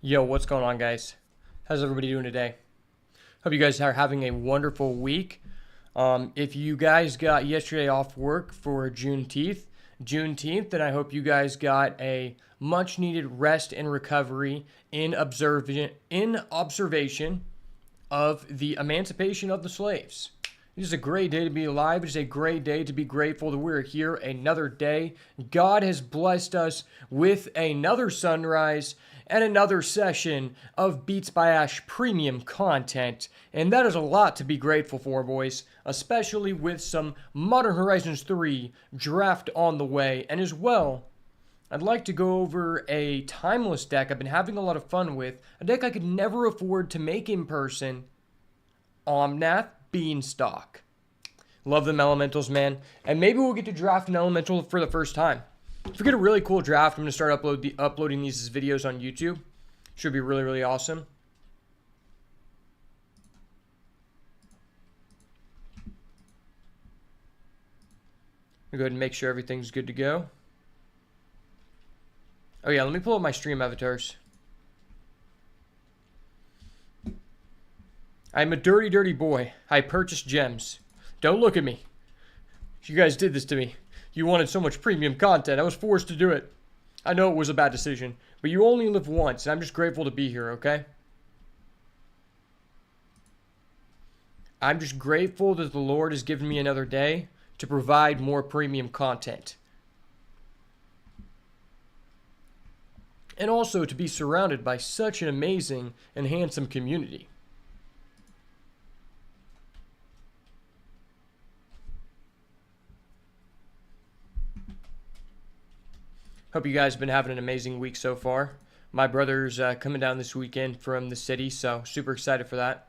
Yo, what's going on, guys? How's everybody doing today? Hope you guys are having a wonderful week. If you guys got yesterday off work for Juneteenth, then I hope you guys got a much needed rest and recovery in observation of the emancipation of the slaves. It is a great day to be alive. It is a great day to be grateful that we're here another day. God has blessed us with another sunrise and another session of Beats by Ash premium content. And that is a lot to be grateful for, boys, especially with some Modern Horizons 3 draft on the way. And as well, I'd like to go over a timeless deck I've been having a lot of fun with, a deck I could never afford to make in person, Omnath Beanstalk. Love them elementals, man. And maybe we'll get to draft an elemental for the first time. If we get a really cool draft, I'm going to start uploading these as videos on YouTube. Should be really, really awesome. I'll go ahead and make sure everything's good to go. Oh yeah, let me pull up my stream avatars. I'm a dirty, dirty boy. I purchased gems. Don't look at me. You guys did this to me. You wanted so much premium content. I was forced to do it. I know it was a bad decision, but you only live once, and I'm just grateful to be here, okay? I'm just grateful that the Lord has given me another day to provide more premium content. And also to be surrounded by such an amazing and handsome community. Hope you guys have been having an amazing week so far. My brother's coming down this weekend from the city, so super excited for that.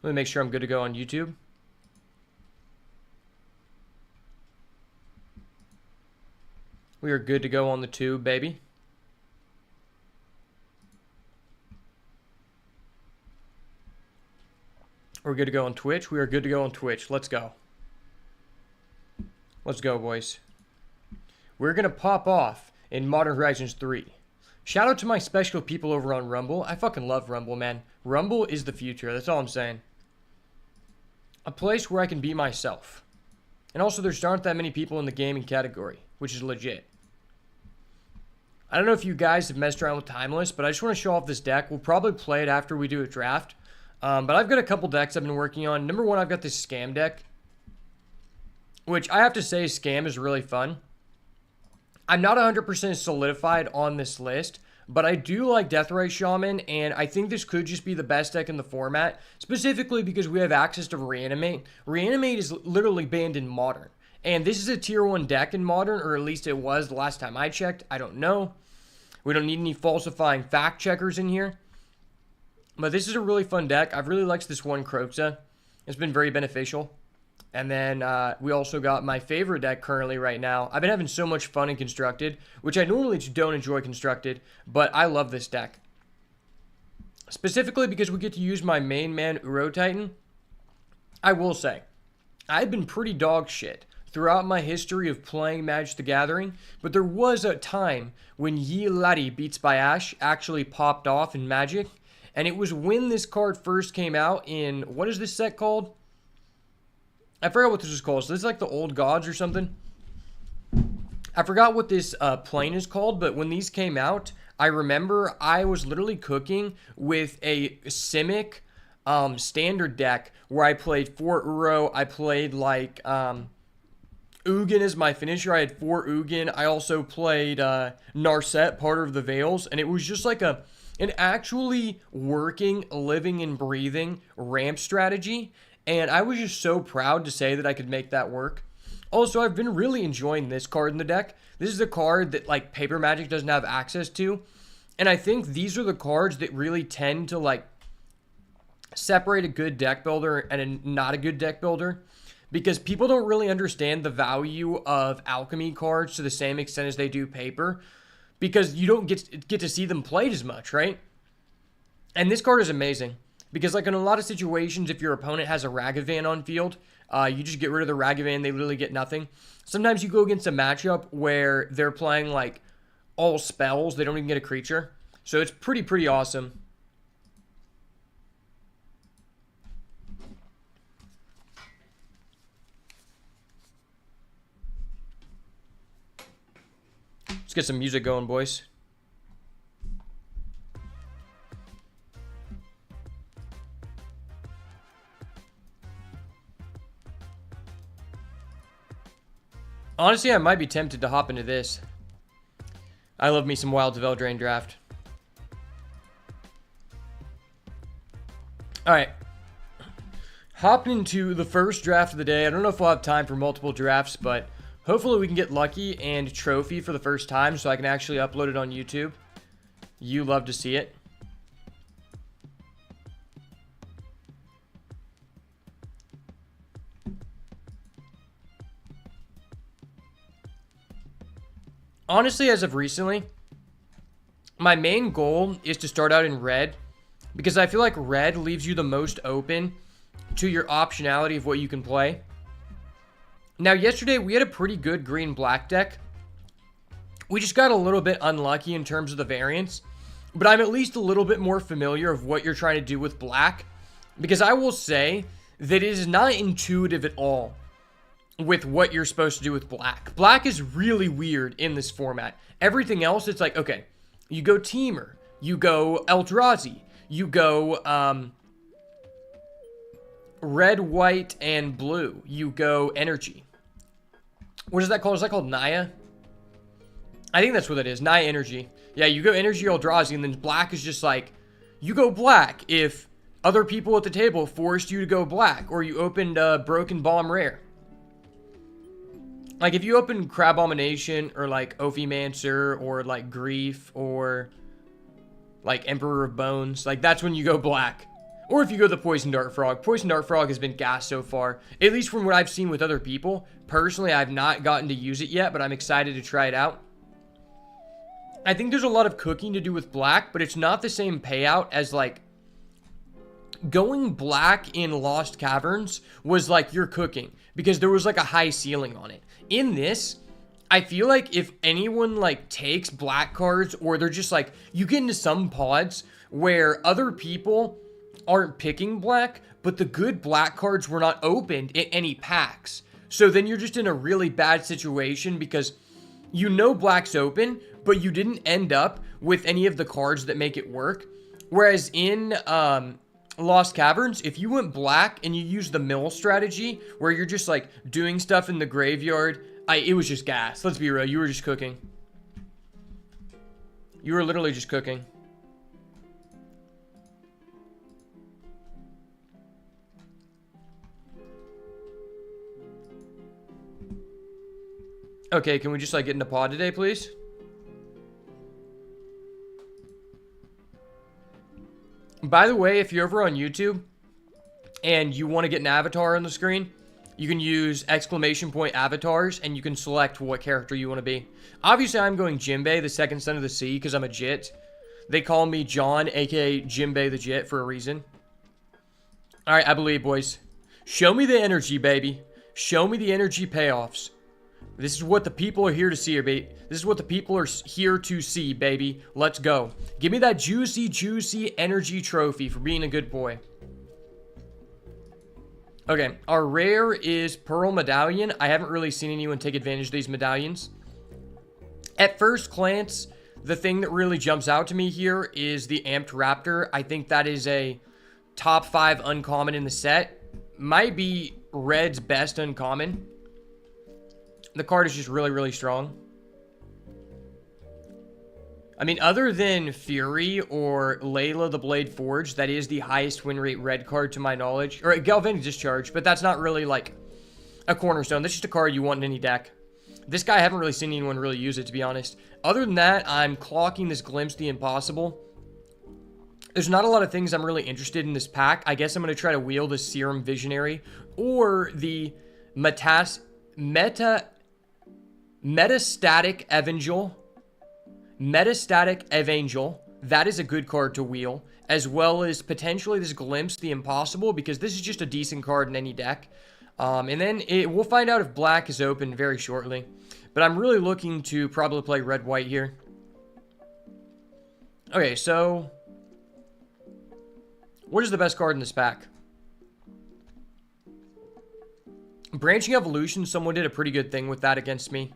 Let me make sure I'm good to go on YouTube. We are good to go on the tube, baby. We're good to go on Twitch. We are good to go on Twitch. Let's go. Let's go, boys. We're going to pop off in Modern Horizons 3. Shout out to my special people over on Rumble. I fucking love Rumble, man. Rumble is the future. That's all I'm saying. A place where I can be myself. And also, there aren't that many people in the gaming category, which is legit. I don't know if you guys have messed around with Timeless, but I just want to show off this deck. We'll probably play it after we do a draft. But I've got a couple decks I've been working on. Number one, I've got this Scam deck, which I have to say Scam is really fun. I'm not 100% solidified on this list, but I do like Deathrite Shaman, and I think this could just be the best deck in the format, specifically because we have access to Reanimate. Reanimate is literally banned in Modern, and this is a tier 1 deck in Modern, or at least it was the last time I checked. I don't know. We don't need any falsifying fact checkers in here. But this is a really fun deck. I've really liked this one Croxa. It's been very beneficial. And then we also got my favorite deck currently right now. I've been having so much fun in Constructed, which I normally don't enjoy Constructed, but I love this deck. Specifically because we get to use my main man, Uro Titan. I will say, I've been pretty dog shit throughout my history of playing Magic the Gathering, but there was a time when Yi Lati Beats by Ash actually popped off in Magic, and it was when this card first came out in, what is this set called? I forgot what this was called. So this is like the Old Gods or something. I forgot what this plane is called, but when these came out, I remember I was literally cooking with a Simic standard deck where I played 4 Uro. I played like Ugin as my finisher. I had 4 Ugin. I also played Narset, part of the Veils, and it was just like an actually working, living, and breathing ramp strategy. And I was just so proud to say that I could make that work. Also, I've been really enjoying this card in the deck. This is a card that, like, Paper Magic doesn't have access to. And I think these are the cards that really tend to, like, separate a good deck builder and a not a good deck builder. because people don't really understand the value of alchemy cards to the same extent as they do paper, because you don't get to see them played as much, right? And this card is amazing because, like, in a lot of situations, if your opponent has a Ragavan on field, you just get rid of the Ragavan, they literally get nothing. Sometimes you go against a matchup where they're playing, like, all spells, they don't even get a creature. So it's pretty awesome. Let's get some music going, boys. Honestly, I might be tempted to hop into this. I love me some Wild Veldrain draft. Alright. Hopping into the first draft of the day. I don't know if we'll have time for multiple drafts, but hopefully we can get lucky and trophy for the first time so I can actually upload it on YouTube. You love to see it. Honestly, as of recently, my main goal is to start out in red because I feel like red leaves you the most open to your optionality of what you can play. Now, yesterday we had a pretty good green-black deck. We just got a little bit unlucky in terms of the variance, but I'm at least a little bit more familiar of what you're trying to do with black, because I will say that it is not intuitive at all with what you're supposed to do with black. Black is really weird in this format. Everything else, it's like, okay, you go Teamer, you go Eldrazi, you go red, white, and blue, you go Energy. What is that called? Is that called Naya? I think that's what it is. Naya Energy. Yeah, you go Energy Eldrazi, and then black is just like, you go black if other people at the table forced you to go black, or you opened Broken Bomb Rare. Like, if you open Crabomination, or, like, Ophimancer, or, like, Grief, or, like, Emperor of Bones, like, that's when you go black. Or if you go the Poison Dart Frog. Poison Dart Frog has been gassed so far, at least from what I've seen with other people. Personally, I've not gotten to use it yet, but I'm excited to try it out. I think there's a lot of cooking to do with black, but it's not the same payout as, like, going black in Lost Caverns was like you're cooking, because there was, like, a high ceiling on it. In this, I feel like if anyone, like, takes black cards, or they're just, like, you get into some pods where other people aren't picking black, but the good black cards were not opened in any packs. So then you're just in a really bad situation because you know black's open, but you didn't end up with any of the cards that make it work. Whereas in Lost Caverns, if you went black and you use the mill strategy, where you're just, like, doing stuff in the graveyard, it was just gas. Let's be real. You were just cooking. You were literally just cooking. Okay, can we just, like, get in the pod today, please? By the way, if you're over on YouTube and you want to get an avatar on the screen, you can use !avatars and you can select what character you want to be. Obviously, I'm going Jinbei, the second son of the sea, because I'm a Jit. They call me John, aka Jinbei the Jit, for a reason. Alright, I believe, boys. Show me the energy, baby. Show me the energy payoffs. This is what the people are here to see, baby. This is what the people are here to see, baby. Let's go. Give me that juicy, juicy energy trophy for being a good boy. Okay, our rare is Pearl Medallion. I haven't really seen anyone take advantage of these medallions. At first glance, the thing that really jumps out to me here is the Amped Raptor. I think that is a top 5 uncommon in the set. Might be Red's best uncommon. The card is just really, really strong. I mean, other than Fury or Layla the Blade Forged, that is the highest win rate red card to my knowledge. Or Galvanic Discharge, but that's not really like a cornerstone. That's just a card you want in any deck. This guy, I haven't really seen anyone really use it, to be honest. Other than that, I'm clocking this Glimpse the Impossible. There's not a lot of things I'm really interested in this pack. I guess I'm going to try to wheel the Serum Visionary or the Metas, meta, Metastatic Evangel. Metastatic Evangel. That is a good card to wheel. As well as potentially this Glimpse the Impossible, because this is just a decent card in any deck. And then we'll find out if black is open very shortly. But I'm really looking to probably play red-white here. Okay, so what is the best card in this pack? Branching Evolution, someone did a pretty good thing with that against me.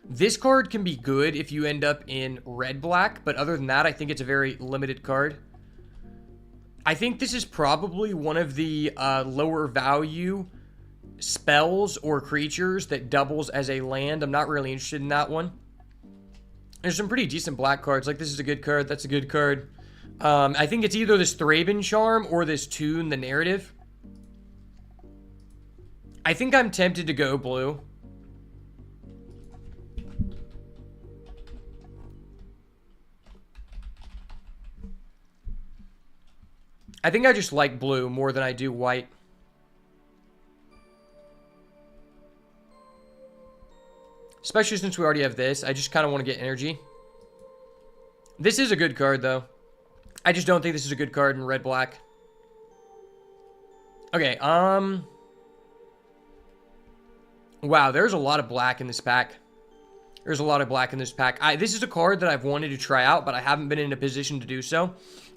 This card can be good if you end up in red-black, but other than that, I think it's a very limited card. I think this is probably one of the lower value spells or creatures that doubles as a land. I'm not really interested in that one. There's some pretty decent black cards. Like, this is a good card. That's a good card. I think it's either this Thraben Charm or this Tune the Narrative. I think I'm tempted to go blue. I think I just like blue more than I do white. Especially since we already have this. I just kind of want to get energy. This is a good card, though. I just don't think this is a good card in red-black. Okay, wow, there's a lot of black in this pack. There's a lot of black in this pack. This is a card that I've wanted to try out, but I haven't been in a position to do so.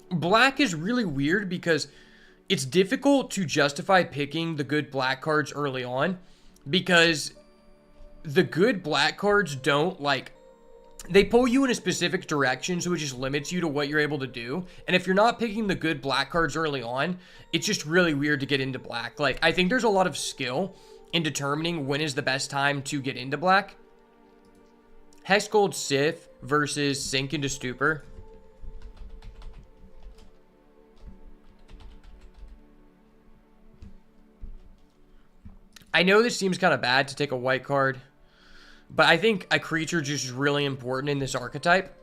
Black is really weird because it's difficult to justify picking the good black cards early on, because the good black cards don't, like, they pull you in a specific direction, so it just limits you to what you're able to do. And if you're not picking the good black cards early on, it's just really weird to get into black. Like, I think there's a lot of skill in determining when is the best time to get into black. Hexgold Sith versus Sink into Stupor. I know this seems kind of bad to take a white card, but I think a creature just is really important in this archetype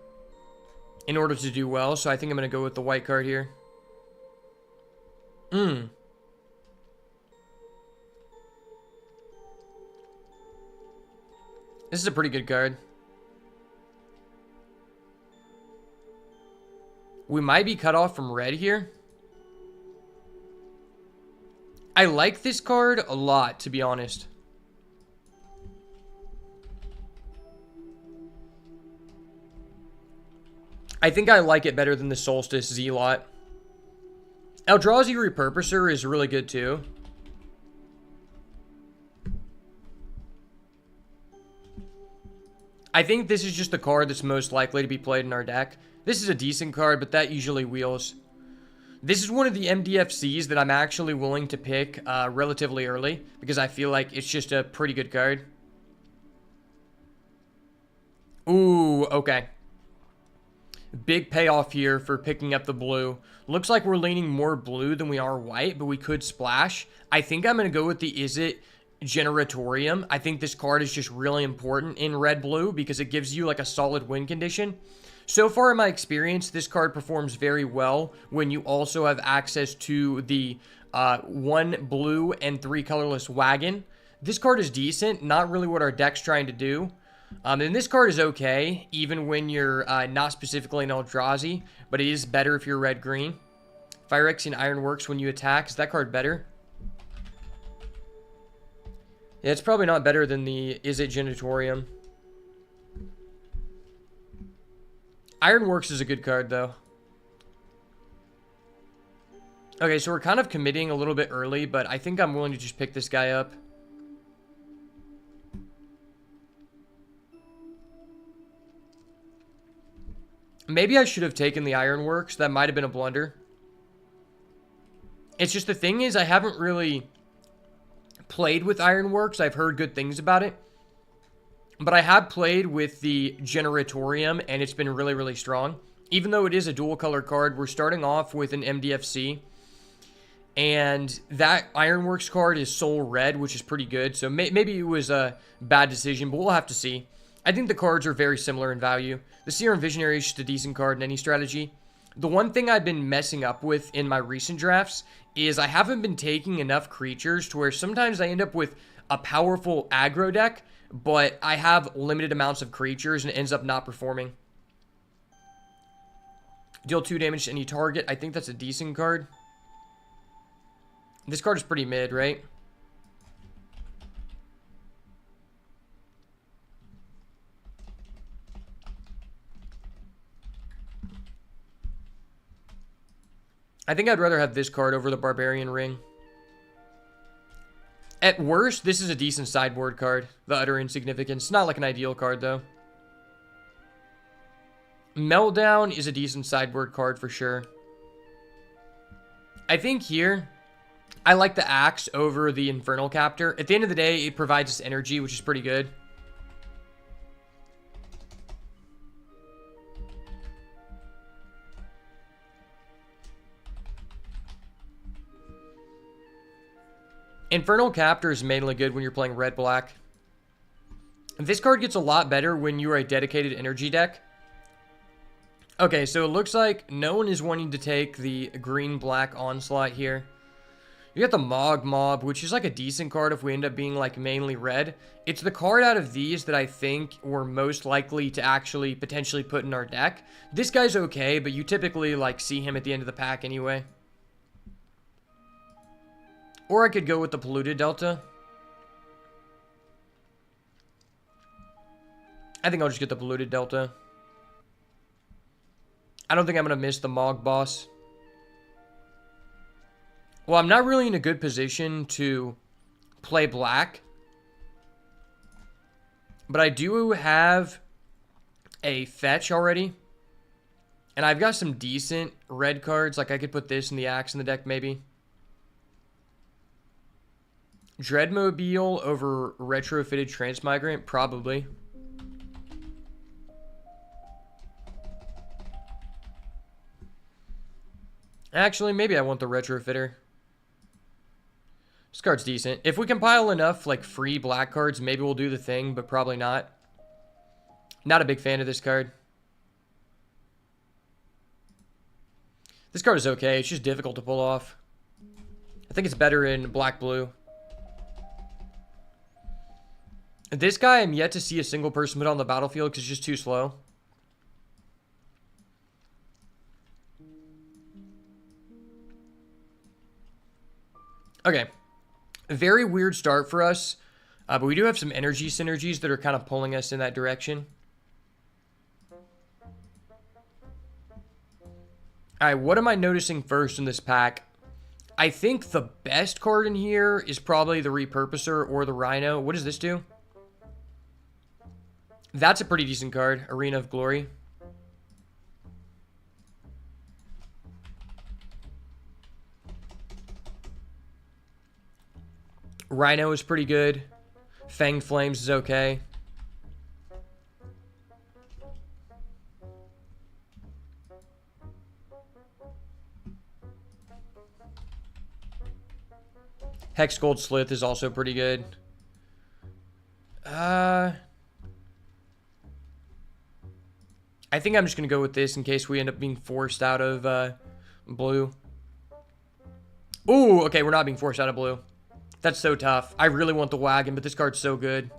in order to do well, so I think I'm going to go with the white card here. This is a pretty good card. We might be cut off from red here. I like this card a lot, to be honest. I think I like it better than the Solstice Zealot. Eldrazi Repurposer is really good too. I think this is just the card that's most likely to be played in our deck. This is a decent card, but that usually wheels. This is one of the MDFCs that I'm actually willing to pick relatively early, because I feel like it's just a pretty good card. Ooh, okay. Big payoff here for picking up the blue. Looks like we're leaning more blue than we are white, but we could splash. I think I'm going to go with the Izzet Generatorium. I think this card is just really important in red-blue because it gives you like a solid win condition. So far in my experience, this card performs very well when you also have access to the 1 blue and 3 colorless wagon. This card is decent, not really what our deck's trying to do. And this card is okay, even when you're not specifically an Eldrazi, but it is better if you're red-green. Phyrexian Ironworks when you attack. Is that card better? Yeah, it's probably not better than the Izzet Generatorium. Ironworks is a good card, though. Okay, so we're kind of committing a little bit early, but I think I'm willing to just pick this guy up. Maybe I should have taken the Ironworks. That might have been a blunder. It's just the thing is, I haven't really played with Ironworks. I've heard good things about it. But I have played with the Generatorium, and it's been really, really strong. Even though it is a dual color card, we're starting off with an MDFC. And that Ironworks card is Soul Red, which is pretty good. So maybe it was a bad decision, but we'll have to see. I think the cards are very similar in value. The Serum Visionary is just a decent card in any strategy. The one thing I've been messing up with in my recent drafts is I haven't been taking enough creatures to where sometimes I end up with a powerful aggro deck, but I have limited amounts of creatures and it ends up not performing. Deal 2 damage to any target. I think that's a decent card. This card is pretty mid, right? I think I'd rather have this card over the Barbarian Ring. At worst, this is a decent sideboard card. The Utter Insignificance. Not like an ideal card, though. Meltdown is a decent sideboard card for sure. I think here, I like the Axe over the Infernal Captor. At the end of the day, it provides us energy, which is pretty good. Infernal Captor is mainly good when you're playing red-black. This card gets a lot better when you are a dedicated energy deck. Okay, so it looks like no one is wanting to take the green-black Onslaught here. You got the Mog Mob, which is like a decent card if we end up being like mainly red. It's the card out of these that I think we're most likely to actually potentially put in our deck. This guy's okay, but you typically like see him at the end of the pack anyway. Or I could go with the Polluted Delta. I think I'll just get the Polluted Delta. I don't think I'm going to miss the Mog Boss. Well, I'm not really in a good position to play black. But I do have a fetch already. And I've got some decent red cards. Like I could put this in the Axe in the deck maybe. Dreadmobile over Retrofitted Transmigrant? Probably. Actually, maybe I want the Retrofitter. This card's decent. If we compile enough, like, free black cards, maybe we'll do the thing, but probably not. Not a big fan of this card. This card is okay. It's just difficult to pull off. I think it's better in black-blue. This guy, I'm yet to see a single person put on the battlefield because it's just too slow. Okay. Very weird start for us. But we do have some energy synergies that are kind of pulling us in that direction. Alright, what am I noticing first in this pack? I think the best card in here is probably the Repurposer or the Rhino. What does this do? That's a pretty decent card. Arena of Glory. Rhino is pretty good. Fanged Flames is okay. Hex Gold Slith is also pretty good. I think I'm just going to go with this in case we end up being forced out of blue. Ooh, okay, we're not being forced out of blue. That's so tough. I really want the wagon, but this card's so good.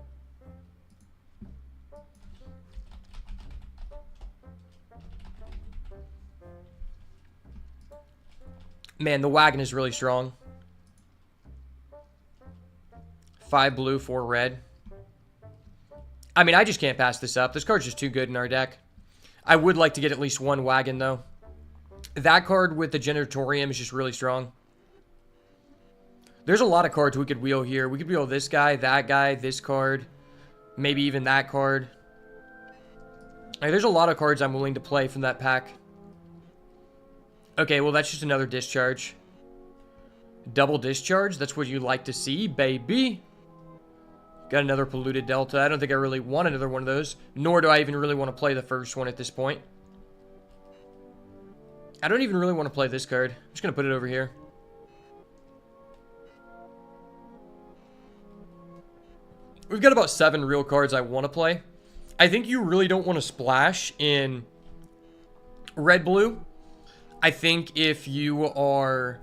Man, the wagon is really strong. 5 blue, 4 red. I mean, I just can't pass this up. This card's just too good in our deck. I would like to get at least one wagon, though. That card with the Generatorium is just really strong. There's a lot of cards we could wheel here. We could wheel this guy, that guy, this card. Maybe even that card. Like, there's a lot of cards I'm willing to play from that pack. Okay, well, that's just another discharge. Double discharge? That's what you like to see, baby. Got another Polluted Delta. I don't think I really want another one of those. Nor do I even really want to play the first one at this point. I don't even really want to play this card. I'm just going to put it over here. We've got about 7 real cards I want to play. I think you really don't want to splash in red-blue. I think if you are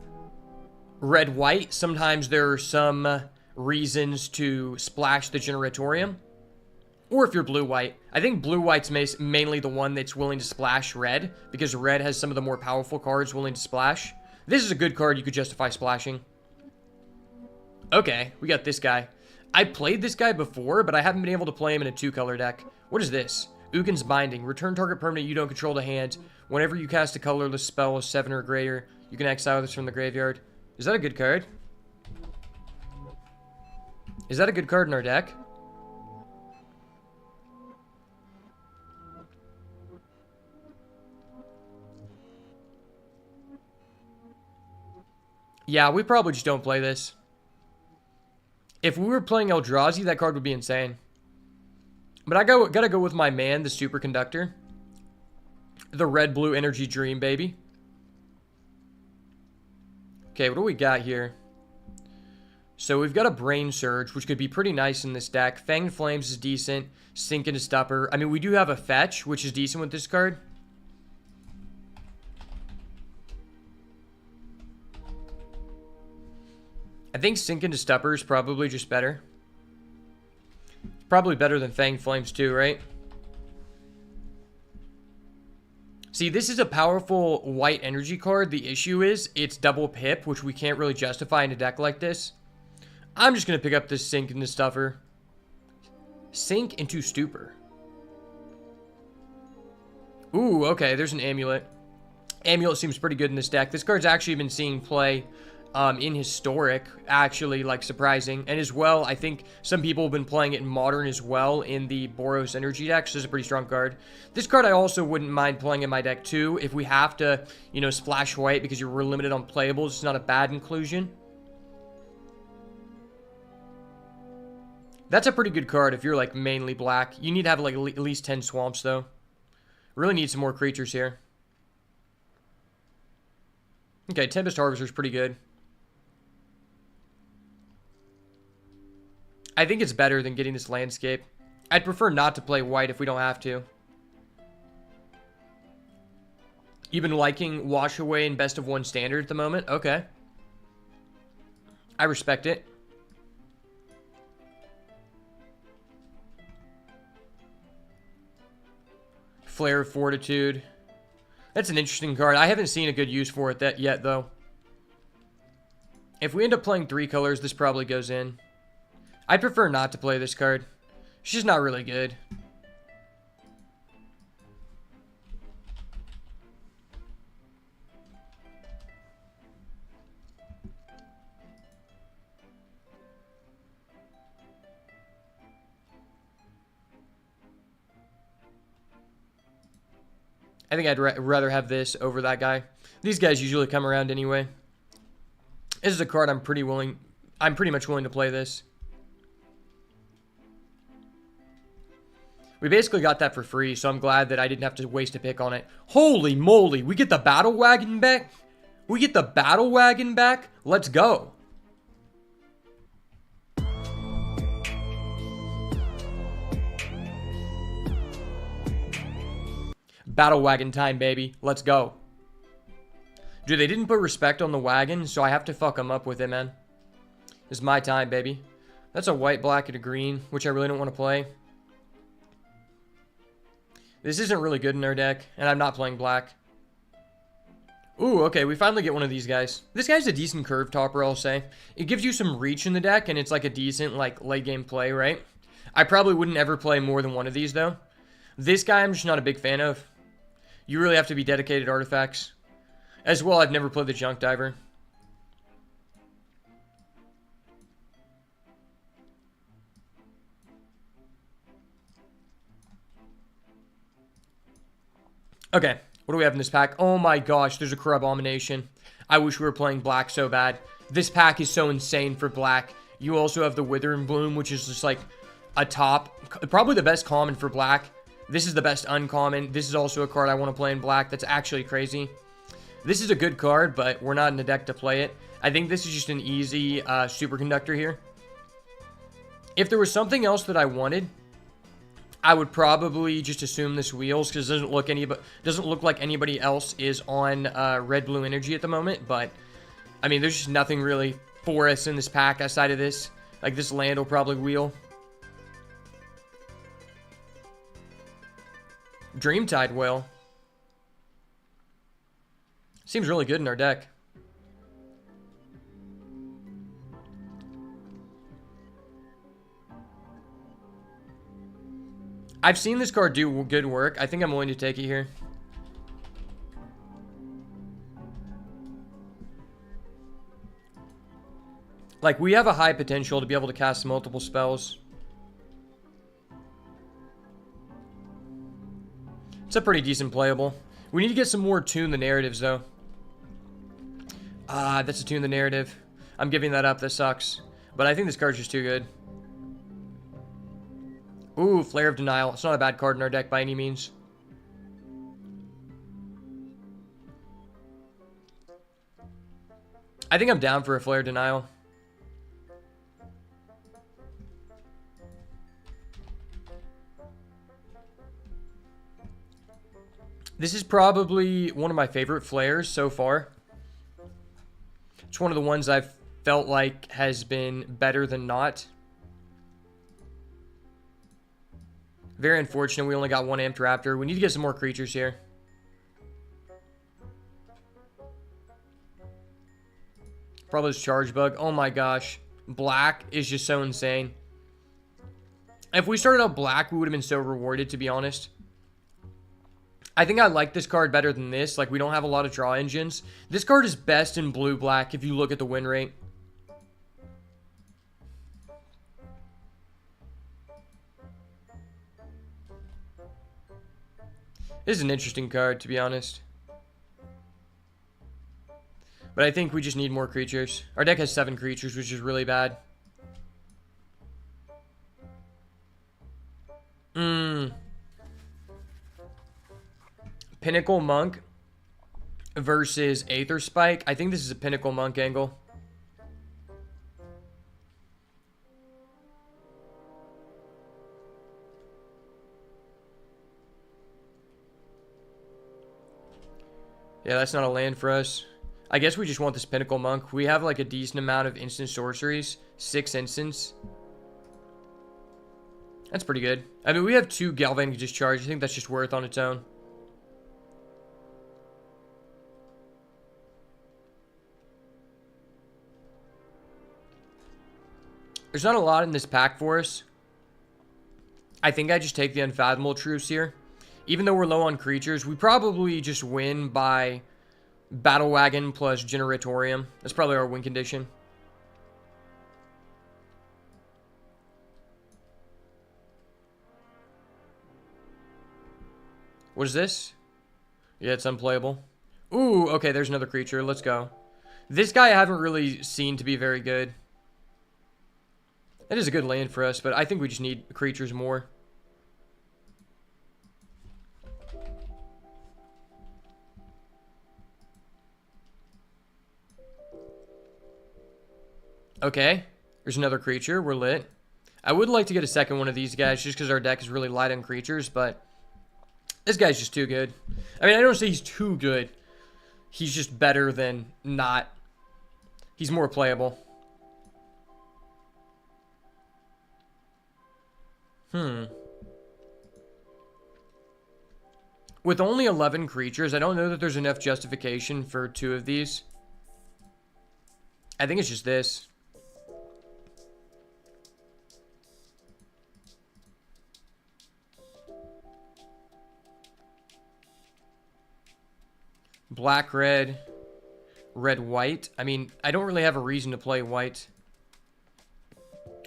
red-white, sometimes there are some reasons to splash the Generatorium. Or if you're blue-white. I think blue-white's mainly the one that's willing to splash red, because red has some of the more powerful cards willing to splash. This is a good card you could justify splashing. Okay, we got this guy. I played this guy before, but I haven't been able to play him in a 2-color deck. What is this? Ugin's Binding. Return target permanent you don't control to hand. Whenever you cast a colorless spell of 7 or greater, you can exile this from the graveyard. Is that a good card? Is that a good card in our deck? Yeah, we probably just don't play this. If we were playing Eldrazi, that card would be insane. But I gotta go with my man, the Superconductor. The red-blue energy dream, baby. Okay, what do we got here? So we've got a Brain Surge, which could be pretty nice in this deck. Fanged Flames is decent. Sink into Stupper. I mean, we do have a Fetch, which is decent with this card. I think Sink into Stupper is probably just better. Probably better than Fanged Flames too, right? See, this is a powerful white energy card. The issue is it's double pip, which we can't really justify in a deck like this. I'm just going to pick up this Sink into Stupper. Sink into Stupor. Ooh, okay, there's an Amulet. Amulet seems pretty good in this deck. This card's actually been seeing play in Historic, actually, like, surprising. And as well, I think some people have been playing it in Modern as well in the Boros Energy deck, so this is a pretty strong card. This card I also wouldn't mind playing in my deck, too. If we have to, you know, splash white because you're limited on playables, it's not a bad inclusion. That's a pretty good card if you're, like, mainly black. You need to have, like, at least 10 swamps, though. Really need some more creatures here. Okay, Tempest Harvester's pretty good. I think it's better than getting this landscape. I'd prefer not to play white if we don't have to. You've been liking Wash Away and Best of One Standard at the moment? Okay. I respect it. Flare of Fortitude. That's an interesting card. I haven't seen a good use for it yet, though. If we end up playing 3 colors, this probably goes in. I'd prefer not to play this card. It's just not really good. I think I'd rather have this over that guy. These guys usually come around anyway. This is a card I'm pretty much willing to play this. We basically got that for free, so I'm glad that I didn't have to waste a pick on it. Holy moly, we get the Battle Wagon back? We get the Battle Wagon back? Let's go. Battle Wagon time, baby. Let's go. Dude, they didn't put respect on the wagon, so I have to fuck them up with it, man. This is my time, baby. That's a white, black, and a green, which I really don't want to play. This isn't really good in our deck, and I'm not playing black. Ooh, okay, we finally get one of these guys. This guy's a decent curve topper, I'll say. It gives you some reach in the deck, and it's like a decent, like, late game play, right? I probably wouldn't ever play more than one of these, though. This guy I'm just not a big fan of. You really have to be dedicated artifacts. As well, I've never played the Junk Diver. Okay, what do we have in this pack? Oh my gosh, there's a Crow Abomination. I wish we were playing black so bad. This pack is so insane for black. You also have the Wither and Bloom, which is just like a top, probably the best common for black. This is the best uncommon. This is also a card I want to play in black. That's actually crazy. This is a good card, but we're not in the deck to play it. I think this is just an easy Superconductor here. If there was something else that I wanted, I would probably just assume this Wheels, because it doesn't look like anybody else is on red-blue energy at the moment. But I mean, there's just nothing really for us in this pack outside of this. Like, this land will probably wheel. Dreamtide Whale. Seems really good in our deck. I've seen this card do good work. I think I'm willing to take it here. Like, we have a high potential to be able to cast multiple spells. It's a pretty decent playable. We need to get some more Tune the Narratives, though. Ah, that's a Tune the Narrative. I'm giving that up. That sucks. But I think this card's just too good. Ooh, Flare of Denial. It's not a bad card in our deck by any means. I think I'm down for a Flare of Denial. This is probably one of my favorite flares so far. It's one of the ones I've felt like has been better than not. Very unfortunate we only got one Amped Raptor. We need to get some more creatures here. Probably this Charge Bug. Oh my gosh. Black is just so insane. If we started out black, we would have been so rewarded, to be honest. I think I like this card better than this. Like, we don't have a lot of draw engines. This card is best in blue-black if you look at the win rate. This is an interesting card, to be honest. But I think we just need more creatures. Our deck has 7 creatures, which is really bad. Pinnacle Monk versus Aether Spike. I think this is a Pinnacle Monk angle. Yeah, that's not a land for us. I guess we just want this Pinnacle Monk. We have like a decent amount of instant sorceries. 6 instants. That's pretty good. I mean, we have 2 Galvanic Discharge. I think that's just worth on its own. There's not a lot in this pack for us. I think I just take the Unfathomable Truce here. Even though we're low on creatures, we probably just win by Battle Wagon plus Generatorium. That's probably our win condition. What is this? Yeah, it's unplayable. Ooh, okay, there's another creature. Let's go. This guy I haven't really seen to be very good. That is a good land for us, but I think we just need creatures more. Okay, there's another creature. We're lit. I would like to get a second one of these guys just because our deck is really light on creatures, but this guy's just too good. I mean, I don't say he's too good. He's just better than not. He's more playable. With only 11 creatures, I don't know that there's enough justification for 2 of these. I think it's just this. Black, red, red, white. I mean, I don't really have a reason to play white.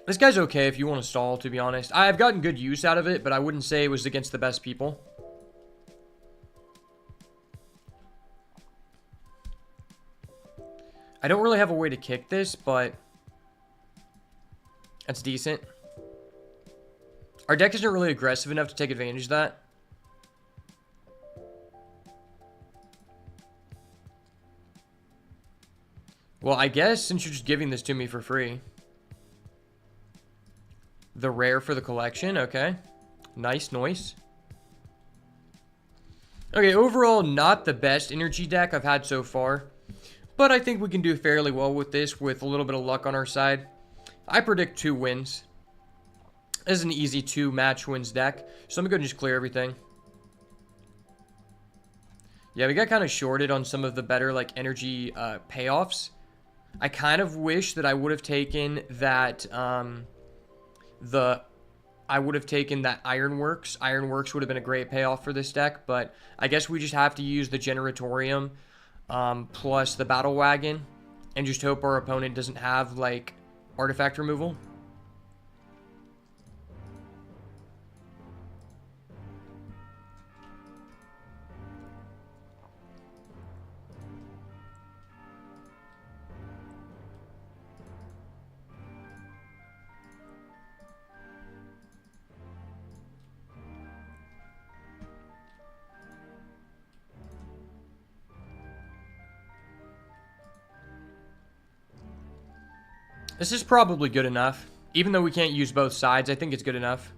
This guy's okay if you want to stall, to be honest. I've gotten good use out of it, but I wouldn't say it was against the best people. I don't really have a way to kick this, but that's decent. Our deck isn't really aggressive enough to take advantage of that. Well, I guess since you're just giving this to me for free. The rare for the collection, okay. Nice, nice. Okay, overall, not the best energy deck I've had so far. But I think we can do fairly well with this with a little bit of luck on our side. I predict 2 wins. This is an easy 2 match wins deck. So I'm going to go and just clear everything. Yeah, we got kind of shorted on some of the better, like, energy payoffs. I kind of wish that I would have taken that, I would have taken that Ironworks. Ironworks would have been a great payoff for this deck, but I guess we just have to use the Generatorium plus the Battle Wagon and just hope our opponent doesn't have, like, artifact removal. This is probably good enough. Even though we can't use both sides, I think it's good enough.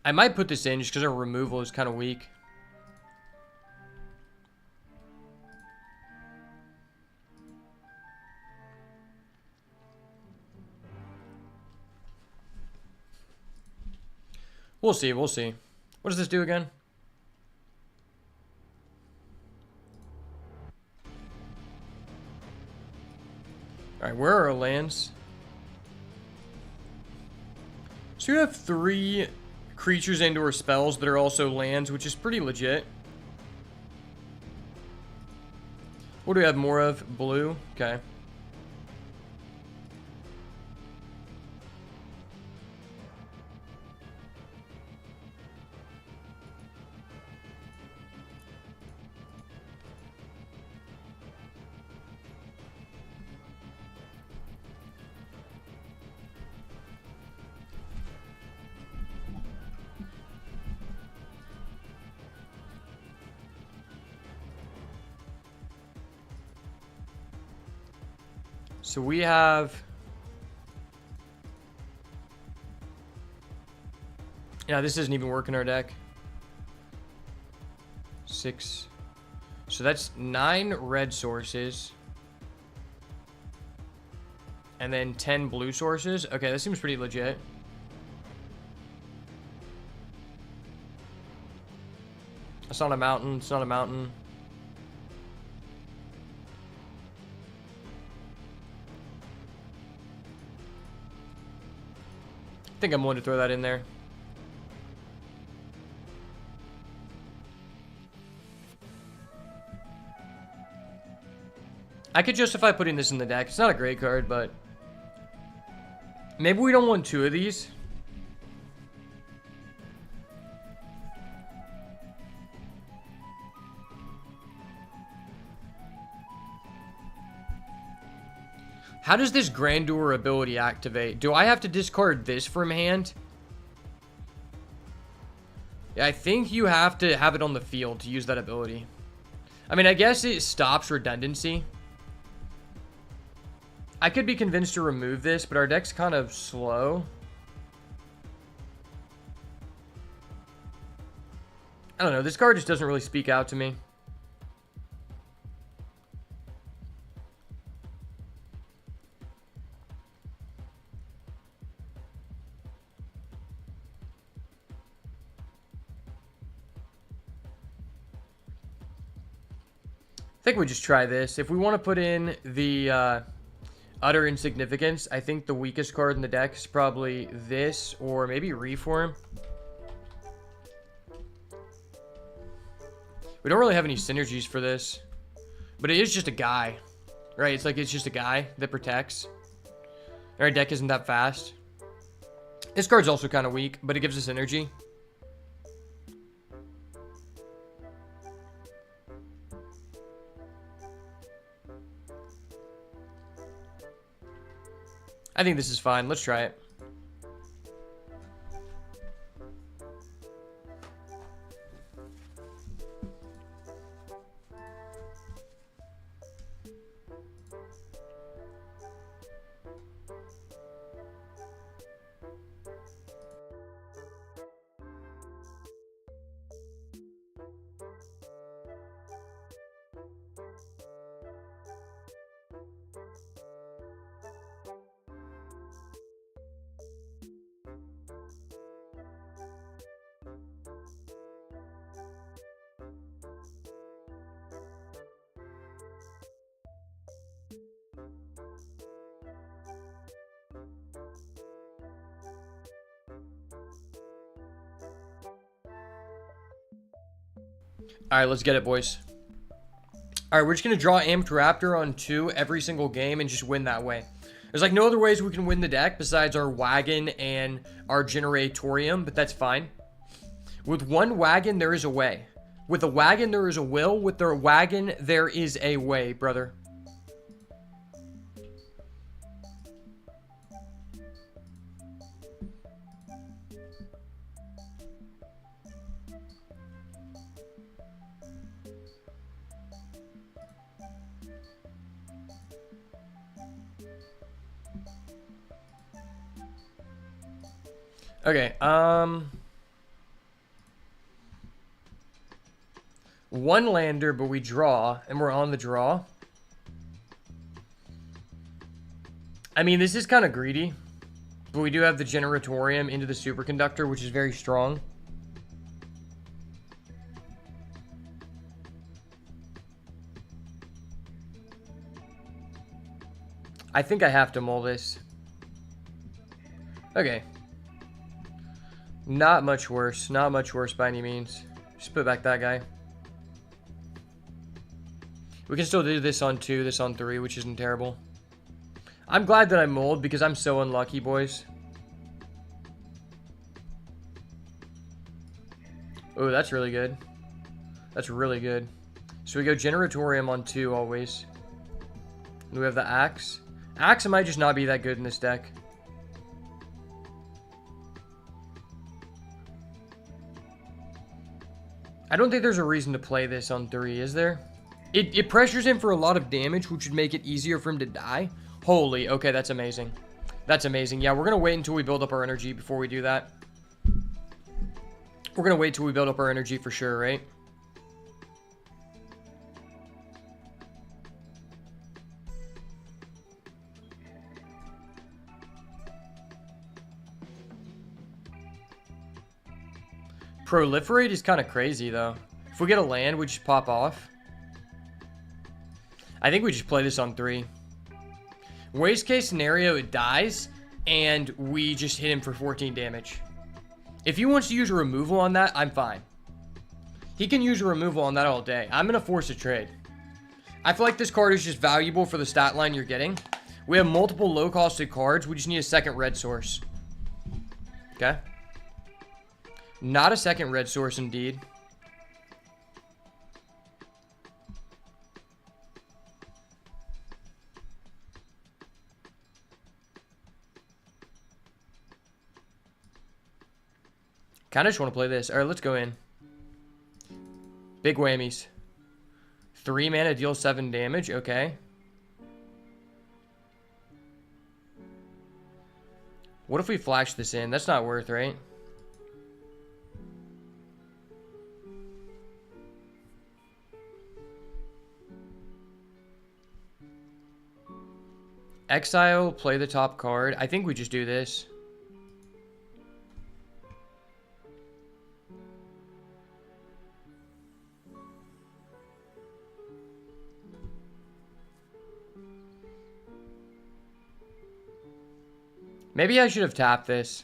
I might put this in just because our removal is kind of weak. We'll see, we'll see. What does this do again? Alright, where are our lands? So you have 3 creatures and or spells that are also lands, which is pretty legit. What do we have more of? Blue? Okay. So we have... Yeah, this doesn't even work in our deck. 6. So that's 9 red sources. And then 10 blue sources. Okay, that seems pretty legit. It's not a mountain. It's not a mountain. I think I'm willing to throw that in there. I could justify putting this in the deck. It's not a great card, but maybe we don't want 2 of these. How does this Grandeur ability activate? Do I have to discard this from hand? Yeah, I think you have to have it on the field to use that ability. I mean, I guess it stops redundancy. I could be convinced to remove this, but our deck's kind of slow. I don't know. This card just doesn't really speak out to me. I think we just try this. If we want to put in the Utter Insignificance, I think the weakest card in the deck is probably this or maybe Reform. We don't really have any synergies for this, but it is just a guy, right? It's like it's just a guy that protects. Our deck isn't that fast. This card's also kind of weak, but it gives us energy. I think this is fine. Let's try it. All right, let's get it, boys. All right, we're just going to draw Amped Raptor on 2 every single game and just win that way. There's like no other ways we can win the deck besides our wagon and our generatorium, but that's fine. With one wagon, there is a way. With a wagon, there is a will. With the wagon, there is a way, brother. Okay, one lander, but we draw, and we're on the draw. I mean, this is kind of greedy, but we do have the generatorium into the superconductor, which is very strong. I think I have to mull this. Okay. Not much worse. Not much worse by any means. Just put back that guy. We can still do this on 2, this on 3, which isn't terrible. I'm glad that I mulled because I'm so unlucky, boys. Oh, that's really good. That's really good. So we go Generatorium on 2 always. And we have the Axe. Axe might just not be that good in this deck. I don't think there's a reason to play this on 3, is there? It pressures him for a lot of damage, which would make it easier for him to die. Holy, okay, that's amazing. That's amazing. Yeah, we're going to wait until we build up our energy before we do that. We're going to wait till we build up our energy for sure, right? Proliferate is kind of crazy, though. If we get a land, we just pop off. I think we just play this on 3. Worst case scenario, it dies, and we just hit him for 14 damage. If he wants to use a removal on that, I'm fine. He can use a removal on that all day. I'm going to force a trade. I feel like this card is just valuable for the stat line you're getting. We have multiple low-costed cards. We just need a second red source. Okay. Not a second red source, indeed. Kind of just want to play this. All right, let's go in. Big whammies. 3 mana, deal 7 damage. Okay. What if we flash this in? That's not worth, right? Exile, play the top card. I think we just do this. Maybe I should have tapped this.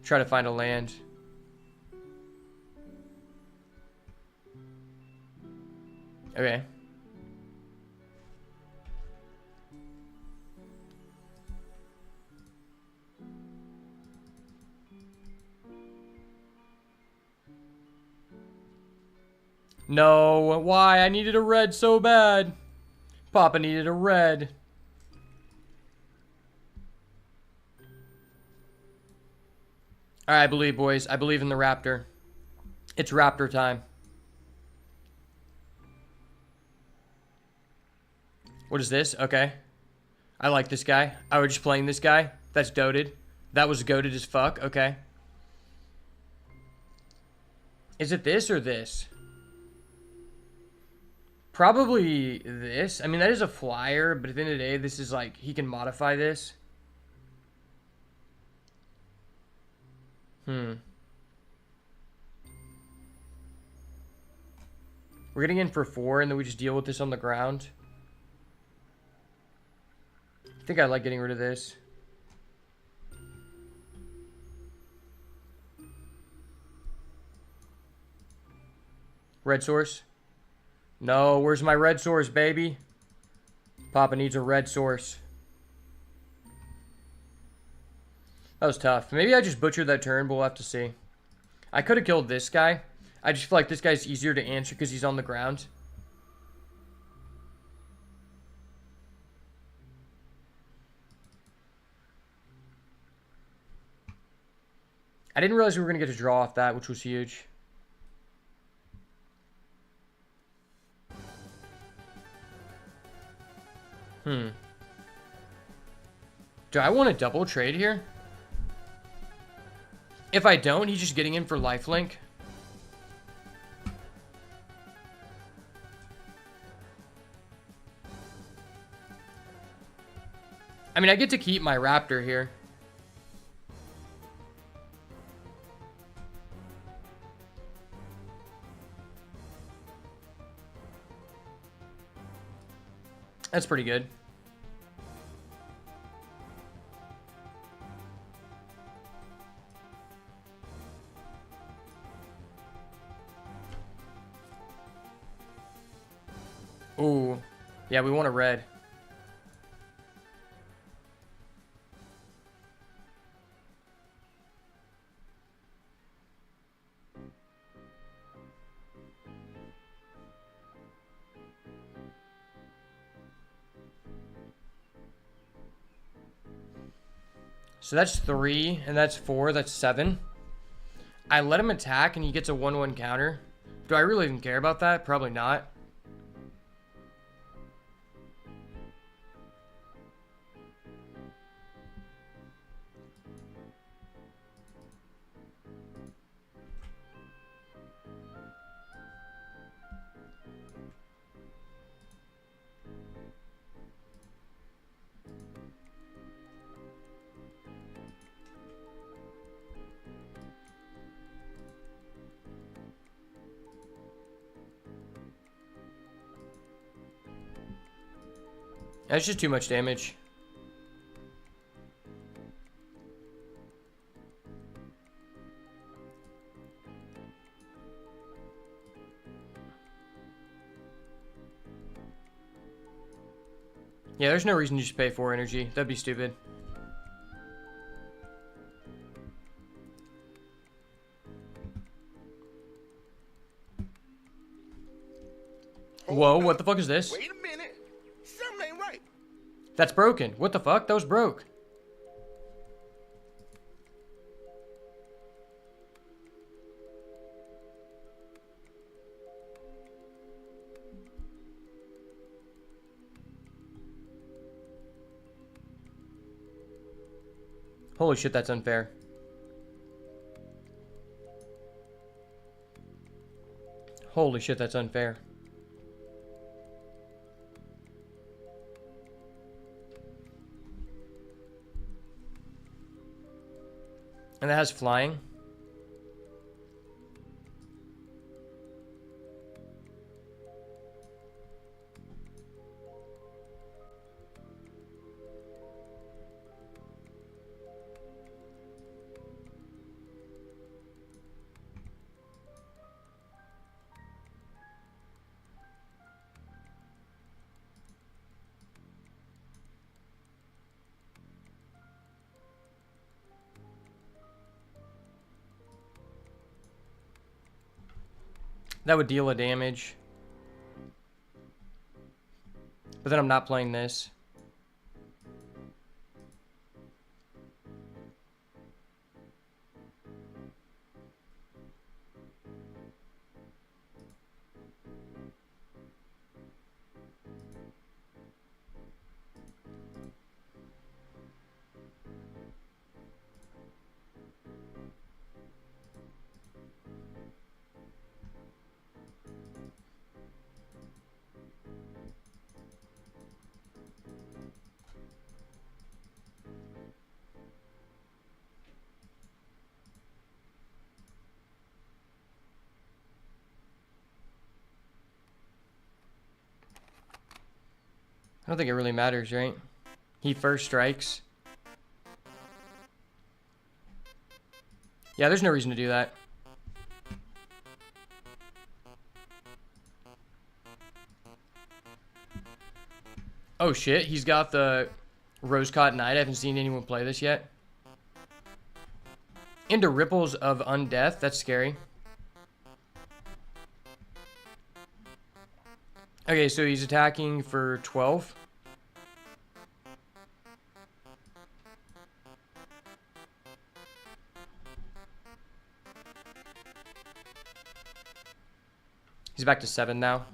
Try to find a land. Okay. No, why? I needed a red so bad. Papa needed a red. Alright, I believe, boys. I believe in the Raptor. It's Raptor time. What is this? Okay. I like this guy. I was just playing this guy. That's doted. That was goated as fuck. Okay. Is it this or this? Probably this. I mean, that is a flyer, but at the end of the day, this is like, he can modify this. We're getting in for 4, and then we just deal with this on the ground. I think I like getting rid of this. Red source. No, where's my red source, baby? Papa needs a red source. That was tough. Maybe I just butchered that turn, but we'll have to see. I could have killed this guy. I just feel like this guy's easier to answer because he's on the ground. I didn't realize we were going to get to draw off that, which was huge. Do I want to double trade here? If I don't, he's just getting in for lifelink. I mean, I get to keep my raptor here. That's pretty good. Ooh. Yeah, we want a red. So that's 3, and that's 4, that's 7. I let him attack, and he gets a 1-1 counter. Do I really even care about that? Probably not. That's just too much damage. Yeah, there's no reason to just pay 4 energy. That'd be stupid. Whoa, what the fuck is this? Wait a minute. Something ain't right. That's broken. What the fuck? That was broke. Holy shit, that's unfair. Holy shit, that's unfair. And that has flying. That would deal a damage. But then I'm not playing this. I don't think it really matters, right? He first strikes. Yeah, there's no reason to do that. Oh shit, he's got the Rose Cotton Knight. I haven't seen anyone play this yet. Into Ripples of Undeath. That's scary. Okay, so he's attacking for 12. He's back to 7 now.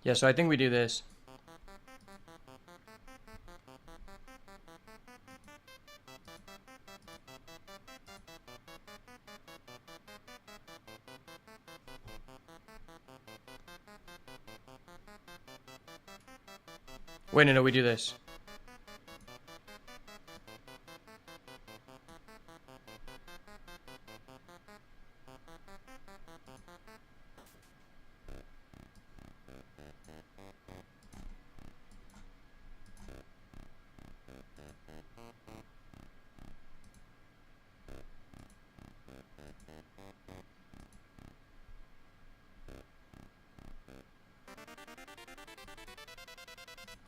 Yeah, so I think we do this. Wait, no, we do this.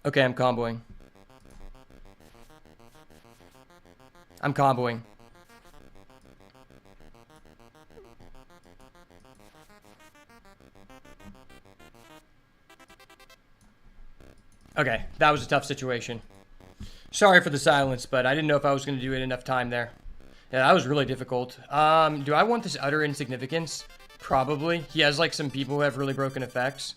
Okay, I'm comboing. I'm comboing. Okay, that was a tough situation. Sorry for the silence, but I didn't know if I was going to do it enough time there. Yeah, that was really difficult. Do I want this utter insignificance? Probably. He has like some people who have really broken effects.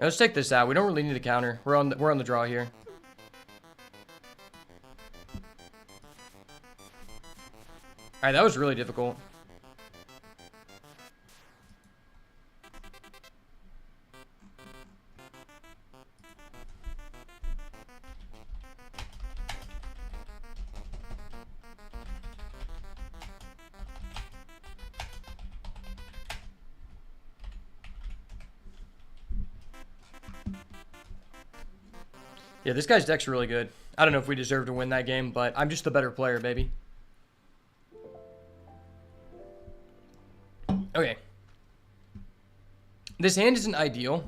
Let's take this out. We don't really need a counter. We're on the draw here. All right, that was really difficult. Yeah, this guy's deck's really good. I don't know if we deserve to win that game, but I'm just the better player, baby. Okay. This hand isn't ideal,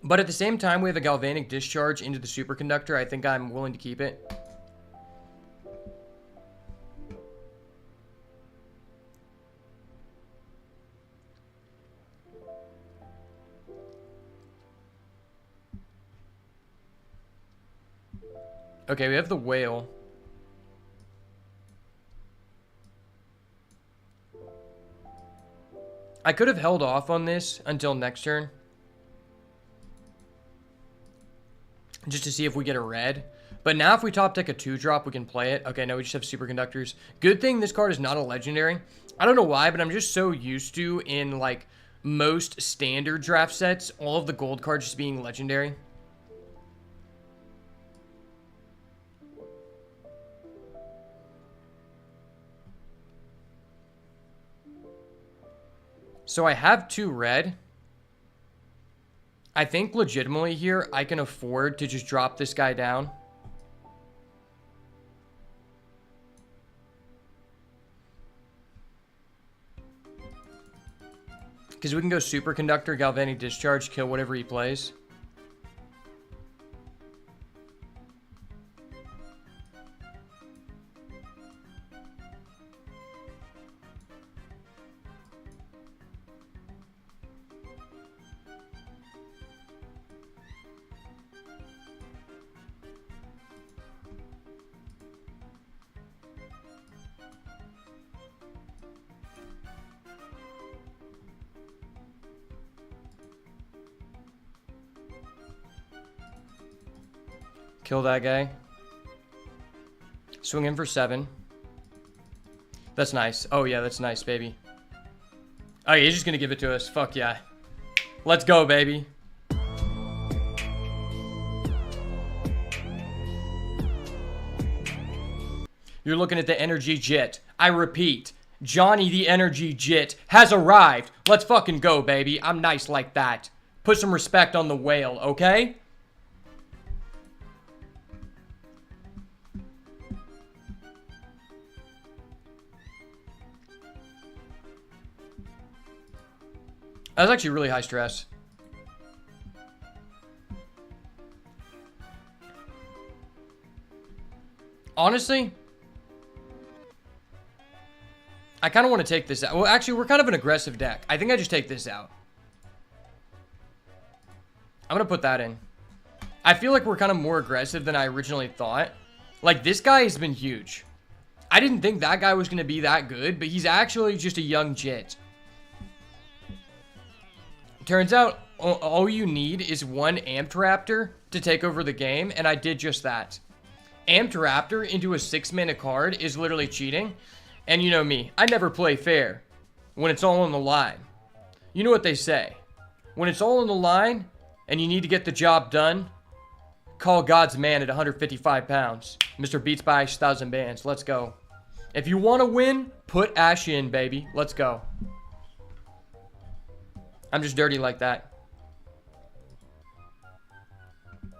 but at the same time, we have a Galvanic Discharge into the Superconductor. I think I'm willing to keep it. Okay, we have the Whale. I could have held off on this until next turn. Just to see if we get a red. But now if we top deck a 2-drop, we can play it. Okay, no, we just have Superconductors. Good thing this card is not a legendary. I don't know why, but I'm just so used to, in like most standard draft sets, all of the gold cards just being legendary. So I have 2 red. I think legitimately here, I can afford to just drop this guy down. Because we can go Superconductor, Galvanic Discharge, kill whatever he plays. Kill that guy. Swing in for 7. That's nice. Oh, yeah, that's nice, baby. Oh, yeah, he's just going to give it to us. Fuck yeah. Let's go, baby. You're looking at the energy jit. I repeat, Johnny the energy jit has arrived. Let's fucking go, baby. I'm nice like that. Put some respect on the whale, okay? That was actually really high stress. Honestly, I kind of want to take this out. Well, actually, we're kind of an aggressive deck. I think I just take this out. I'm going to put that in. I feel like we're kind of more aggressive than I originally thought. Like, this guy has been huge. I didn't think that guy was going to be that good, but he's actually just a young jit. Turns out, all you need is one Amped Raptor to take over the game, and I did just that. Amped Raptor into a 6-mana card is literally cheating. And you know me, I never play fair when it's all on the line. You know what they say. When it's all on the line and you need to get the job done, call God's man at 155 pounds. Mr. Beats by 1,000 bands. Let's go. If you want to win, put Ash in, baby. Let's go. I'm just dirty like that.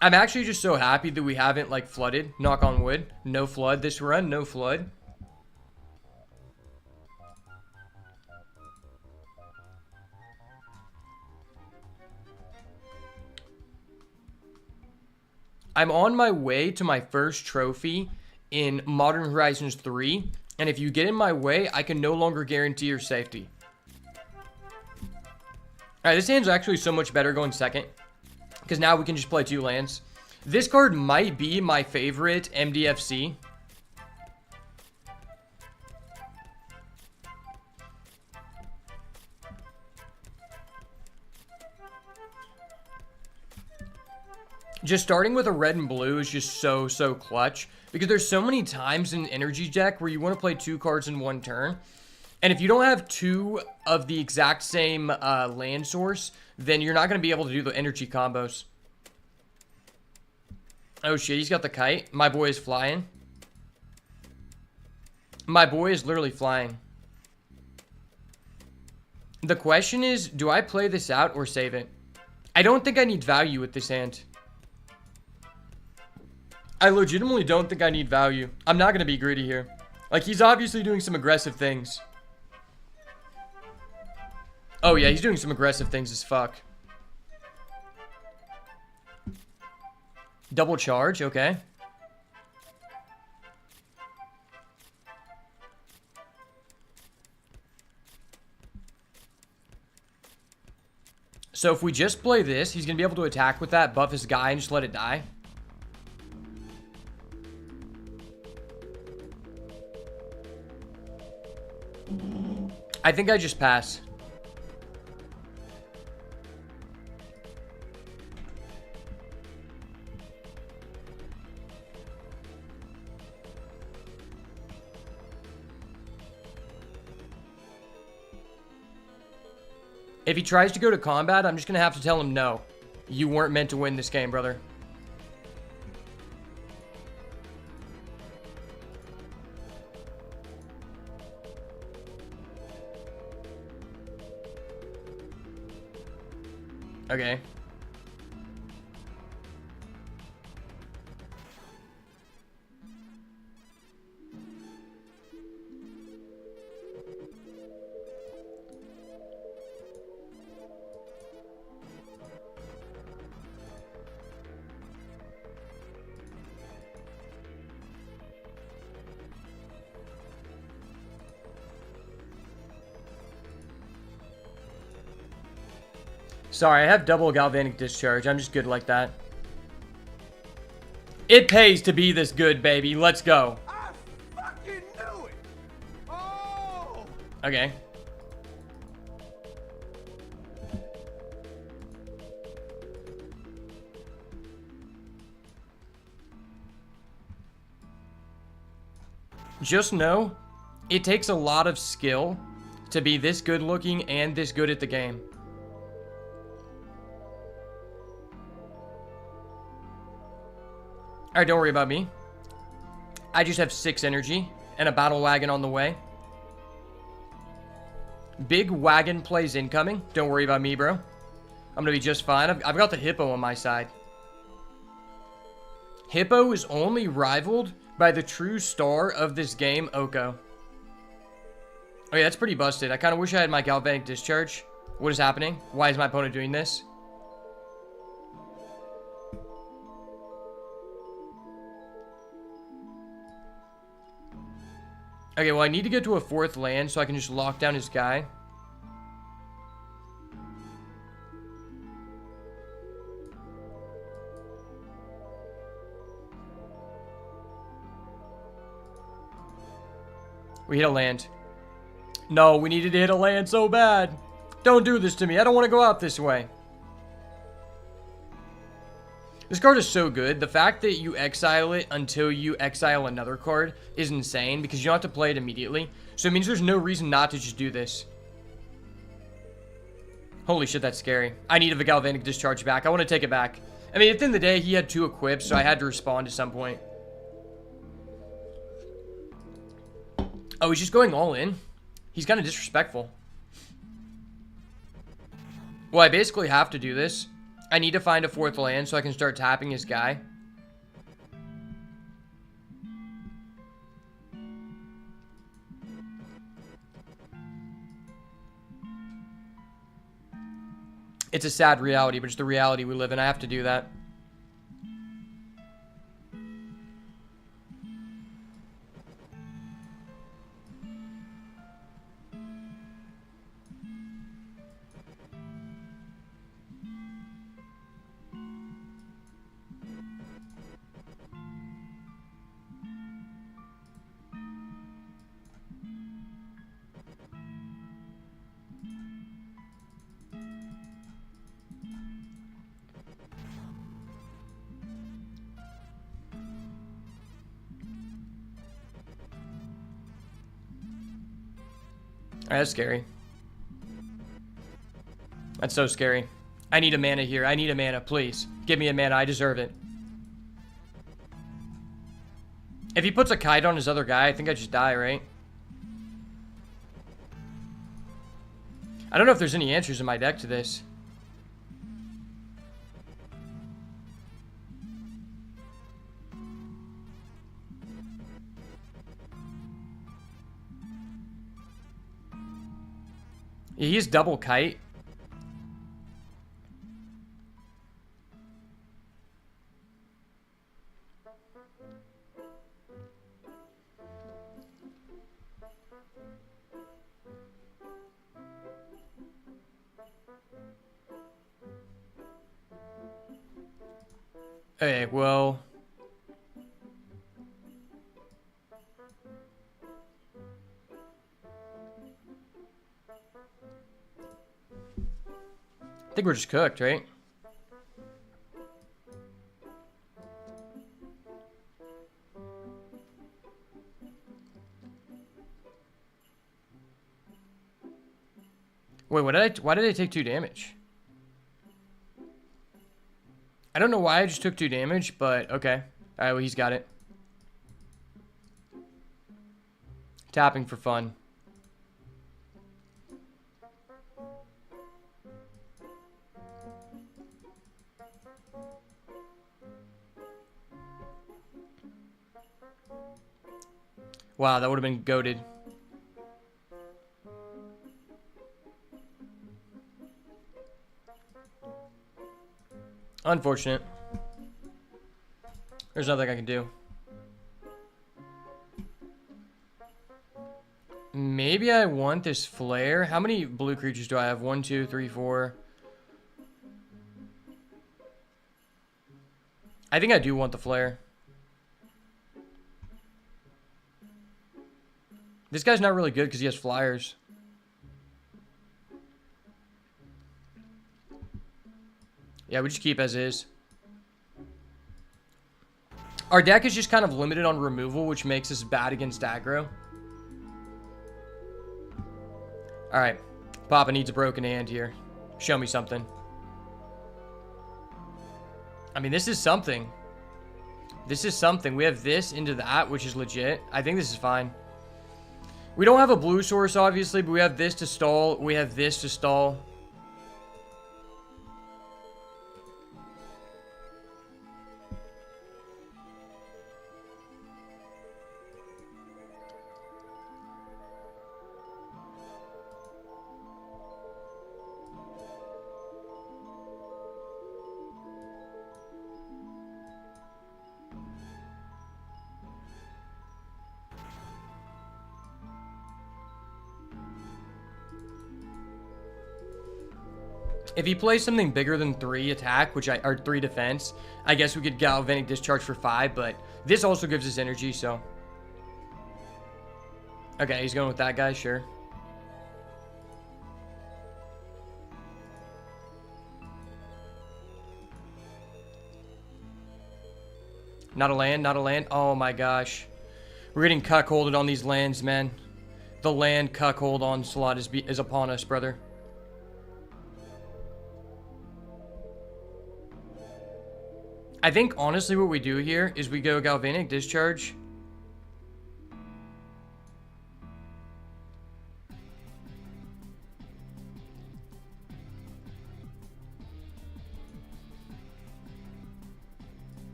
I'm actually just so happy that we haven't, like, flooded. Knock on wood. No flood this run. No flood. I'm on my way to my first trophy in Modern Horizons 3. And if you get in my way, I can no longer guarantee your safety. Alright, this hand's actually so much better going second. Because now we can just play 2 lands. This card might be my favorite MDFC. Just starting with a red and blue is just so clutch. Because there's so many times in an energy deck where you want to play 2 cards in 1 turn. And if you don't have 2 of the exact same land source, then you're not going to be able to do the energy combos. Oh shit, he's got the kite. My boy is flying. My boy is literally flying. The question is, do I play this out or save it? I don't think I need value with this hand. I legitimately don't think I need value. I'm not going to be greedy here. Like, he's obviously doing some aggressive things. Oh yeah, he's doing some aggressive things as fuck. Double charge, okay. So if we just play this, he's going to be able to attack with that, buff his guy, and just let it die. I think I just pass. If he tries to go to combat, I'm just going to have to tell him no. You weren't meant to win this game, brother. Okay. Sorry, I have double galvanic discharge. I'm just good like that. It pays to be this good, baby. Let's go. I fucking knew it. Oh. Okay. Just know, it takes a lot of skill to be this good looking and this good at the game. Alright, don't worry about me. I just have 6 energy and a battle wagon on the way. Big wagon plays incoming. Don't worry about me, bro. I'm gonna be just fine. I've got the hippo on my side. Hippo is only rivaled by the true star of this game, Oko. Okay, that's pretty busted. I kind of wish I had my galvanic discharge. What is happening? Why is my opponent doing this? Okay, well, I need to get to a 4th land so I can just lock down his guy. We hit a land. No, we needed to hit a land so bad. Don't do this to me. I don't want to go out this way. This card is so good. The fact that you exile it until you exile another card is insane because you don't have to play it immediately. So it means there's no reason not to just do this. Holy shit, that's scary. I need a galvanic discharge back. I want to take it back. I mean, at the end of the day, he had 2 equips, so I had to respond at some point. Oh, he's just going all in? He's kind of disrespectful. Well, I basically have to do this. I need to find a 4th land so I can start tapping his guy. It's a sad reality, but it's the reality we live in. I have to do that. Alright, that's scary. That's so scary. I need a mana here. I need a mana, please. Give me a mana. I deserve it. If he puts a kite on his other guy, I think I just die, right? I don't know if there's any answers in my deck to this. He's double kite. Okay, well... I think we're just cooked, right? Wait, why did I take 2 damage? I don't know why I just took 2 damage, but okay. Alright, well, he's got it. Tapping for fun. Wow, that would have been goated. Unfortunate. There's nothing I can do. Maybe I want this flare. How many blue creatures do I have? 1, 2, 3, 4. I think I do want the flare. This guy's not really good because he has flyers. Yeah, we just keep as is. Our deck is just kind of limited on removal, which makes us bad against aggro. Alright. Papa needs a broken hand here. Show me something. I mean, this is something. This is something. We have this into that, which is legit. I think this is fine. We don't have a blue source, obviously, but we have this to stall. We have this to stall. If he plays something bigger than 3 attack, or 3 defense, I guess we could Galvanic Discharge for 5, but this also gives us energy, so. Okay, he's going with that guy, sure. Not a land, not a land. Oh my gosh. We're getting cuckolded on these lands, man. The land cuckold onslaught is upon us, brother. I think, honestly, what we do here is we go Galvanic Discharge.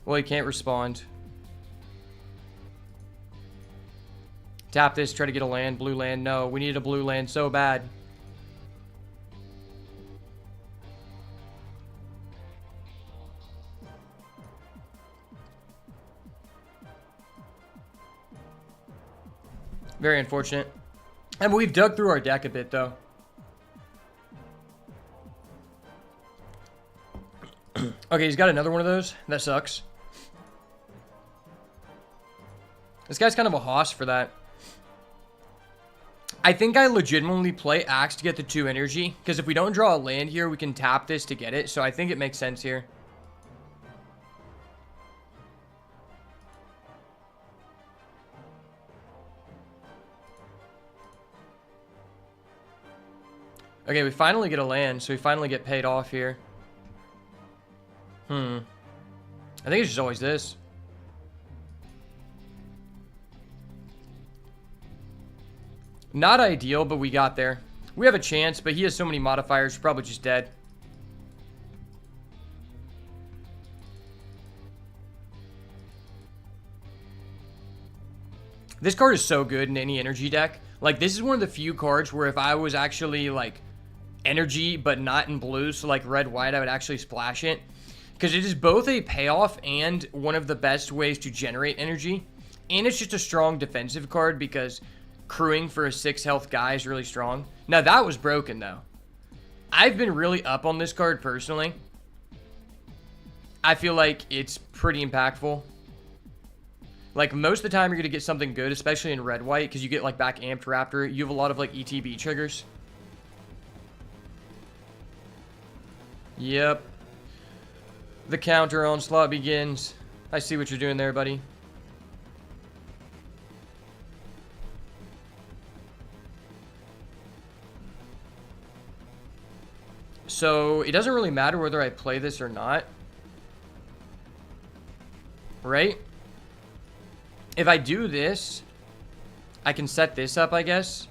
Well, he can't respond. Tap this, try to get a land. Blue land, no. We needed a blue land so bad. Very unfortunate. And we've dug through our deck a bit, though. Okay, he's got another one of those. That sucks. This guy's kind of a hoss for that. I think I legitimately play Axe to get the 2 energy. Because if we don't draw a land here, we can tap this to get it. So I think it makes sense here. Okay, we finally get a land, so we finally get paid off here. I think it's just always this. Not ideal, but we got there. We have a chance, but he has so many modifiers, we're probably just dead. This card is so good in any energy deck. Like, this is one of the few cards where if I was actually, like, energy, but not in blue, so, like, red-white, I would actually splash it. Because it is both a payoff and one of the best ways to generate energy. And it's just a strong defensive card because crewing for a 6 health guy is really strong. Now, that was broken, though. I've been really up on this card, personally. I feel like it's pretty impactful. Like, most of the time, you're going to get something good, especially in red-white, because you get, like, back Amped Raptor. You have a lot of, like, ETB triggers. Yep. The counter onslaught begins. I see what you're doing there, buddy. So, it doesn't really matter whether I play this or not. Right? If I do this, I can set this up, I guess.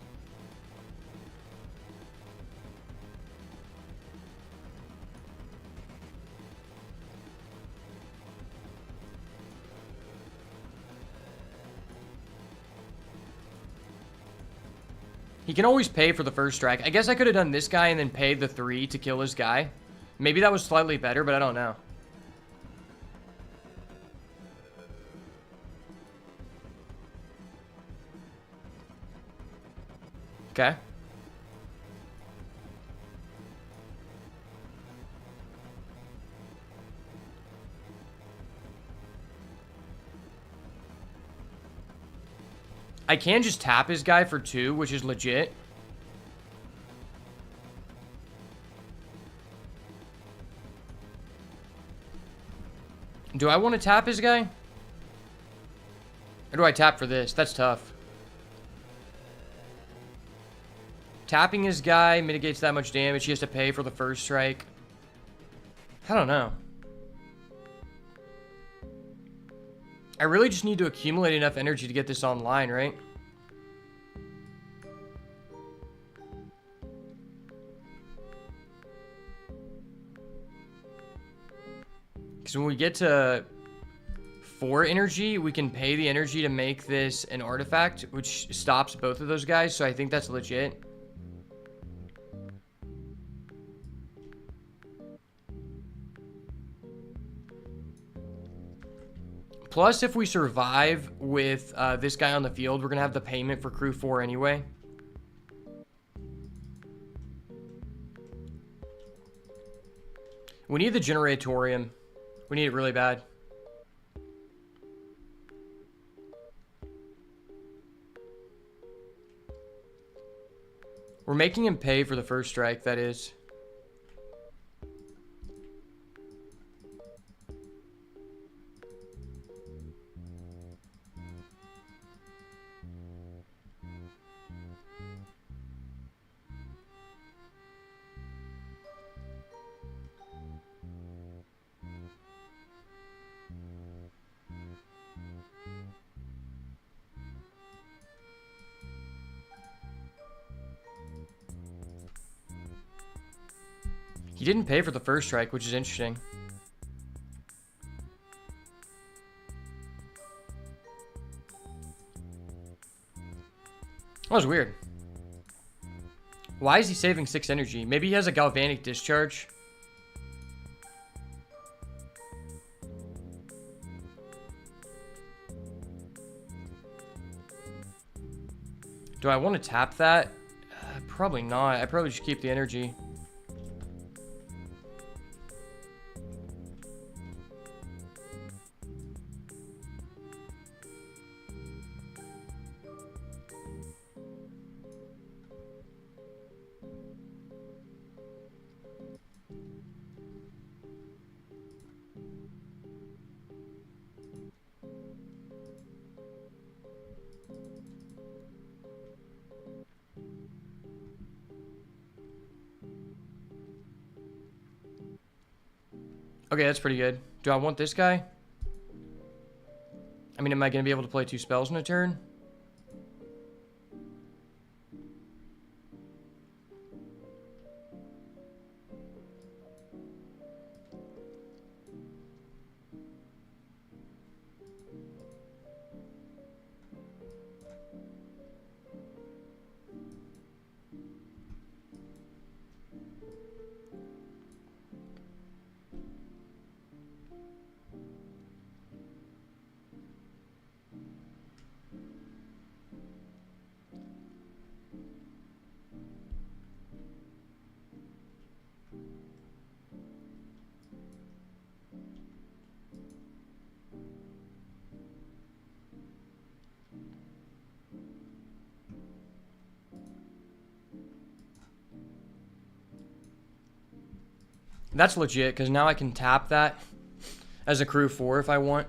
He can always pay for the first strike. I guess I could have done this guy and then paid the 3 to kill his guy. Maybe that was slightly better, but I don't know. Okay. I can just tap his guy for 2, which is legit. Do I want to tap his guy? Or do I tap for this? That's tough. Tapping his guy mitigates that much damage. He has to pay for the first strike. I don't know. I really just need to accumulate enough energy to get this online, right? Because when we get to 4 energy, we can pay the energy to make this an artifact, which stops both of those guys, so I think that's legit. Plus, if we survive with this guy on the field, we're going to have the payment for crew 4 anyway. We need the generatorium. We need it really bad. We're making him pay for the first strike, that is. He didn't pay for the first strike, which is interesting. That was weird. Why is he saving 6 energy? Maybe he has a galvanic discharge. Do I want to tap that? Probably not. I probably should keep the energy. Okay, that's pretty good. Do I want this guy? I mean, am I going to be able to play 2 spells in a turn? That's legit, because now I can tap that as a crew 4 if I want.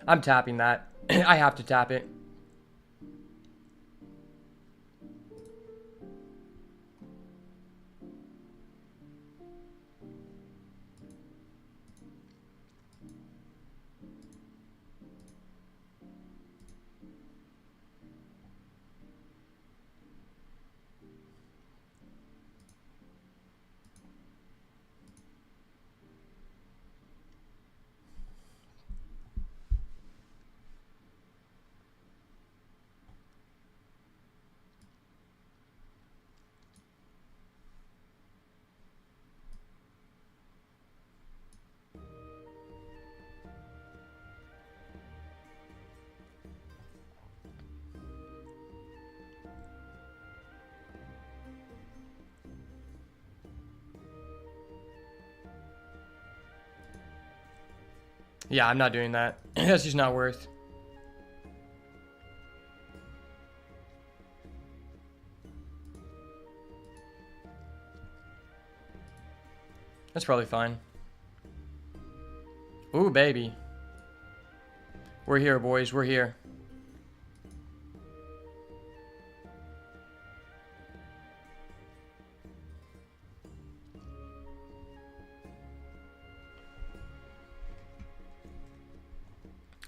I'm tapping that. I have to tap it. Yeah, I'm not doing that. That's just not worth. That's probably fine. Ooh, baby. We're here, boys. We're here.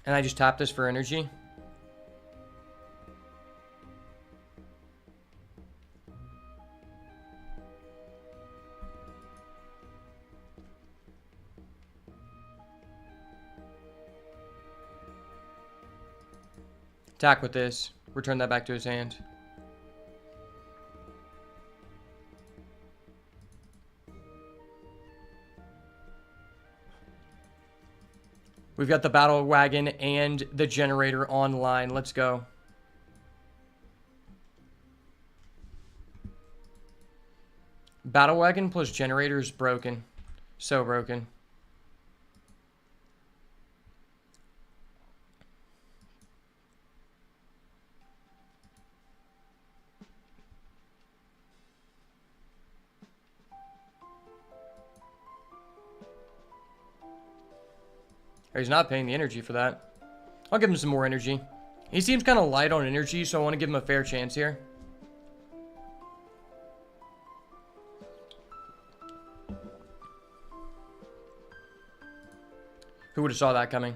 And I just tap this for energy. Attack with this. Return that back to his hand. We've got the battle wagon and the generator online. Let's go. Battle wagon plus generator is broken. So broken. He's not paying the energy for that. I'll give him some more energy. He seems kind of light on energy, so I want to give him a fair chance here. Who would have saw that coming?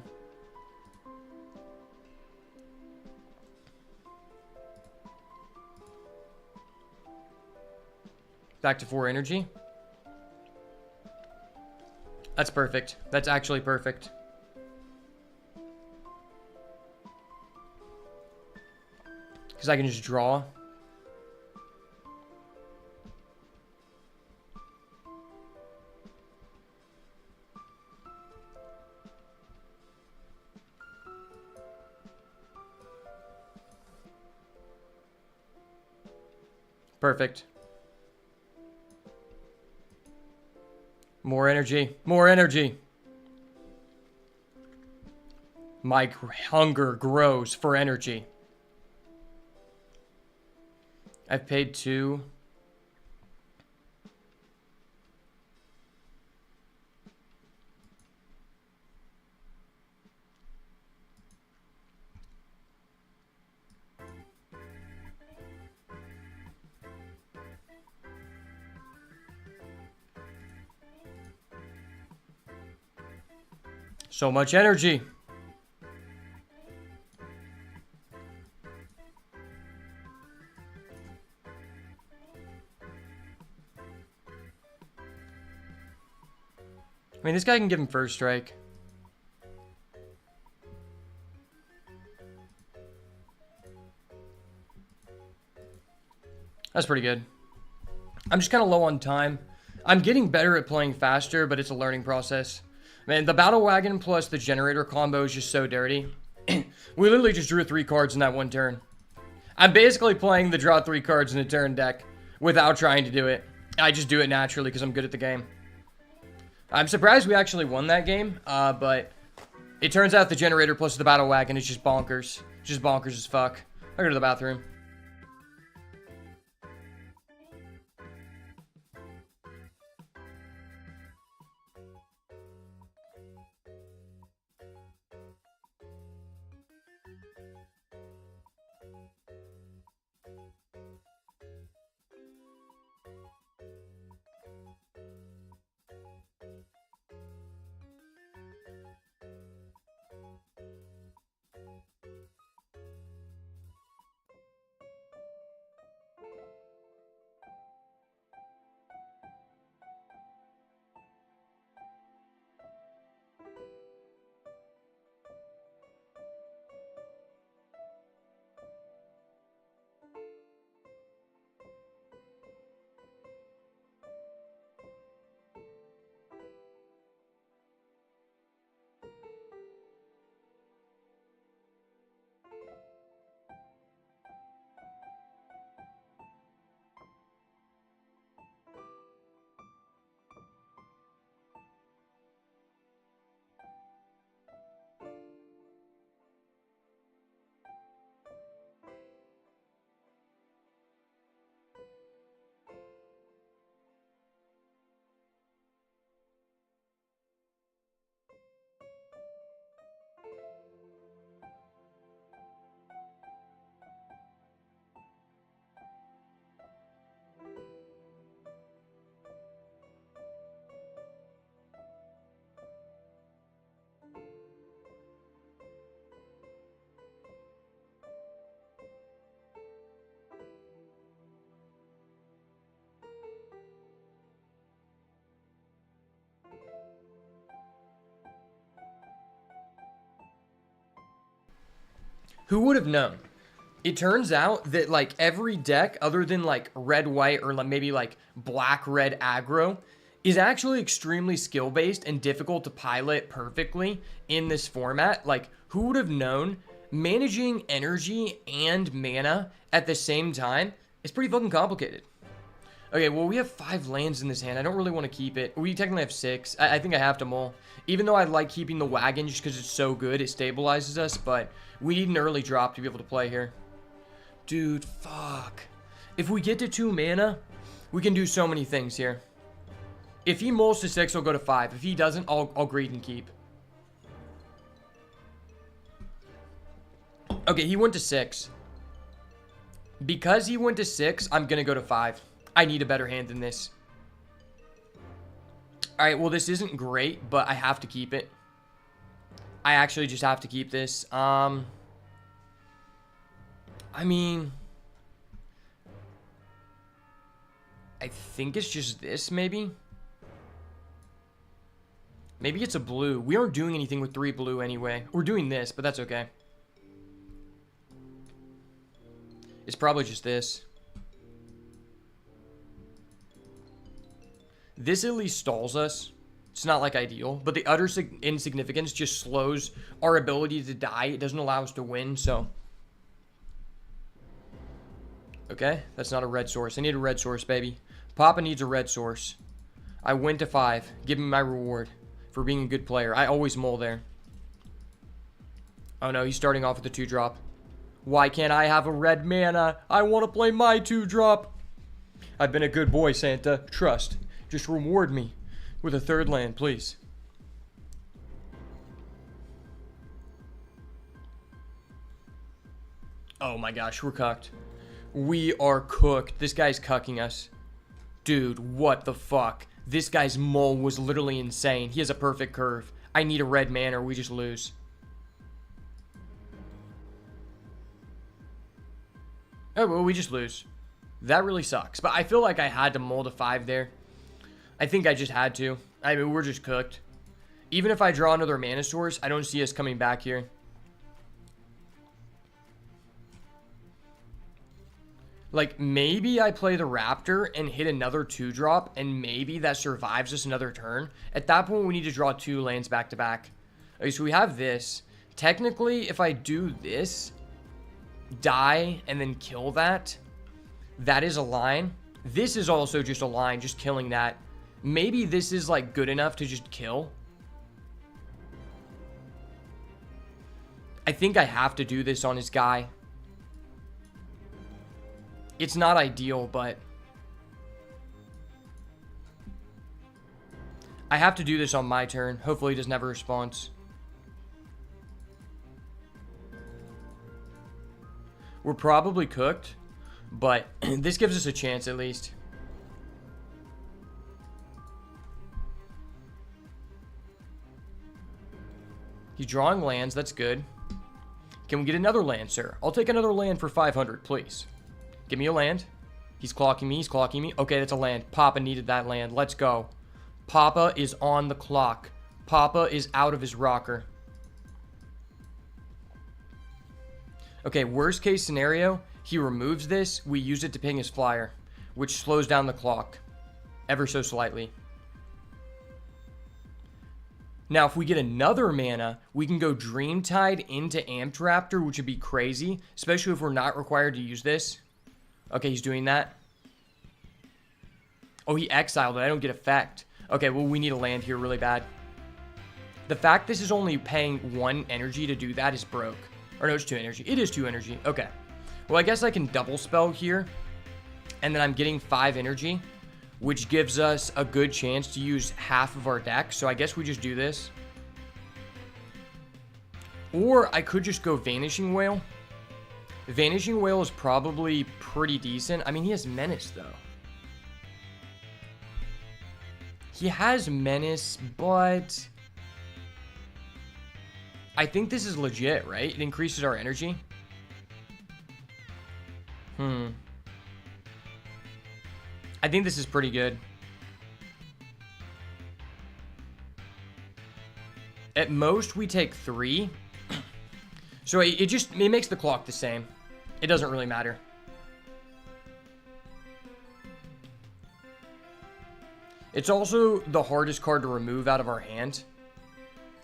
Back to 4 energy. That's perfect. That's actually perfect. Because I can just draw. Perfect. More energy. More energy. My hunger grows for energy. I've paid 2. So much energy. I mean, this guy can give him first strike. That's pretty good. I'm just kind of low on time. I'm getting better at playing faster, but it's a learning process. Man, the battle wagon plus the generator combo is just so dirty. We literally just drew 3 cards in that one turn. I'm basically playing the draw 3 cards in a turn deck without trying to do it. I just do it naturally because I'm good at the game. I'm surprised we actually won that game, but it turns out the generator plus the battle wagon is just bonkers. Just bonkers as fuck. I'll go to the bathroom. Who would have known? It turns out that, like, every deck other than, like, red-white or maybe, like, black-red aggro is actually extremely skill-based and difficult to pilot perfectly in this format. Like, who would have known managing energy and mana at the same time is pretty fucking complicated. Okay, well, we have 5 lands in this hand. I don't really want to keep it. We technically have 6. I think I have to mull. Even though I like keeping the wagon just because it's so good, it stabilizes us, but we need an early drop to be able to play here. Dude, fuck. If we get to 2 mana, we can do so many things here. If he mulls to 6, I'll go to 5. If he doesn't, I'll greed and keep. Okay, he went to 6. Because he went to 6, I'm going to go to 5. I need a better hand than this. Alright, well, this isn't great, but I have to keep it. I actually just have to keep this. I mean, I think it's just this, maybe? Maybe it's a blue. We aren't doing anything with 3 blue anyway. We're doing this, but that's okay. It's probably just this. This at least stalls us. It's not, like, ideal, but the utter insignificance just slows our ability to die. It doesn't allow us to win, so... Okay, that's not a red source. I need a red source, baby. Papa needs a red source. I went to 5. Give me my reward for being a good player. I always mull there. Oh, no, he's starting off with a 2-drop. Why can't I have a red mana? I want to play my 2-drop. I've been a good boy, Santa. Trust. Just reward me with a 3rd land, please. Oh my gosh, we're cucked. We are cooked. This guy's cucking us. Dude, what the fuck? This guy's mull was literally insane. He has a perfect curve. I need a red mana or we just lose. Oh, well, we just lose. That really sucks. But I feel like I had to mull to 5 there. I think I just had to. I mean, we're just cooked. Even if I draw another mana source, I don't see us coming back here. Like, maybe I play the Raptor and hit another 2-drop, and maybe that survives us another turn. At that point, we need to draw 2 lands back to back. Okay, so we have this. Technically, if I do this, die, and then kill that, that is a line. This is also just a line, just killing that. Maybe this is, like, good enough to just kill. I think I have to do this on his guy. It's not ideal, but I have to do this on my turn. Hopefully he doesn't have a response. We're probably cooked, but this gives us a chance at least. He's drawing lands. That's good. Can we get another land, sir? I'll take another land for 500, please. Give me a land. He's clocking me. He's clocking me. Okay, that's a land. Papa needed that land. Let's go. Papa is on the clock. Papa is out of his rocker. Okay, worst case scenario, he removes this. We use it to ping his flyer, which slows down the clock ever so slightly. Now, if we get another mana, we can go Dreamtide into Amped Raptor, which would be crazy, especially if we're not required to use this. Okay, he's doing that. Oh, he exiled it. I don't get effect. Okay, well, we need a land here really bad. The fact this is only paying 1 energy to do that is broke. Or no, it's 2 energy. It is 2 energy. Okay. Well, I guess I can double spell here. And then I'm getting 5 energy, which gives us a good chance to use half of our deck. So I guess we just do this. Or I could just go Vanishing Whale. Vanishing Whale is probably pretty decent. I mean, he has Menace, though. He has Menace, but I think this is legit, right? It increases our energy. I think this is pretty good. At most, we take 3. So it makes the clock the same. It doesn't really matter. It's also the hardest card to remove out of our hand.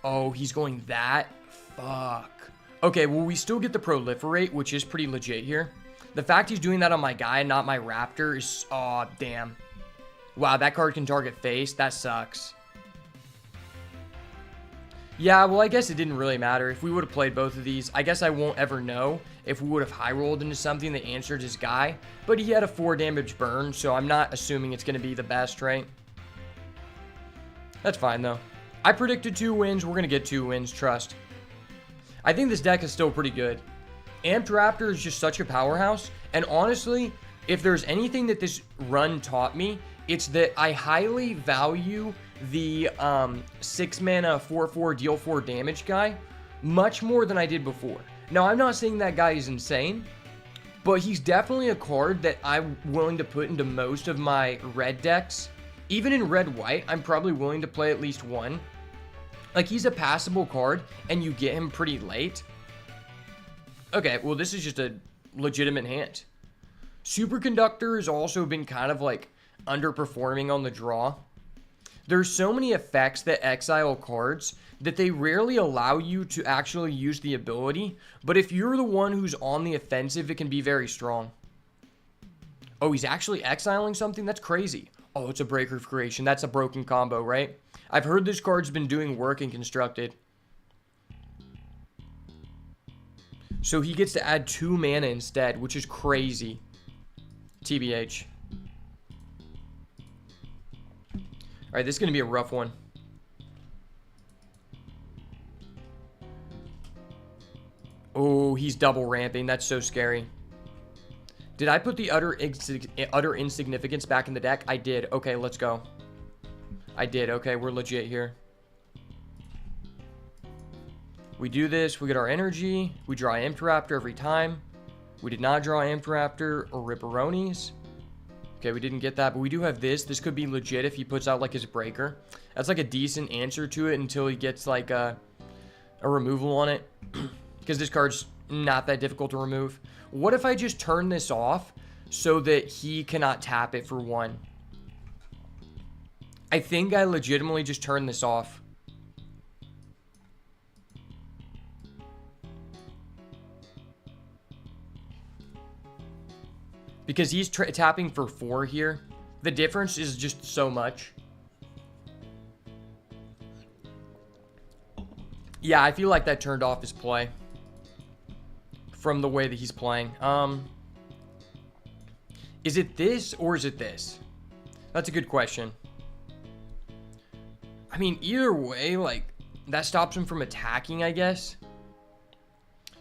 Oh, he's going that? Fuck. Okay, well, we still get the proliferate, which is pretty legit here. The fact he's doing that on my guy and not my raptor is... Aw, oh, damn. Wow, that card can target face. That sucks. Yeah, well, I guess it didn't really matter. If we would have played both of these, I guess I won't ever know if we would have high-rolled into something that answered his guy. But he had a 4 damage burn, so I'm not assuming it's going to be the best, right? That's fine, though. I predicted 2 wins. We're going to get 2 wins, trust. I think this deck is still pretty good. Amped Raptor is just such a powerhouse. And honestly, if there's anything that this run taught me, it's that I highly value the 6-mana 4/4 deal 4 damage guy much more than I did before. Now, I'm not saying that guy is insane, but he's definitely a card that I'm willing to put into most of my red decks. Even in red-white, I'm probably willing to play at least one. Like, he's a passable card, and you get him pretty late. Okay, well, this is just a legitimate hand. Superconductor has also been kind of, like, underperforming on the draw. There's so many effects that exile cards that they rarely allow you to actually use the ability. But if you're the one who's on the offensive, it can be very strong. Oh, he's actually exiling something? That's crazy. Oh, it's a Breaker of Creation. That's a broken combo, right? I've heard this card's been doing work in Constructed. So he gets to add 2 mana instead, which is crazy. TBH. Alright, this is going to be a rough one. Oh, he's double ramping. That's so scary. Did I put the utter insignificance back in the deck? I did. Okay, let's go. I did. Okay, we're legit here. We do this. We get our energy. We draw Amped Raptor every time. We did not draw Amped Raptor or Ripperonis. Okay, we didn't get that, but we do have this. This could be legit if he puts out, like, his breaker. That's, like, a decent answer to it until he gets, like, a removal on it. Because this card's not that difficult to remove. What if I just turn this off so that he cannot tap it for 1? I think I legitimately just turned this off. Because he's tapping for 4 here. The difference is just so much. Yeah, I feel like that turned off his play. From the way that he's playing. Is it this or is it this? That's a good question. I mean, either way, like, that stops him from attacking, I guess.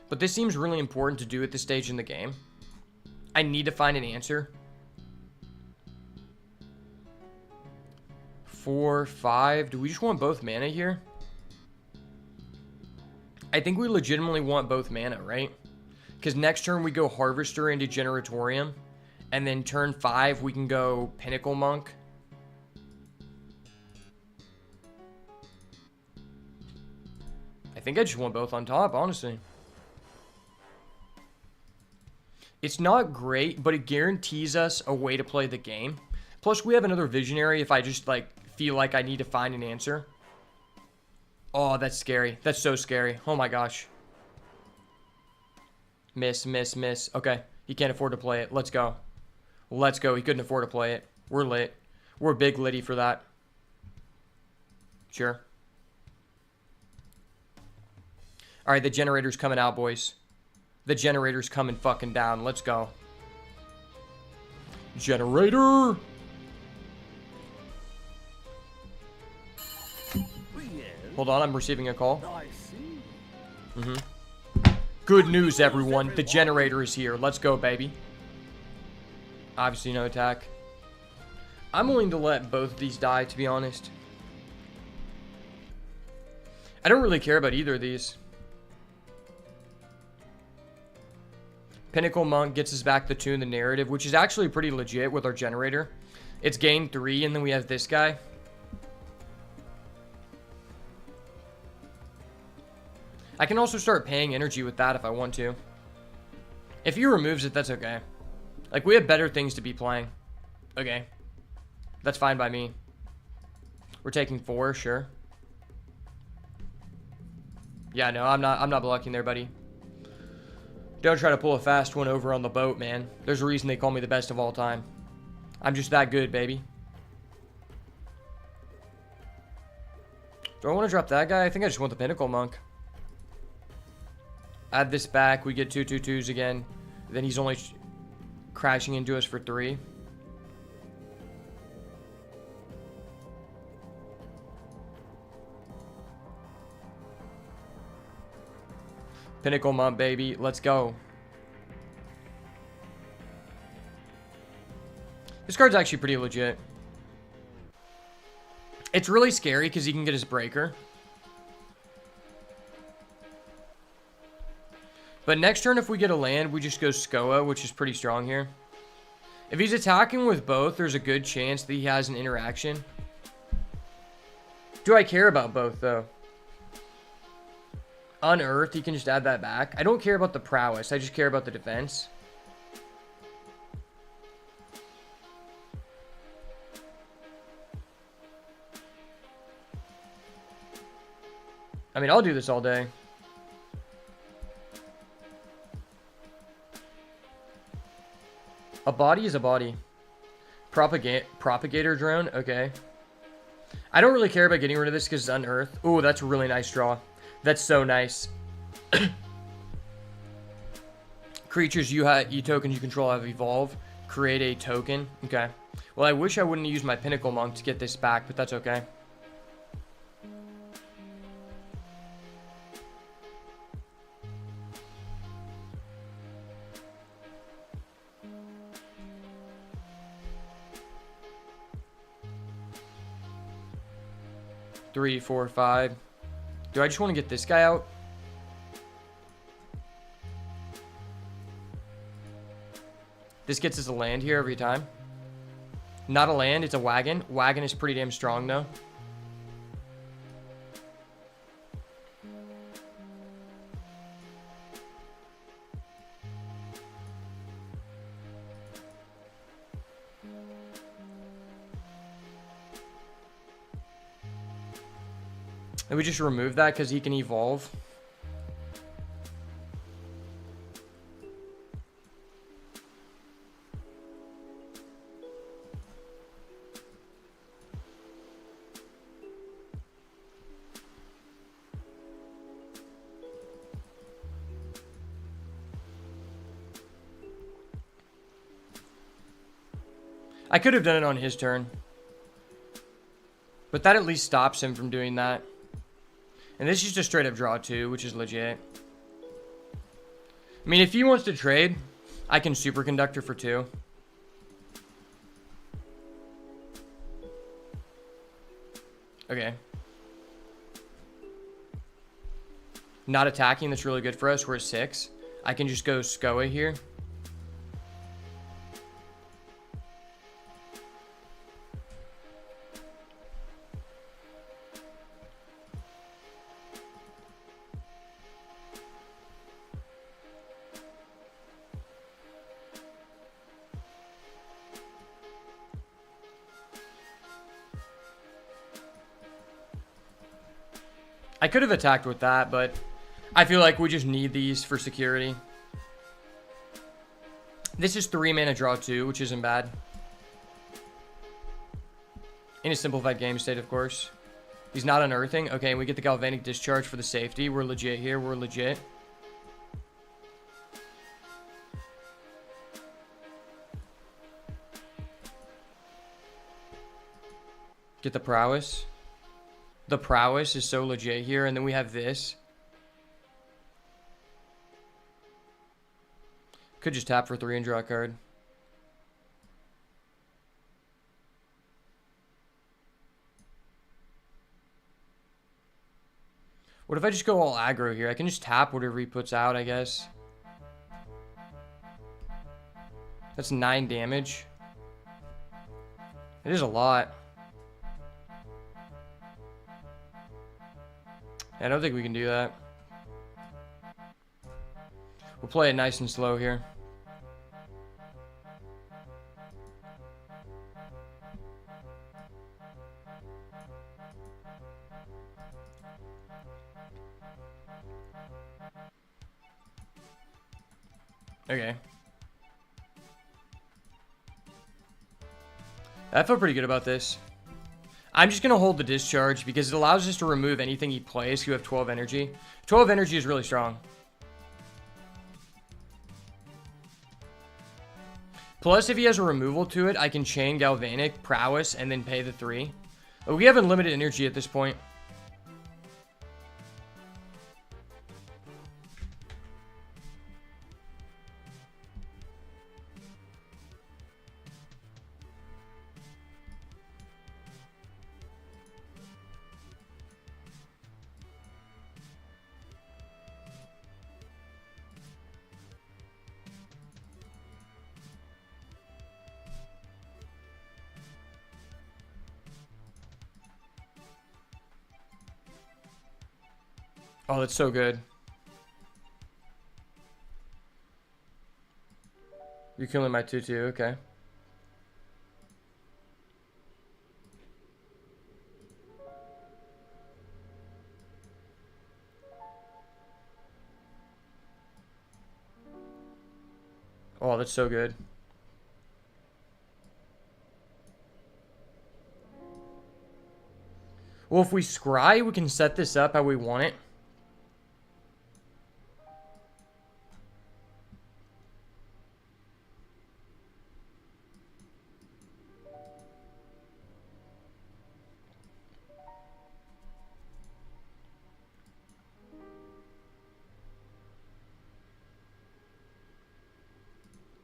But this seems really important to do at this stage in the game. I need to find an answer. 4, 5. Do we just want both mana here? I think we legitimately want both mana, right? Because next turn we go Harvester into Generatorium. And then turn 5 we can go Pinnacle Monk. I think I just want both on top, honestly. It's not great, but it guarantees us a way to play the game. Plus, we have another Visionary if I just, like, feel like I need to find an answer. Oh, that's scary. That's so scary. Oh my gosh. Miss, miss, miss. Okay, he can't afford to play it. Let's go. Let's go. He couldn't afford to play it. We're lit. We're big litty for that. Sure. All right, the generator's coming out, boys. The generator's coming fucking down. Let's go. Generator! Hold on, I'm receiving a call. Good news, everyone. The generator is here. Let's go, baby. Obviously, no attack. I'm willing to let both of these die, to be honest. I don't really care about either of these. Pinnacle Monk gets us back to tune the narrative, which is actually pretty legit with our generator. It's gain 3, and then we have this guy. I can also start paying energy with that if I want to. If he removes it, that's okay. Like, we have better things to be playing. Okay. That's fine by me. We're taking 4, sure. Yeah, no, I'm not blocking there, buddy. Don't try to pull a fast one over on the boat, man. There's a reason they call me the best of all time. I'm just that good, baby. Do I want to drop that guy? I think I just want the Pinnacle Monk. Add this back. We get 2/2/2s again. Then he's only crashing into us for 3. Pinnacle Monk, baby. Let's go. This card's actually pretty legit. It's really scary because he can get his breaker. But next turn, if we get a land, we just go Skoa, which is pretty strong here. If he's attacking with both, there's a good chance that he has an interaction. Do I care about both, though? Unearthed, he can just add that back. I don't care about the prowess. I just care about the defense. I mean, I'll do this all day. A body is a body. Propagator drone? Okay. I don't really care about getting rid of this because it's unearthed. Ooh, that's a really nice draw. That's so nice. Creatures you tokens you control have evolved. Create a token. Okay. Well, I wish I wouldn't use my Pinnacle Monk to get this back, but that's okay. Three, 4, 5. Do I just want to get this guy out? This gets us a land here every time. Not a land, it's a wagon. Wagon is pretty damn strong, though. And we just remove that because he can evolve. I could have done it on his turn. But that at least stops him from doing that. And this is just a straight up draw too, which is legit. I mean, if he wants to trade, I can Superconductor for 2. Okay. Not attacking, that's really good for us. We're at 6. I can just go Skoa here. I could have attacked with that, but I feel like we just need these for security. This is 3 mana draw 2, which isn't bad. In a simplified game state, of course. He's not unearthing. Okay, we get the Galvanic Discharge for the safety. We're legit here. We're legit. Get the Prowess. The Prowess is so legit here. And then we have this. Could just tap for 3 and draw a card. What if I just go all aggro here? I can just tap whatever he puts out, I guess. That's 9 damage. It is a lot. I don't think we can do that. We'll play it nice and slow here. Okay. I feel pretty good about this. I'm just going to hold the discharge because it allows us to remove anything he plays who have 12 energy. 12 energy is really strong. Plus, if he has a removal to it, I can chain Galvanic, Prowess, and then pay the 3. We have unlimited energy at this point. Oh, that's so good. You're killing my 2-2, okay. Oh, that's so good. Well, if we scry, we can set this up how we want it.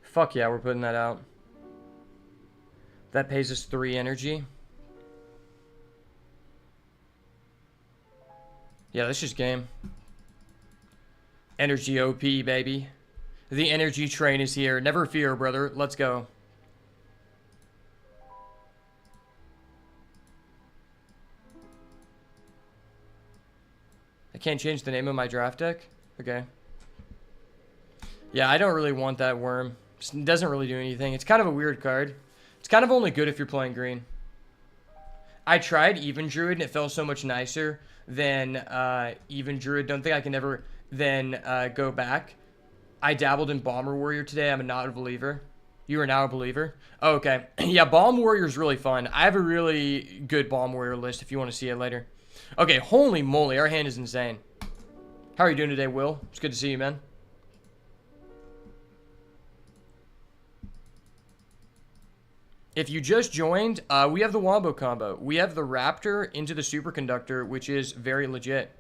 Fuck yeah, we're putting that out. That pays us 3 energy. Yeah, that's just game. Energy OP, baby. The energy train is here. Never fear, brother. Let's go. I can't change the name of my draft deck? Okay. Yeah, I don't really want that worm. It doesn't really do anything. It's kind of a weird card. It's kind of only good if you're playing green. I tried Even Druid and it felt so much nicer than Even Druid. Don't think I can ever then go back. I dabbled in Bomber Warrior today. I'm not a believer. You are now a believer? Oh, okay. Yeah, Bomb Warrior is really fun. I have a really good Bomb Warrior list if you want to see it later. Okay, holy moly. Our hand is insane. How are you doing today, Will? It's good to see you, man. If you just joined, we have the Wombo combo. We have the Raptor into the Superconductor, which is very legit.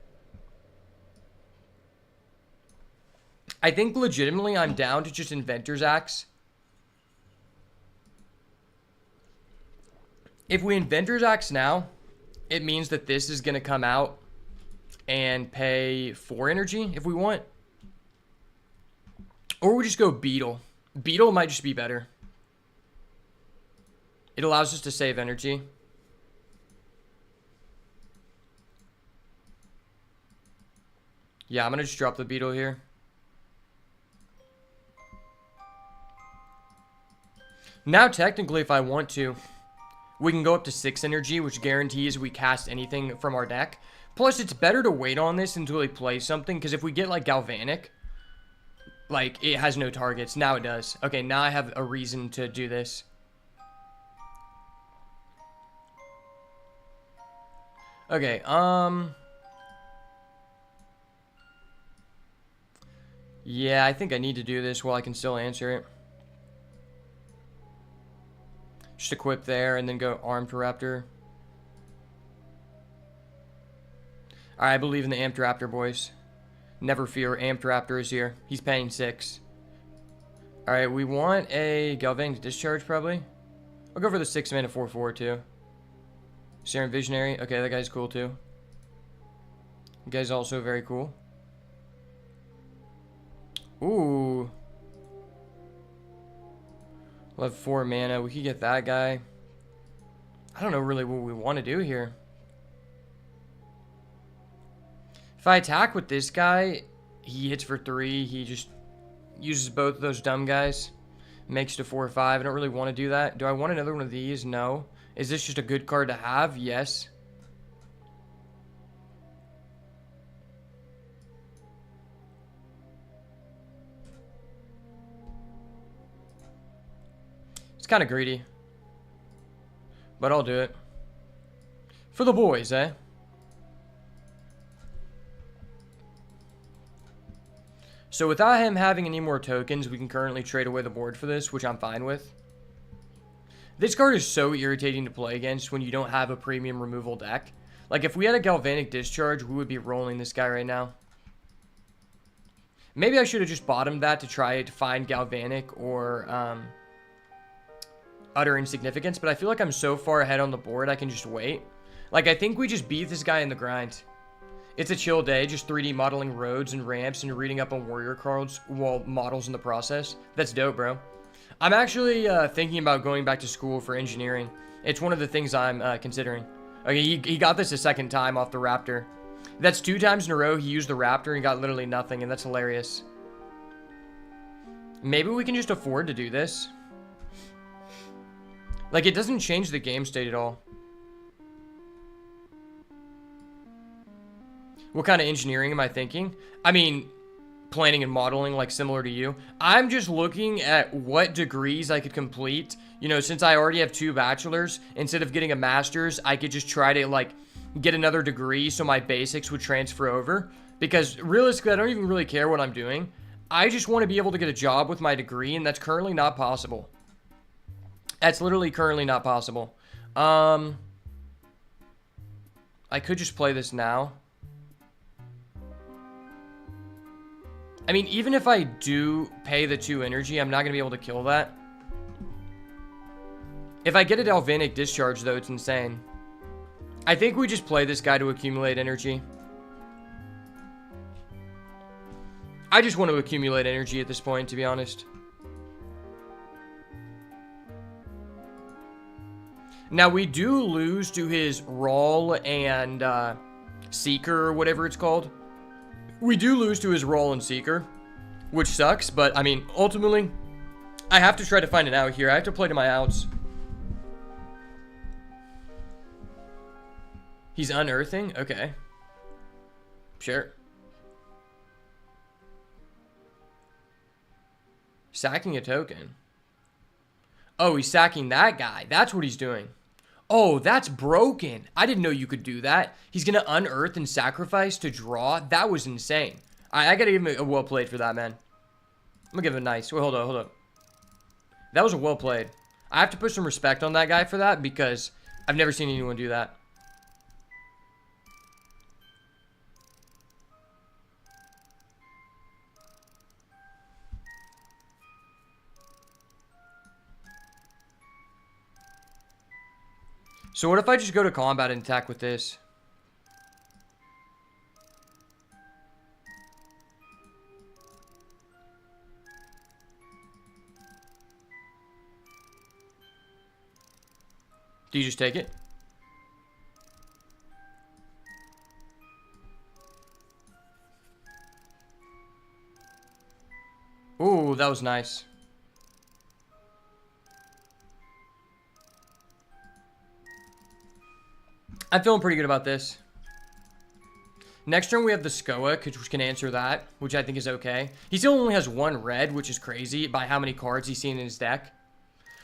I think legitimately I'm down to just Inventor's Axe. If we Inventor's Axe now, it means that this is going to come out and pay 4 energy if we want. Or we just go Beetle. Beetle might just be better. It allows us to save energy. Yeah, I'm going to just drop the Beetle here. Now, technically, if I want to, we can go up to 6 energy, which guarantees we cast anything from our deck. Plus, it's better to wait on this until he plays something, because if we get, like, Galvanic, like, it has no targets. Now it does. Okay, now I have a reason to do this. Okay, yeah, I think I need to do this while I can still answer it. Just equip there and then go Armed Raptor. Alright, I believe in the Amped Raptor, boys. Never fear, Amped Raptor is here. He's paying 6. Alright, we want a Galvanic Discharge, probably. I'll go for the 6-mana 4/4, too. Serum Visionary. Okay, that guy's cool, too. That guy's also very cool. Ooh. We'll have 4 mana. We could get that guy. I don't know really what we want to do here. If I attack with this guy, he hits for 3. He just Uses both of those dumb guys. Makes to 4 or 5. I don't really want to do that. Do I want another one of these? No. Is this just a good card to have? Yes. It's kind of greedy. But I'll do it. For the boys, eh? So without him having any more tokens, we can currently trade away the board for this, which I'm fine with. This card is so irritating to play against when you don't have a premium removal deck. Like, if we had a Galvanic Discharge, we would be rolling this guy right now. Maybe I should have just bottomed that to try to find Galvanic or Utter Insignificance, but I feel like I'm so far ahead on the board, I can just wait. Like, I think we just beat this guy in the grind. It's a chill day, just 3D modeling roads and ramps and reading up on warrior cards while models in the process. That's dope, bro. I'm actually thinking about going back to school for engineering. It's one of the things I'm considering. Okay, he got this a second time off the Raptor. That's 2 times in a row he used the Raptor and got literally nothing, and that's hilarious. Maybe we can just afford to do this. Like, it doesn't change the game state at all. What kind of engineering am I thinking? I mean, planning and modeling, like similar to you. I'm just looking at what degrees I could complete. You know, since I already have 2 bachelors, instead of getting a master's, I could just try to, like, get another degree so my basics would transfer over. Because realistically, I don't even really care what I'm doing. I just want to be able to get a job with my degree, and that's currently not possible. That's literally currently not possible. I could just play this now. I mean, even if I do pay the 2 energy, I'm not going to be able to kill that. If I get a Galvanic Discharge, though, it's insane. I think we just play this guy to accumulate energy. I just want to accumulate energy at this point, to be honest. Now, we do lose to his Rawl and Seeker, or whatever it's called. We do lose to his Rawl and Seeker, which sucks, but, I mean, ultimately, I have to try to find an out here. I have to play to my outs. He's unearthing? Okay. Sure. Sacking a token. Oh, he's sacking that guy. That's what he's doing. Oh, that's broken. I didn't know you could do that. He's going to unearth and sacrifice to draw. That was insane. I got to give him a well played for that, man. I'm going to give him a nice. Wait, hold up. That was a well played. I have to put some respect on that guy for that because I've never seen anyone do that. So what if I just go to combat and attack with this? Do you just take it? Ooh, that was nice. I'm feeling pretty good about this. Next turn, we have the Skoa, which can answer that, which I think is okay. He still only has 1 red, which is crazy by how many cards he's seen in his deck.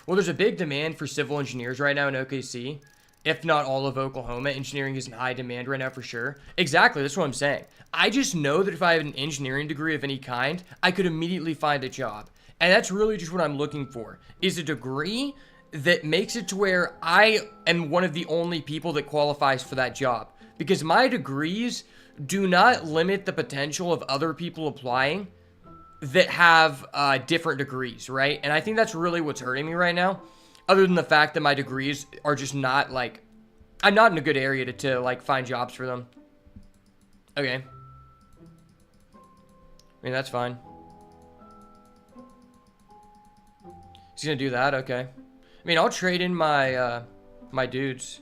Well, there's a big demand for civil engineers right now in OKC. If not all of Oklahoma, engineering is in high demand right now for sure. Exactly, that's what I'm saying. I just know that if I have an engineering degree of any kind, I could immediately find a job. And that's really just what I'm looking for, is a degree that makes it to where I am one of the only people that qualifies for that job. Because my degrees do not limit the potential of other people applying that have different degrees, right? And I think that's really what's hurting me right now. Other than the fact that my degrees are just not, like, I'm not in a good area to like, find jobs for them. Okay. I mean, that's fine. He's gonna do that? Okay. I mean, I'll trade in my, my dudes.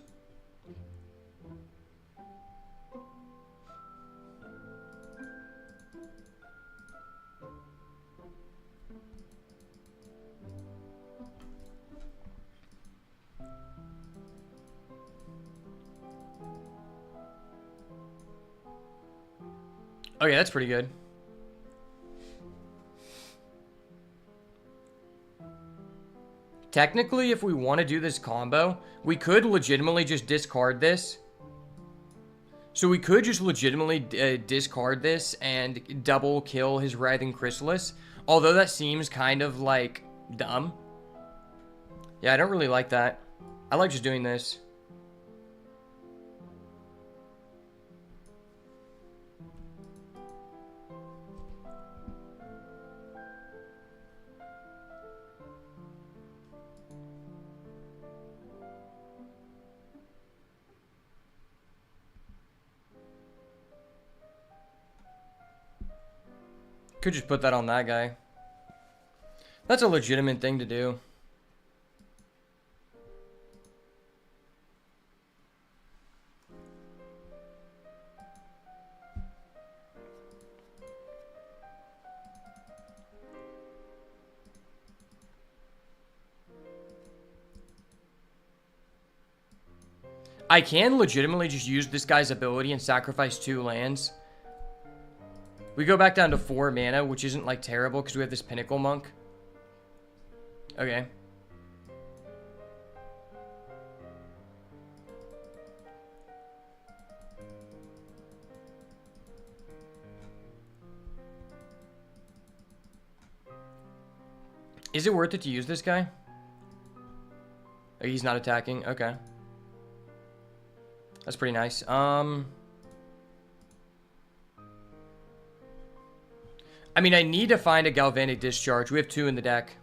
Okay, that's pretty good. Technically, if we want to do this combo, we could legitimately just discard this. So we could just legitimately discard this and double kill his Writhing Chrysalis. Although that seems kind of, like, dumb. Yeah, I don't really like that. I like just doing this. Could just put that on that guy. That's a legitimate thing to do. I can legitimately just use this guy's ability and sacrifice 2 lands. We go back down to 4 mana, which isn't, like, terrible because we have this Pinnacle Monk. Okay. Is it worth it to use this guy? Oh, he's not attacking? Okay. That's pretty nice. I mean, I need to find a Galvanic Discharge. We have 2 in the deck.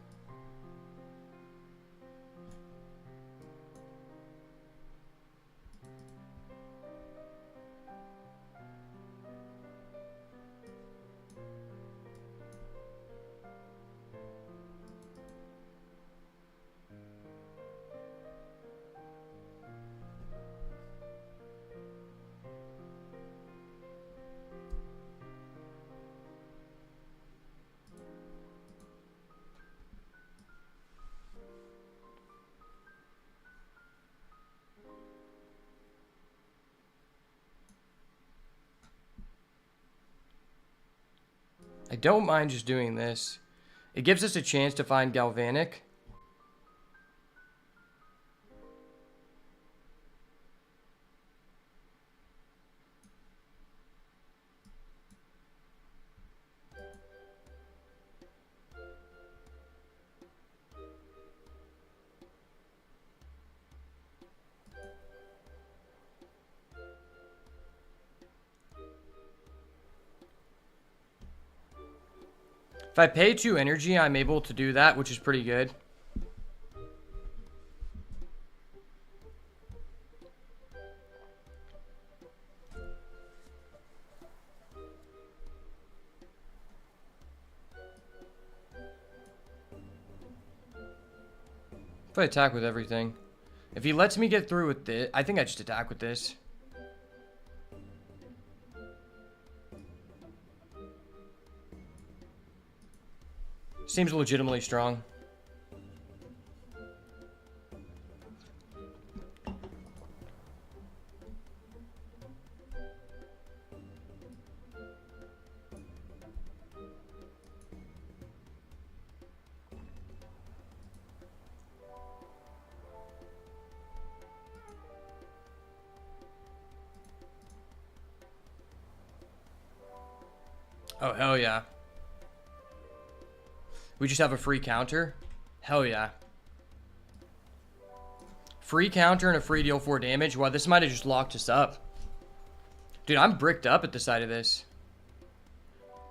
I don't mind just doing this. It gives us a chance to find Galvanic. If I pay 2 energy, I'm able to do that, which is pretty good. If I attack with everything. If he lets me get through with this, I think I just attack with this. Seems legitimately strong. Oh, hell yeah. We just have a free counter? Hell yeah. Free counter and a free deal 4 damage? Wow, this might have just locked us up. Dude, I'm bricked up at the side of this.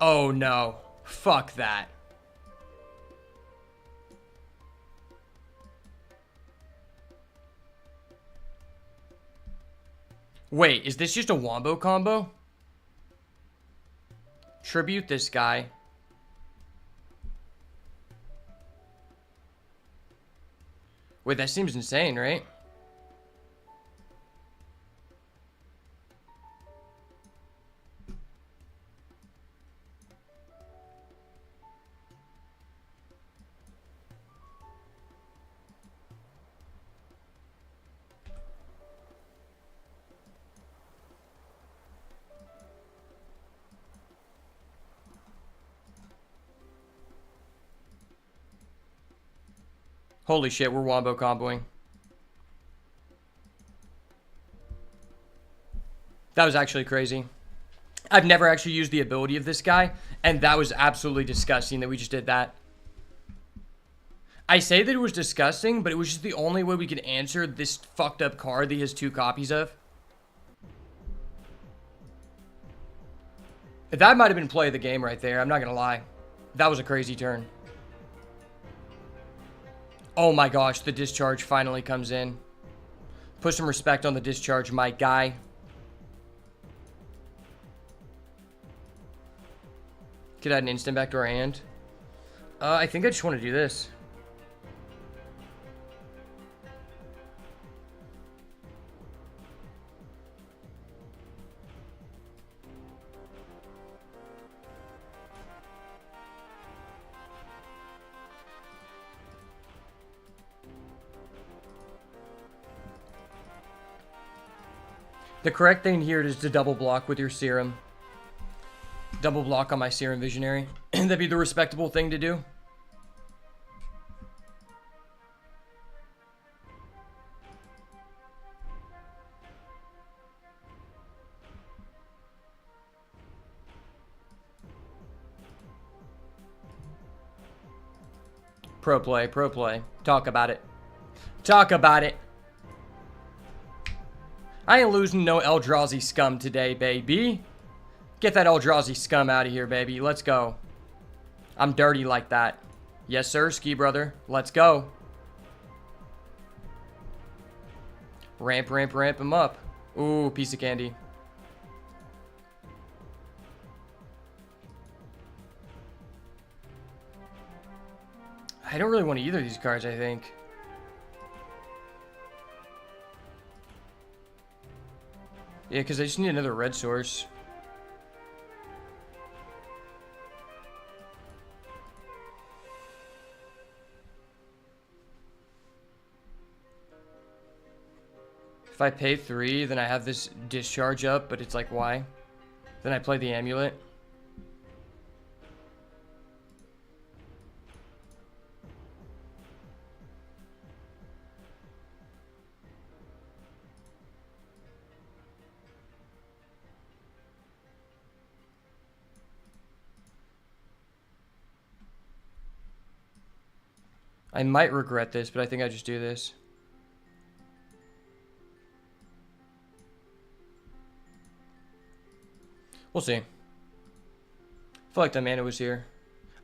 Oh, no. Fuck that. Wait, is this just a wombo combo? Tribute this guy. Wait, that seems insane, right? Holy shit, we're wombo comboing. That was actually crazy. I've never actually used the ability of this guy, and that was absolutely disgusting that we just did that. I say that it was disgusting, but it was just the only way we could answer this fucked up card that he has 2 copies of. That might have been play of the game right there, I'm not gonna lie. That was a crazy turn. Oh my gosh, the discharge finally comes in. Put some respect on the discharge, my guy. Could add an instant back to our hand. I think I just want to do this. The correct thing here is to double block with your serum. Double block on my serum visionary. That'd be the respectable thing to do. Pro play, pro play. Talk about it. Talk about it. I ain't losing no Eldrazi scum today, baby. Get that Eldrazi scum out of here, baby. Let's go. I'm dirty like that. Yes, sir, ski brother. Let's go. Ramp, ramp, ramp him up. Ooh, piece of candy. I don't really want either of these cards, I think. Yeah, because I just need another red source. If I pay 3, then I have this discharge up, but it's like, why? Then I play the amulet. I might regret this, but I think I just do this. We'll see. I feel like the mana was here.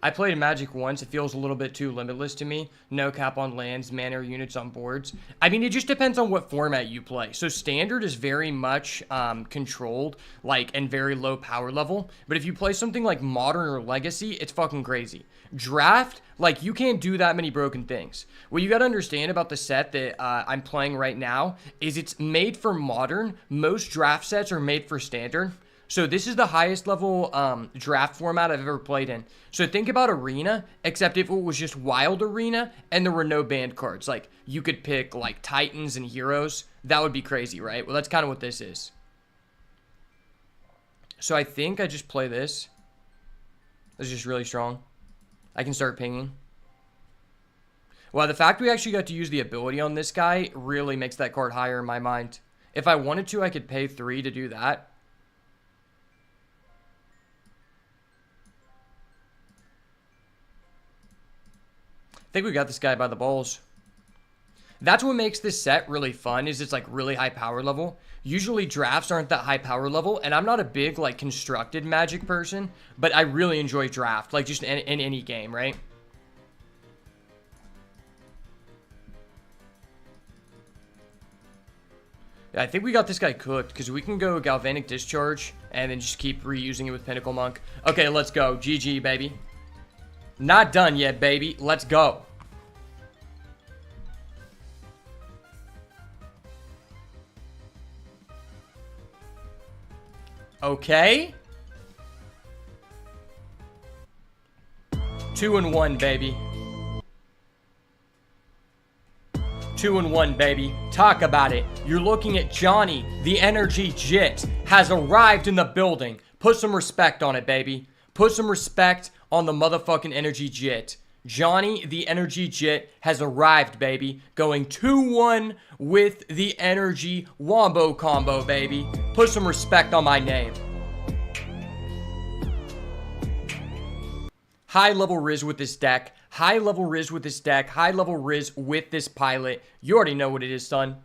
I played Magic once. It feels a little bit too limitless to me. No cap on lands, mana, or units on boards. I mean, it just depends on what format you play. So Standard is very much controlled, like, and very low power level. But if you play something like Modern or Legacy, it's fucking crazy. Draft, like, you can't do that many broken things. What you got to understand about the set that I'm playing right now is it's made for Modern. Most draft sets are made for Standard. So this is the highest level draft format I've ever played in. So think about Arena, except if it was just Wild Arena and there were no banned cards. Like, you could pick, like, Titans and Heroes. That would be crazy, right? Well, that's kind of what this is. So I think I just play this. This is just really strong. I can start pinging. Well, the fact we actually got to use the ability on this guy really makes that card higher in my mind. If I wanted to, I could pay 3 to do that. I think we got this guy by the balls. That's what makes this set really fun, is it's like really high power level. Usually drafts aren't that high power level, and I'm not a big like constructed Magic person, but I really enjoy draft, like just in any game, right? Yeah, I think we got this guy cooked, because we can go Galvanic Discharge, and then just keep reusing it with Pinnacle Monk. Okay, let's go. GG, baby. Not done yet, baby. Let's go. Okay. 2-1, baby. 2-1, baby. Talk about it. You're looking at Johnny, the Energy Jit, has arrived in the building. Put some respect on it, baby. Put some respect on the motherfucking Energy Jit. Johnny the Energy Jit has arrived, baby. Going 2-1 with the Energy Wombo combo, baby. Put some respect on my name. High level Riz with this deck. High level Riz with this deck. High level Riz with this pilot. You already know what it is, son.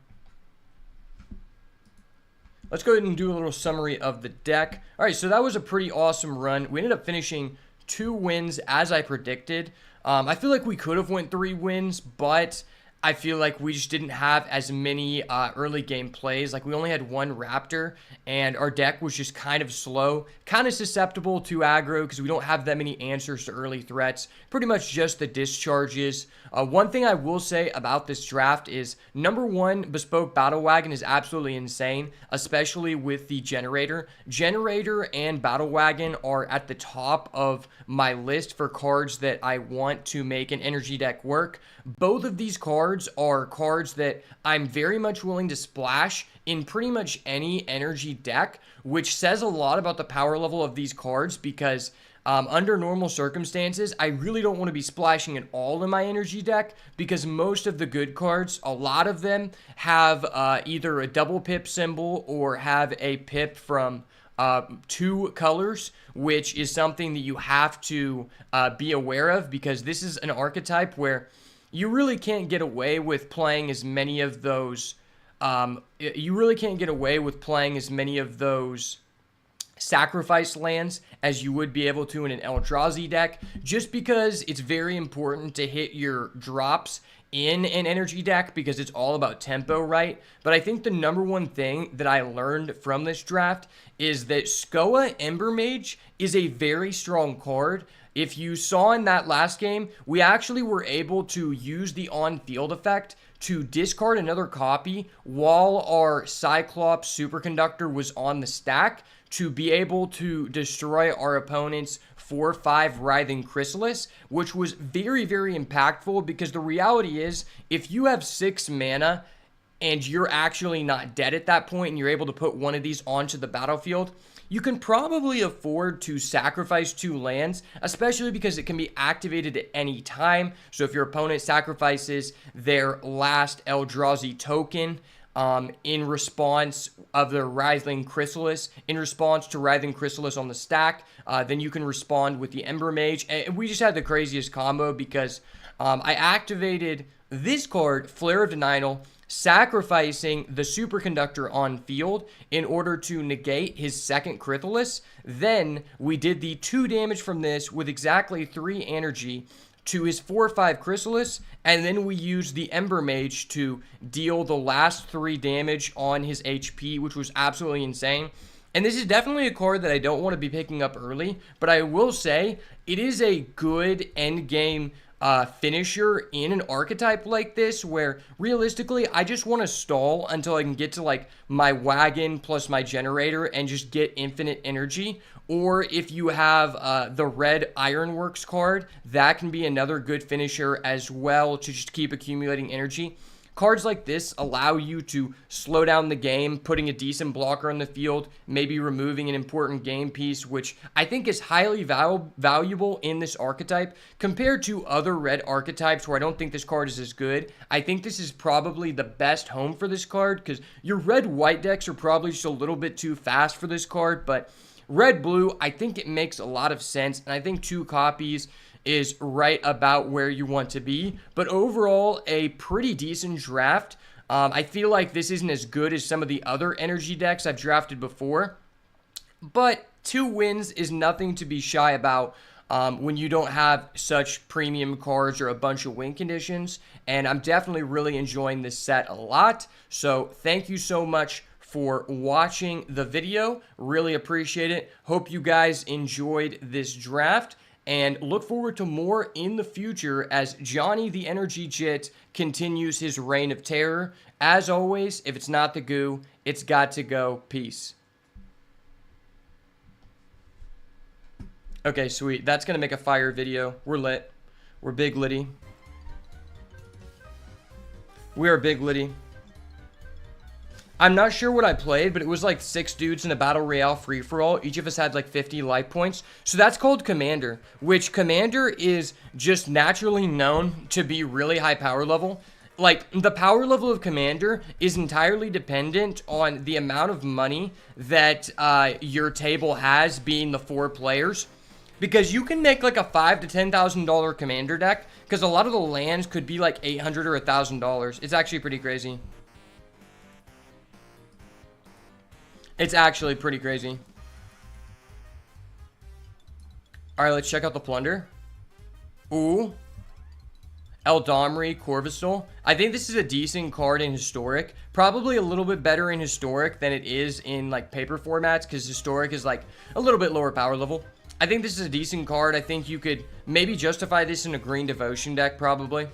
Let's go ahead and do a little summary of the deck. All right, so that was a pretty awesome run. We ended up finishing 2 wins as I predicted. I feel like we could have went 3 wins, but I feel like we just didn't have as many early game plays. Like, we only had 1 Raptor, and our deck was just kind of slow, kind of susceptible to aggro because we don't have that many answers to early threats. Pretty much just the discharges. One thing I will say about this draft is, number 1, Bespoke Battle Wagon is absolutely insane, especially with the Generator. Generator and Battle Wagon are at the top of my list for cards that I want to make an energy deck work. Both of these cards are cards that I'm very much willing to splash in pretty much any energy deck, which says a lot about the power level of these cards because under normal circumstances, I really don't want to be splashing at all in my energy deck because most of the good cards, a lot of them have either a double pip symbol or have a pip from 2 colors, which is something that you have to be aware of because this is an archetype where you really can't get away with playing as many of those sacrifice lands as you would be able to in an Eldrazi deck, just because it's very important to hit your drops in an energy deck because it's all about tempo, right? But I think the number one thing that I learned from this draft is that Skoa Ember Mage is a very strong card. If you saw in that last game, we actually were able to use the on-field effect to discard another copy while our Cyclops Superconductor was on the stack to be able to destroy our opponent's 4/5 Writhing Chrysalis, which was very, very impactful because the reality is if you have 6 mana and you're actually not dead at that point and you're able to put one of these onto the battlefield, you can probably afford to sacrifice 2 lands, especially because it can be activated at any time. So if your opponent sacrifices their last Eldrazi token in response of the Writhing Chrysalis, in response to Writhing Chrysalis on the stack, then you can respond with the Ember Mage. And we just had the craziest combo because I activated this card, Flare of Denial, sacrificing the Superconductor on field in order to negate his second Chrysalis. Then we did the 2 damage from this with exactly 3 energy to his 4/5 Chrysalis, and then we used the Ember Mage to deal the last 3 damage on his HP, which was absolutely insane. And this is definitely a card that I don't want to be picking up early, but I will say it is a good end game finisher in an archetype like this where realistically I just want to stall until I can get to like my wagon plus my generator and just get infinite energy. Or if you have the red Ironworks card, that can be another good finisher as well to just keep accumulating energy. Cards like this allow you to slow down the game, putting a decent blocker on the field, maybe removing an important game piece, which I think is highly valuable in this archetype compared to other red archetypes where I don't think this card is as good. I think this is probably the best home for this card because your red-white decks are probably just a little bit too fast for this card, but red-blue, I think it makes a lot of sense, and I think 2 copies is right about where you want to be. But overall, a pretty decent draft. I feel like this isn't as good as some of the other energy decks I've drafted before, but 2 wins is nothing to be shy about when you don't have such premium cards or a bunch of win conditions, and I'm definitely really enjoying this set a lot. So thank you so much for watching the video. Really appreciate it. Hope you guys enjoyed this draft, and look forward to more in the future as Johnny the Energy Jit continues his reign of terror. As always, if it's not the goo, it's got to go. Peace. Okay, sweet. That's going to make a fire video. We're lit. We're big litty. We are big litty. I'm not sure what I played, but it was like 6 dudes in a battle royale free-for-all. Each of us had like 50 life points. So that's called Commander, which Commander is just naturally known to be really high power level. Like, the power level of Commander is entirely dependent on the amount of money that your table has, being the 4 players. Because you can make like a $5,000 to $10,000 Commander deck, because a lot of the lands could be like $800 or $1,000. It's actually pretty crazy. It's actually pretty crazy. Alright, let's check out the Plunder. Ooh. Eldamri, Corvusel. I think this is a decent card in Historic. Probably a little bit better in Historic than it is in like paper formats, because Historic is like a little bit lower power level. I think this is a decent card. I think you could maybe justify this in a Green Devotion deck, probably.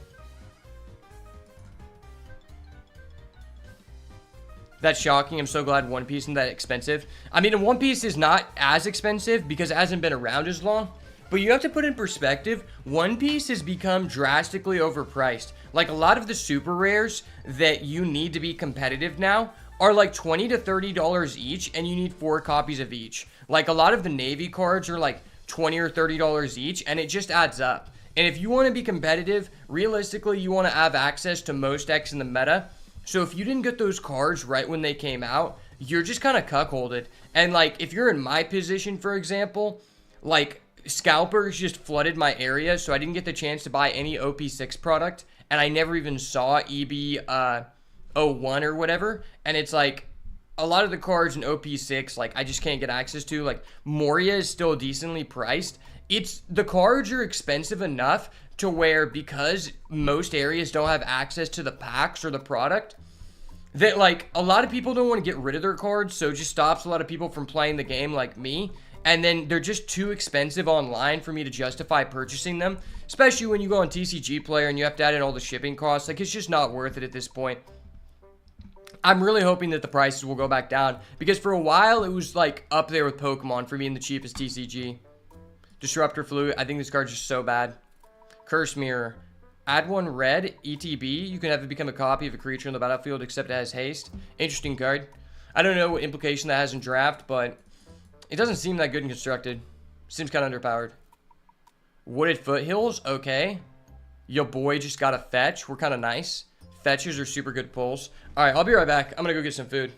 That's shocking. I'm so glad One Piece isn't that expensive. I mean, One Piece is not as expensive because it hasn't been around as long. But you have to put in perspective, One Piece has become drastically overpriced. Like, a lot of the super rares that you need to be competitive now are like $20 to $30 each, and you need 4 copies of each. Like, a lot of the Navy cards are like $20 or $30 each, and it just adds up. And if you want to be competitive, realistically, you want to have access to most decks in the meta. So if you didn't get those cards right when they came out, you're just kind of cuckolded. And like, if you're in my position, for example, like, Scalpers just flooded my area, so I didn't get the chance to buy any OP6 product, and I never even saw EB 01 or whatever. And it's like, a lot of the cards in OP6, like, I just can't get access to. Like, Moria is still decently priced. The cards are expensive enough to where, because most areas don't have access to the packs or the product, that like a lot of people don't want to get rid of their cards, so it just stops a lot of people from playing the game like me. And then they're just too expensive online for me to justify purchasing them, especially when you go on TCG Player and you have to add in all the shipping costs. Like, it's just not worth it at this point. I'm really hoping that the prices will go back down, because for a while it was like up there with Pokemon for being the cheapest TCG. Disruptor Flute. I think this card's just so bad. Curse Mirror. Add 1 red, ETB. You can have it become a copy of a creature on the battlefield except it has haste. Interesting card. I don't know what implication that has in draft, but it doesn't seem that good and constructed. Seems kind of underpowered. Wooded Foothills. Okay. Yo boy just got a fetch. We're kind of nice. Fetches are super good pulls. Alright, I'll be right back. I'm going to go get some food.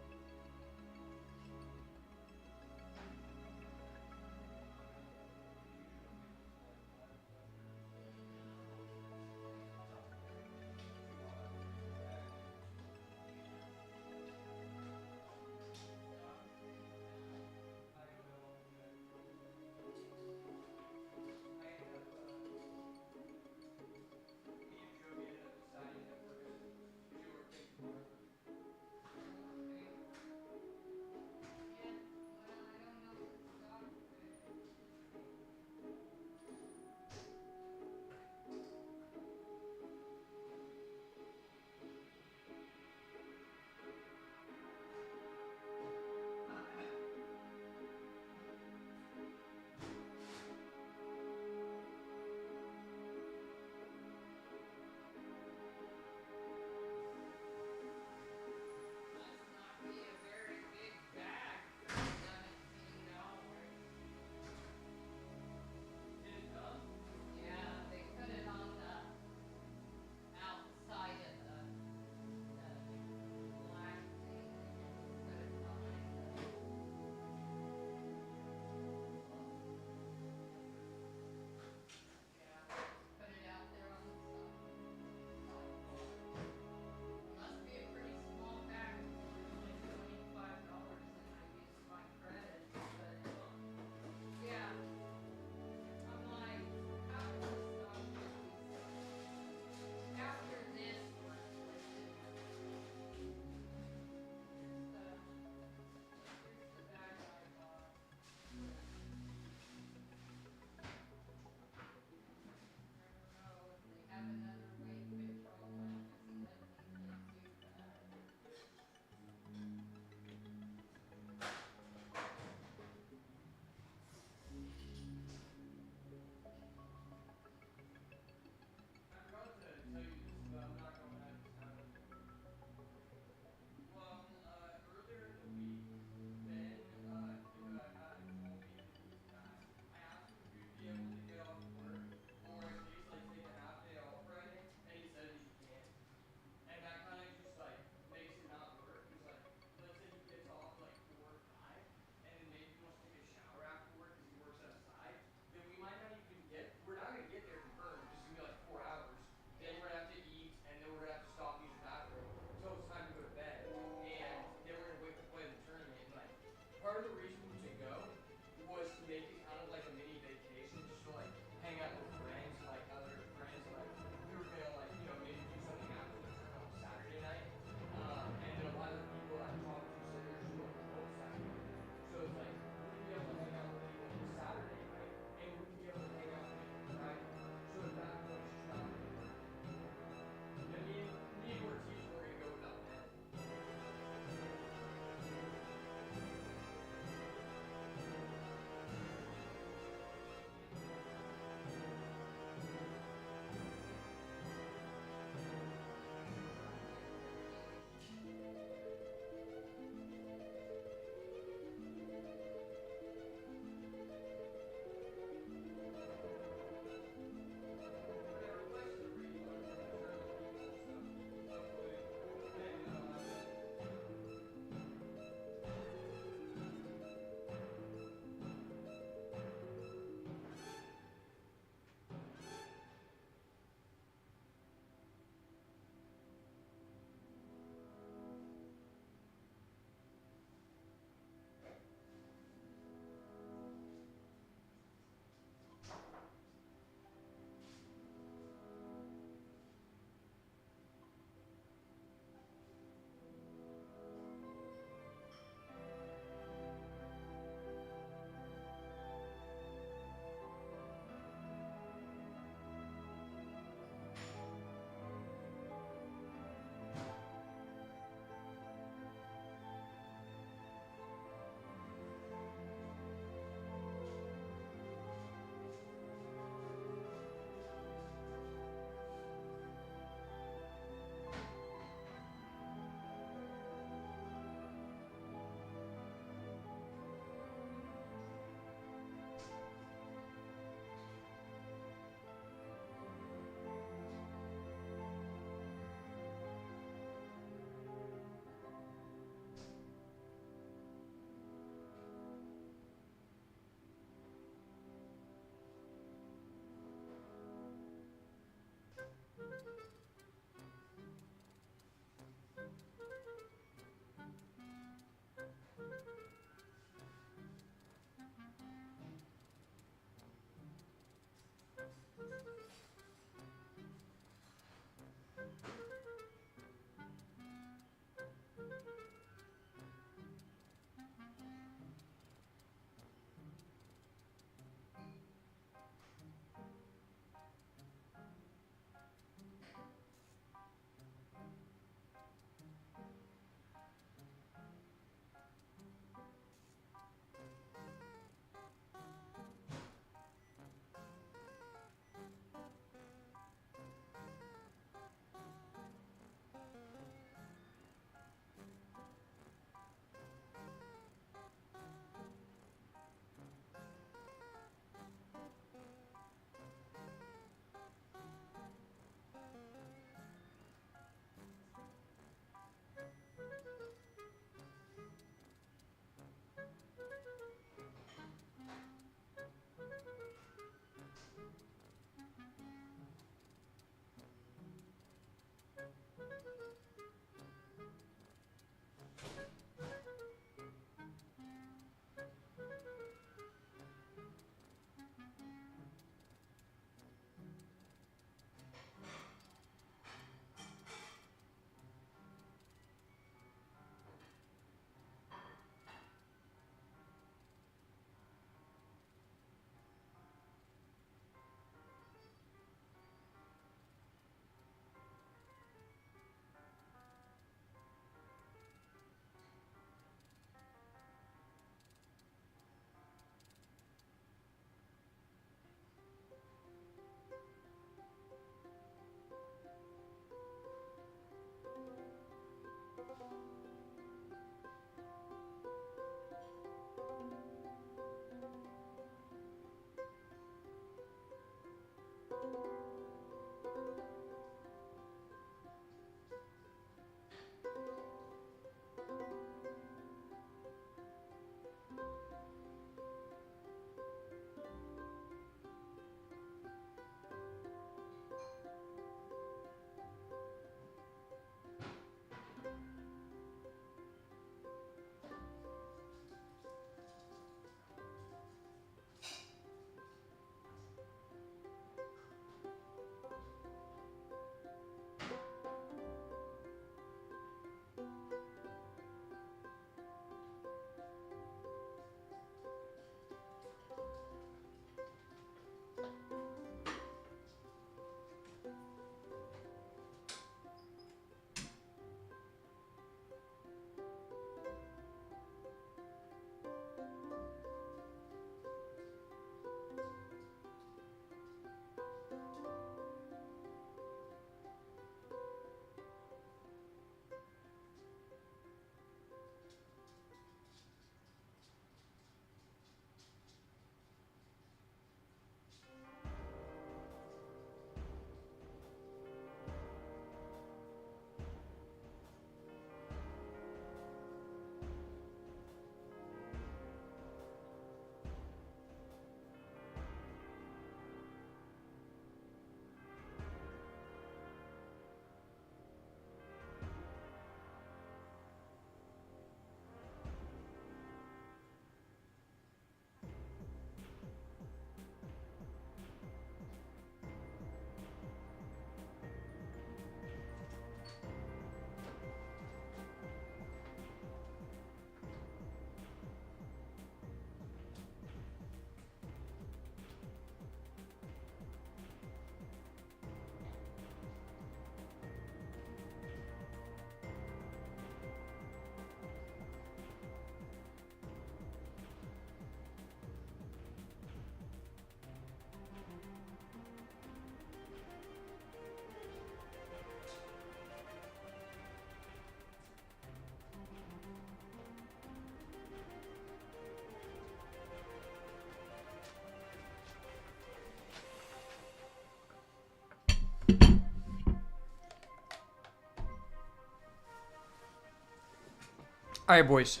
Alright, boys.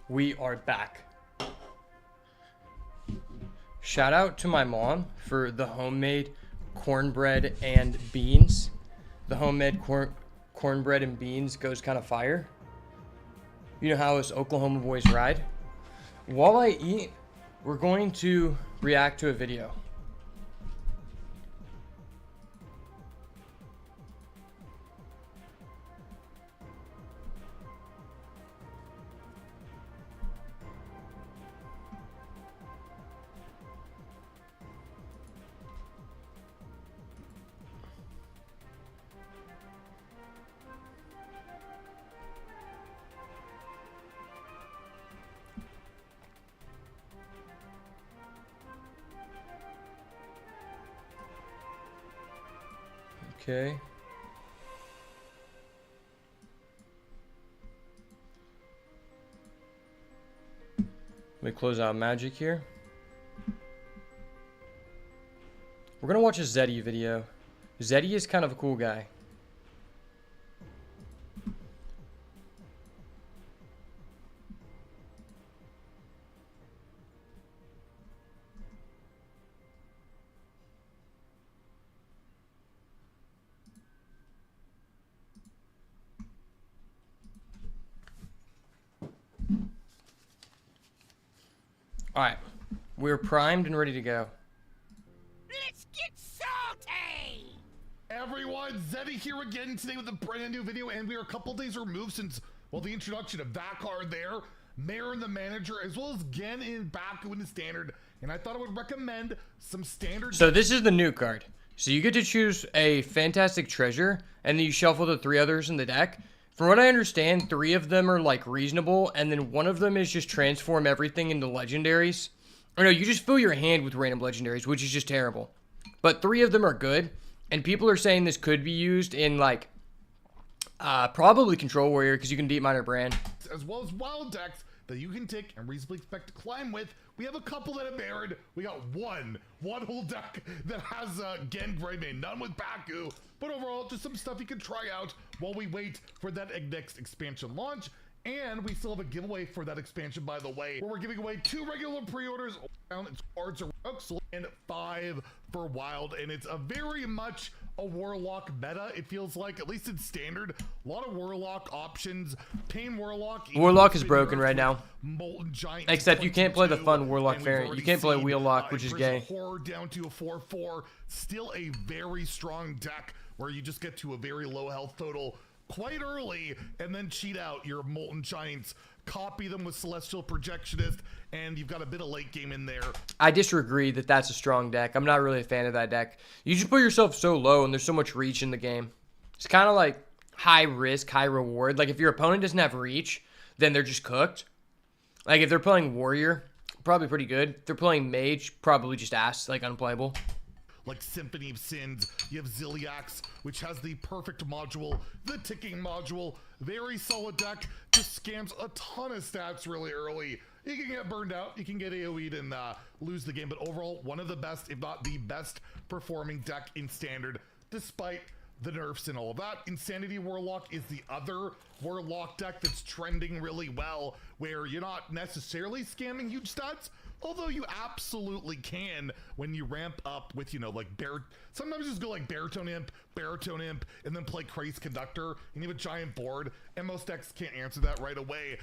We are back. Shout out to my mom for the homemade cornbread and beans. The homemade cornbread and beans goes kind of fire. You know how us Oklahoma boys ride. While I eat, we're going to react to a video. Okay. Let me close out Magic here. We're gonna watch a Zeddy video. Zeddy is kind of a cool guy. Alright, we're primed and ready to go. Let's get salty! Everyone, Zeddy here again today with a brand new video, and we are a couple days removed since, well, the introduction of that card there, Mayor and the Manager, as well as Gen in Baku in the Standard, and I thought I would recommend some Standard. So this is the new card. So you get to choose a Fantastic Treasure, and then you shuffle the 3 others in the deck. From what I understand, 3 of them are like reasonable, and then 1 of them is just transform everything into legendaries. Or no, you just fill your hand with random legendaries, which is just terrible. But 3 of them are good, and people are saying this could be used in like probably Control Warrior because you can beat Minor Brand. As well as wild decks that you can take and reasonably expect to climb with. We have a couple that have aired. We got one whole deck that has Gen Greymane, none with Baku. But overall, just some stuff you can try out while we wait for that next expansion launch. And we still have a giveaway for that expansion, by the way, where we're giving away 2 regular pre-orders, it's cards or rooks, and 5 for wild. And it's a very much a Warlock meta, it feels like, at least in Standard. A lot of Warlock options. Pain Warlock. Warlock is broken right now. Molten Giant. Except you can't play the fun Warlock variant. You can't play Wheellock, which is gay. Horror down to a 4/4. Still a very strong deck where you just get to a very low health total quite early and then cheat out your Molten Giants, copy them with Celestial Projectionist, and you've got a bit of late game in there. I disagree that that's a strong deck. I'm not really a fan of that deck. You just put yourself so low and there's so much reach in the game. It's kind of like high risk, high reward. Like if your opponent doesn't have reach, then they're just cooked. Like if they're playing Warrior, probably pretty good. If they're playing Mage, probably just ass, like unplayable. Like Symphony of Sins, you have Ziliax, which has the perfect module, the ticking module, very solid deck, just scams a ton of stats really early. You can get burned out, you can get AoE'd and lose the game, but overall, one of the best, if not the best performing deck in Standard, despite the nerfs and all of that. Insanity Warlock is the other Warlock deck that's trending really well, where you're not necessarily scamming huge stats, although you absolutely can when you ramp up with, you know, like sometimes just go like Baritone Imp, and then play Craze Conductor, and you have a giant board, and most decks can't answer that right away.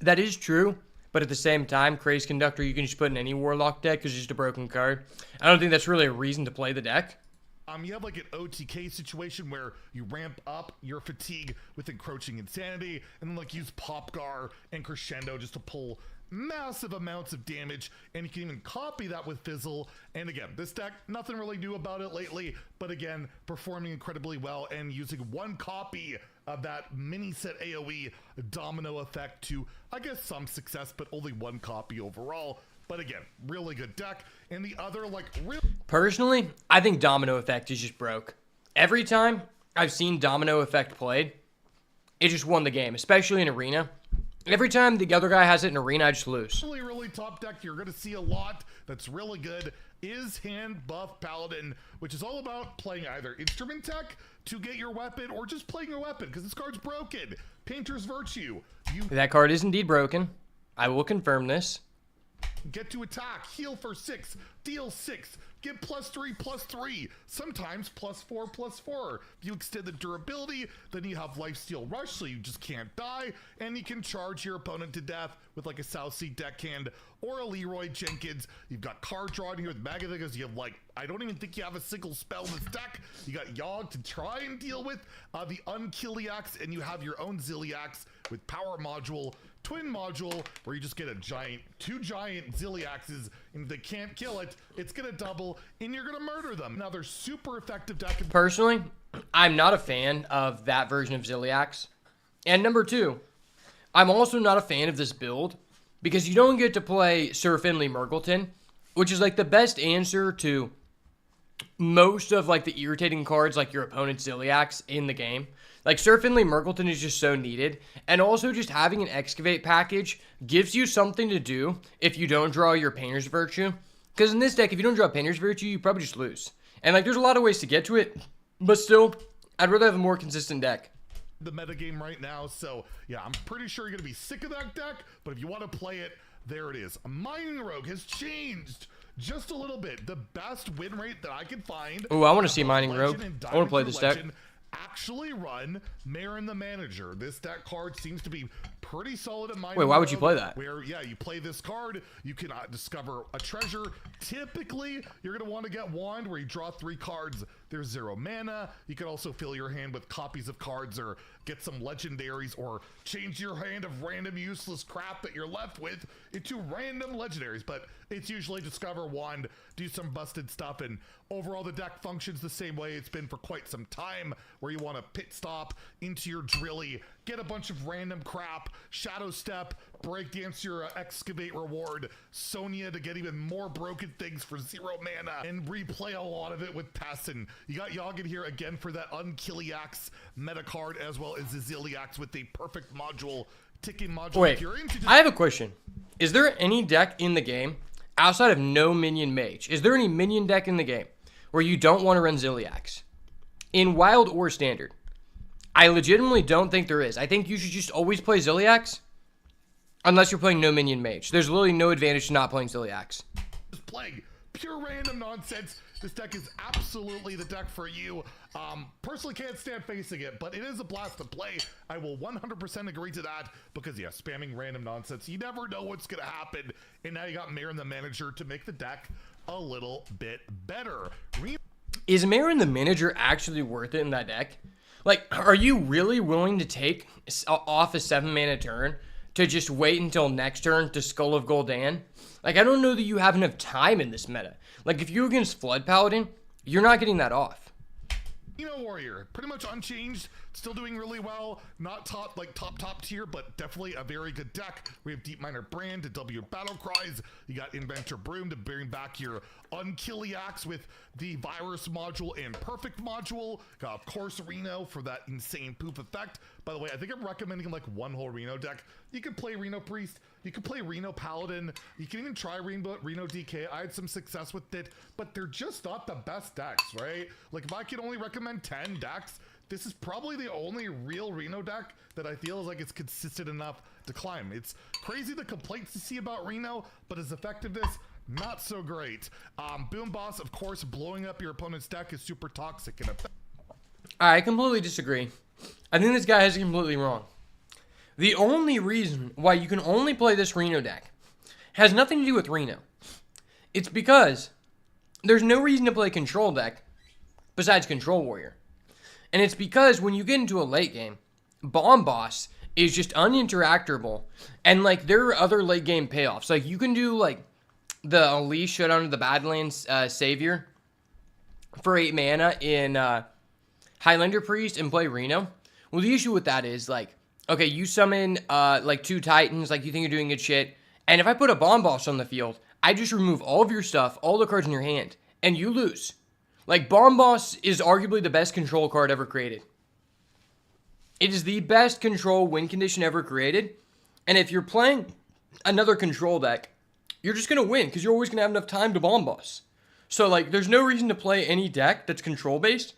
That is true, but at the same time, Craze Conductor you can just put in any Warlock deck because it's just a broken card. I don't think that's really a reason to play the deck. You have like an OTK situation where you ramp up your fatigue with Encroaching Insanity, and then like use Popgar and Crescendo just to pull massive amounts of damage, and you can even copy that with Fizzle. And again, this deck, nothing really new about it lately, but again, performing incredibly well and using 1 copy of that mini set AoE domino effect to, I guess, some success, but only 1 copy overall. But again, really good deck. And the other, like, Personally, I think Domino Effect is just broke. Every time I've seen Domino Effect played, it just won the game, especially in Arena. Every time the other guy has it in Arena, I just lose. Really top deck you're going to see a lot that's really good is Hand Buff Paladin, which is all about playing either Instrument Tech to get your weapon or just playing your weapon because this card's broken. Painter's Virtue, You That card is indeed broken. I will confirm this. get to attack, heal for 6, deal 6, get +3/+3, sometimes +4/+4. If you extend the durability, then you have Lifesteal Rush, so you just can't die, and you can charge your opponent to death with like a South Sea Deckhand or a Leroy Jenkins. You've got card draw in here with Magathicus. You have like, I don't even think you have a single spell in this deck. You got Yogg to try and deal with the Unkiliax, and you have your own Ziliax with Power Module, Twin Module, where you just get two giant Ziliaxes, and if they can't kill it, it's gonna double, and you're gonna murder them. Another super effective deck. Personally, I'm not a fan of that version of Ziliax. And number 2, I'm also not a fan of this build because you don't get to play Sir Finley Murgleton, which is like the best answer to most of like the irritating cards like your opponent's Ziliax in the game. Like Sir Finley Murgleton is just so needed. And also just having an Excavate package gives you something to do if you don't draw your Painter's Virtue. Because in this deck, if you don't draw Painter's Virtue, you probably just lose. And like there's a lot of ways to get to it, but still, I'd rather have a more consistent deck. The metagame right now, so yeah, I'm pretty sure you're gonna be sick of that deck, but if you want to play it, there it is. Mining Rogue has changed just a little bit. The best win rate that I can find. Oh, I want to see Mining Rogue. I want to play this deck. Actually run Marin the Manager. This deck card seems to be pretty solid at Mining Wait, why would you Rogue, play that? Where, yeah, you play this card, you can discover a treasure. Typically, you're going to want to get Wand, where you draw 3 cards. There's 0 mana. You can also fill your hand with copies of cards or get some legendaries, or change your hand of random useless crap that you're left with into random legendaries. But it's usually discover Wand, do some busted stuff, and overall the deck functions the same way it's been for quite some time, where you want to pit stop into your Drilly, get a bunch of random crap, Shadow Step, Breakdance your Excavate reward, Sonya to get even more broken things for 0 mana, and replay a lot of it with Pessin. You got Yogg in here again for that Unkiliax meta card, as well as the Ziliax with the perfect module, ticking module. Wait, If you're into I have a question. Is there any deck in the game outside of no minion mage? Is there any minion deck in the game where you don't want to run Ziliax? In Wild or Standard? I legitimately don't think there is. I think you should just always play Ziliax unless you're playing no minion mage. There's literally no advantage to not playing Ziliax. just playing pure random nonsense. This deck is absolutely the deck for you. Personally can't stand facing it, but it is a blast to play. I will 100% agree to that, because yeah, spamming random nonsense, you never know what's gonna happen. And now you got Marin the Manager to make the deck a little bit better. Is Marin the Manager actually worth it in that deck? Like, are you really willing to take off a 7-mana turn to just wait until next turn to Skull of Gul'dan? Like, I don't know that you have enough time in this meta. Like, if you're against Flood Paladin, you're not getting that off. Warrior, pretty much unchanged, still doing really well. Not top tier, but definitely a very good deck. We have Deep Miner Brand to W Battle Cries. You got Inventor Broom to bring back your Unkiliax with the Virus module and Perfect module. Got, of course, Reno for that insane poof effect. By the way, I think I'm recommending like one whole Reno deck. You could play Reno Priest, you could play Reno Paladin, you can even try Reno DK. I had some success with it, but they're just not the best decks, right? Like, if I could only recommend 10 decks, this is probably the only real Reno deck that I feel is like it's consistent enough to climb. It's crazy the complaints to see about Reno, but his effectiveness, not so great. Boom Boss, of course, blowing up your opponent's deck is super toxic and I completely disagree. I think this guy has it completely wrong. The only reason why you can only play this Reno deck has nothing to do with Reno. It's because there's no reason to play Control deck besides Control Warrior. And it's because when you get into a late game, Bomb Boss is just uninteractable. And like, there are other late game payoffs. Like, you can do like the Elise Showdown of the Badlands Savior for 8 mana in Highlander Priest and play Reno. Well, the issue with that is like, okay, you summon like 2 Titans, like you think you're doing good shit. And if I put a Bomb Boss on the field, I just remove all of your stuff, all the cards in your hand, and you lose. Like, Bomb Boss is arguably the best control card ever created. It is the best control win condition ever created. And if you're playing another control deck, you're just going to win because you're always going to have enough time to Bomb Boss. So, like, there's no reason to play any deck that's control-based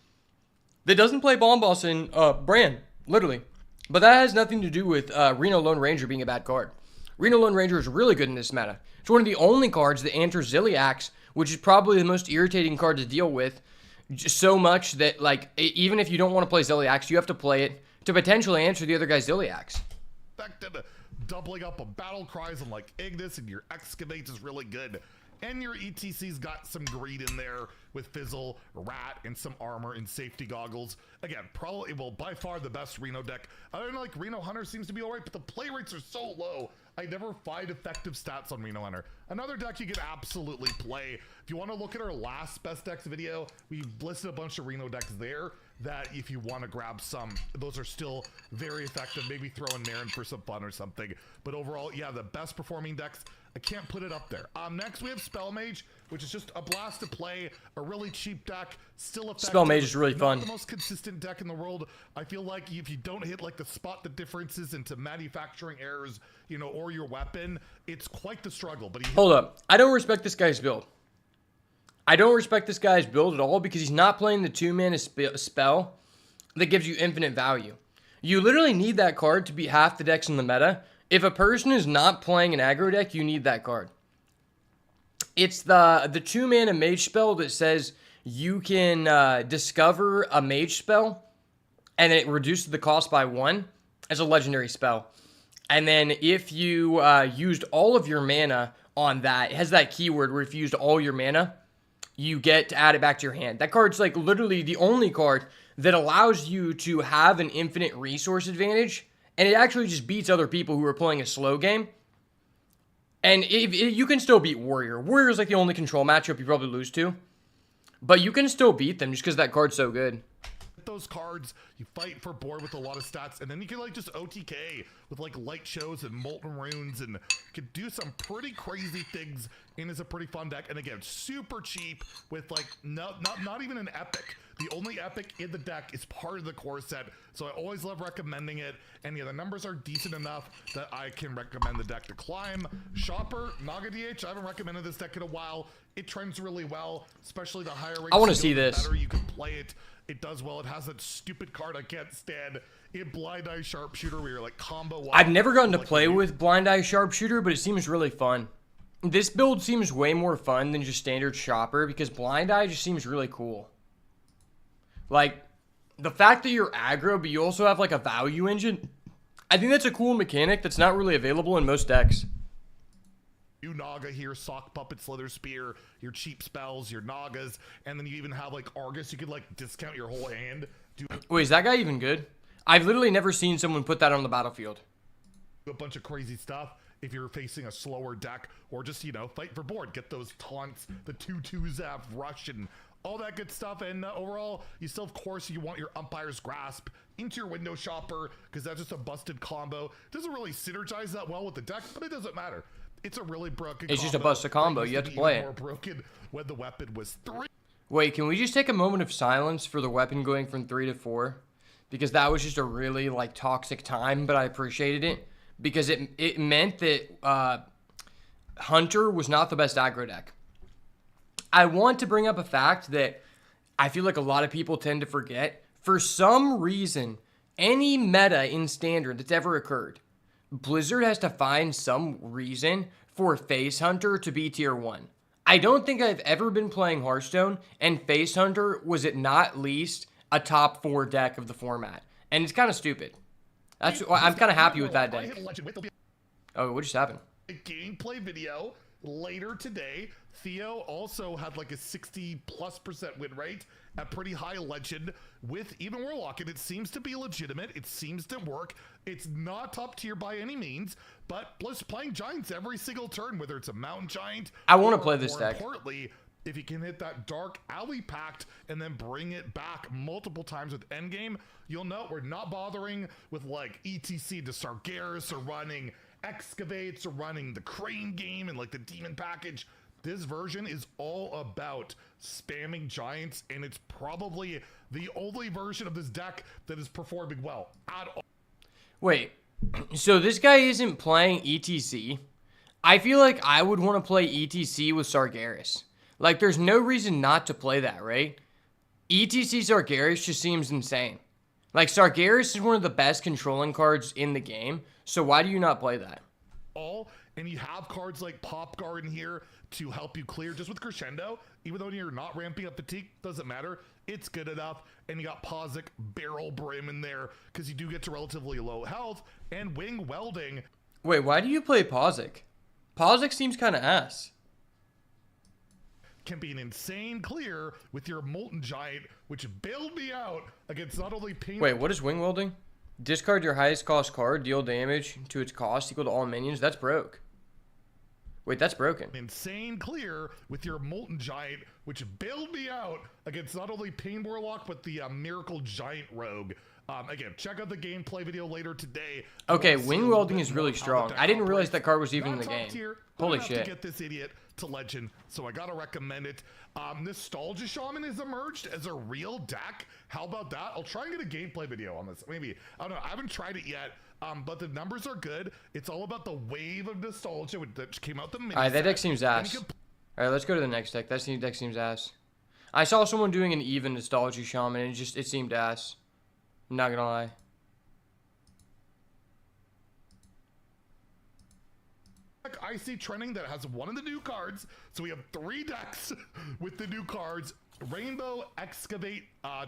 that doesn't play Bomb Boss in Brand, literally. But that has nothing to do with Reno Lone Ranger being a bad card. Reno Lone Ranger is really good in this meta. It's one of the only cards that answers Ziliax, which is probably the most irritating card to deal with. Just so much that, like, even if you don't want to play Ziliax, you have to play it to potentially answer the other guy's Ziliax. Effective, doubling up on battle cries and like Ignis, and your excavates is really good. And your ETC's got some greed in there with Fizzle, Rat, and some armor and safety goggles. Again, probably, well, by far the best Reno deck. Other than like Reno Hunter seems to be alright, but the play rates are so low. I never find effective stats on Reno Hunter. Another deck you can absolutely play. If you want to look at our last best decks video, we've listed a bunch of Reno decks there that if you want to grab some, those are still very effective. Maybe throw in Marin for some fun or something. But overall, yeah, the best performing decks, I can't put it up there. Next we have Spell Mage, which is just a blast to play, a really cheap deck, still effective. Spell Mage is really fun. Not the most consistent deck in the world. I feel like if you don't hit like the differences into manufacturing errors, you know, or your weapon, it's quite the struggle. But Hold up. I don't respect this guy's build. I don't respect this guy's build at all because he's not playing the 2-mana spell that gives you infinite value. You literally need that card to beat half the decks in the meta. If a person is not playing an aggro deck, you need that card. It's the 2-mana mage spell that says you can discover a mage spell and then it reduces the cost by 1 as a legendary spell. And then if you used all of your mana on that, it has that keyword where if you used all your mana, you get to add it back to your hand. That card's like literally the only card that allows you to have an infinite resource advantage, and it actually just beats other people who are playing a slow game. And you can still beat Warrior. Warrior's like the only control matchup you probably lose to, but you can still beat them just because that card's so good. Those cards, you fight for board with a lot of stats, and then you can like just OTK with like light shows and molten runes, and can do some pretty crazy things. And it's a pretty fun deck, and again, super cheap with like not even an epic. The only epic in the deck is part of the core set, so I always love recommending it. And yeah, the numbers are decent enough that I can recommend the deck to climb. Shopper, Naga DH, I haven't recommended this deck in a while. It trends really well, especially the higher rates. I want to see the this. better you can play it. It does well. It has that stupid card I can't stand in Blind Eye Sharpshooter where you're like combo. I've never gotten to play with Blind Eye Sharpshooter, but it seems really fun. This build seems way more fun than just standard Shopper because Blind Eye just seems really cool. Like, the fact that you're aggro, but you also have like a value engine, I think that's a cool mechanic that's not really available in most decks. You Naga here, Sock Puppet, Slither Spear, your cheap spells, your Nagas, and then you even have like Argus. You could like discount your whole hand. Wait, is that guy even good? I've literally never seen someone put that on the battlefield. A bunch of crazy stuff if you're facing a slower deck, or just, you know, fight for board. Get those taunts, the 2/2 zap, rush, and all that good stuff. And overall, you still, of course, you want your Umpire's Grasp into your Window Shopper, because that's just a busted combo. Doesn't really synergize that well with the deck, but it doesn't matter. It's a really broken It's just a busted combo. You have to play it. More broken when the weapon was 3. Wait, can we just take a moment of silence for the weapon going from 3 to 4? Because that was just a really, like, toxic time, but I appreciated it. Because it meant that Hunter was not the best aggro deck. I want to bring up a fact that I feel like a lot of people tend to forget. For some reason, any meta in Standard that's ever occurred, Blizzard has to find some reason for Face Hunter to be tier 1. I don't think I've ever been playing Hearthstone and Face Hunter was at not least a top 4 deck of the format. And it's kind of stupid. That's I'm kind of happy with that deck. Oh, what just happened? A gameplay video later today. Theo also had like a 60+% win rate at pretty high legend with even Warlock, and it seems to be legitimate. It seems to work. It's not top tier by any means, but Blizz playing giants every single turn, whether it's a mountain giant. I want to play this deck. Importantly, if you can hit that Dark Alley Pact and then bring it back multiple times with Endgame, you'll know we're not bothering with like ETC to Sargeras or running Excavates or running the Crane game and like the Demon package. This version is all about spamming giants, and it's probably the only version of this deck that is performing well at all. Wait, so this guy isn't playing ETC? I feel like I would want to play ETC with Sargeras. Like, there's no reason not to play that, right? ETC Sargeras just seems insane. Like, Sargeras is one of the best controlling cards in the game, so why do you not play that? And you have cards like Pop Guard in here to help you clear just with Crescendo. Even though you're not ramping up fatigue, doesn't matter. It's good enough. And you got Posic Barrel Brim in there because you do get to relatively low health and Wing Welding. Wait, why do you play Posic? Posic seems kind of ass. Can be an insane clear with your Molten Giant, which bailed me out against not only Pain. Wait, what is Wing Welding? Discard your highest cost card, deal damage to its cost equal to all minions. That's broke. Wait, that's broken. Insane clear with your Molten Giant, which bailed me out against not only Pain Warlock, but the Miracle Giant Rogue. Again, check out the gameplay video later today. Okay, Wing Welding is really strong. I didn't realize that card was even in the game. Holy shit. To get this idiot to Legend, so I gotta recommend it. Nostalgia Shaman has emerged as a real deck. How about that? I'll try and get a gameplay video on this. Maybe. I don't know. I haven't tried it yet. But the numbers are good. It's all about the wave of nostalgia that came out the mini. Alright, that deck seems ass. Alright, let's go to the next deck. That deck seems ass. I saw someone doing an even Nostalgia Shaman and it seemed ass. I'm not gonna lie. I see trending that has one of the new cards. So we have 3 decks with the new cards. Rainbow Excavate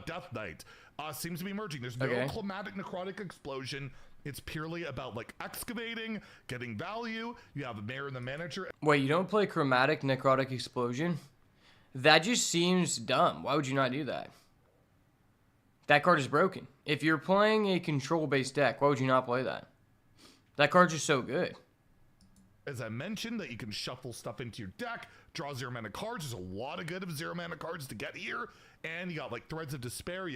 Death Knight seems to be emerging. There's no climatic necrotic explosion. It's purely about like excavating, getting value. You have a mayor and the manager. Wait, you don't play Chromatic Necrotic Explosion? That just seems dumb. Why would you not do that? That card is broken. If you're playing a control-based deck, why would you not play that? That card's just so good. As I mentioned, that you can shuffle stuff into your deck, draw 0 mana cards. There's a lot of good of 0 mana cards to get here. And you got like Threads of Despair.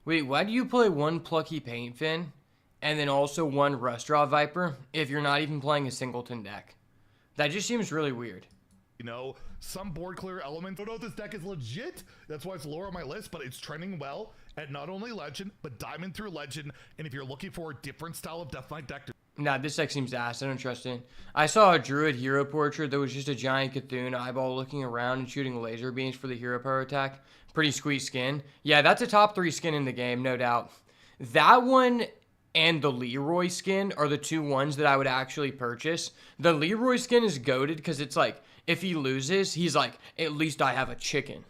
Wait, why do you play 1 Plucky Paint Fin and then also 1 Rustdraw Viper if you're not even playing a singleton deck? That just seems really weird. You know, some board clear elements. I don't know if this deck is legit. That's why it's lower on my list, but it's trending well at not only Legend, but Diamond through Legend. And if you're looking for a different style of Death Knight deck to Nah, this deck seems ass. I don't trust it. I saw a Druid hero portrait that was just a giant Cthulhu eyeball looking around and shooting laser beams for the hero power attack. Pretty sweet skin. Yeah, that's a top 3 skin in the game, no doubt. That one and the Leroy skin are the 2 ones that I would actually purchase. The Leroy skin is goated because it's like, if he loses, he's like, at least I have a chicken.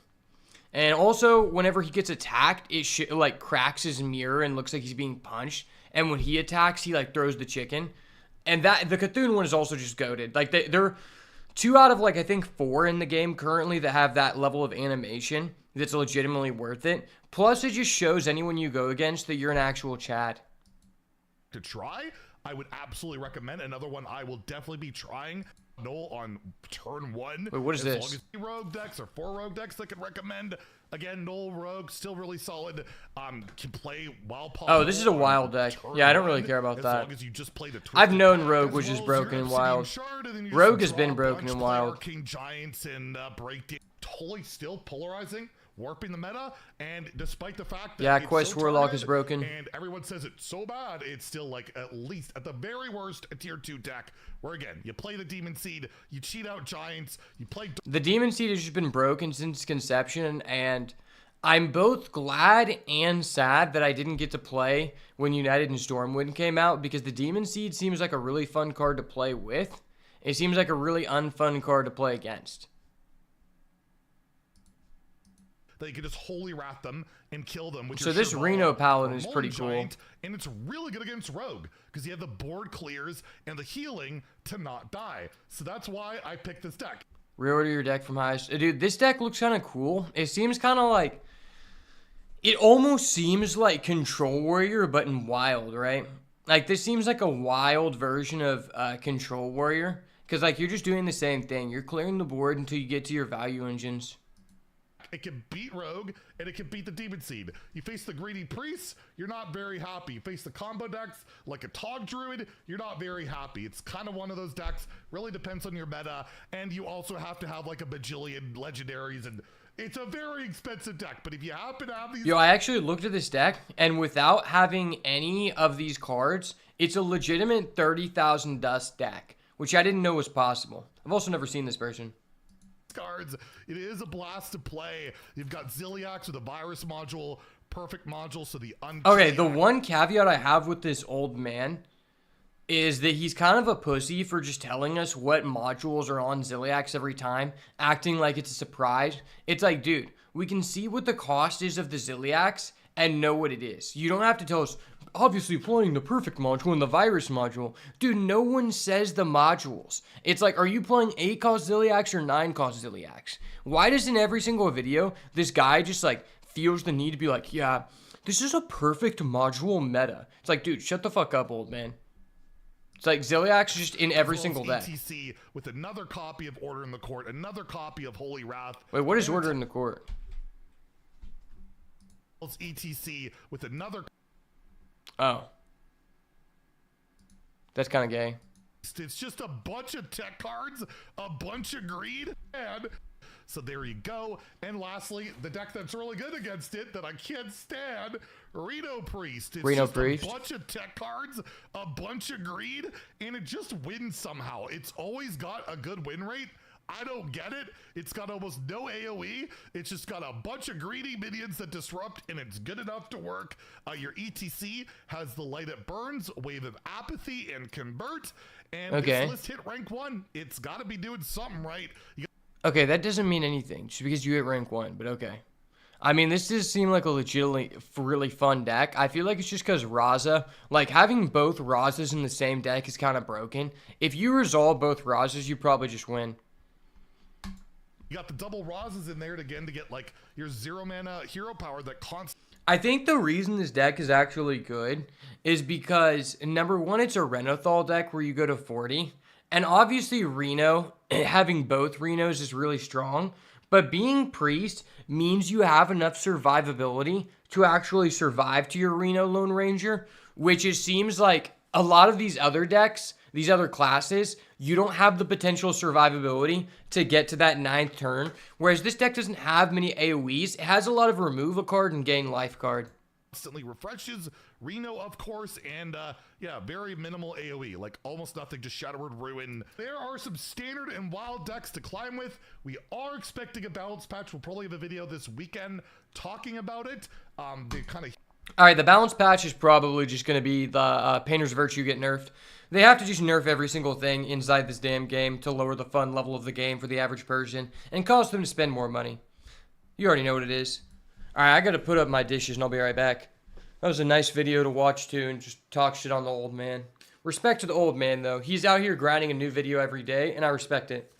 And also, whenever he gets attacked, it like cracks his mirror and looks like he's being punched. And when he attacks, he like throws the chicken. And that the Cthulhu one is also just goated. Like they're 2 out of like I think 4 in the game currently that have that level of animation that's legitimately worth it. Plus, it just shows anyone you go against that you're an actual Chad. To try, I would absolutely recommend. Another one I will definitely be trying. Null on turn 1. Wait, what is this? As long as rogue decks or 4 rogue decks I can recommend. Again, Null Rogue, still really solid. Can play while possible. Oh, this is a wild deck. Yeah, I don't really care about that. As long as you just play the I've known Rogue was just broken in wild. Rogue has been broken in wild. King Giants and break totally still polarizing, warping the meta, and despite the fact that Quest Warlock is broken, and everyone says it's so bad, it's still like at least at the very worst a tier 2 deck. Where again, you play the Demon Seed, you cheat out Giants, you play. The Demon Seed has just been broken since conception, and I'm both glad and sad that I didn't get to play when United and Stormwind came out, because the Demon Seed seems like a really fun card to play with. It seems like a really unfun card to play against. That you can just holy wrath them and kill them. So this Reno Paladin is pretty cool. And it's really good against Rogue because you have the board clears and the healing to not die. So that's why I picked this deck. Reorder your deck from highest. Dude, this deck looks kind of cool. It seems kind of like... It almost seems like Control Warrior, but in wild, right? Like, this seems like a wild version of Control Warrior. Because, like, you're just doing the same thing. You're clearing the board until you get to your value engines. It can beat Rogue, and it can beat the Demon Seed. You face the Greedy Priests, you're not very happy. You face the combo decks, like a Tog Druid, you're not very happy. It's kind of one of those decks, really depends on your meta, and you also have to have like a bajillion legendaries, and it's a very expensive deck, but if you happen to have these... Yo, I actually looked at this deck, and without having any of these cards, it's a legitimate 30,000 dust deck, which I didn't know was possible. I've also never seen this version. Cards, it is a blast to play. You've got Ziliax with a virus module, perfect module, so the Okay, the one caveat I have with this old man is that he's kind of a pussy for just telling us what modules are on Ziliax every time, acting like it's a surprise. It's like, dude, we can see what the cost is of the Ziliax and know what it is. You don't have to tell us, obviously playing the perfect module and the virus module. Dude, no one says the modules. It's like, are you playing 8 cost Ziliax or 9 cost Ziliax? Why does in every single video, this guy just like feels the need to be like, yeah, this is a perfect module meta. It's like, dude, shut the fuck up, old man. It's like Ziliax is just in every single deck. ETC with another copy of Order in the Court, another copy of Holy Wrath. Wait, what is Order in the Court? ETC with another. Oh. That's kind of gay. It's just a bunch of tech cards, a bunch of greed, and so there you go. And lastly, the deck that's really good against it that I can't stand, Reno Priest. It's Reno just Priest. a bunch of tech cards, a bunch of greed, and it just wins somehow. It's always got a good win rate. I don't get it. It's got almost no AoE. It's just got a bunch of greedy minions that disrupt, and it's good enough to work. Your ETC has the Light It Burns, Wave of Apathy, and Convert. And okay. This list hit rank 1. It's got to be doing something right. Okay, that doesn't mean anything just because you hit rank 1, but okay. I mean, this does seem like a legitimately really fun deck. I feel like it's just because Raza, like having both Razas in the same deck is kind of broken. If you resolve both Razas, you probably just win. You got the double Razas in there again to get like your 0 mana hero power that constantly. I think the reason this deck is actually good is because, number one, it's a Renothal deck where you go to 40. And obviously Reno, having both Renos is really strong. But being Priest means you have enough survivability to actually survive to your Reno Lone Ranger, which it seems like a lot of these other decks, these other classes, you don't have the potential survivability to get to that 9th turn. Whereas this deck doesn't have many AoEs. It has a lot of remove a card and gain life card. Constantly refreshes. Reno, of course, and yeah, very minimal AoE, like almost nothing, just Shadowward Ruin. There are some standard and wild decks to climb with. We are expecting a balance patch. We'll probably have a video this weekend talking about it. They kind of... All right, the balance patch is probably just going to be the Painter's Virtue get nerfed. They have to just nerf every single thing inside this damn game to lower the fun level of the game for the average person and cause them to spend more money. You already know what it is. All right, I got to put up my dishes and I'll be right back. That was a nice video to watch too and just talk shit on the old man. Respect to the old man though. He's out here grinding a new video every day and I respect it.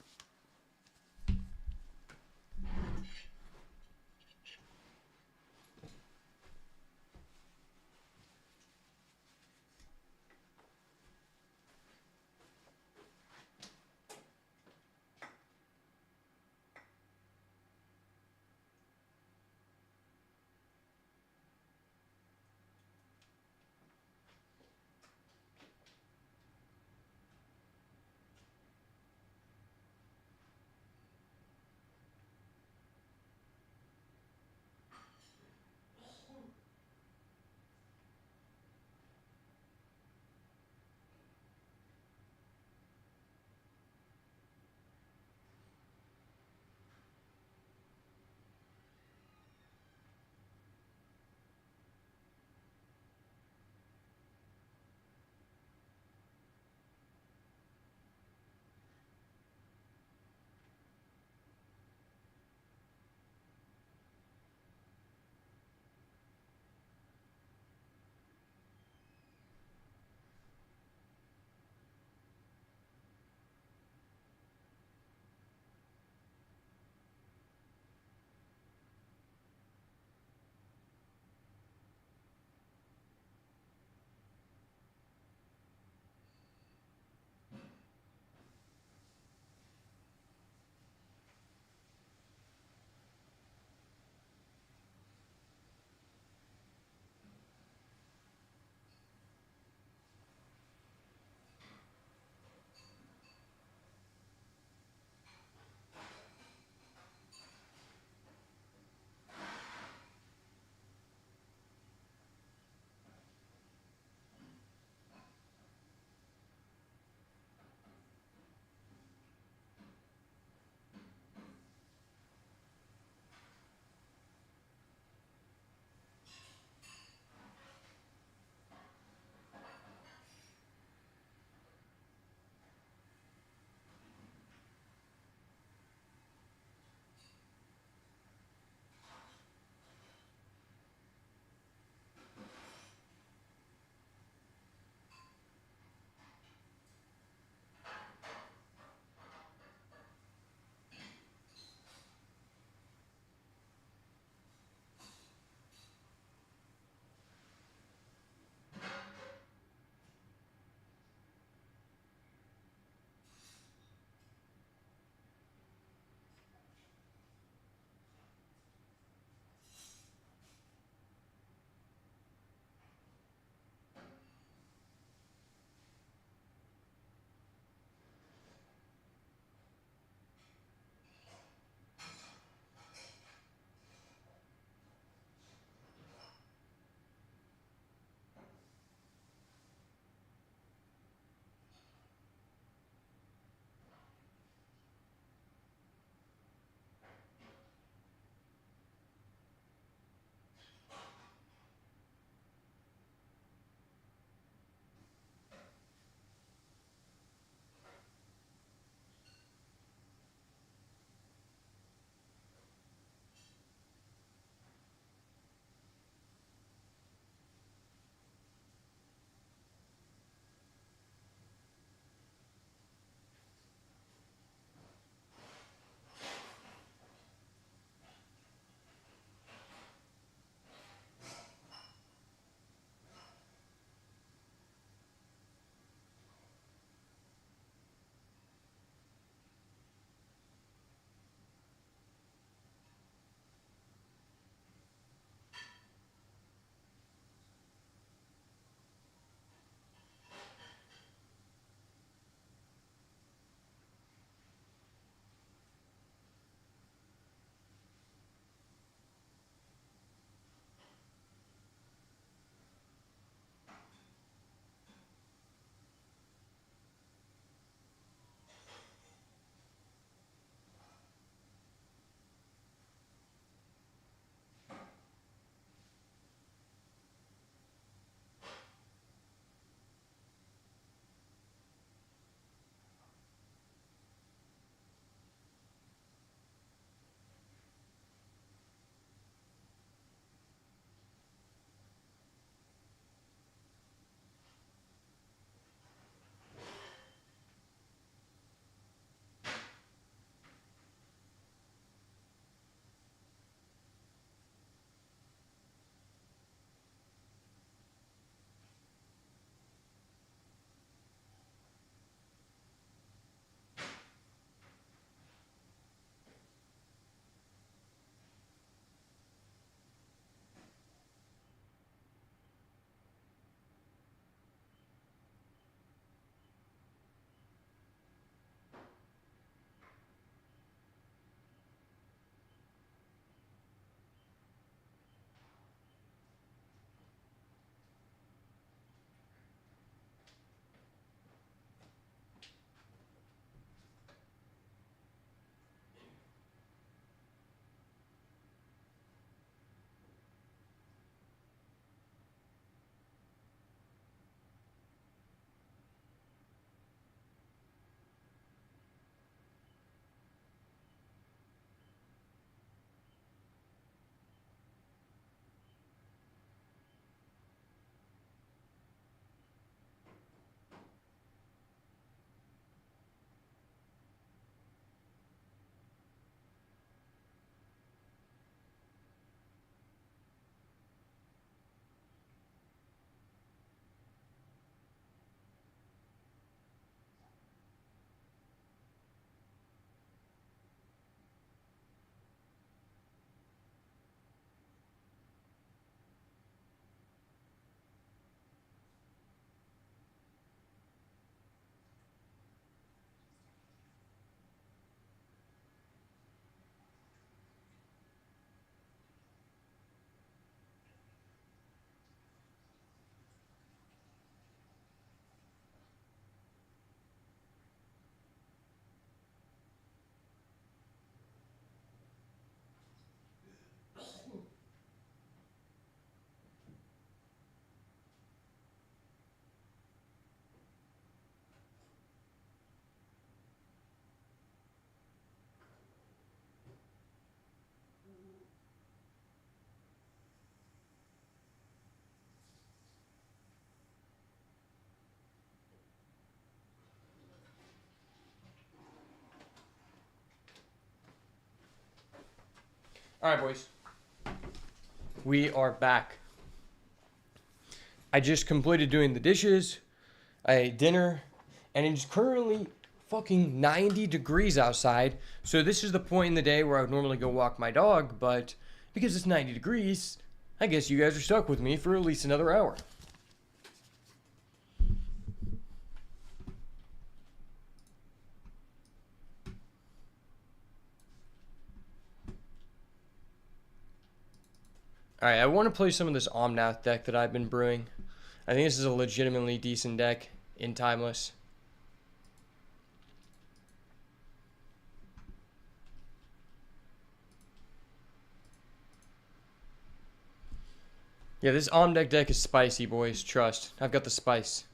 Alright, boys. We are back. I just completed doing the dishes. I ate dinner. And it's currently fucking 90 degrees outside. So this is the point in the day where I would normally go walk my dog. But because it's 90 degrees, I guess you guys are stuck with me for at least another hour. Alright, I want to play some of this Omnath deck that I've been brewing. I think this is a legitimately decent deck in Timeless. Yeah, this Omdeck deck is spicy, boys. Trust. I've got the spice.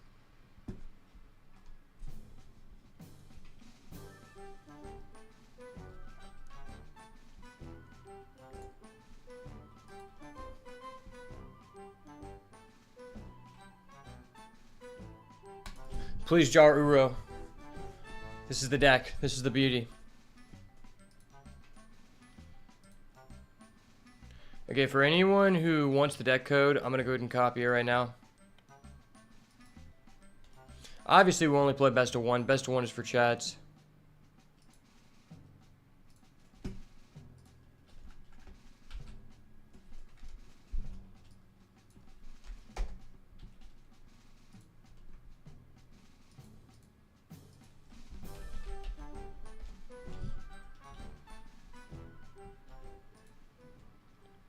Please, Jar Uro. This is the deck. This is the beauty. Okay, for anyone who wants the deck code, I'm going to go ahead and copy it right now. Obviously, we only play best of one. Best of one is for chats.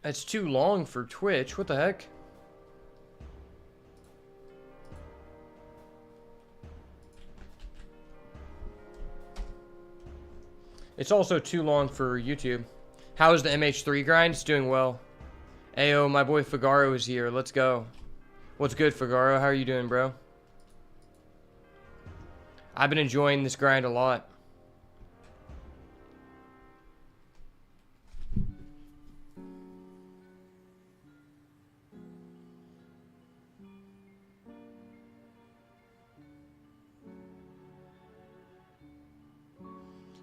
That's too long for Twitch. What the heck? It's also too long for YouTube. How is the MH3 grind? It's doing well. Ayo, my boy Figaro is here. Let's go. What's good, Figaro? How are you doing, bro? I've been enjoying this grind a lot.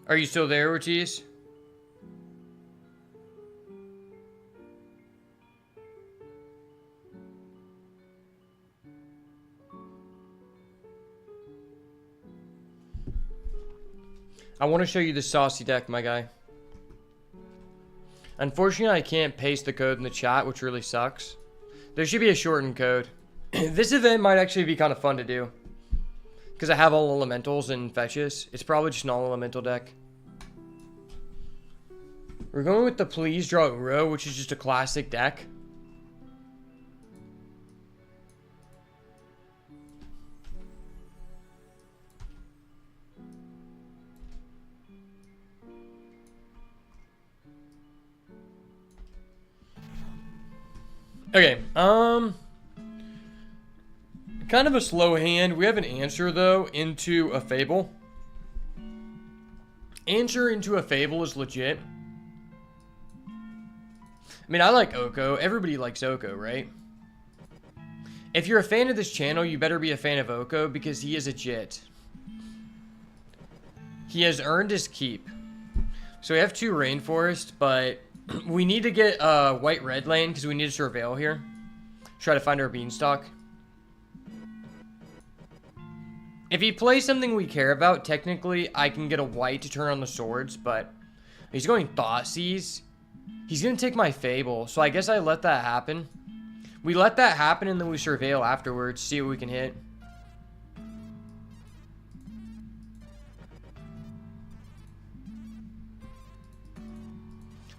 Are you still there, Ortiz? I want to show you the saucy deck, my guy. Unfortunately, I can't paste the code in the chat, which really sucks. There should be a shortened code. This event might actually be kind of fun to do. Because I have all elementals and fetches. It's probably just an all elemental deck. We're going with the Please Draw Uro, which is just a classic deck. Okay, kind of a slow hand. We have an answer, though, into a Fable. Answer into a Fable is legit. I mean, I like Oko. Everybody likes Oko, right? If you're a fan of this channel, you better be a fan of Oko because he is a jit. He has earned his keep. So we have 2 Rainforest, but we need to get white-red lane because we need to surveil here. Try to find our Beanstalk. If he plays something we care about, technically I can get a white to turn on the swords, but he's going Thoughtseize. He's going to take my Fable, so I guess I let that happen. We let that happen and then we surveil afterwards, see what we can hit.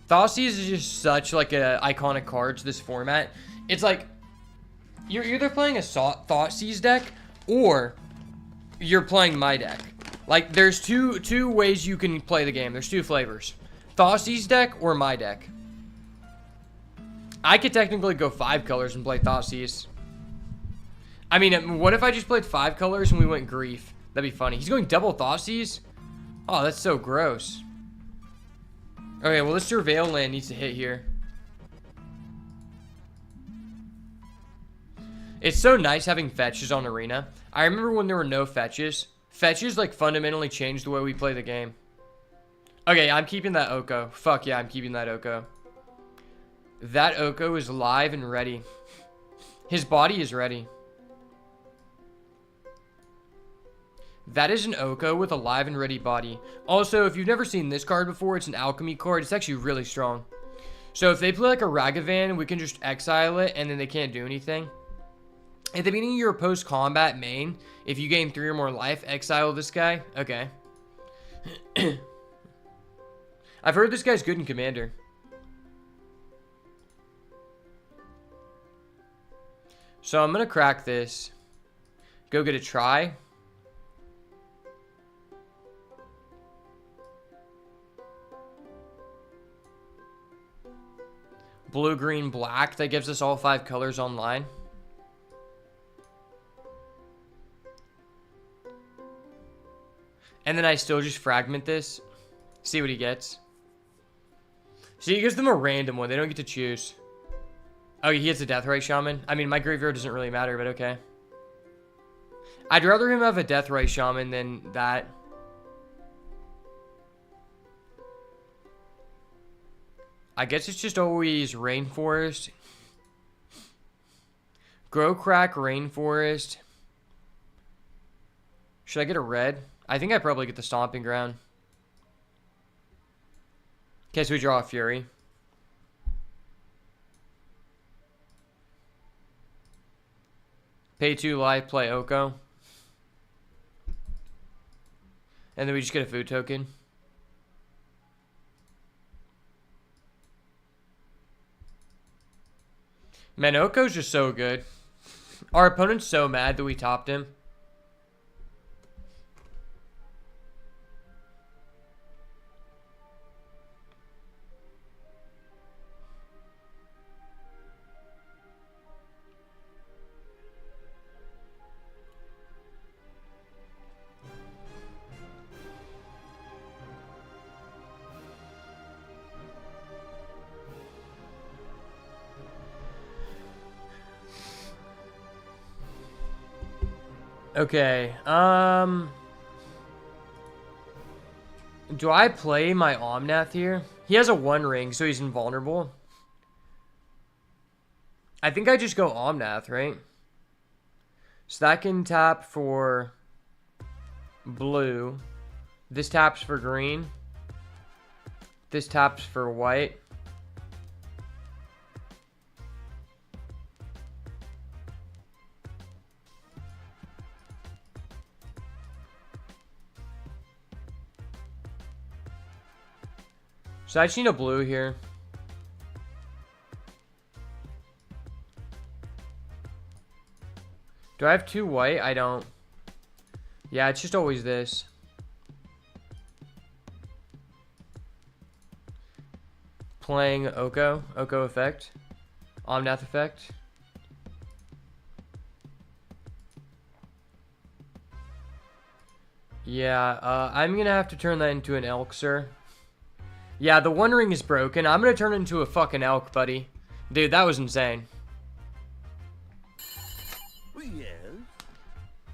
Thoughtseize is just such like an iconic card to this format. It's like, you're either playing a Thoughtseize deck or you're playing my deck. Like, there's two ways you can play the game. There's 2 flavors. Thoughtseize deck or my deck. I could technically go 5 colors and play Thoughtseize. I mean, what if I just played 5 colors and we went Grief? That'd be funny. He's going double Thoughtseize? Oh, that's so gross. Okay, well, this Surveil land needs to hit here. It's so nice having fetches on Arena. I remember when there were no fetches. Fetches, like, fundamentally changed the way we play the game. Okay, I'm keeping that Oko. Fuck yeah, I'm keeping that Oko. That Oko is live and ready. His body is ready. That is an Oko with a live and ready body. Also, if you've never seen this card before, it's an alchemy card. It's actually really strong. So if they play like a Ragavan, we can just exile it and then they can't do anything. At the beginning of your post-combat main, if you gain 3 or more life, exile this guy. Okay. I've heard this guy's good in Commander. So I'm going to crack this. Go get a try. Blue, green, black. That gives us all 5 colors online. And then I still just fragment this. See what he gets. So he gives them a random one. They don't get to choose. Oh, he gets a Deathrite Shaman. I mean, my graveyard doesn't really matter, but okay. I'd rather him have a Deathrite Shaman than that. I guess it's just always Rainforest. Grow Crack, Rainforest. Should I get a red? I think I probably get the Stomping Ground. Okay, so we draw a Fury. Pay 2 life, play Oko. And then we just get a food token. Man, Oko's just so good. Our opponent's so mad that we topped him. Okay, do I play my Omnath here? He has a 1 ring, so he's invulnerable. I think I just go Omnath, right? So that can tap for blue. This taps for green. This taps for white. So I just need a blue here. Do I have 2 white? I don't. Yeah, it's just always this. Playing Oko. Oko effect. Omnath effect. Yeah, I'm going to have to turn that into an Elixir. Yeah, the 1 ring is broken. I'm going to turn it into a fucking elk, buddy. Dude, that was insane. Yes,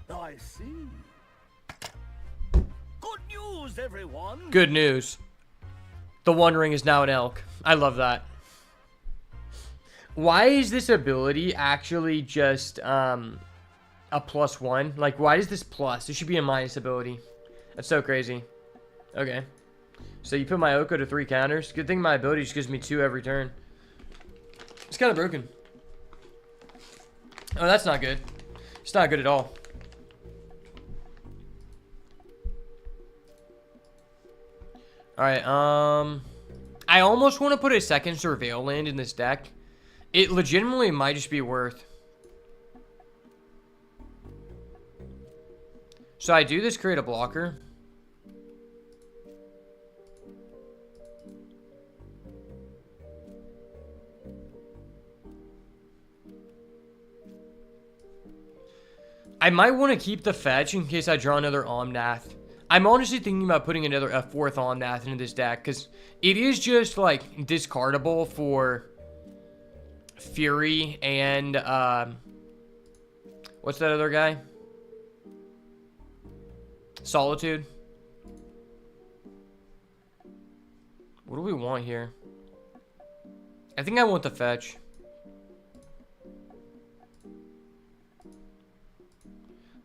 I see. Good news, everyone. Good news. The 1 ring is now an elk. I love that. Why is this ability actually just a +1? Like, why is this plus? It should be a minus ability. That's so crazy. Okay. So you put my Oko to 3 counters. Good thing my ability just gives me 2 every turn. It's kind of broken. Oh, that's not good. It's not good at all. Alright, I almost want to put a 2nd Surveil land in this deck. It legitimately might just be worth. So I do this, create a blocker. I might want to keep the fetch in case I draw another Omnath. I'm honestly thinking about putting a 4th Omnath into this deck because it is just like discardable for Fury and what's that other guy? Solitude. What do we want here? I think I want the fetch.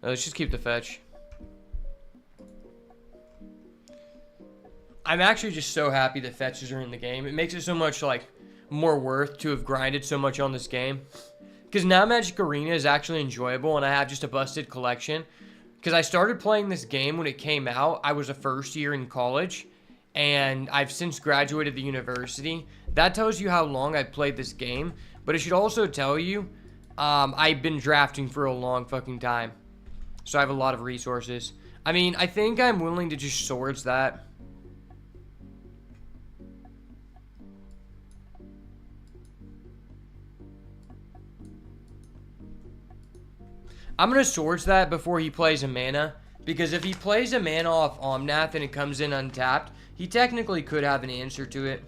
Let's just keep the fetch. I'm actually just so happy that fetches are in the game. It makes it so much, like, more worth to have grinded so much on this game. Because now Magic Arena is actually enjoyable, and I have just a busted collection. Because I started playing this game when it came out. I was a first year in college, and I've since graduated the university. That tells you how long I've played this game, but it should also tell you I've been drafting for a long fucking time. So I have a lot of resources. I mean, I think I'm willing to just swords that. I'm going to swords that before he plays a mana. Because if he plays a mana off Omnath and it comes in untapped, he technically could have an answer to it.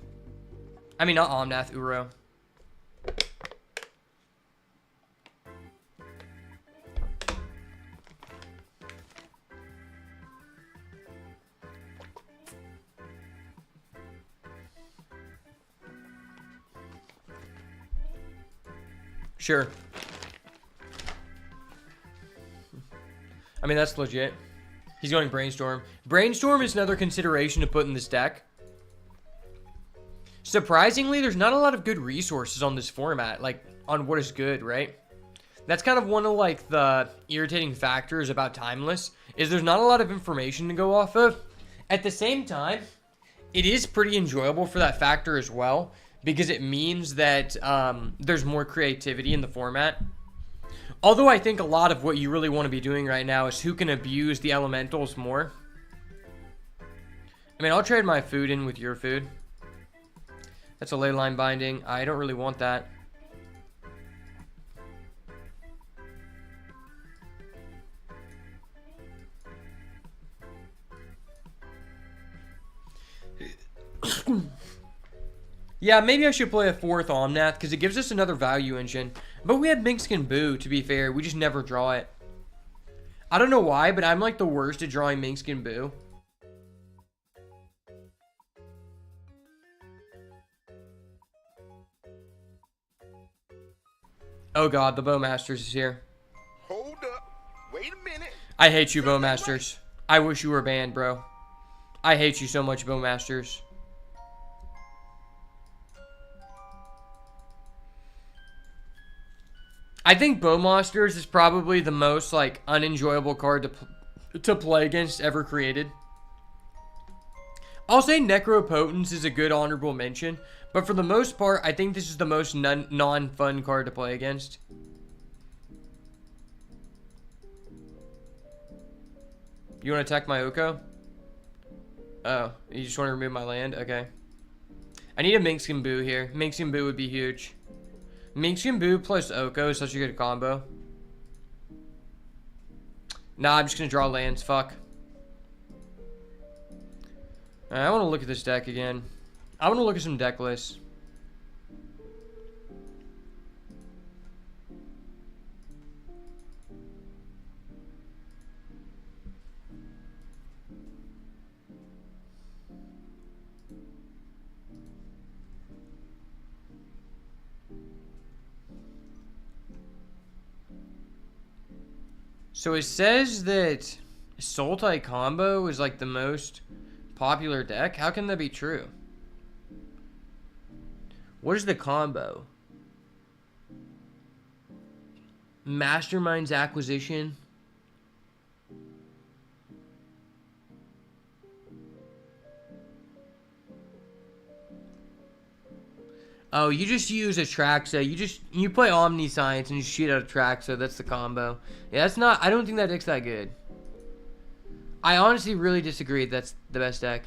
I mean, not Omnath, Uro. Sure. I mean, that's legit. He's going Brainstorm. Brainstorm is another consideration to put in this deck. Surprisingly, there's not a lot of good resources on this format, like, on what is good, right? That's kind of one of, like, the irritating factors about Timeless, is there's not a lot of information to go off of. At the same time, it is pretty enjoyable for that factor as well, because it means that there's more creativity in the format. Although I think a lot of what you really want to be doing right now is who can abuse the elementals more. I mean, I'll trade my food in with your food. That's a ley line binding. I don't really want that. Yeah, maybe I should play a 4th Omnath, because it gives us another value engine. But we had Minkskin Boo, to be fair. We just never draw it. I don't know why, but I'm like the worst at drawing Minkskin Boo. Oh god, the Bowmasters is here. Hold up. Wait a minute. I hate you, Bowmasters. I wish you were banned, bro. I hate you so much, Bowmasters. I think Bowmasters is probably the most, like, unenjoyable card to play against ever created. I'll say Necropotence is a good honorable mention, but for the most part, I think this is the most non-fun card to play against. You want to attack my Oko? Oh, you just want to remove my land? Okay. I need a Minkskin Boo here. Minkskin Boo would be huge. Minkskin Boo plus Oko is such a good combo. Nah, I'm just going to draw lands. Fuck. Alright, I want to look at this deck again. I want to look at some deck lists. So it says that Sultai combo is like the most popular deck. How can that be true? What is the combo? Mastermind's Acquisition. Oh, you just use Atraxa. You play Omniscience and you shoot out Atraxa. That's the combo. Yeah, that's not. I don't think that deck's that good. I honestly really disagree. That's the best deck.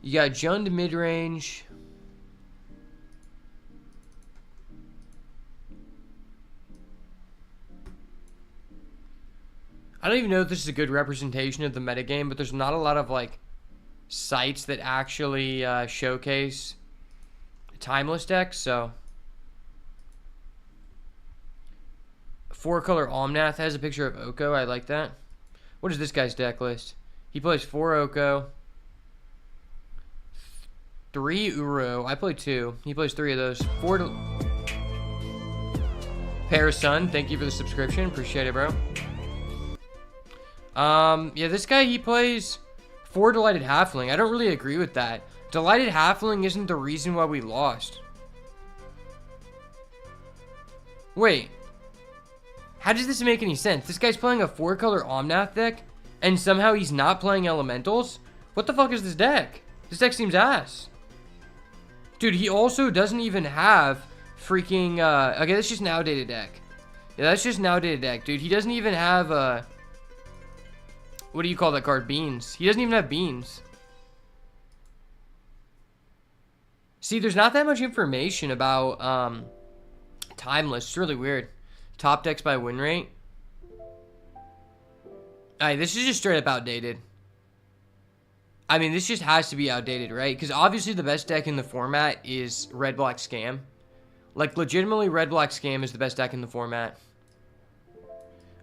You got Jund mid-range. I don't even know if this is a good representation of the metagame, but there's not a lot of, like, sites that actually showcase Timeless decks, so... 4-color Omnath has a picture of Oko. I like that. What is this guy's deck list? He plays 4 Oko, 3 Uro. I play 2. He plays 3 of those. 4 Parasun, thank you for the subscription. Appreciate it, bro. Yeah, this guy, he plays 4 Delighted Halfling. I don't really agree with that. Delighted Halfling isn't the reason why we lost. Wait. How does this make any sense? This guy's playing a 4-color Omnath deck, and somehow he's not playing elementals? What the fuck is this deck? This deck seems ass. Dude, he also doesn't even have freaking, okay, that's just an outdated deck. Yeah, that's just an outdated deck, dude. He doesn't even have, what do you call that card? Beans. He doesn't even have beans. See, there's not that much information about, Timeless. It's really weird. Top decks by win rate. Alright, this is just straight up outdated. I mean, this just has to be outdated, right? Because obviously the best deck in the format is Red Black Scam. Like, legitimately, Red Black Scam is the best deck in the format.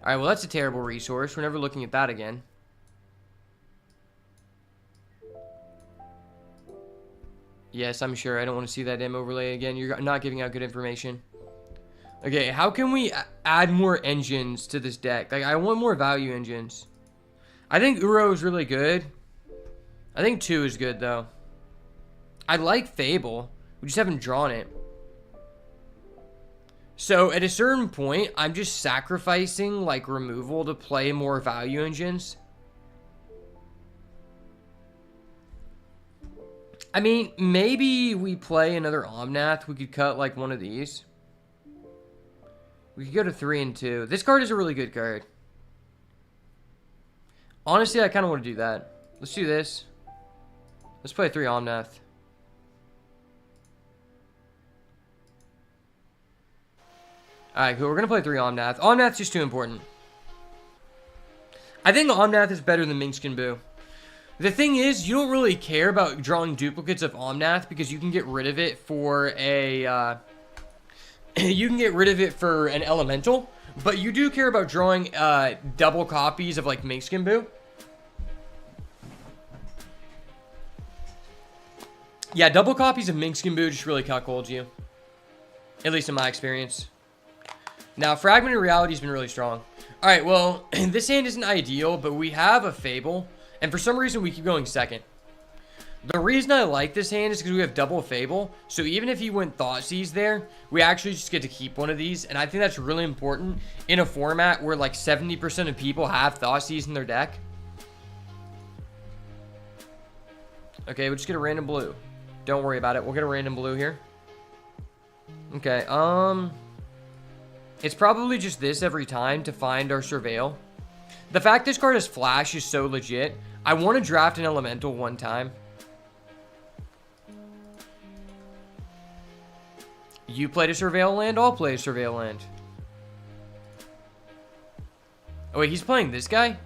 Alright, well, that's a terrible resource. We're never looking at that again. Yes, I'm sure. I don't want to see that M overlay again. You're not giving out good information. Okay, how can we add more engines to this deck? Like, I want more value engines. I think Uro is really good. I think 2 is good, though. I like Fable. We just haven't drawn it. So, at a certain point, I'm just sacrificing, like, removal to play more value engines. I mean, maybe we play another Omnath. We could cut, like, one of these. We could go to 3 and 2. This card is a really good card. Honestly, I kind of want to do that. Let's do this. Let's play 3 Omnath. Alright, cool. We're going to play 3 Omnath. Omnath's just too important. I think Omnath is better than Minkskin Boo. The thing is, you don't really care about drawing duplicates of Omnath because you can get rid of it for a... you can get rid of it for an elemental, but you do care about drawing double copies of like Minkskin Boo. Yeah, double copies of Minkskin Boo just really cuckolds you. At least in my experience. Now, Fragmented Reality has been really strong. Alright, well, this hand isn't ideal, but we have a Fable, and for some reason we keep going second. The reason I like this hand is because we have double Fable, so even if he went Thoughtseize there, we actually just get to keep one of these, and I think that's really important in a format where like 70% of people have Thoughtseize in their deck. Okay, we'll just get a random blue. Don't worry about it, we'll get a random blue here. Okay, it's probably just this every time to find our Surveil. The fact this card has Flash is so legit. I want to draft an Elemental one time. You played a Surveil land, I'll play a Surveil land. Oh wait, he's playing this guy?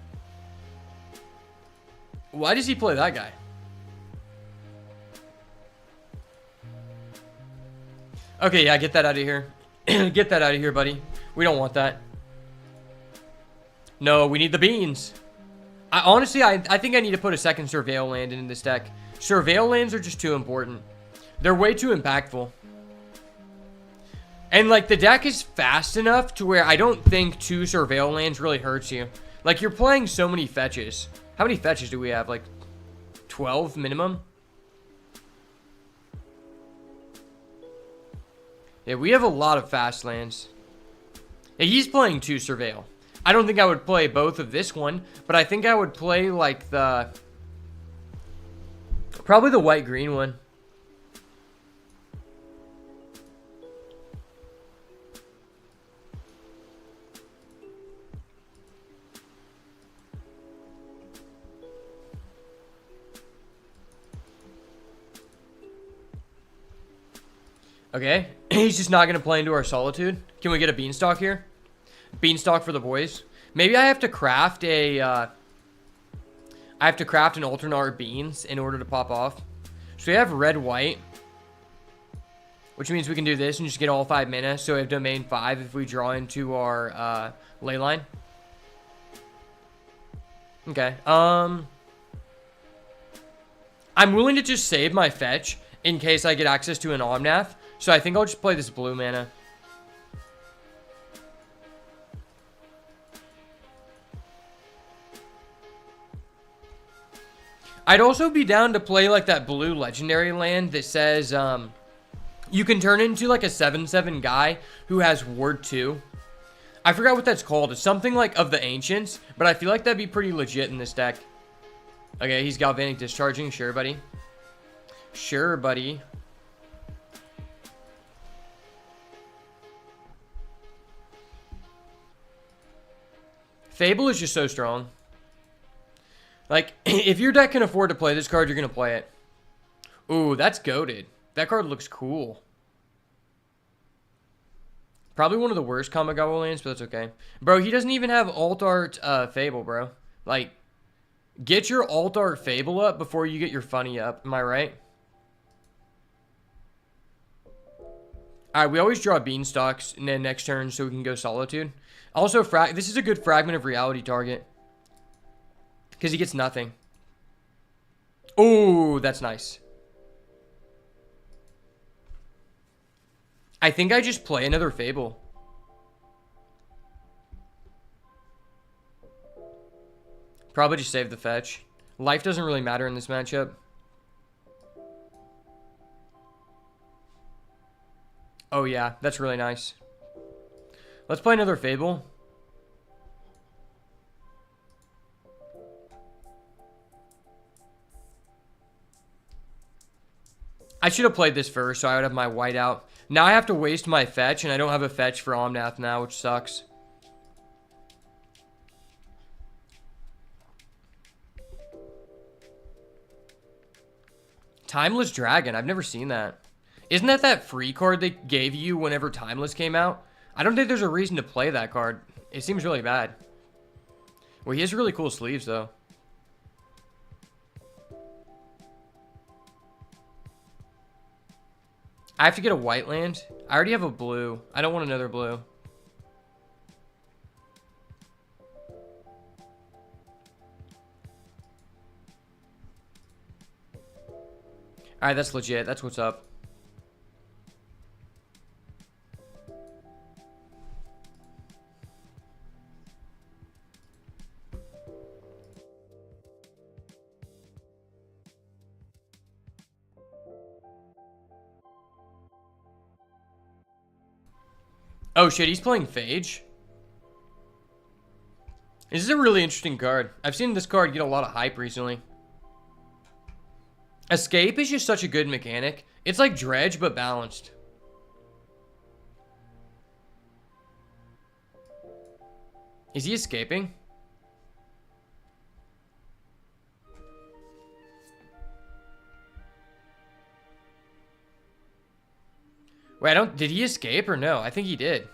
Why does he play that guy? Okay, yeah, get that out of here. Get that out of here, buddy. We don't want that. No, we need the beans. Honestly, I think I need to put a second Surveil land in this deck. Surveil lands are just too important. They're way too impactful. And, like, the deck is fast enough to where I don't think 2 Surveil lands really hurts you. Like, you're playing so many fetches. How many fetches do we have? Like, 12 minimum? Yeah, we have a lot of fast lands. Yeah, he's playing 2 Surveil. I don't think I would play both of this one, but I think I would play, like, the... probably the white-green one. Okay, he's just not going to play into our Solitude. Can we get a Beanstalk here? Beanstalk for the boys. Maybe I have to craft a, I have to craft an alternate art beans in order to pop off. So we have red, white. which means we can do this and just get all 5 mana. So we have domain 5 if we draw into our ley line. Okay. I'm willing to just save my fetch in case I get access to an Omnath. So I think I'll just play this blue mana. I'd also be down to play like that blue legendary land that says you can turn into like a 7/7 guy who has ward 2. I forgot what that's called. It's something like of the Ancients, but I feel like that'd be pretty legit in this deck. Okay, he's Galvanic Discharging. Sure, buddy. Sure, buddy. Fable is just so strong. Like, if your deck can afford to play this card, you're going to play it. Ooh, that's goated. That card looks cool. Probably one of the worst Kamigawa lands, but that's okay. Bro, he doesn't even have Alt Art Fable, bro. Like, get your Alt Art Fable up before you get your Funny up. Am I right? Alright, we always draw Beanstalks in the next turn so we can go Solitude. Also, this is a good Fragment of Reality target. Because he gets nothing. Oh, that's nice. I think I just play another Fable. Probably just save the fetch. Life doesn't really matter in this matchup. Oh yeah, that's really nice. Let's play another Fable. I should have played this first, so I would have my white out. Now I have to waste my fetch, and I don't have a fetch for Omnath now, which sucks. Timeless Dragon. I've never seen that. Isn't that free card they gave you whenever Timeless came out? I don't think there's a reason to play that card. It seems really bad. Well, he has really cool sleeves, though. I have to get a white land. I already have a blue. I don't want another blue. Alright, that's legit. That's what's up. Oh shit, he's playing Phage. This is a really interesting card. I've seen this card get a lot of hype recently. Escape is just such a good mechanic. It's like Dredge, but balanced. Is he escaping? Wait, did he escape or no? I think he did.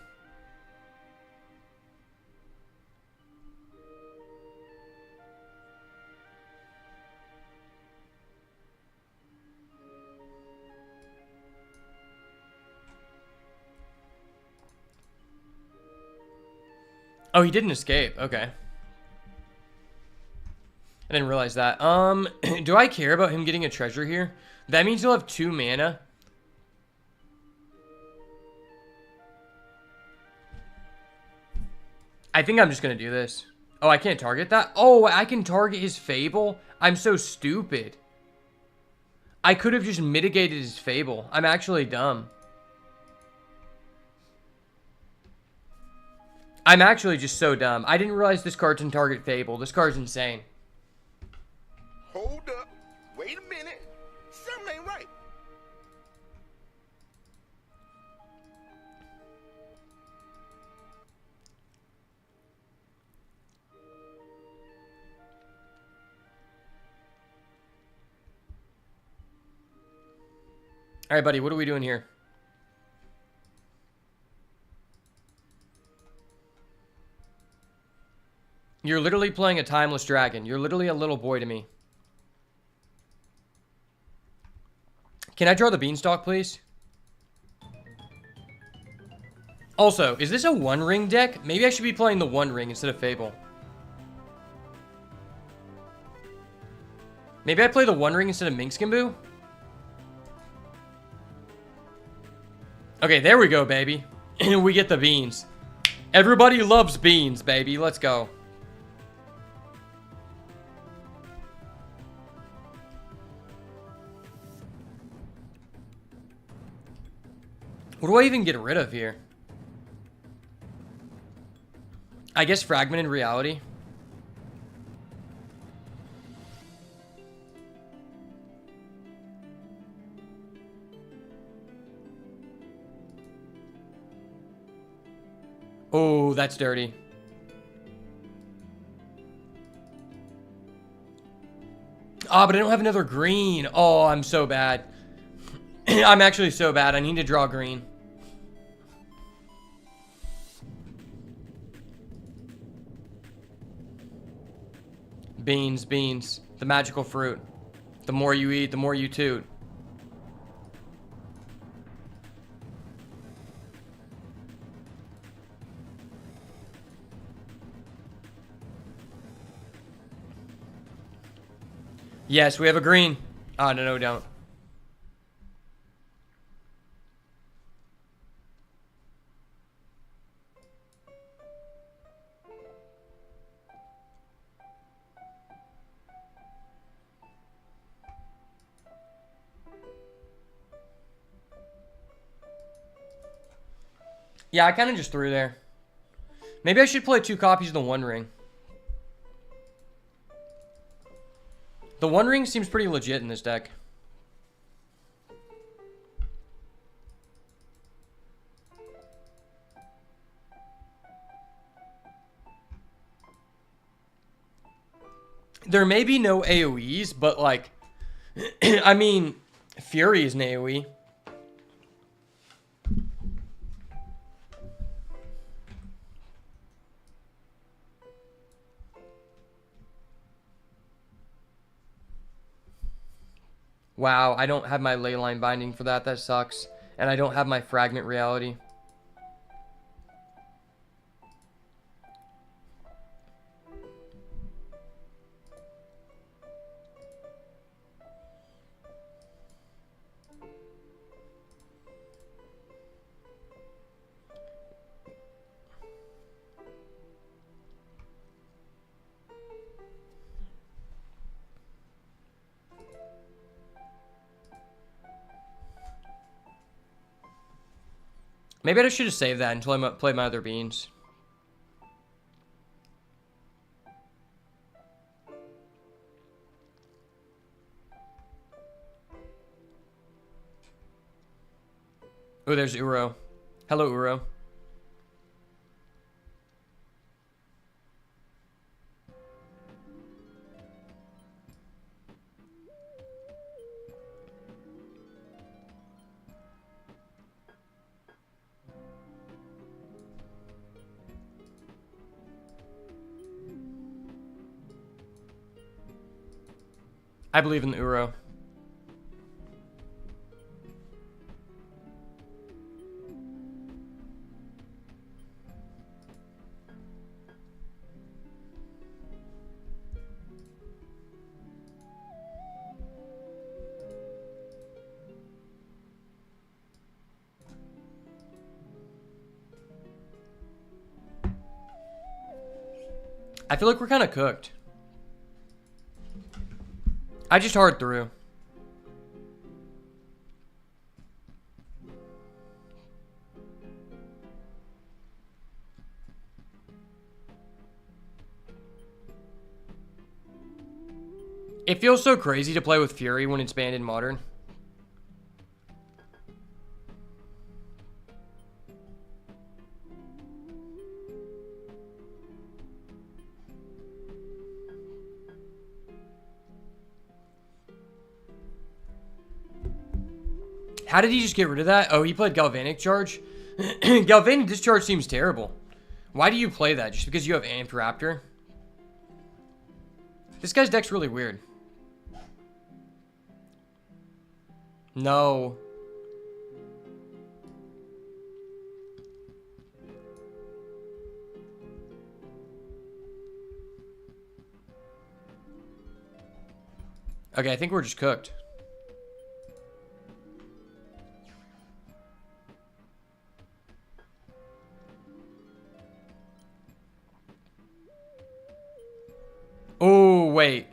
Oh, he didn't escape. Okay. I didn't realize that. Do I care about him getting a treasure here? That means he'll have 2 mana. I think I'm just going to do this. Oh, I can't target that? Oh, I can target his Fable? I'm so stupid. I could have just mitigated his Fable. I'm actually dumb. I'm actually just so dumb. I didn't realize this card can target Fable. This card's insane. Hold up. Wait a minute. Something ain't right. All right, buddy, what are we doing here? You're literally playing a Timeless Dragon. You're literally a little boy to me. Can I draw the Beanstalk, please? Also, is this a one ring deck? Maybe I should be playing the one ring instead of Fable. Maybe I play the one ring instead of Minskimbu? Okay, there we go, baby. We get the beans. Everybody loves beans, baby. Let's go. What do I even get rid of here? I guess Fragment in Reality. Oh, that's dirty. Ah, but I don't have another green. Oh, I'm so bad. I'm actually so bad. I need to draw green. Beans, beans. The magical fruit. The more you eat, the more you toot. Yes, we have a green. Oh, no, we don't. Yeah, I kind of just threw there. Maybe I should play 2 copies of the One Ring. The One Ring seems pretty legit in this deck. There may be no AoEs, but like, I mean, Fury is an AoE. Wow, I don't have my Leyline Binding for that. That sucks. And I don't have my Fragment Reality. Maybe I should have saved that until I play my other beans. Oh, there's Uro. Hello, Uro. I believe in the Uro. I feel like we're kind of cooked. I just hard through. It feels so crazy to play with Fury when it's banned in Modern. How did he just get rid of that? Oh, he played Galvanic Charge? Galvanic Discharge seems terrible. Why do you play that? Just because you have Amped Raptor? This guy's deck's really weird. No. Okay, I think we're just cooked. Oh, wait.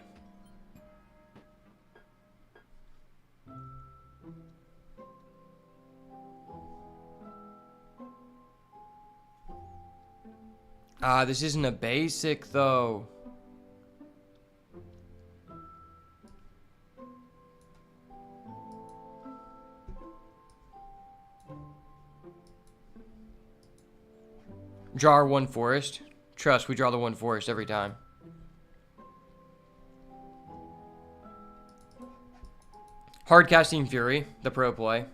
Ah, this isn't a basic, though. Draw our one forest. Trust, we draw the one forest every time. Hard casting Fury, the pro play.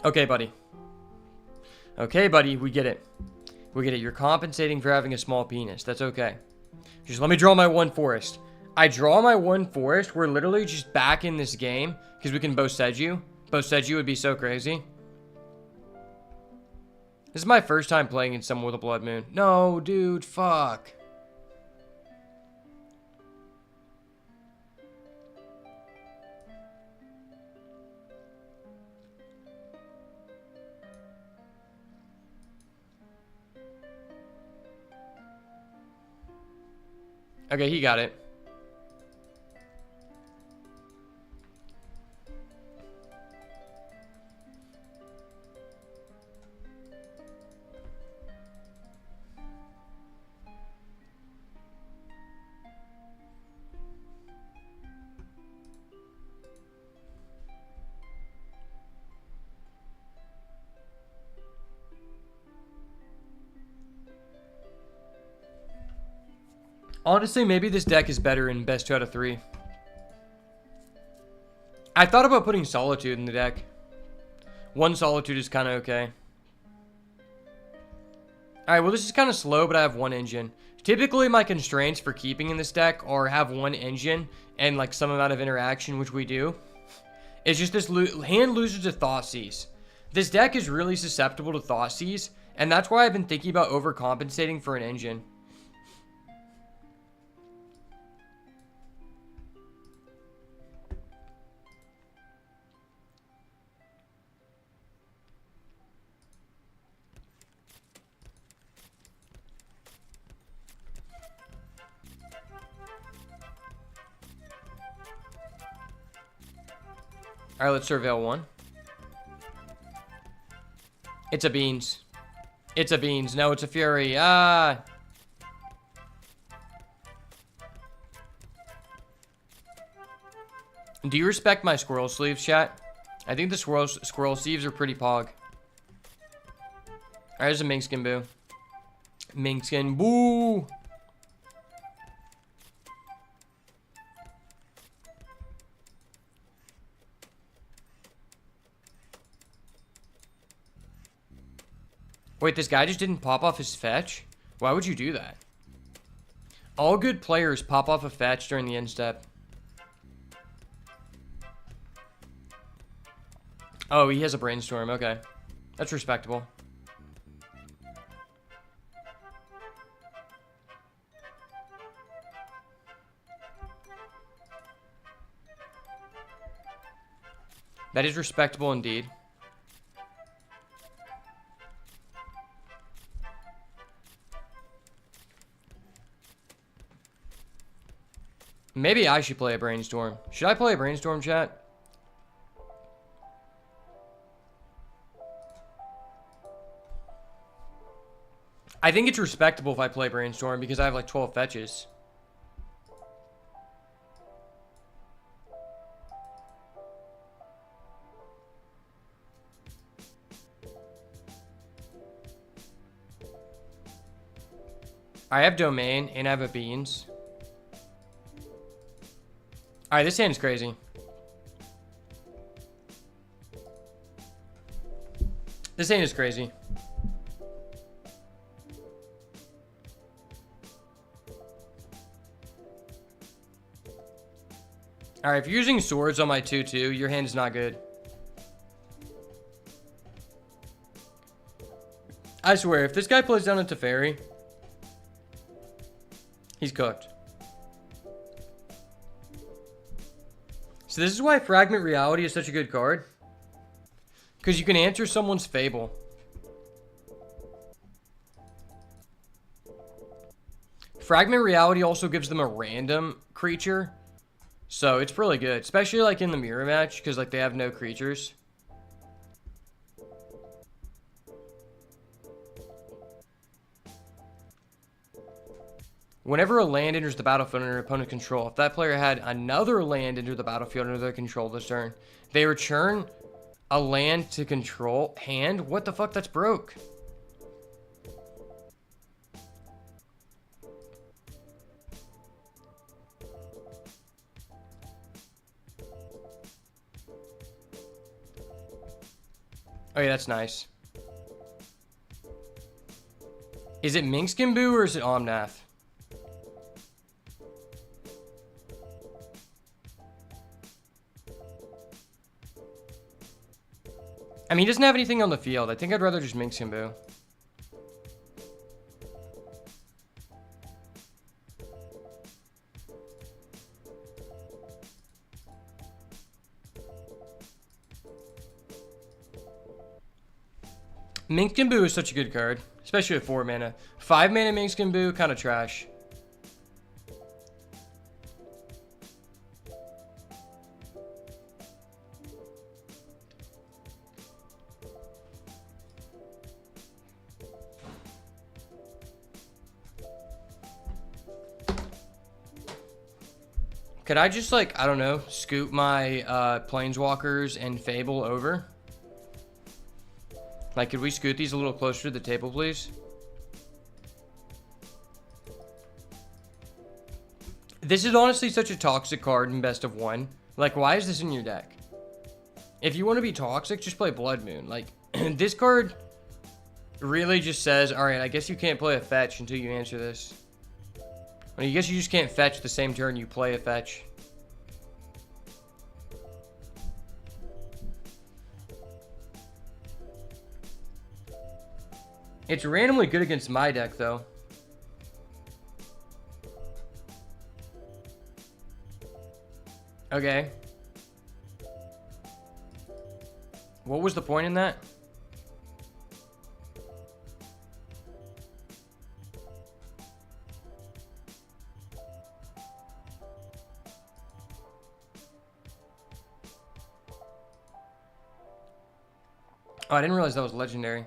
Okay, buddy. Okay, buddy, we get it. We get it. You're compensating for having a small penis. That's okay. Just let me draw my one forest. I draw my one forest. We're literally just back in this game because we can Boseju. Boseju would be so crazy. This is my first time playing in someone with a blood moon. No, dude, fuck. Okay, he got it. Honestly, maybe this deck is better in best 2 out of 3. I thought about putting Solitude in the deck. One Solitude is kind of okay. Alright, well this is kind of slow, but I have one engine. Typically, my constraints for keeping in this deck are have one engine and like some amount of interaction, which we do. It's just this hand loses to Thoughtseize. This deck is really susceptible to Thoughtseize, and that's why I've been thinking about overcompensating for an engine. Alright, let's surveil one. It's a beans. It's a beans. No, it's a fury. Ah. Do you respect my squirrel sleeves, chat? I think the squirrel sleeves are pretty pog. Alright, there's a minkskin boo. Minkskin boo. Wait, this guy just didn't pop off his fetch? Why would you do that? All good players pop off a fetch during the end step. Oh, he has a brainstorm. Okay. That's respectable. That is respectable indeed. Maybe I should play a brainstorm. Should I play a brainstorm, chat? I think it's respectable if I play brainstorm because I have like 12 fetches. I have Domain and I have a Beans. Alright, this hand is crazy. This hand is crazy. Alright, if you're using swords on my 2-2, your hand is not good. I swear, if this guy plays down into Teferi, he's cooked. So this is why Fragment Reality is such a good card. Because you can answer someone's Fable. Fragment Reality also gives them a random creature. So it's really good. Especially like in the mirror match. Because like they have no creatures. Whenever a land enters the battlefield under opponent's control, if that player had another land enter the battlefield under their control this turn, they return a land to control hand? What the fuck? That's broke. Oh yeah, that's nice. Is it Minkskin Boo or is it Omnath? I mean, he doesn't have anything on the field. I think I'd rather just Minkskin Boo. Minkskin Boo is such a good card, especially at 4 mana. 5 mana Minkskin Boo, kind of trash. Could I just, like, I don't know, scoop my Planeswalkers and Fable over? Like, could we scoot these a little closer to the table, please? This is honestly such a toxic card in best of 1. Like, why is this in your deck? If you want to be toxic, just play Blood Moon. Like, this card really just says, alright, I guess you can't play a fetch until you answer this. I guess you just can't fetch the same turn you play a fetch. It's randomly good against my deck, though. Okay. What was the point in that? Oh, I didn't realize that was legendary.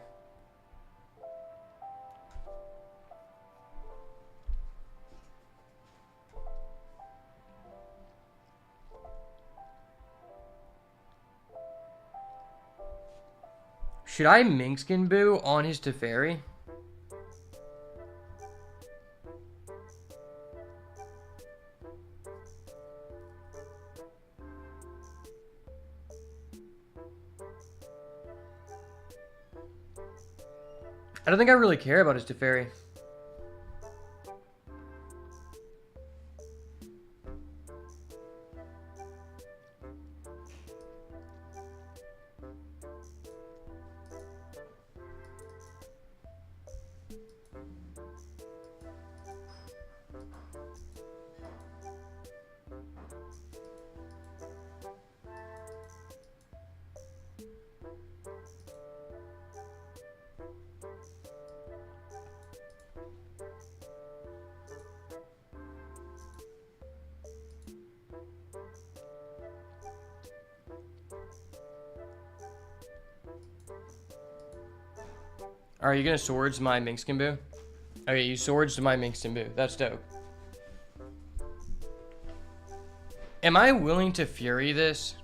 Should I Minkskin Boo on his Teferi? I don't think I really care about his Teferi. Are you gonna swords my Minkskin Boo? Okay, you swords to my Minkskin Boo. That's dope. Am I willing to Fury this?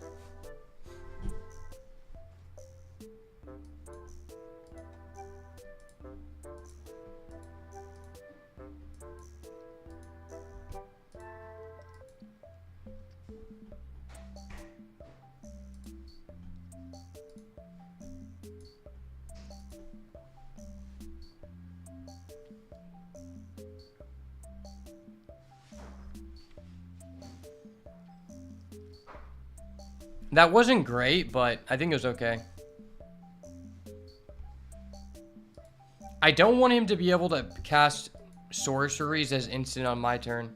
That wasn't great, but I think it was okay. I don't want him to be able to cast sorceries as instant on my turn.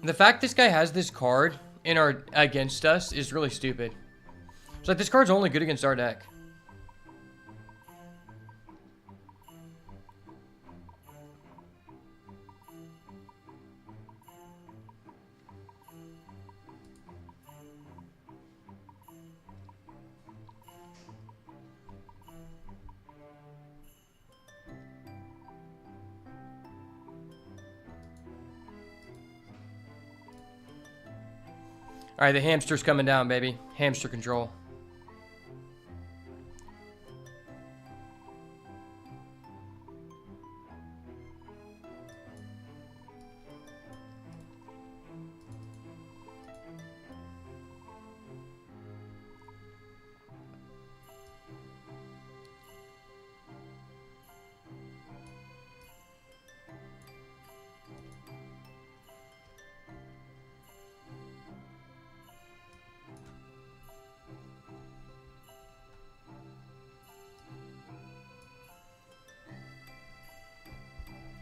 The fact this guy has this card in our against us is really stupid. It's like this card's only good against our deck. All right, the hamster's coming down, baby. Hamster control.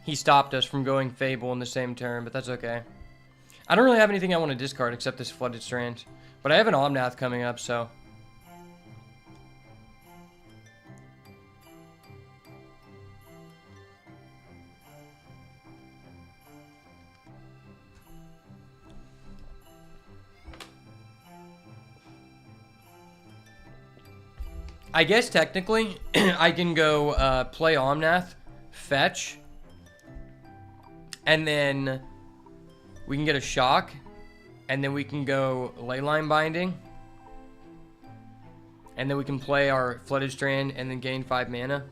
He stopped us from going Fable in the same turn, but that's okay. I don't really have anything I want to discard except this Flooded Strand. But I have an Omnath coming up, so... I guess technically, I can go play Omnath, fetch, and then we can get a shock, and then we can go Leyline Binding, and then we can play our Flooded Strand and then gain 5 mana.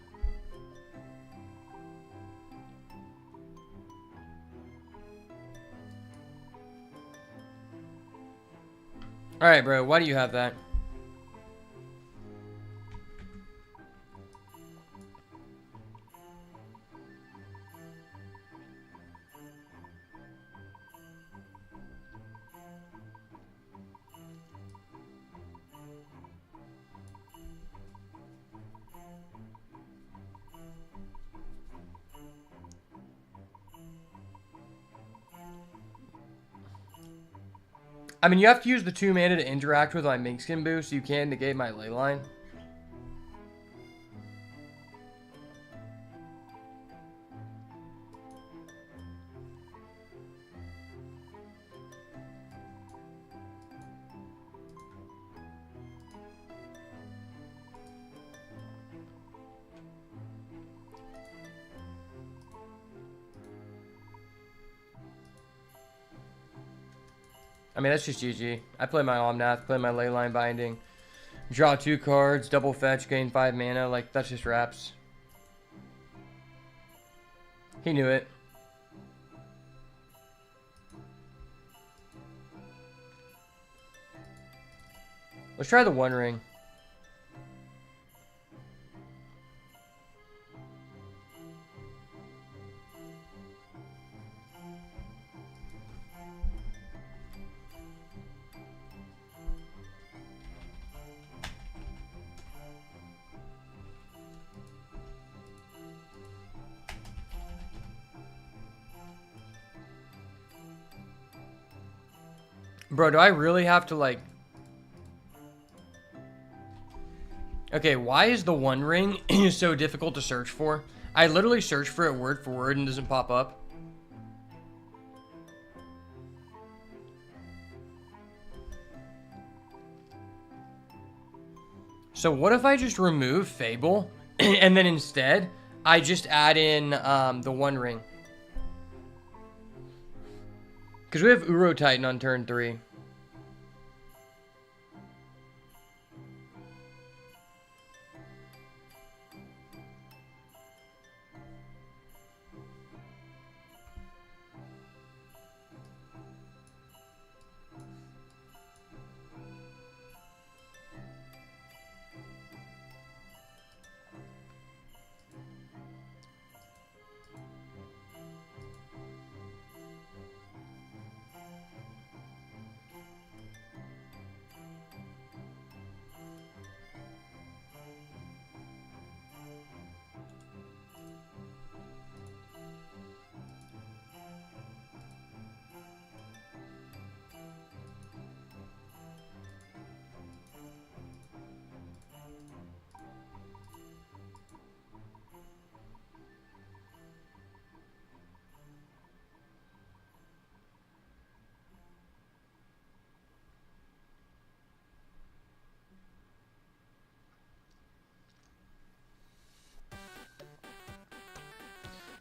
Alright, bro, why do you have that? I mean, you have to use the 2 mana to interact with my Minkskin boost, so you can negate my Leyline. I mean, that's just GG. I play my Omnath, play my Leyline Binding, draw 2 cards, double fetch, gain 5 mana. Like, that's just wraps. He knew it. Let's try the One Ring. Bro, do I really have to, like... Okay, why is the One Ring so difficult to search for? I literally search for it word for word and it doesn't pop up. So what if I just remove Fable, and then instead, I just add in the One Ring? Because we have Uro Titan on turn 3.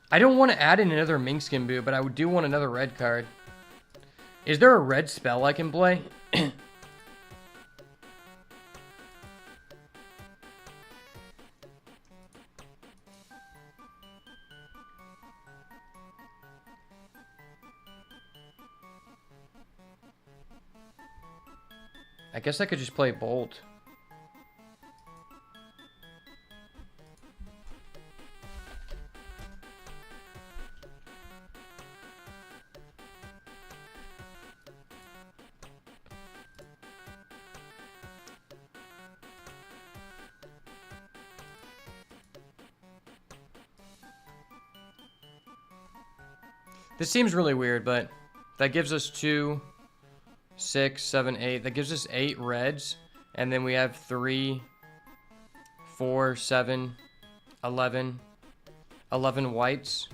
I don't want to add in another Minkskin Boo, but I do want another red card. Is there a red spell I can play? I guess I could just play Bolt. This seems really weird, but that gives us 2, 6, 7, 8. That gives us 8 reds. And then we have 3, 4, 7, 11, 11 whites.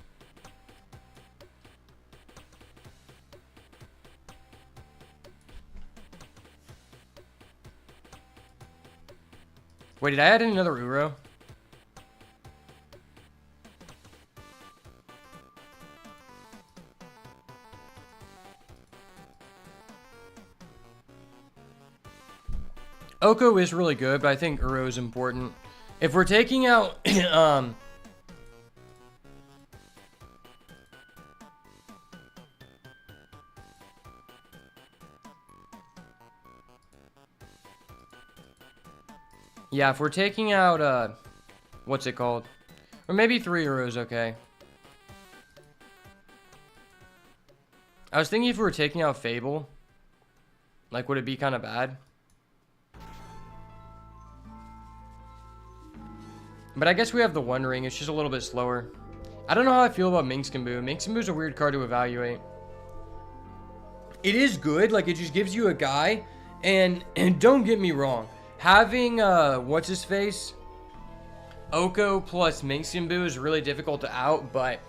Wait, did I add in another Uro? Oko is really good, but I think Uro is important. If we're taking out, yeah, if we're taking out, what's it called? Or maybe 3 Uros, okay. I was thinking if we were taking out Fable, like, would it be kind of bad? But I guess we have the One Ring. It's just a little bit slower. I don't know how I feel about Minkskin Boo. Minkskin Boo is a weird card to evaluate. It is good. Like, it just gives you a guy. And don't get me wrong. Having, what's-his-face? Oko plus Minkskin Boo is really difficult to out, but...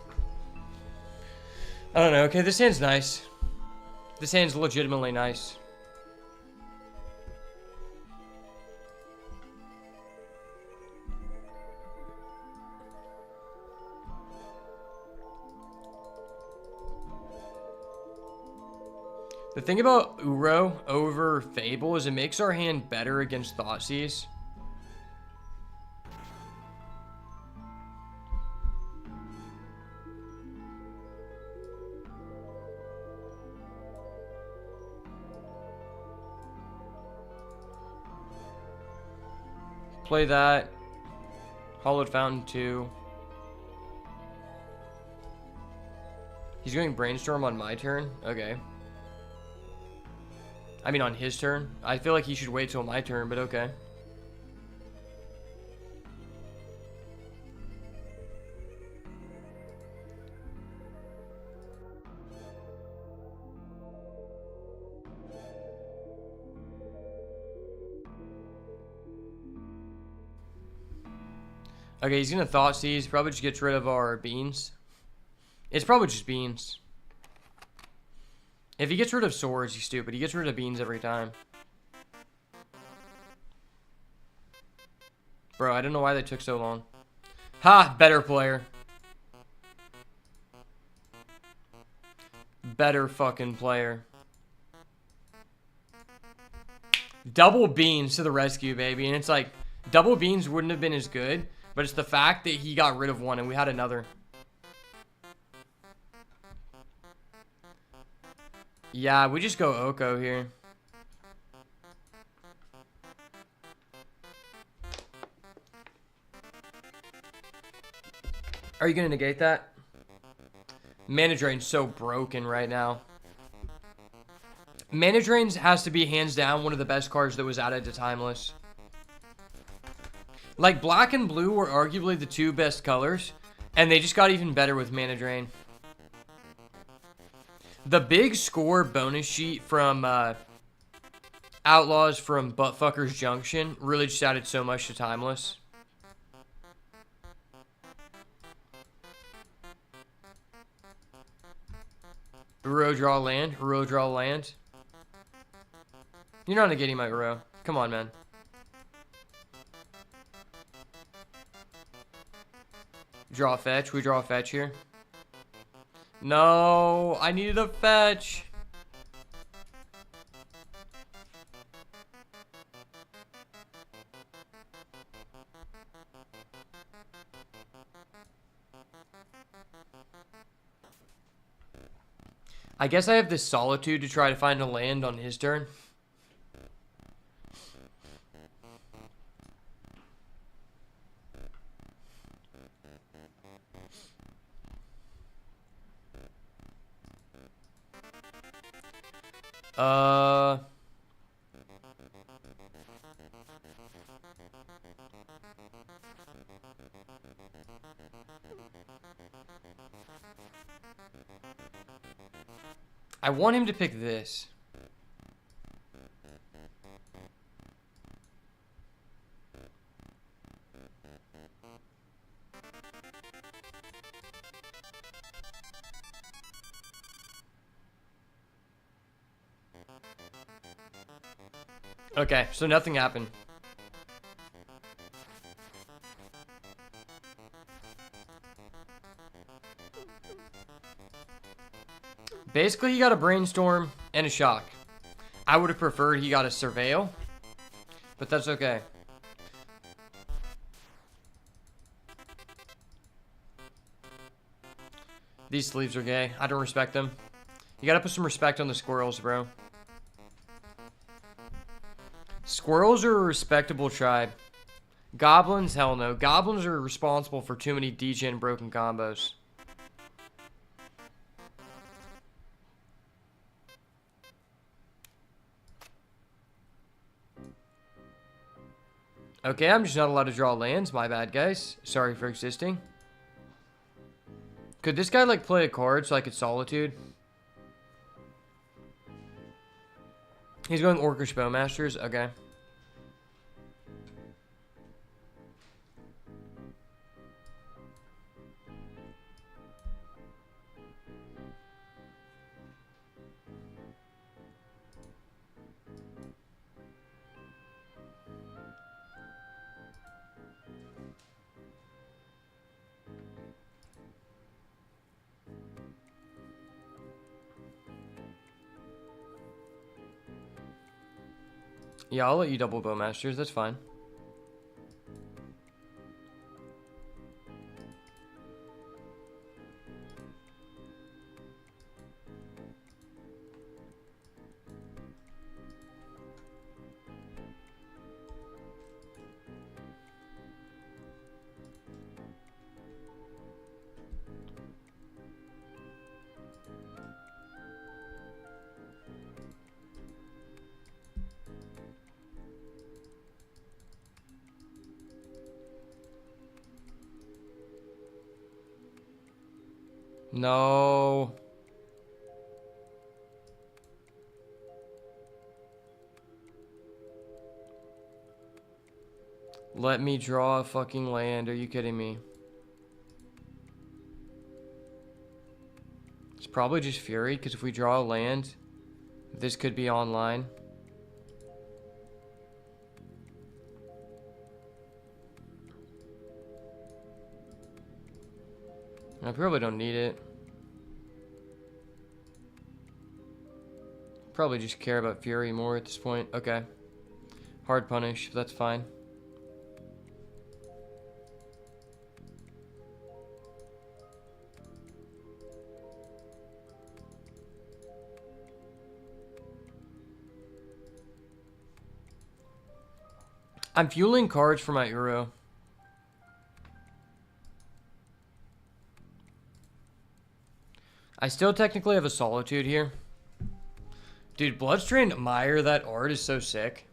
I don't know. Okay, this hand's nice. This hand's legitimately nice. The thing about Uro over Fable is it makes our hand better against Thoughtseize. Play that. Hollowed Fountain 2. He's going Brainstorm on my turn? Okay. I mean, on his turn. I feel like he should wait till my turn, but okay. Okay, he's gonna Thoughtseize. Probably just gets rid of our beans. It's probably just beans. If he gets rid of swords, he's stupid. He gets rid of beans every time. Bro, I don't know why they took so long. Ha! Better player. Better fucking player. Double beans to the rescue, baby. And it's like, double beans wouldn't have been as good, but it's the fact that he got rid of one and we had another. Yeah, we just go Oko here. Are you going to negate that? Mana Drain's so broken right now. Mana Drains has to be hands down one of the best cards that was added to Timeless. Like, black and blue were arguably the 2 best colors, and they just got even better with Mana Drain. The big score bonus sheet from Outlaws from Buttfuckers Junction really just added so much to Timeless. Uro draw land. Uro draw land. You're not negating my Uro. Come on, man. Draw fetch. We draw fetch here. No, I needed a fetch. I guess I have this Solitude to try to find a land on his turn. I want him to pick this. Okay, so nothing happened. Basically, he got a Brainstorm and a Shock. I would have preferred he got a Surveil, but that's okay. These sleeves are gay. I don't respect them. You gotta put some respect on the squirrels, bro. Squirrels are a respectable tribe. Goblins, hell no. Goblins are responsible for too many degen broken combos. Okay, I'm just not allowed to draw lands. My bad, guys. Sorry for existing. Could this guy, like, play a card so I could Solitude? He's going Orcish Bowmasters? Okay. Yeah, I'll let you double Bowmasters. That's fine. No. Let me draw a fucking land. Are you kidding me? It's probably just Fury, because if we draw a land, this could be online. I probably don't need it. Probably just care about Fury more at this point. Okay. Hard punish, that's fine. I'm fueling cards for my Uro. I still technically have a Solitude here. Dude, Bloodstrained Mire, that art is so sick.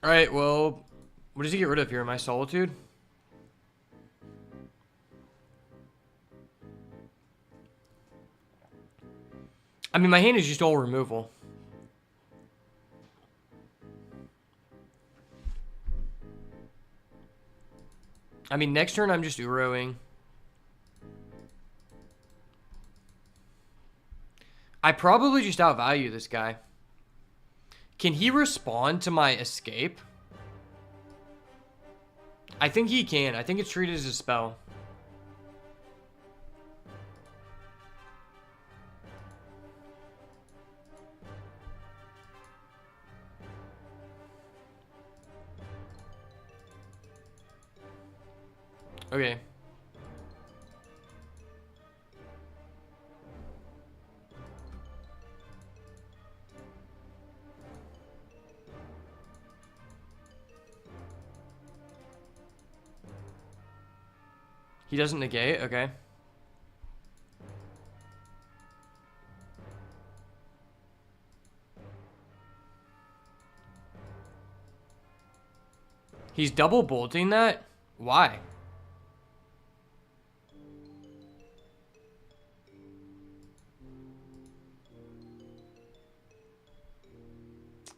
Alright, well, what does he get rid of here? My Solitude? I mean, my hand is just all removal. I mean, next turn I'm just Uroing. I probably just outvalue this guy. Can he respond to my escape? I think he can. I think it's treated as a spell. Okay. He doesn't negate? Okay. He's double bolting that? Why?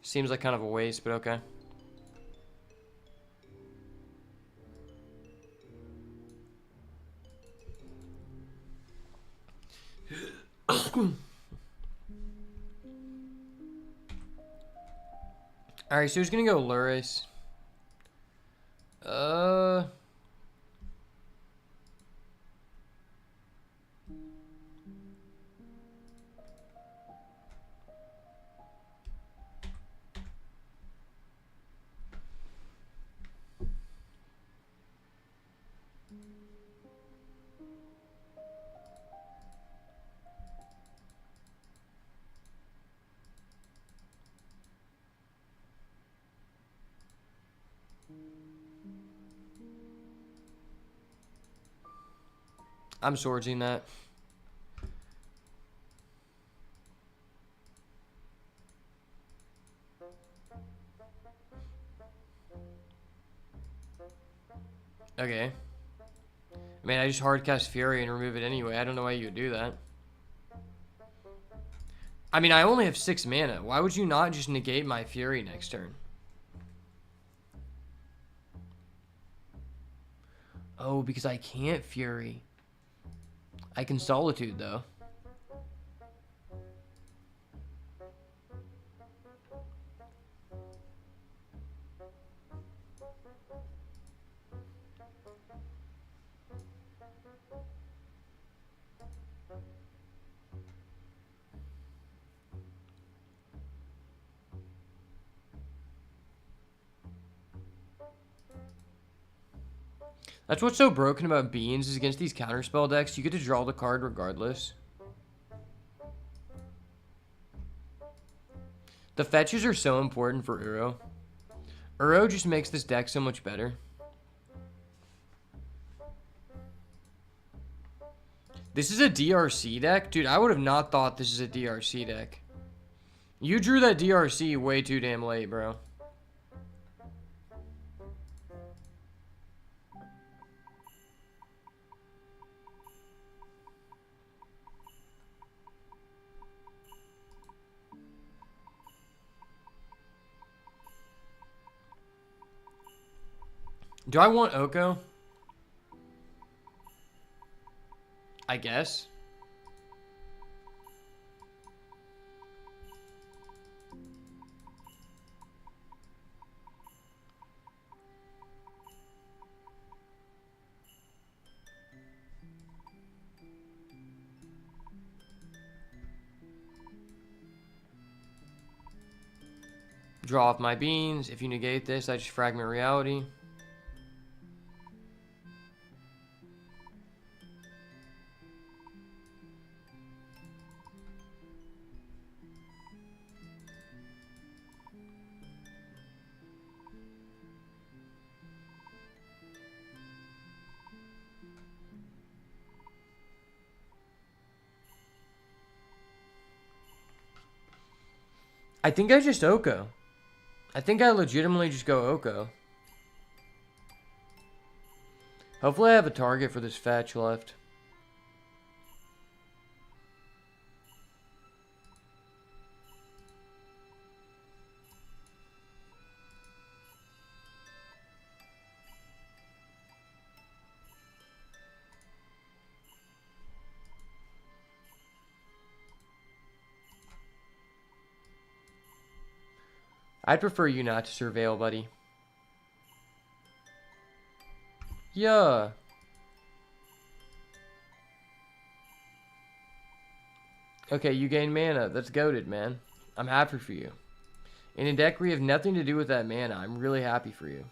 Seems like kind of a waste, but okay. Alright, so who's gonna go Luris? I'm swordsing that. Okay. I mean, I just hardcast Fury and remove it anyway. I don't know why you would do that. I mean, I only have 6 mana. Why would you not just negate my Fury next turn? Oh, because I can't Fury. I can Solitude, though. That's what's so broken about Beans is against these counterspell decks, you get to draw the card regardless. The fetches are so important for Uro. Uro just makes this deck so much better. This is a DRC deck? Dude, I would have not thought this is a DRC deck. You drew that DRC way too damn late, bro. Do I want Oko? I guess. Draw off my beans. If you negate this, I just fragment reality. I think I just Oko. I think I legitimately just go Oko. Hopefully I have a target for this fetch left. I'd prefer you not to surveil, buddy. Yeah. Okay, you gain mana. That's goated, man. I'm happy for you. In a deck where you have nothing to do with that mana, I'm really happy for you.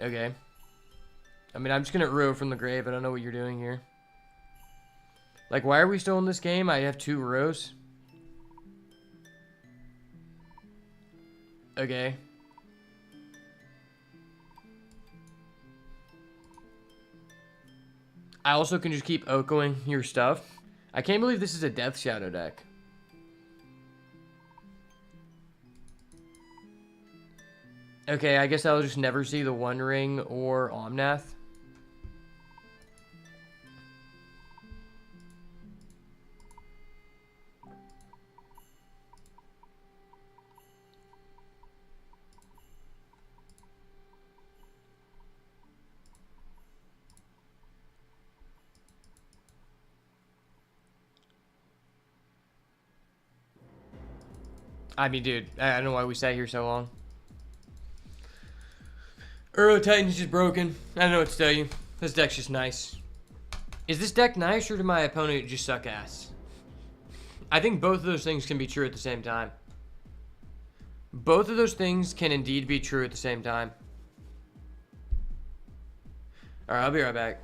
Okay. I mean, I'm just gonna Uro from the grave. I don't know what you're doing here. Like, why are we still in this game? I have 2 Uros. Okay. I also can just keep Okoing your stuff. I can't believe this is a Death Shadow deck. Okay, I guess I'll just never see the One Ring or Omnath. I mean, dude, I don't know why we sat here so long. Uro Titan's just broken. I don't know what to tell you. This deck's just nice. Is this deck nice, or did my opponent just suck ass? I think both of those things can be true at the same time. Both of those things can indeed be true at the same time. Alright, I'll be right back.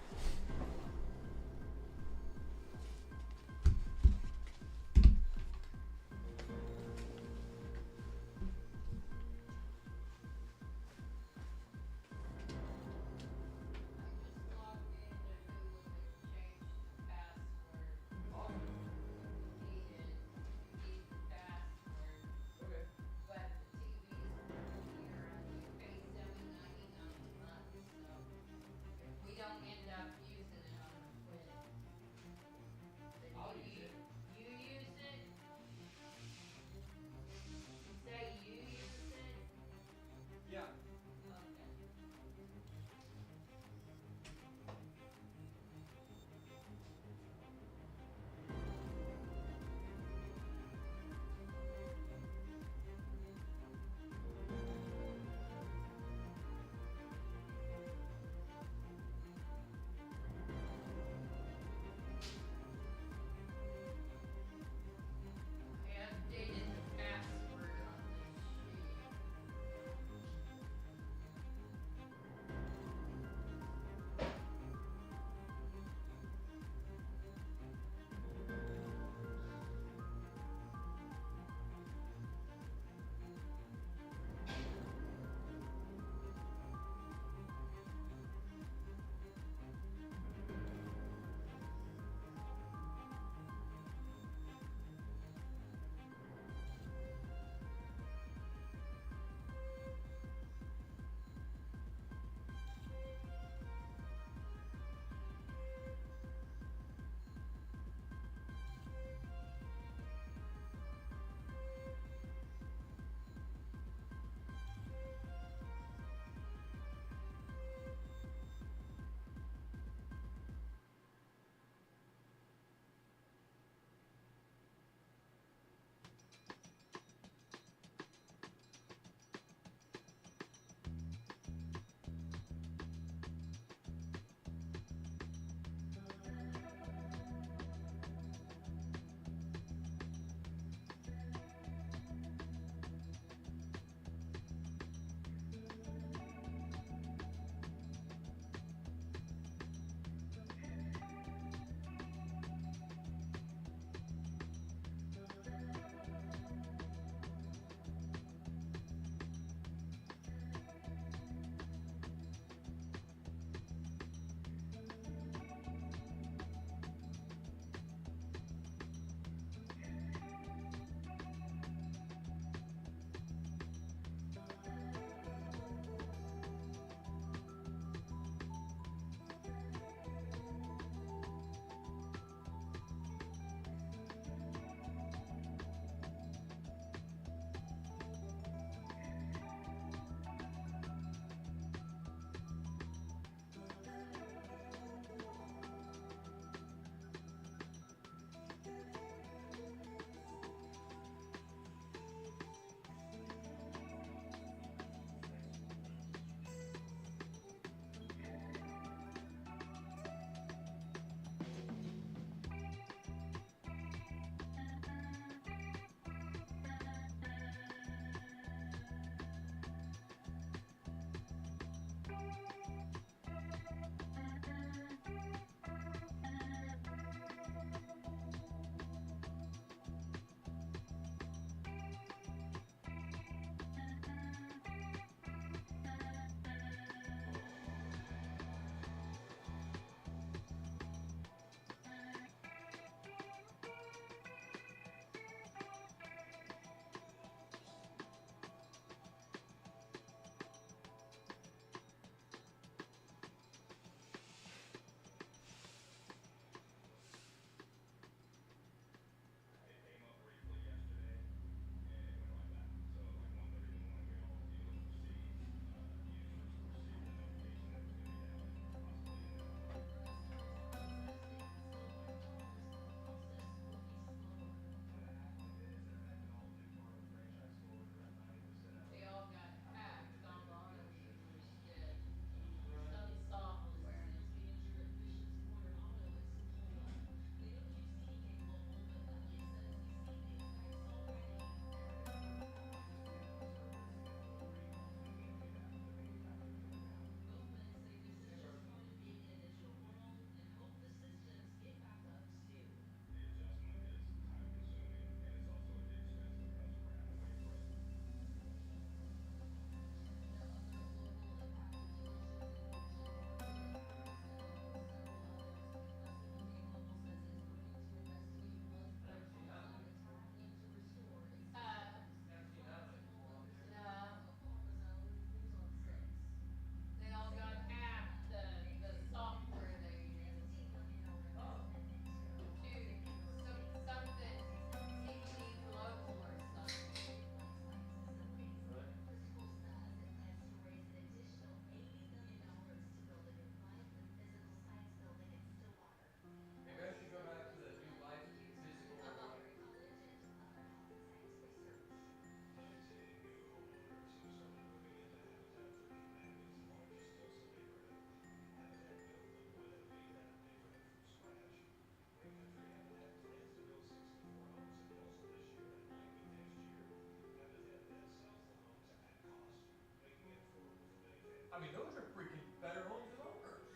I mean, those are freaking better homes than ours.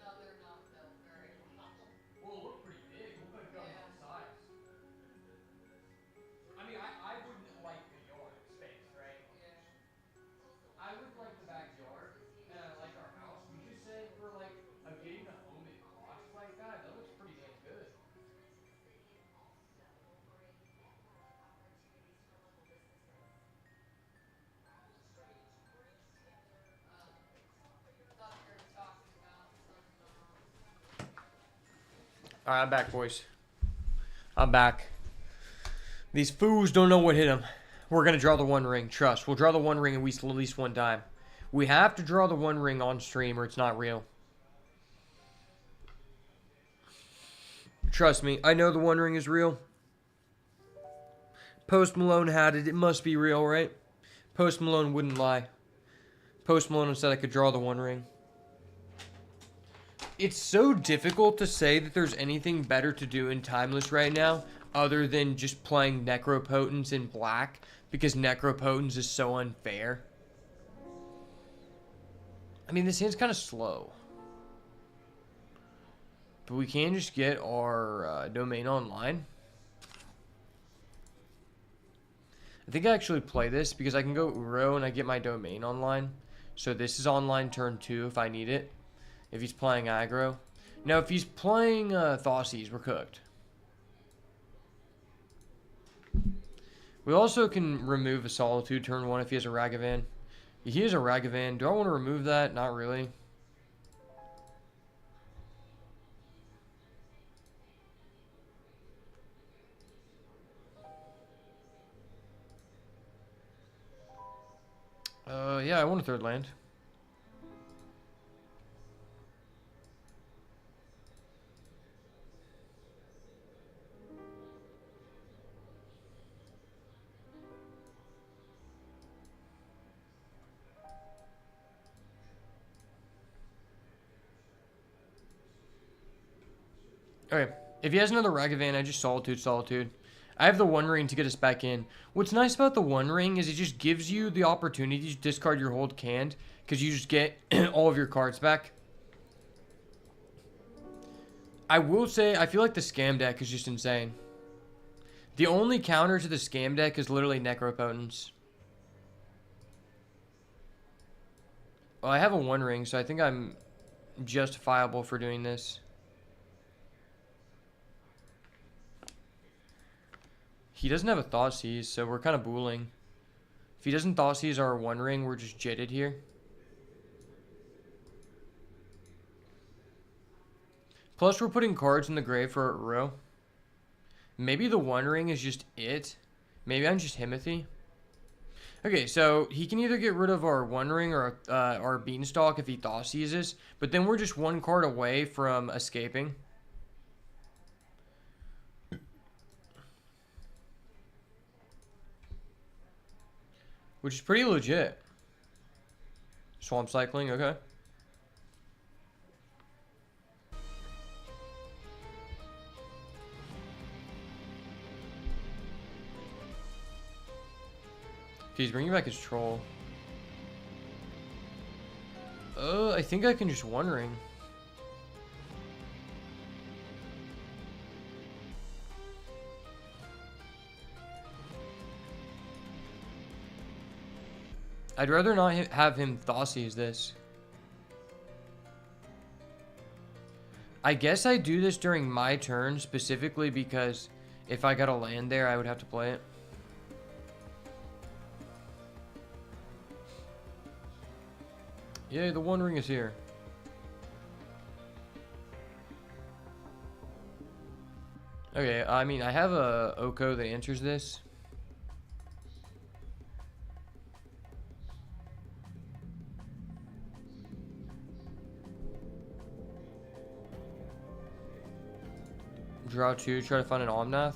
No, they're not built very well. Well, it looked pretty big. Look like Yeah. the size. I mean, I wouldn't like the yard space, right? Yeah. I would like the backyard, and I like our house. We just say for like getting the home it costs like that, that looks pretty damn good. Thought you were talking about some, All right, I'm back, boys. I'm back. These fools don't know what hit them. We're gonna draw the one ring. Trust. We'll draw the one ring at least one time. We have to draw the one ring on stream, or it's not real. Trust me, I know the one ring is real. Post Malone had it. It must be real, right? Post Malone wouldn't lie. Post Malone said I could draw the one ring. It's so difficult to say that there's anything better to do in Timeless right now other than just playing Necropotence in black, because Necropotence is so unfair. I mean, this hand's kind of slow. But we can just get our domain online. I think I actually play this because I can go Uro and I get my domain online. So this is online turn 2 if I need it. If he's playing aggro. Now, if he's playing Thoughtseize, we're cooked. We also can remove a Solitude turn 1 if he has a Ragavan. He has a Ragavan. Do I want to remove that? Not really. Yeah, I want a third land. Okay, if he has another Ragavan, I just Solitude. I have the One Ring to get us back in. What's nice about the One Ring is it just gives you the opportunity to discard your hold canned, because you just get all of your cards back. I will say, I feel like the Scam deck is just insane. The only counter to the Scam deck is literally Necropotence. Well, I have a One Ring, so I think I'm justifiable for doing this. He doesn't have a Thoughtseize, so we're kind of booling. If he doesn't Thoughtseize our One Ring, we're just jitted here. Plus, we're putting cards in the grave for Uro. Maybe the One Ring is just it. Maybe I'm just Himothy. Okay, so he can either get rid of our One Ring or our Beanstalk if he Thoughtseizes, but then we're just one card away from escaping. Which is pretty legit. Swamp cycling, okay. He's bringing back his troll. I think I can just One Ring. I'd rather not have him Thoughtseize this. I guess I do this during my turn specifically because if I got a land there, I would have to play it. Yay, the One Ring is here. Okay, I mean, I have a Oko that answers this. Draw 2, try to find an Omnath.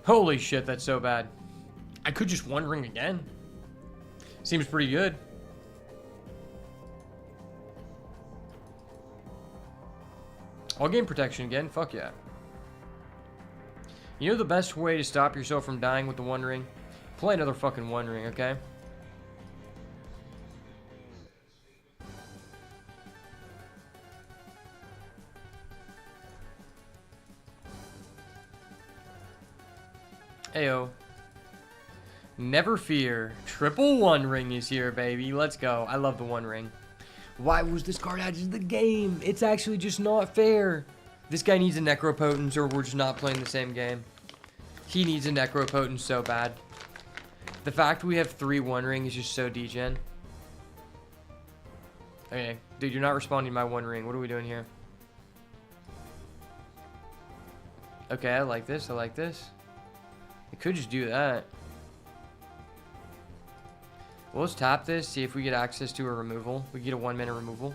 Holy shit, that's so bad. I could just One Ring again. Seems pretty good. I'll gain protection again. Fuck yeah. You know the best way to stop yourself from dying with the One Ring? Play another fucking One Ring, okay? Ayo. Never fear. Triple One Ring is here, baby. Let's go. I love the One Ring. Why was this card added to the game? It's actually just not fair. This guy needs a Necropotence or we're just not playing the same game. He needs a Necropotence so bad. The fact we have 3 One Ring is just so degen. Okay, dude, you're not responding to my One Ring. What are we doing here? Okay, I like this. I like this. I could just do that. Well, let's tap this, see if we get access to a removal. We get a 1-minute removal.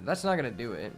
That's not going to do it.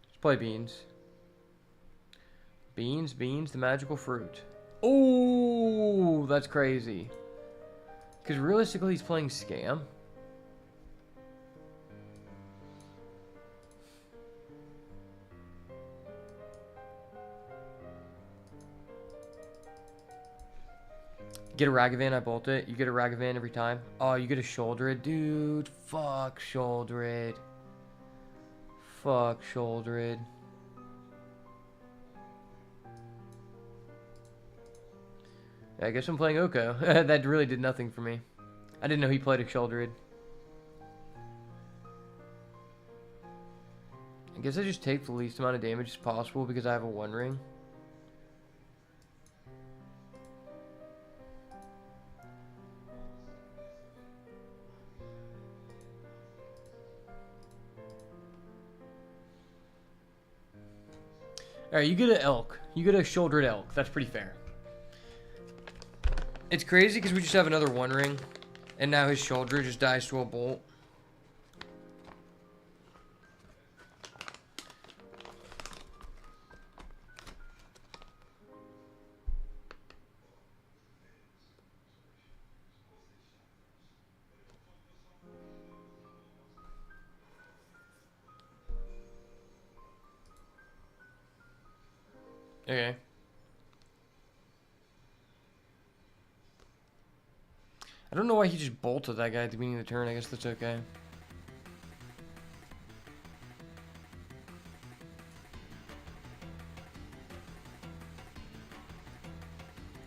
Let's play beans. Beans, beans, the magical fruit. Oh, that's crazy. Because realistically, he's playing Scam. Get a Ragavan, I bolt it. You get a Ragavan every time. Oh, you get a Shoulder It. Dude, fuck Shoulder It. Fuck Shoulder It. I guess I'm playing Oko. That really did nothing for me. I didn't know he played a Shoulder It. I guess I just take the least amount of damage as possible because I have a One Ring. Alright, you get an elk. You get a shouldered elk. That's pretty fair. It's crazy because we just have another One Ring. And now his shoulder just dies to a bolt. Okay. I don't know why he just bolted that guy at the beginning of the turn. I guess that's okay.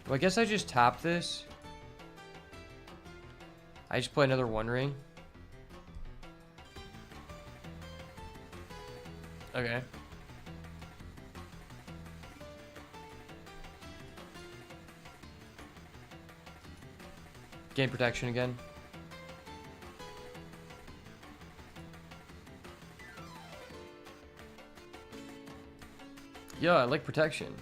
Well, I guess I just tap this. I just play another One Ring. Okay. Gain protection again. Yeah, I like protection.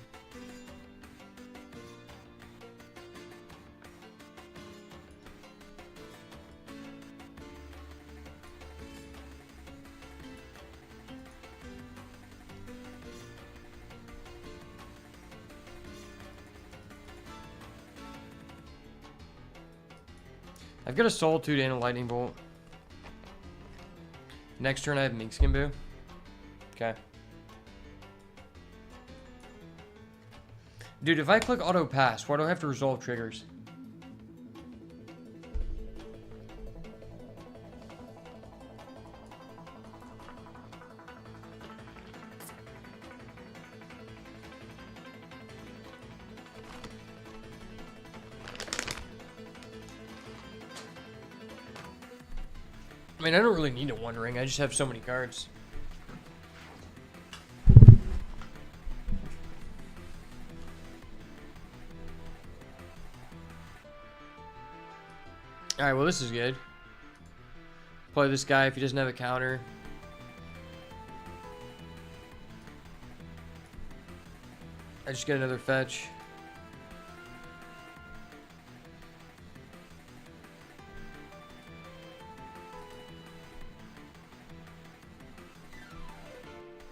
I've got a Solitude and a Lightning Bolt. Next turn I have Minkskin Boo. Okay. Dude, if I click Auto Pass, why do I have to resolve triggers? I mean, I don't really need a One Ring. I just have so many cards. Alright, well, this is good. Play this guy if he doesn't have a counter. I just get another fetch.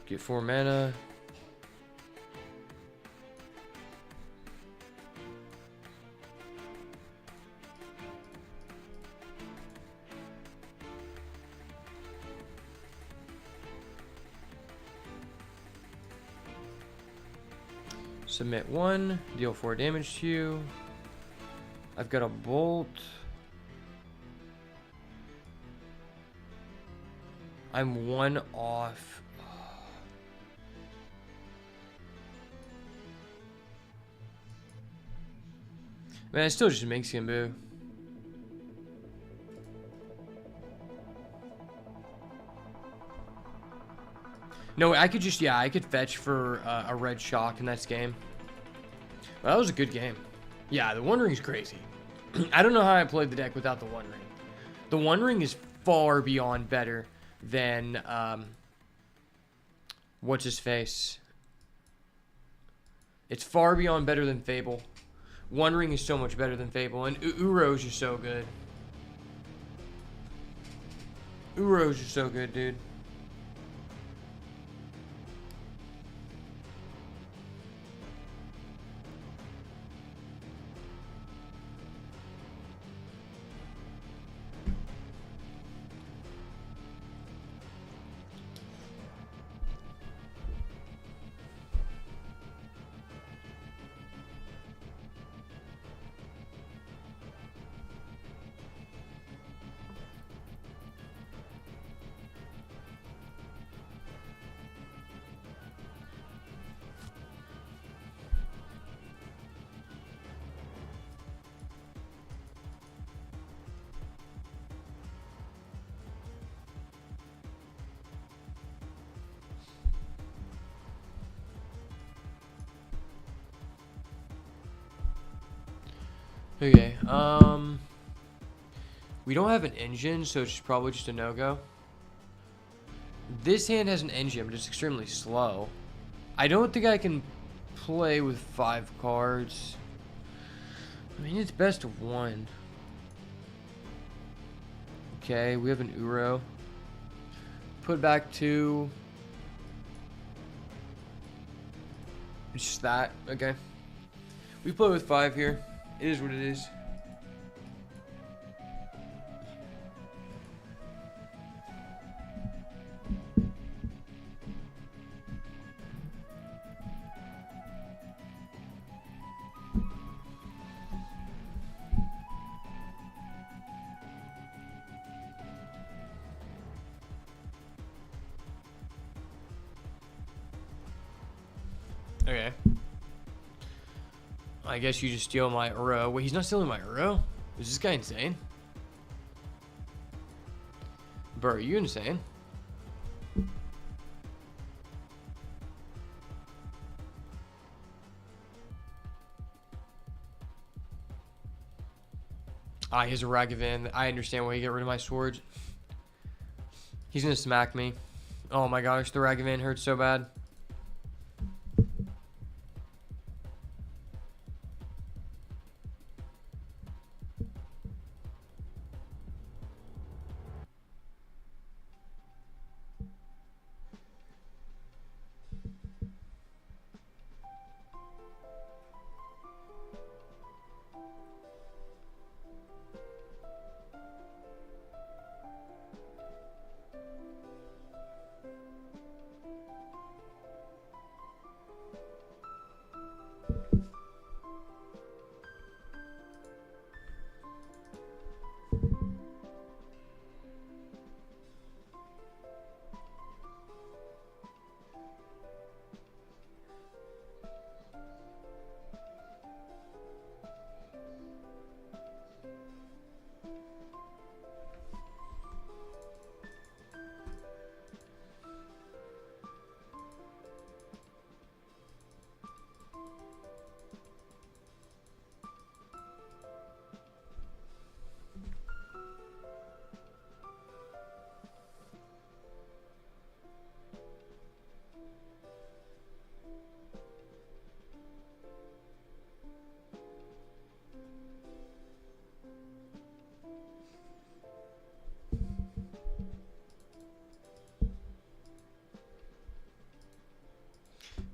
Get 4 mana. Submit 1, deal 4 damage to you. I've got a bolt. I'm 1 off. Man, it still just makes him boo. No, I could just, yeah, I could fetch for a red shock in this game. Well, that was a good game. Yeah, the One Ring's crazy. I don't know how I played the deck without the One Ring. The One Ring is far beyond better than, what's his face? It's far beyond better than Fable. One Ring is so much better than Fable, and Uro's just so good. Uro's just so good, dude. Okay, we don't have an engine, so it's probably just a no-go. This hand has an engine, but it's extremely slow. I don't think I can play with 5 cards. I mean, it's best of 1. Okay, we have an Uro. Put back 2. It's just that, okay. We play with 5 here. It is what it is. Okay. I guess you just steal my Uro. Wait, he's not stealing my Uro? Is this guy insane? Bro, are you insane? Ah, he has a Ragavan. I understand why you get rid of my swords. He's gonna smack me. Oh my gosh, the Ragavan hurts so bad.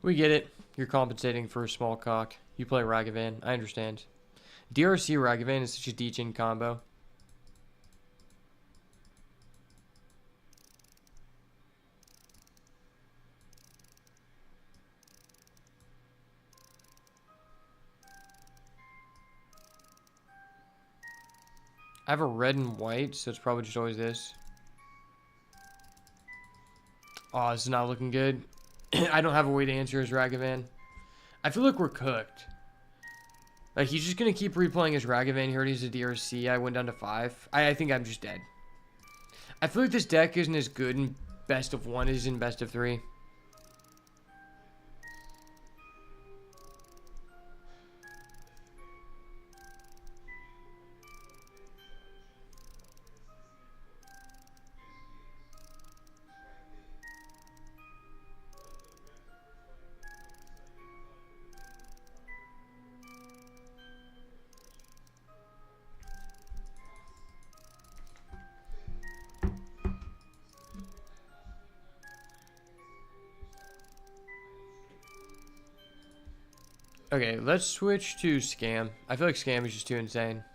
We get it. You're compensating for a small cock. You play Ragavan. I understand. DRC Ragavan is such a D-Chin combo. I have a red and white, so it's probably just always this. Oh, this is not looking good. I don't have a way to answer his Ragavan. I feel like we're cooked. Like, he's just going to keep replaying his Ragavan. He already has a DRC. I went down to 5. I think I'm just dead. I feel like this deck isn't as good in best of 1 as in best of 3. Okay, let's switch to Scam. I feel like Scam is just too insane.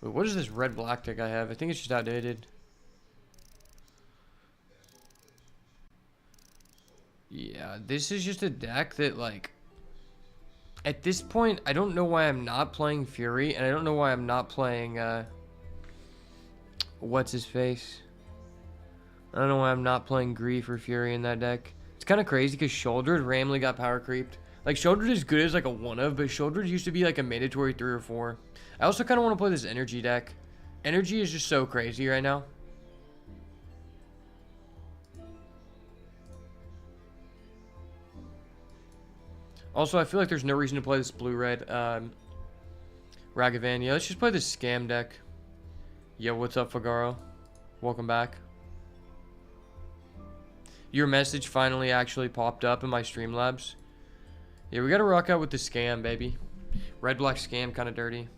Wait, what is this red-black deck I have? I think it's just outdated. Yeah, this is just a deck that, like... At this point, I don't know why I'm not playing Fury, and I don't know why I'm not playing, what's his face? I don't know why I'm not playing Grief or Fury in that deck. It's kind of crazy because Shouldered randomly got power creeped. Like, Shouldered is good as like a 1-of, but Shouldered used to be like a mandatory 3 or 4. I also kind of want to play this Energy deck. Energy is just so crazy right now. Also, I feel like there's no reason to play this blue-red Ragavan. Yeah, let's just play this Scam deck. Yo, what's up, Figaro? Welcome back. Your message finally actually popped up in my Streamlabs. Yeah, we gotta rock out with the Scam, baby. Red-black Scam, kind of dirty.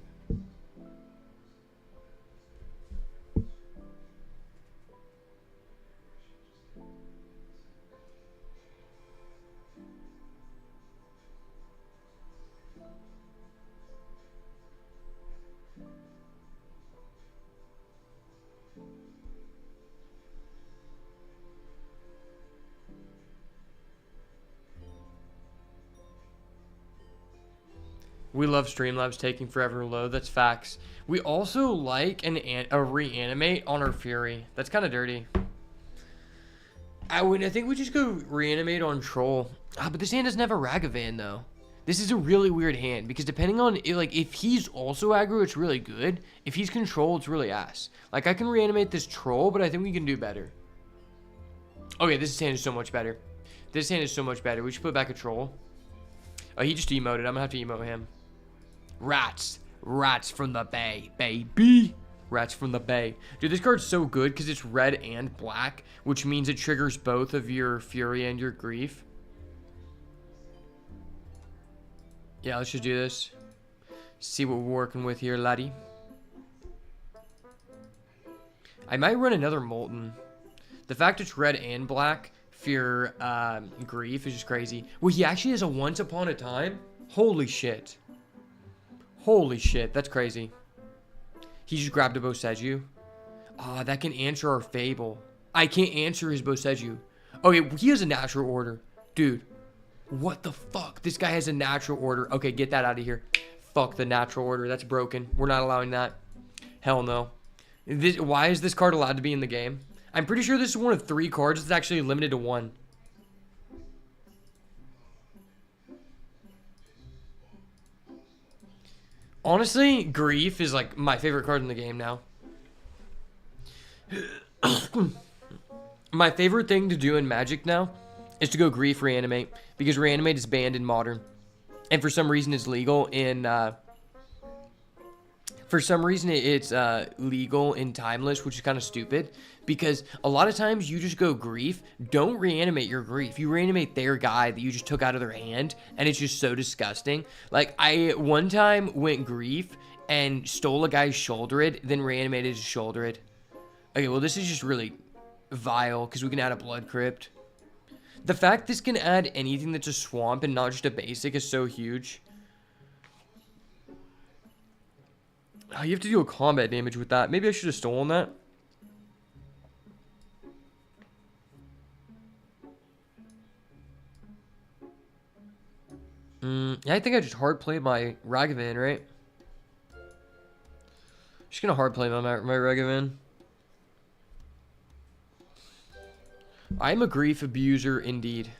We love Streamlabs taking forever to load. That's facts. We also like a reanimate on our Fury. That's kind of dirty. I think we just go reanimate on Troll. But this hand doesn't have a Ragavan, though. This is a really weird hand, because depending on, like, if he's also aggro, it's really good. If he's control, it's really ass. Like, I can reanimate this Troll, but I think we can do better. Okay, this hand is so much better. This hand is so much better. We should put back a Troll. Oh, he just emoted. I'm gonna have to emote him. Rats. Rats from the Bay, baby. Rats from the Bay. Dude, this card's so good because it's red and black, which means it triggers both of your Fury and your Grief. Yeah, let's just do this. See what we're working with here, laddie. I might run another Molten. The fact it's red and black for your Grief is just crazy. Well, he actually has a Once Upon a Time? Holy shit. Holy shit, that's crazy. He just grabbed a Boseju. Ah, that can answer our Fable. I can't answer his Boseju. Okay, he has a natural order. Dude, what the fuck? This guy has a natural order. Okay, get that out of here. Fuck the natural order. That's broken. We're not allowing that. Hell no. Why is this card allowed to be in the game? I'm pretty sure this is one of 3 cards that's actually limited to 1. Honestly, Grief is like my favorite card in the game now. My favorite thing to do in Magic now is to go Grief Reanimate, because Reanimate is banned in Modern. And for some reason it's legal in legal in Timeless, which is kind of stupid, because a lot of times you just go Grief. Don't reanimate your Grief. You reanimate their guy that you just took out of their hand, and it's just so disgusting. Like, I one time went Grief and stole a guy's Shouldered, then reanimated his Shouldered. Okay, well, this is just really vile because we can add a Blood Crypt. The fact this can add anything that's a swamp and not just a basic is so huge. Oh, you have to do a combat damage with that. Maybe I should have stolen that. Yeah, I think I just hard played my Ragavan, right? Just gonna hard play my Ragavan. I'm a grief abuser indeed.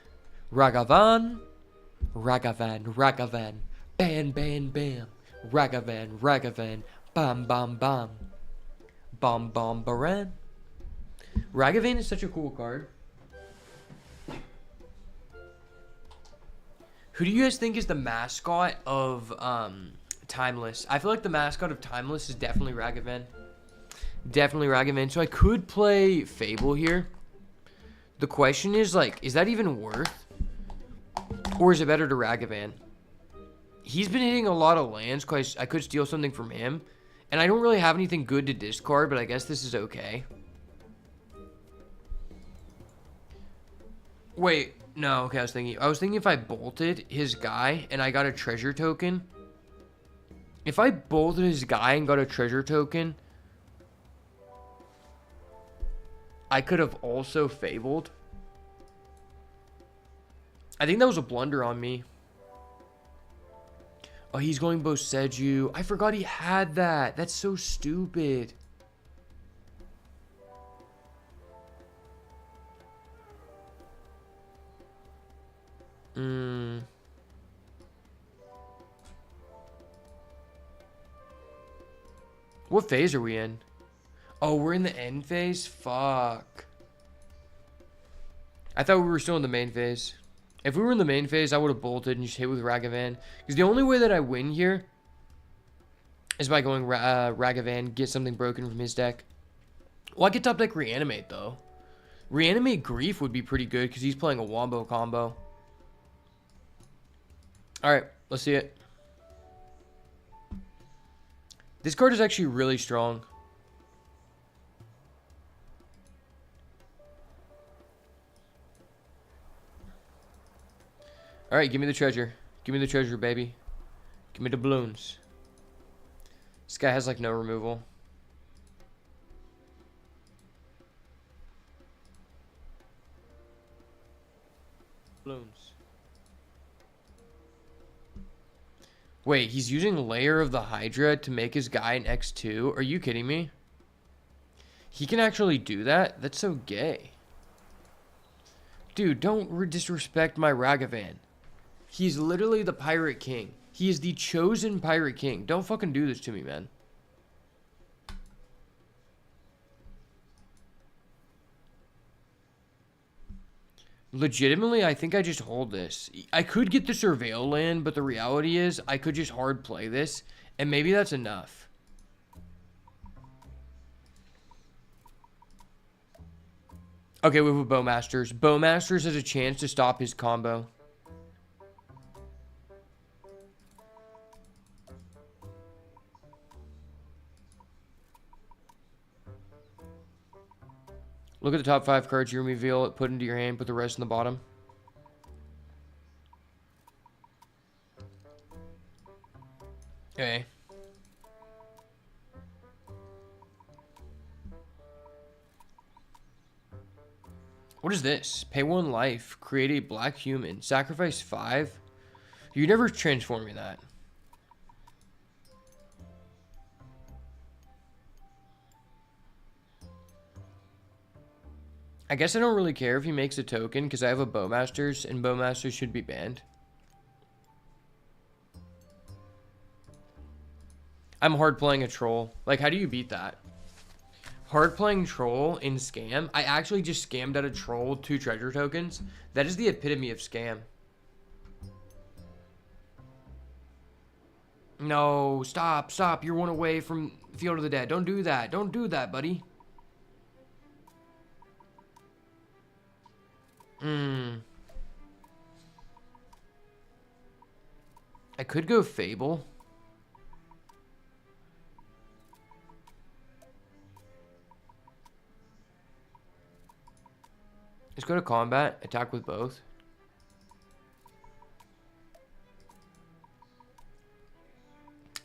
Ragavan. Ragavan. Ragavan. Ban, ban, bam. Ragavan. Ragavan. Bam, bam, bam. Bam, bam, baran. Ragavan is such a cool card. Who do you guys think is the mascot of Timeless? I feel like the mascot of Timeless is definitely Ragavan. Definitely Ragavan. So I could play Fable here. The question is, like, is that even worth? Or is it better to Ragavan? He's been hitting a lot of lands, because I could steal something from him. And I don't really have anything good to discard, but I guess this is okay. Wait, no, okay, I was thinking if I bolted his guy and I got a treasure token. If I bolted his guy and got a treasure token, I could have also fabled. I think that was a blunder on me. Oh, he's going Boseju. I forgot he had that. That's so stupid. What phase are we in? Oh, we're in the end phase? Fuck. I thought we were still in the main phase. If we were in the main phase, I would have bolted and just hit with Ragavan. Because the only way that I win here is by going Ragavan, get something broken from his deck. Well, I could top deck Reanimate, though. Reanimate Grief would be pretty good because he's playing a Wombo combo. Alright, let's see it. This card is actually really strong. Alright, give me the treasure. Give me the treasure, baby. Give me the balloons. This guy has, like, no removal. Balloons. Wait, he's using Lair of the Hydra to make his guy an X2? Are you kidding me? He can actually do that? That's so gay. Dude, don't disrespect my Ragavan. He's literally the Pirate King. He is the chosen Pirate King. Don't fucking do this to me, man. Legitimately, I think I just hold this. I could get the Surveil land, but the reality is I could just hard play this, and maybe that's enough. Okay, we have a Bowmasters. Bowmasters has a chance to stop his combo. Look at the top 5 cards you reveal it, put into your hand, put the rest in the bottom. Okay. What is this? Pay 1 life. Create a black human. Sacrifice 5? You never transform me that. I guess I don't really care if he makes a token because I have a Bowmasters and Bowmasters should be banned. I'm hard playing a troll. Like, how do you beat that? Hard playing troll in scam? I actually just scammed out a troll 2 treasure tokens. That is the epitome of scam. No, stop, stop. You're 1 away from Field of the Dead. Don't do that. Don't do that, buddy. I could go Fable. Let's go to combat. Attack with both.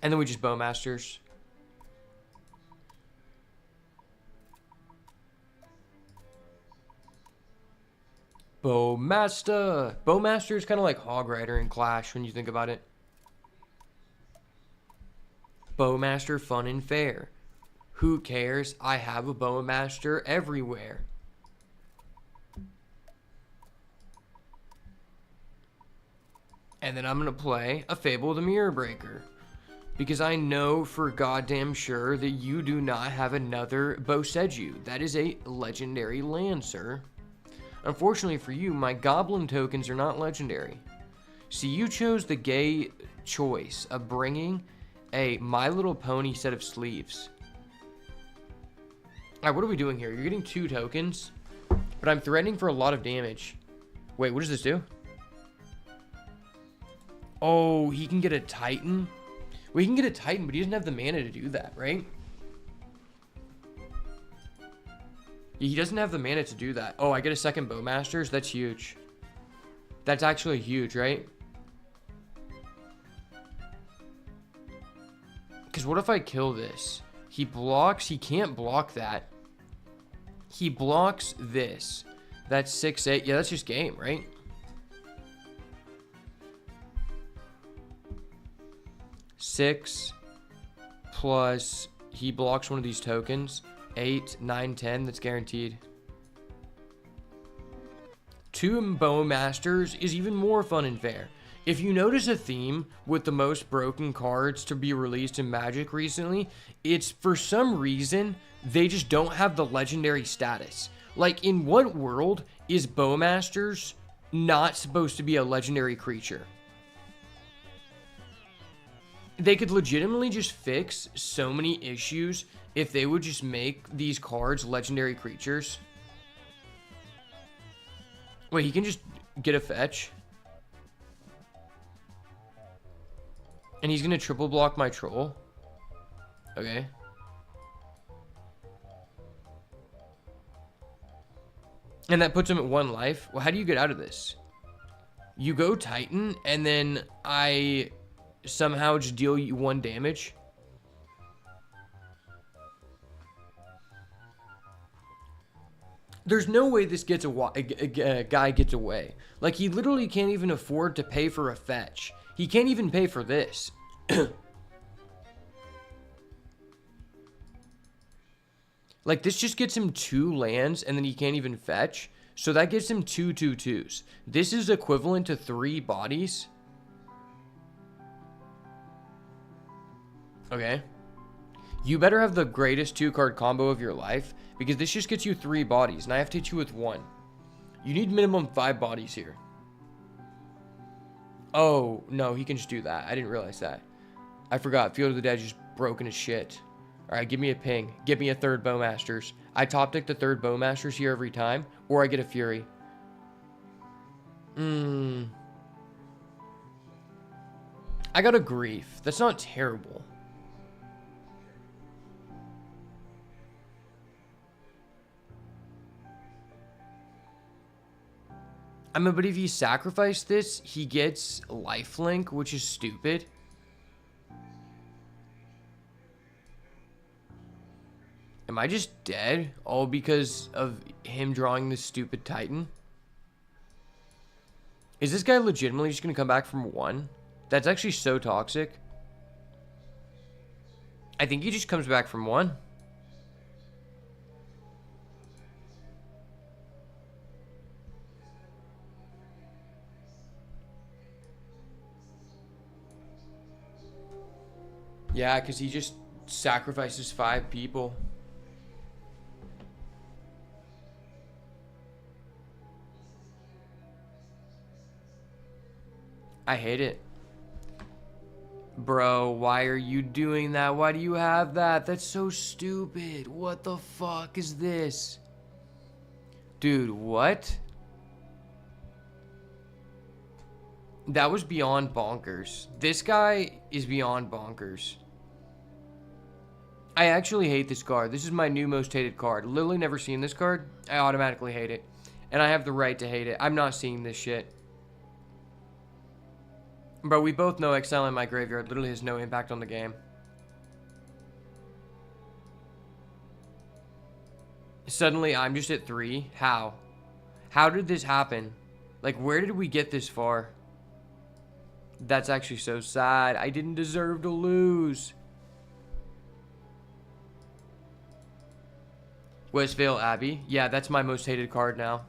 And then we just Bowmasters. Bowmaster. Bowmaster is kind of like Hog Rider in Clash when you think about it. Bowmaster fun and fair. Who cares? I have a Bowmaster everywhere. And then I'm going to play a Fable the Mirror Breaker. Because I know for goddamn sure that you do not have another Boseju. That is a legendary land, sir. Unfortunately for you, my Goblin tokens are not legendary. See, you chose the gay choice of bringing a My Little Pony set of sleeves. Alright, what are we doing here? You're getting 2 tokens, but I'm threatening for a lot of damage. Wait, what does this do? Oh, he can get a Titan? Well, he can get a Titan, but he doesn't have the mana to do that, right? He doesn't have the mana to do that. Oh, I get a second Bowmasters? That's huge. That's actually huge, right? Because what if I kill this? He blocks. He can't block that. He blocks this. That's 6-8. Yeah, that's just game, right? Six plus he blocks one of these tokens. 8, 9, 10. That's guaranteed. 2 Bowmasters is even more fun and fair. If you notice a theme with the most broken cards to be released in Magic recently, it's for some reason they just don't have the legendary status. Like, in what world is Bowmasters not supposed to be a legendary creature? They could legitimately just fix so many issues if they would just make these cards legendary creatures. Wait, he can just get a fetch? And he's going to triple block my troll? Okay. And that puts him at 1 life? Well, how do you get out of this? You go Titan, and then I somehow just deal you 1 damage? There's no way this gets a guy gets away. Like, he literally can't even afford to pay for a fetch. He can't even pay for this. Like, this just gets him 2 lands, and then he can't even fetch. So that gives him 2 2/2s. This is equivalent to 3 bodies. Okay. You better have the greatest 2-card combo of your life, because this just gets you 3 bodies, and I have to hit you with 1. You need minimum 5 bodies here. Oh, no, he can just do that. I didn't realize that. I forgot. Field of the Dead just broken as shit. Alright, give me a ping. Give me a 3rd Bowmasters. I top deck the 3rd Bowmasters here every time, or I get a Fury. I got a Grief. That's not terrible. I mean, but if you sacrifice this, he gets lifelink, which is stupid. Am I just dead? All because of him drawing this stupid Titan? Is this guy legitimately just going to come back from 1? That's actually so toxic. I think he just comes back from 1. Yeah, because he just sacrifices 5 people. I hate it. Bro, why are you doing that? Why do you have that? That's so stupid. What the fuck is this? Dude, what? That was beyond bonkers. This guy is beyond bonkers. I actually hate this card. This is my new most hated card. Literally never seen this card. I automatically hate it. And I have the right to hate it. I'm not seeing this shit. Bro, we both know exiling my graveyard literally has no impact on the game. Suddenly, I'm just at 3. How? How did this happen? Like, where did we get this far? That's actually so sad. I didn't deserve to lose. Westvale Abbey. Yeah, that's my most hated card now.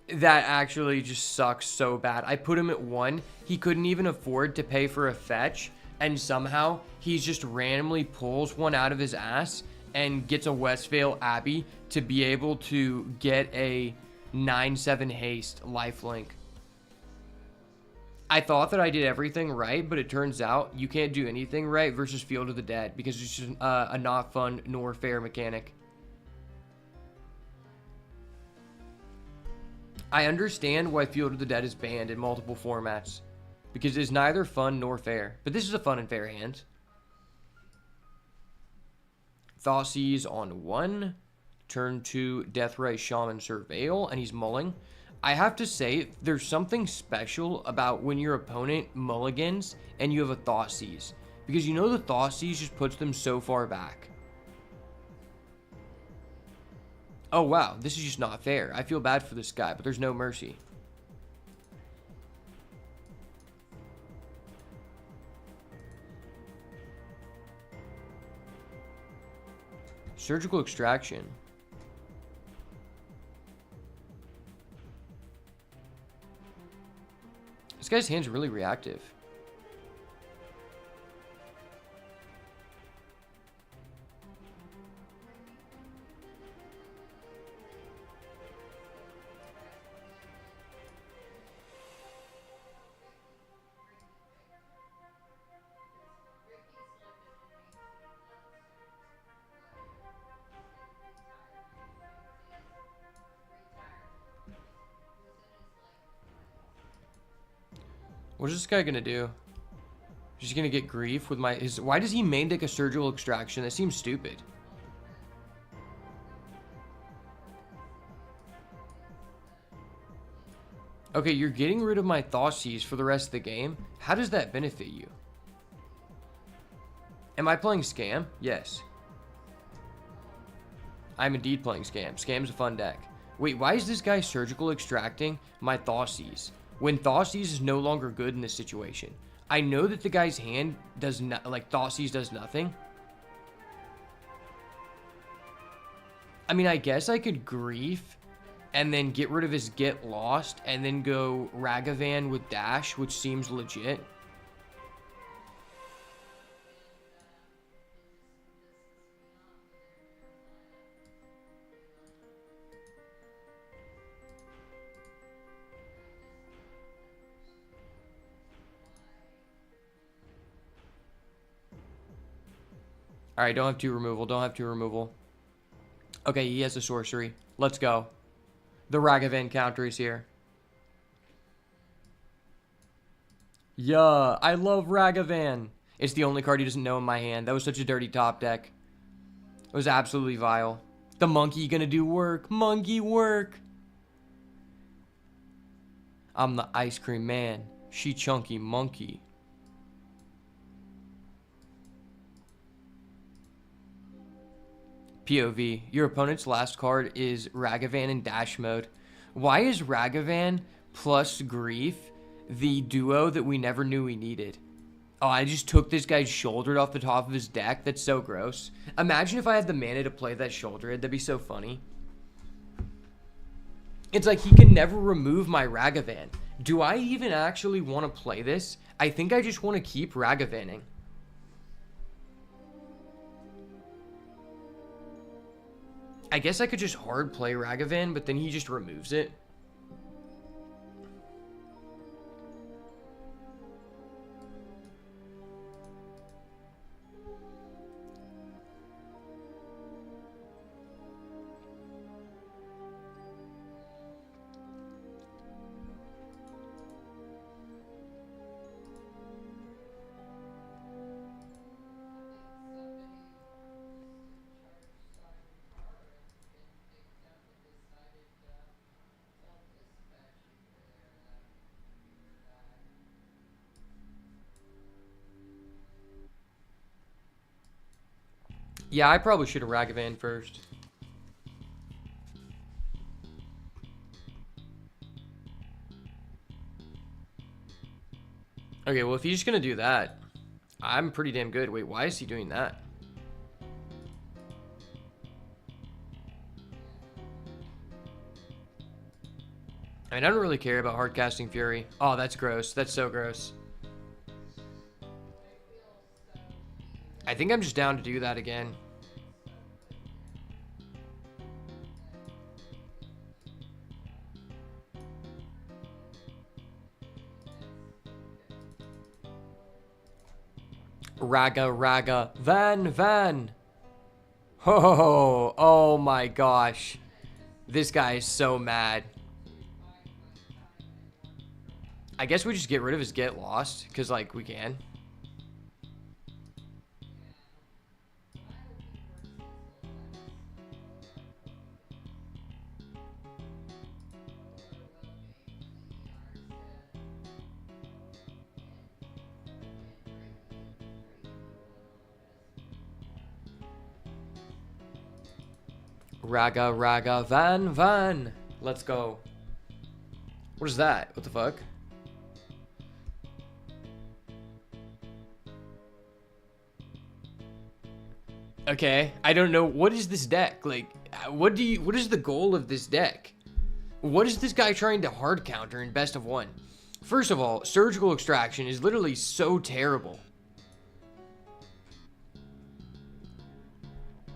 That actually just sucks so bad. I put him at 1. He couldn't even afford to pay for a fetch. And somehow, he just randomly pulls one out of his ass and gets a Westvale Abbey to be able to get a 9/7 haste lifelink. I thought that I did everything right, but it turns out you can't do anything right versus Field of the Dead because it's just a not fun nor fair mechanic. I understand why Field of the Dead is banned in multiple formats because it is neither fun nor fair, but this is a fun and fair hand. Thoughtseize on 1, turn 2 Deathray Shaman Surveil, and he's mulling. I have to say, there's something special about when your opponent mulligans and you have a Thoughtseize, because you know the Thoughtseize just puts them so far back. Oh wow, this is just not fair. I feel bad for this guy, but there's no mercy. Surgical Extraction. This guy's hand's really reactive. What is this guy gonna do? He's gonna get grief with his. Why does he main deck a surgical extraction? That seems stupid. Okay, you're getting rid of my Thoughtseize for the rest of the game. How does that benefit you? Am I playing Scam? Yes. I'm indeed playing Scam. Scam's a fun deck. Wait, why is this guy surgical extracting my Thoughtseize when Thoughtseize is no longer good in this situation? I know that the guy's hand does not, like, Thoughtseize does nothing. I mean, I guess I could grief and then get rid of his Get Lost and then go Ragavan with Dash, which seems legit. Alright, don't have 2 removal. Don't have 2 removal. Okay, he has a sorcery. Let's go. The Ragavan counter is here. Yeah, I love Ragavan. It's the only card he doesn't know in my hand. That was such a dirty top deck. It was absolutely vile. The monkey gonna do work. Monkey work. I'm the ice cream man. She chunky monkey. POV. Your opponent's last card is Ragavan in dash mode. Why is Ragavan plus Grief the duo that we never knew we needed? Oh, I just took this guy's shoulder off the top of his deck. That's so gross. Imagine if I had the mana to play that shoulder. That'd be so funny. It's like he can never remove my Ragavan. Do I even actually want to play this? I think I just want to keep Ragavaning. I guess I could just hard play Ragavan, but then he just removes it. Yeah, I probably should have Ragavan first. Okay, well, if he's just gonna do that, I'm pretty damn good. Wait, why is he doing that? I don't really care about hardcasting Fury. Oh, that's gross. That's so gross. I think I'm just down to do that again. Raga, Van. Oh my gosh. This guy is so mad. I guess we just get rid of his get lost, because, like, we can. Raga, Van. Let's go. What is that? What the fuck? Okay, I don't know. What is this deck? Like, what is the goal of this deck? What is this guy trying to hard counter in best of one? First of all, surgical extraction is literally so terrible.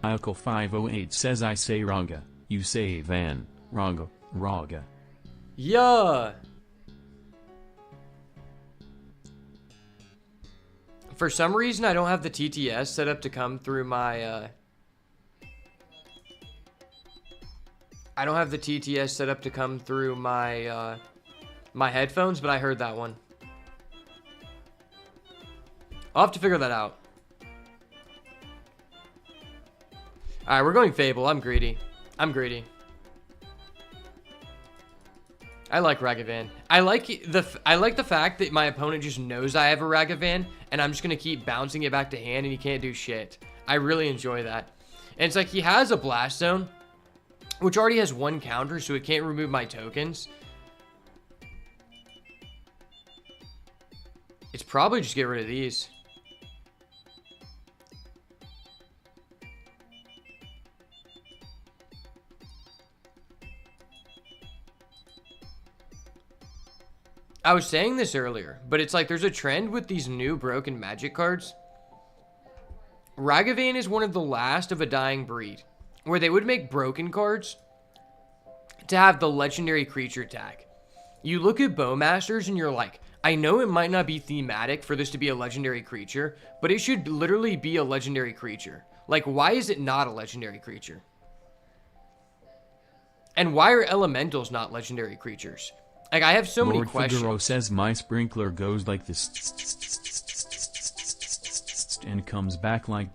Alco 508 says I say Raga, you say Van, Raga. Yeah. For some reason, I don't have the TTS set up to come through my, I don't have the TTS set up to come through my, my headphones, but I heard that one. I'll have to figure that out. Alright, we're going Fable. I'm greedy. I like Ragavan. I like the fact that my opponent just knows I have a Ragavan, and I'm just gonna keep bouncing it back to hand, and he can't do shit. I really enjoy that. And it's like he has a Blast Zone, which already has one counter, so it can't remove my tokens. It's probably just get rid of these. I was saying this earlier, but it's like there's a trend with these new broken magic cards. Ragavan is one of the last of a dying breed, where they would make broken cards to have the legendary creature tag. You look at Bowmasters and you're like, I know it might not be thematic for this to be a legendary creature, but it should literally be a legendary creature. Like, why is it not a legendary creature? And why are elementals not legendary creatures? Like, I have so many questions. Lord Figaro says my sprinkler goes like this and comes back like...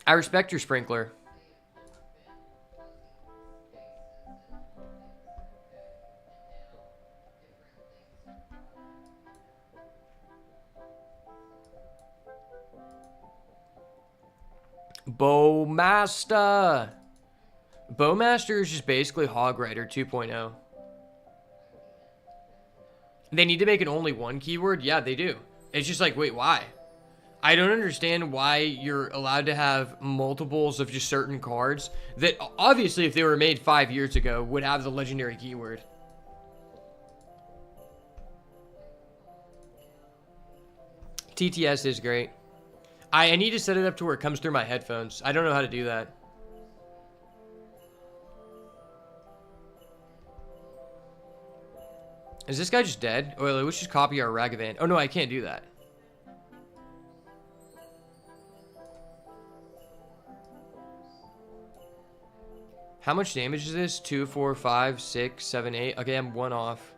I respect your sprinkler. Bowmaster. Bowmaster is just basically Hog Rider 2.0. They need to make it only one keyword? Yeah, they do. It's just like, wait, why? I don't understand why you're allowed to have multiples of just certain cards that obviously if they were made 5 years ago would have the legendary keyword. TTS is great. I need to set it up to where it comes through my headphones. I don't know how to do that. Is this guy just dead? Oh, let's just copy our Ragavan. Oh, no, I can't do that. How much damage is this? 2, 4, 5, 6, 7, 8. Okay, I'm 1 off.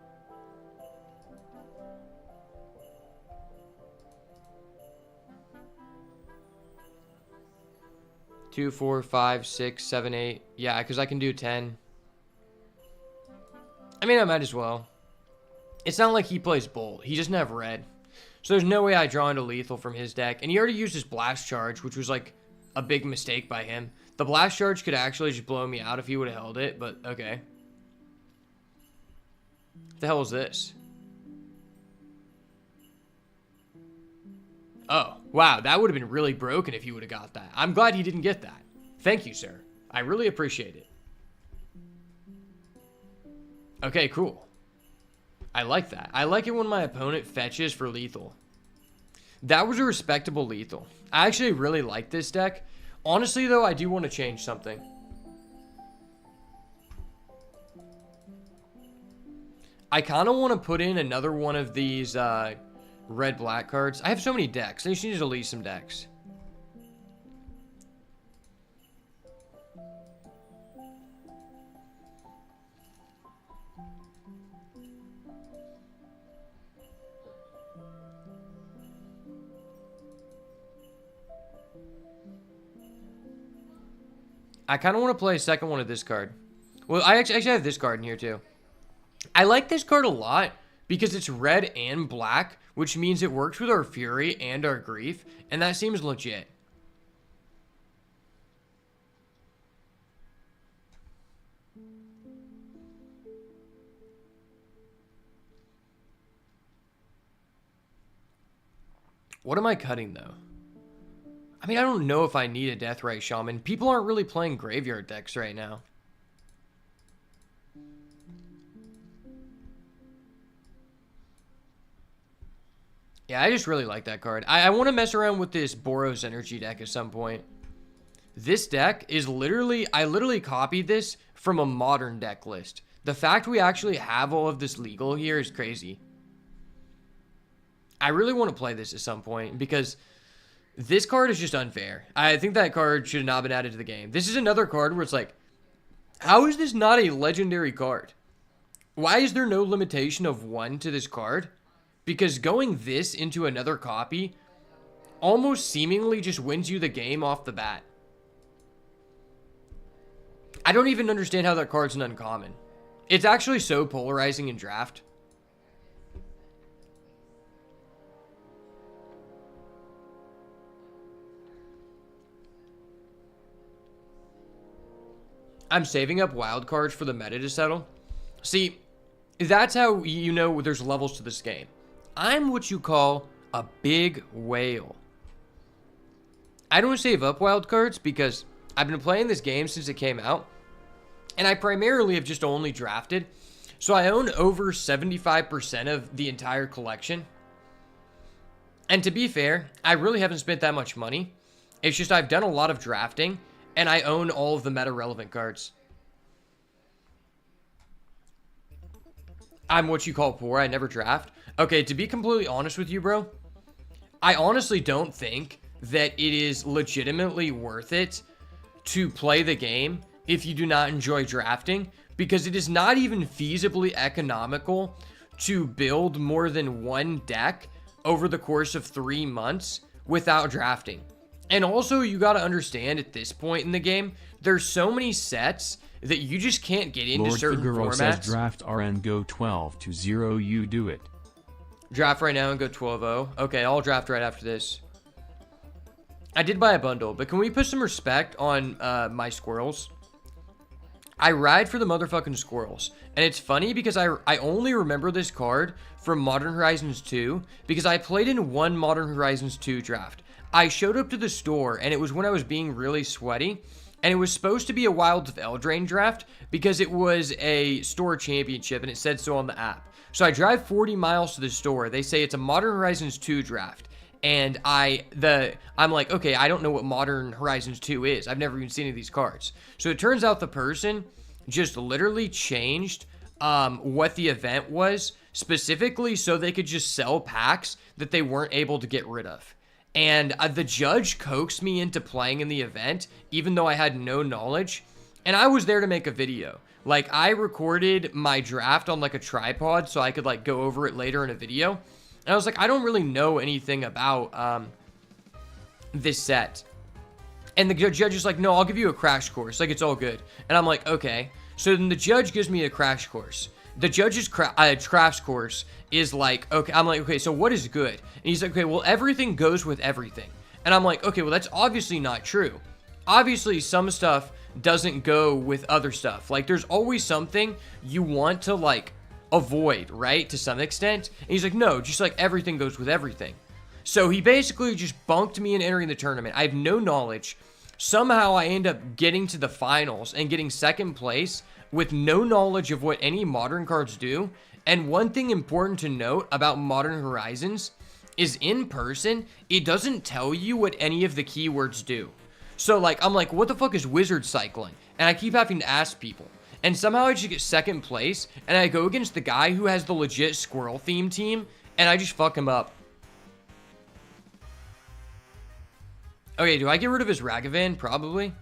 Two, 4, 5, 6, 7, 8. Yeah, because I can do 10. I mean, I might as well. It's not like he plays Bolt. He doesn't have red. So there's no way I draw into lethal from his deck. And he already used his blast charge, which was like a big mistake by him. The blast charge could actually just blow me out if he would have held it, but okay. What the hell is this? Oh, wow, that would have been really broken if he would have got that. I'm glad he didn't get that. Thank you, sir. I really appreciate it. Okay, cool. I like that. I like it when my opponent fetches for lethal. That was a respectable lethal. I actually really like this deck. Honestly, though, I do want to change something. I kind of want to put in another one of these red-black cards. I have so many decks. I just need to delete some decks. I kind of want to play a second one of this card. Well, I actually have this card in here too. I like this card a lot because it's red and black, which means it works with our Fury and our Grief, and that seems legit. What am I cutting, though? I mean, I don't know if I need a Deathrite Shaman. People aren't really playing graveyard decks right now. Yeah, I just really like that card. I want to mess around with this Boros Energy deck at some point. This deck is literally... I literally copied this from a modern deck list. The fact we actually have all of this legal here is crazy. I really want to play this at some point because... this card is just unfair. I think that card should have not been added to the game. This is another card where it's like, how is this not a legendary card? Why is there no limitation of 1 to this card? Because going this into another copy almost seemingly just wins you the game off the bat. I don't even understand how that card's an uncommon. It's actually so polarizing in draft. I'm saving up wild cards for the meta to settle. See, that's how you know there's levels to this game. I'm what you call a big whale. I don't save up wild cards because I've been playing this game since it came out, and I primarily have just only drafted. So I own over 75% of the entire collection. And to be fair, I really haven't spent that much money. It's just I've done a lot of drafting, and I own all of the meta-relevant cards. I'm what you call poor. I never draft. Okay, to be completely honest with you, bro, I honestly don't think that it is legitimately worth it to play the game if you do not enjoy drafting, because it is not even feasibly economical to build more than one deck over the course of 3 months without drafting. And also, you got to understand at this point in the game, there's so many sets that you just can't get into Lord certain Figaro formats. says draft RN go 12-0, you do it. Draft right now and go 12-0. Okay, I'll draft right after this. I did buy a bundle, but can we put some respect on my squirrels? I ride for the motherfucking squirrels. And it's funny because I only remember this card from Modern Horizons 2 because I played in one Modern Horizons 2 draft. I showed up to the store, and it was when I was being really sweaty, and it was supposed to be a Wilds of Eldraine draft because it was a store championship, and it said so on the app. So I drive 40 miles to the store. They say it's a Modern Horizons 2 draft, and I'm like, okay, I don't know what Modern Horizons 2 is. I've never even seen any of these cards. So it turns out the person just literally changed what the event was, specifically so they could just sell packs that they weren't able to get rid of. And the judge coaxed me into playing in the event, even though I had no knowledge. And I was there to make a video. Like, I recorded my draft on, like, a tripod so I could, like, go over it later in a video. And I was like, I don't really know anything about this set. And the judge is like, no, I'll give you a crash course. Like, it's all good. And I'm like, okay. So then the judge gives me a crash course. the judge's crafts course is like, okay, I'm like, okay, so what is good? And he's like, okay, well, everything goes with everything. And I'm like, okay, well, that's obviously not true. Obviously, some stuff doesn't go with other stuff. Like, there's always something you want to, like, avoid, right? To some extent. And he's like, no, just like everything goes with everything. So he basically just bunked me in entering the tournament. I have no knowledge. Somehow I end up getting to the finals and getting second place with no knowledge of what any modern cards do. And one thing important to note about Modern Horizons is in person, it doesn't tell you what any of the keywords do. So like, I'm like, what the fuck is wizard cycling? And I keep having to ask people. And somehow I just get second place, and I go against the guy who has the legit squirrel theme team, and I just fuck him up. Okay, do I get rid of his Ragavan? Probably.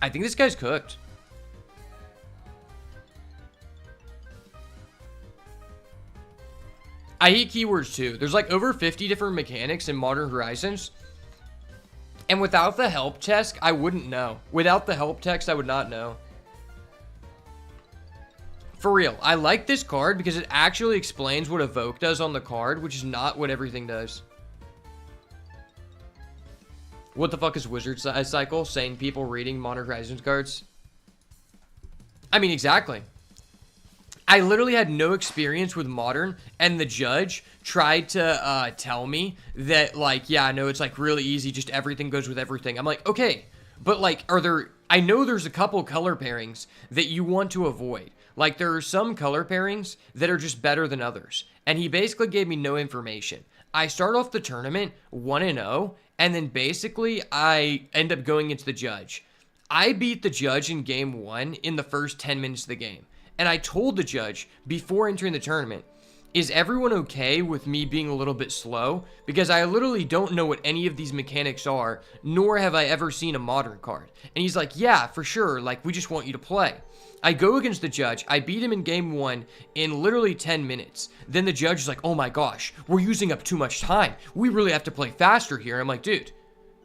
I think this guy's cooked. I hate keywords too. There's like over 50 different mechanics in Modern Horizons. And without the help text, I wouldn't know. Without the help text, I would not know. For real, I like this card because it actually explains what Evoke does on the card, which is not what everything does. What the fuck is Wizard Cycle? Sane people reading Modern Horizons cards? I mean, exactly. I literally had no experience with Modern, and the judge tried to tell me that, like, yeah, I know it's, like, really easy, just everything goes with everything. I'm like, okay, but, like, I know there's a couple color pairings that you want to avoid. Like, there are some color pairings that are just better than others, and he basically gave me no information. I start off the tournament 1-0, and then basically I end up going into the judge. I beat the judge in game 1 in the first 10 minutes of the game. And I told the judge before entering the tournament, is everyone okay with me being a little bit slow? Because I literally don't know what any of these mechanics are, nor have I ever seen a modern card. And he's like, yeah, for sure, like, we just want you to play. I go against the judge, I beat him in game 1 in literally 10 minutes. Then the judge is like, oh my gosh, we're using up too much time. We really have to play faster here. I'm like, dude,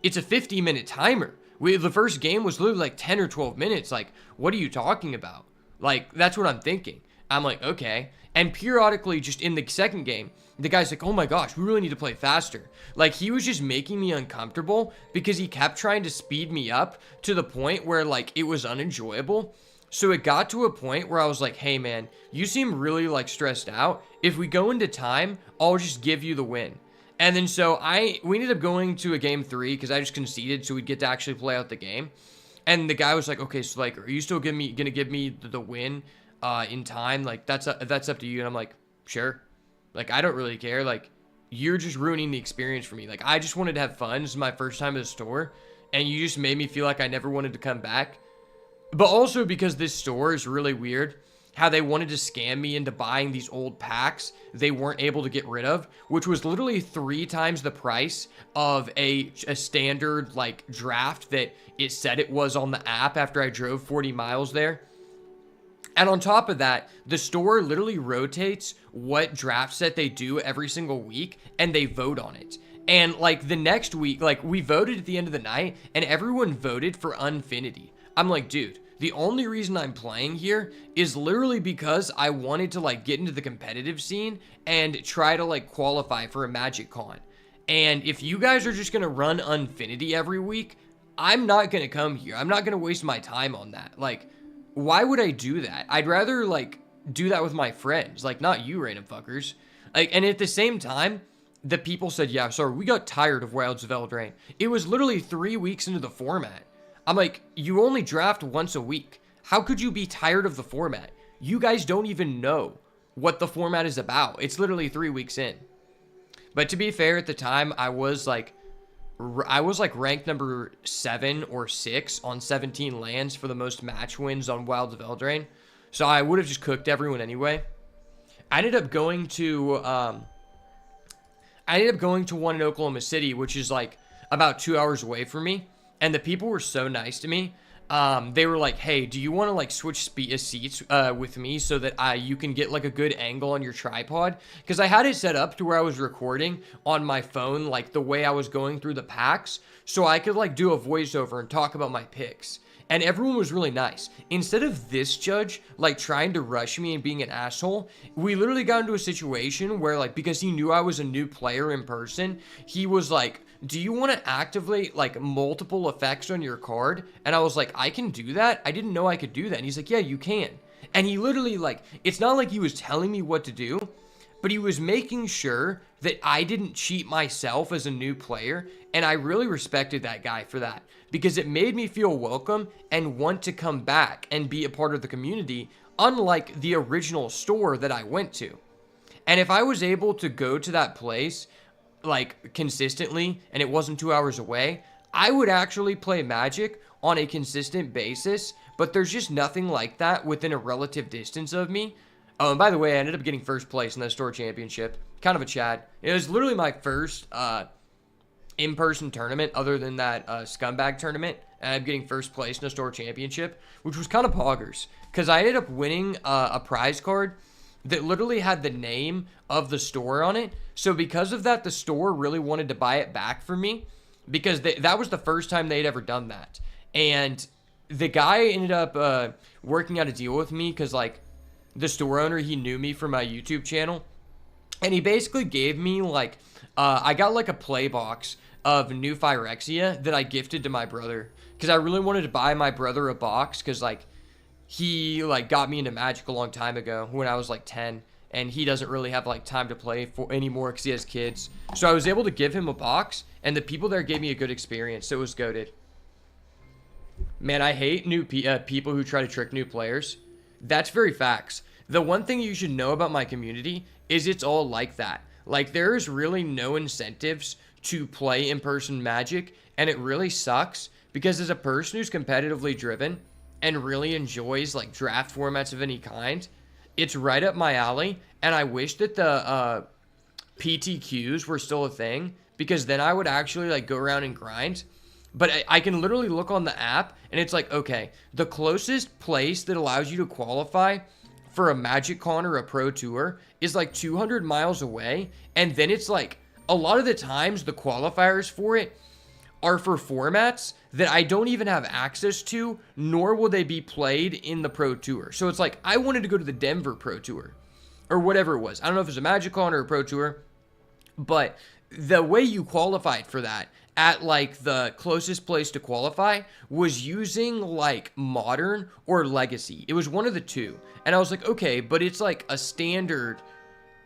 it's a 50-minute timer. The first game was literally like 10 or 12 minutes. Like, what are you talking about? Like, that's what I'm thinking. I'm like, okay. And periodically, just in the second game, the guy's like, oh my gosh, we really need to play faster. Like, he was just making me uncomfortable because he kept trying to speed me up to the point where, like, it was unenjoyable. So it got to a point where I was like, hey man, you seem really, like, stressed out. If we go into time, I'll just give you the win. And then so we ended up going to a game 3 because I just conceded so we'd get to actually play out the game. And the guy was like, okay, so, like, are you still gonna give me the win in time? Like, that's up to you. And I'm like, sure. Like, I don't really care. Like, you're just ruining the experience for me. Like, I just wanted to have fun. This is my first time at the store. And you just made me feel like I never wanted to come back. But also because this store is really weird. How they wanted to scam me into buying these old packs they weren't able to get rid of, which was literally 3 times the price of a standard, like, draft that it said it was on the app after I drove 40 miles there. And on top of that, the store literally rotates what draft set they do every single week, and they vote on it. And, like, the next week, like, we voted at the end of the night, and everyone voted for Unfinity. I'm like, dude, the only reason I'm playing here is literally because I wanted to, like, get into the competitive scene and try to, like, qualify for a Magic Con. And if you guys are just going to run Unfinity every week, I'm not going to come here. I'm not going to waste my time on that. Like, why would I do that? I'd rather, like, do that with my friends. Like, not you random fuckers. Like, and at the same time, the people said, yeah, sorry, we got tired of Wilds of Eldraine. It was literally 3 weeks into the format. I'm like, you only draft once a week. How could you be tired of the format? You guys don't even know what the format is about. It's literally 3 weeks in. But to be fair, at the time, I was like ranked number 7 or 6 on 17 lands for the most match wins on Wilds of Eldraine. So I would have just cooked everyone anyway. I ended up going to one in Oklahoma City, which is like about 2 hours away from me. And the people were so nice to me. they were like, hey, do you want to like switch seats with me so that you can get like a good angle on your tripod? Because I had it set up to where I was recording on my phone, like the way I was going through the packs, so I could like do a voiceover and talk about my picks. And everyone was really nice. Instead of this judge like trying to rush me and being an asshole, we literally got into a situation where like, because he knew I was a new player in person, he was like, do you want to activate like multiple effects on your card? And I was like, I can do that? I didn't know I could do that. And he's like, yeah, you can. And he literally like, it's not like he was telling me what to do, but he was making sure that I didn't cheat myself as a new player. And I really respected that guy for that, because it made me feel welcome and want to come back and be a part of the community, unlike the original store that I went to. And if I was able to go to that place like consistently and it wasn't 2 hours away, I would actually play Magic on a consistent basis, but there's just nothing like that within a relative distance of me. Oh, and by the way, I ended up getting first place in the store championship. Kind of a Chad. It was literally my first in-person tournament other than that scumbag tournament, and I'm getting first place in the store championship, which was kind of poggers, because I ended up winning a prize card that literally had the name of the store on it. So because of that, the store really wanted to buy it back for me, because that was the first time they'd ever done that. And the guy ended up working out a deal with me, because like the store owner, he knew me from my YouTube channel, and he basically gave me like I got like a play box of new Phyrexia that I gifted to my brother, because I really wanted to buy my brother a box, because like he like got me into Magic a long time ago when I was like 10, and he doesn't really have like time to play for anymore because he has kids. So I was able to give him a box, and the people there gave me a good experience, so it was goated. Man, I hate new people who try to trick new players. That's very facts. The one thing you should know about my community is it's all like that. Like, there's really no incentives to play in-person Magic, and it really sucks, because as a person who's competitively driven and really enjoys like draft formats of any kind, it's right up my alley. And I wish that the PTQs were still a thing, because then I would actually like go around and grind. But I can literally look on the app and it's like, okay, the closest place that allows you to qualify for a Magic Con or a Pro Tour is like 200 miles away. And then it's like, a lot of the times the qualifiers for it are for formats that I don't even have access to, nor will they be played in the Pro Tour. So it's like, I wanted to go to the Denver Pro Tour, or whatever it was. I don't know if it's a Magic Con or a Pro Tour, but the way you qualified for that at like the closest place to qualify was using like Modern or Legacy. It was one of the two. And I was like, okay, but it's like a standard.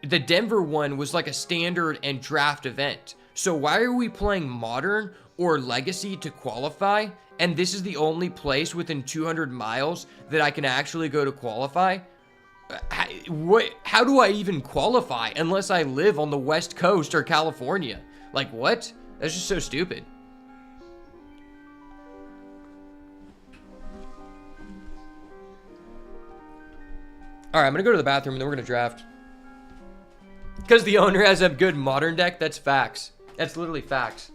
The Denver one was like a standard and draft event. So why are we playing Modern or Legacy to qualify? And this is the only place within 200 miles that I can actually go to qualify? How do I even qualify unless I live on the West Coast or California? Like, what? That's just so stupid. Alright, I'm gonna go to the bathroom and then we're gonna draft. Because the owner has a good Modern deck? That's facts. That's literally facts.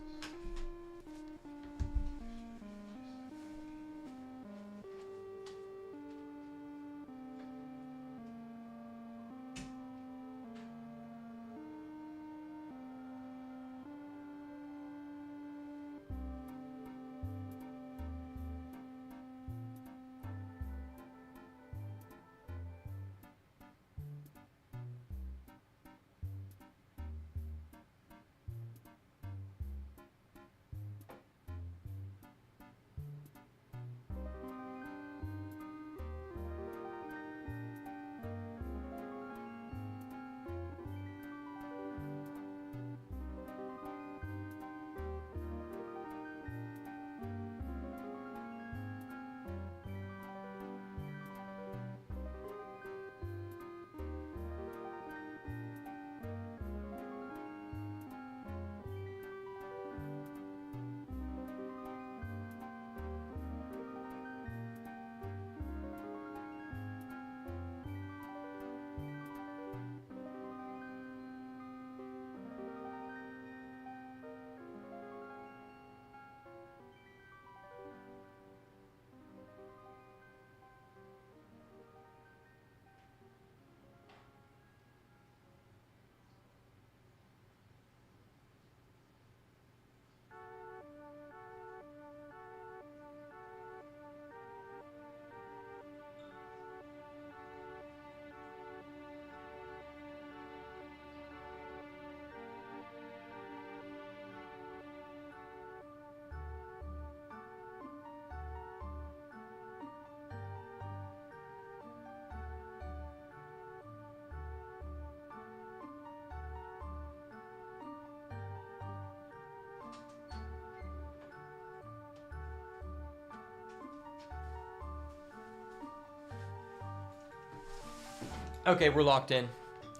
Okay, we're locked in.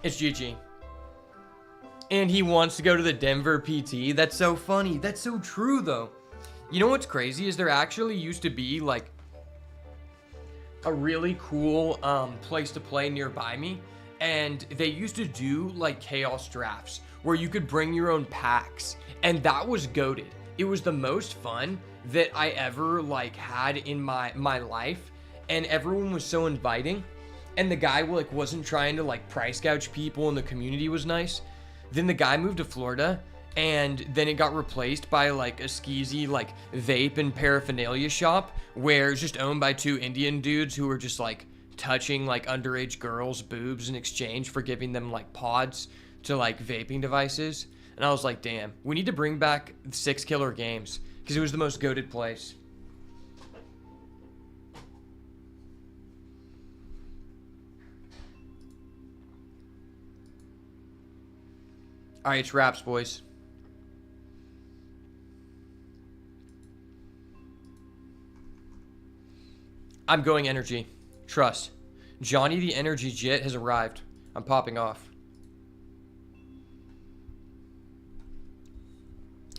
It's GG. And he wants to go to the Denver PT. That's so funny. That's so true, though. You know what's crazy is there actually used to be, like, a really cool place to play nearby me. And they used to do, like, chaos drafts where you could bring your own packs. And that was goated. It was the most fun that I ever, like, had in my life. And everyone was so inviting. And the guy, like, wasn't trying to, like, price gouge people, and the community was nice. Then the guy moved to Florida, and then it got replaced by, like, a skeezy, like, vape and paraphernalia shop where it's just owned by two Indian dudes who were just, like, touching, like, underage girls' boobs in exchange for giving them, like, pods to, like, vaping devices. And I was like, damn, we need to bring back 6 Killer Games because it was the most goated place. All right, it's wraps, boys. I'm going energy. Trust. Johnny the Energy Jet has arrived. I'm popping off.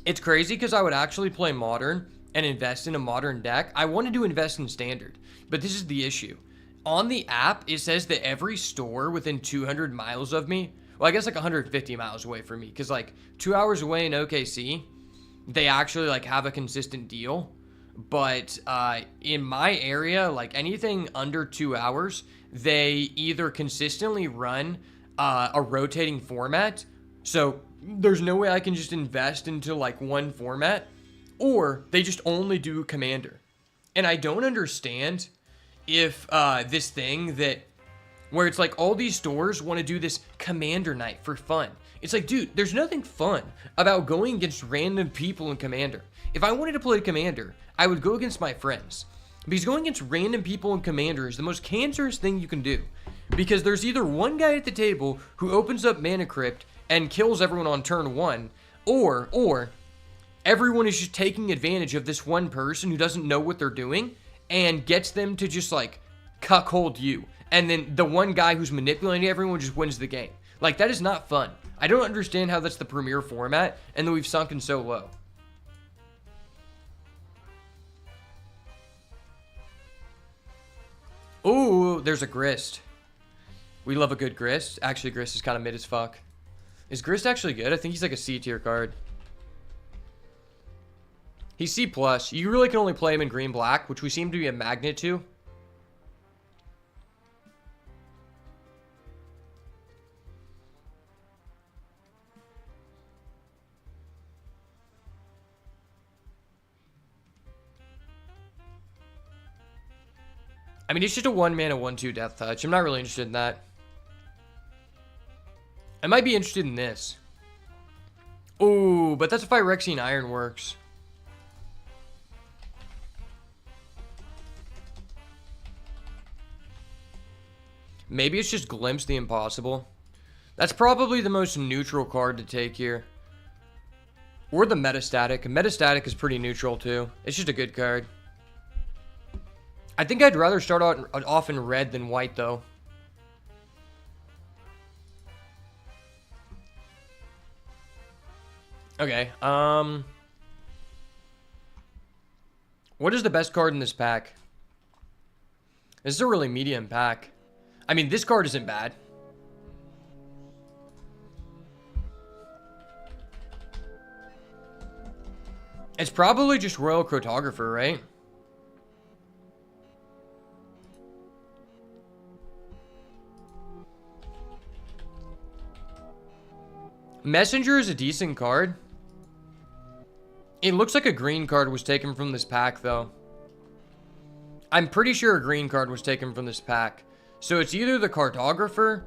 It's crazy because I would actually play Modern and invest in a Modern deck. I wanted to invest in Standard, but this is the issue. On the app, it says that every store within 200 miles of me, well, I guess like 150 miles away from me, because like 2 hours away in OKC, they actually like have a consistent deal. But in my area, like anything under 2 hours, they either consistently run a rotating format. So there's no way I can just invest into like one format, or they just only do Commander. And I don't understand if this thing that where it's like all these stores want to do this Commander night for fun. It's like, dude, there's nothing fun about going against random people in Commander. If I wanted to play Commander, I would go against my friends. Because going against random people in Commander is the most cancerous thing you can do. Because there's either one guy at the table who opens up Mana Crypt and kills everyone on turn 1, or everyone is just taking advantage of this one person who doesn't know what they're doing and gets them to just like cuckold you. And then the one guy who's manipulating everyone just wins the game. Like, that is not fun. I don't understand how that's the premier format and that we've sunken so low. Ooh, there's a Grist. We love a good Grist. Actually, Grist is kind of mid as fuck. Is Grist actually good? I think he's like a C tier card. He's C+. You really can only play him in green-black, which we seem to be a magnet to. I mean, it's just a 1-mana 1/2 Death Touch. I'm not really interested in that. I might be interested in this. Ooh, but that's if Phyrexian Ironworks. Maybe it's just Glimpse the Impossible. That's probably the most neutral card to take here. Or the Metastatic. Metastatic is pretty neutral too. It's just a good card. I think I'd rather start off in red than white, though. Okay, what is the best card in this pack? This is a really medium pack. I mean, this card isn't bad. It's probably just Royal Cartographer, right? Messenger is a decent card. It looks like a green card was taken from this pack, though. I'm pretty sure a green card was taken from this pack. So it's either the Cartographer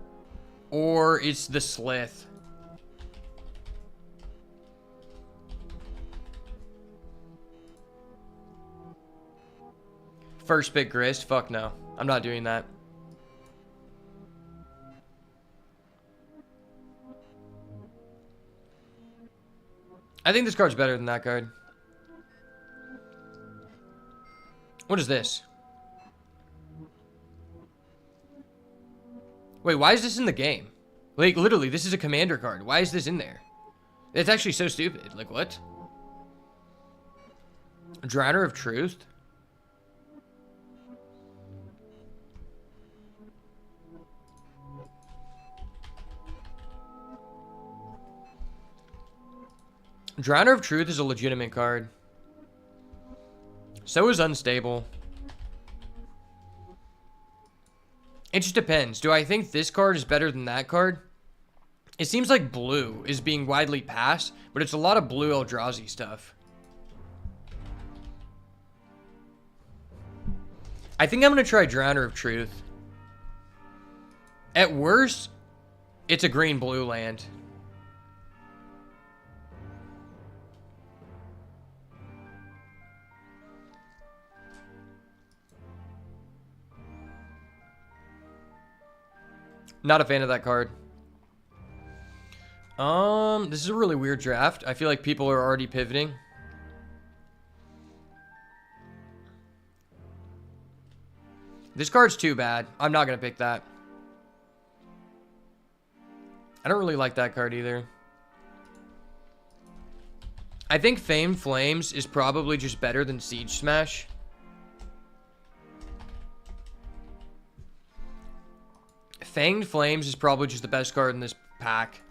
or it's the Slith. First pick Grist? Fuck no. I'm not doing that. I think this card's better than that card. What is this? Wait, why is this in the game? Like, literally, this is a commander card. Why is this in there? It's actually so stupid. Like, what? Drowner of Truth? Drowner of Truth is a legitimate card. So is Unstable. It just depends. Do I think this card is better than that card? It seems like blue is being widely passed, but it's a lot of blue Eldrazi stuff. I think I'm going to try Drowner of Truth. At worst, it's a green-blue land. Not a fan of that card. This is a really weird draft. I feel like people are already pivoting. This card's too bad. I'm not going to pick that. I don't really like that card either. I think Famed Flames is probably just better than Siege Smash. Fanged Flames is probably just the best card in this pack.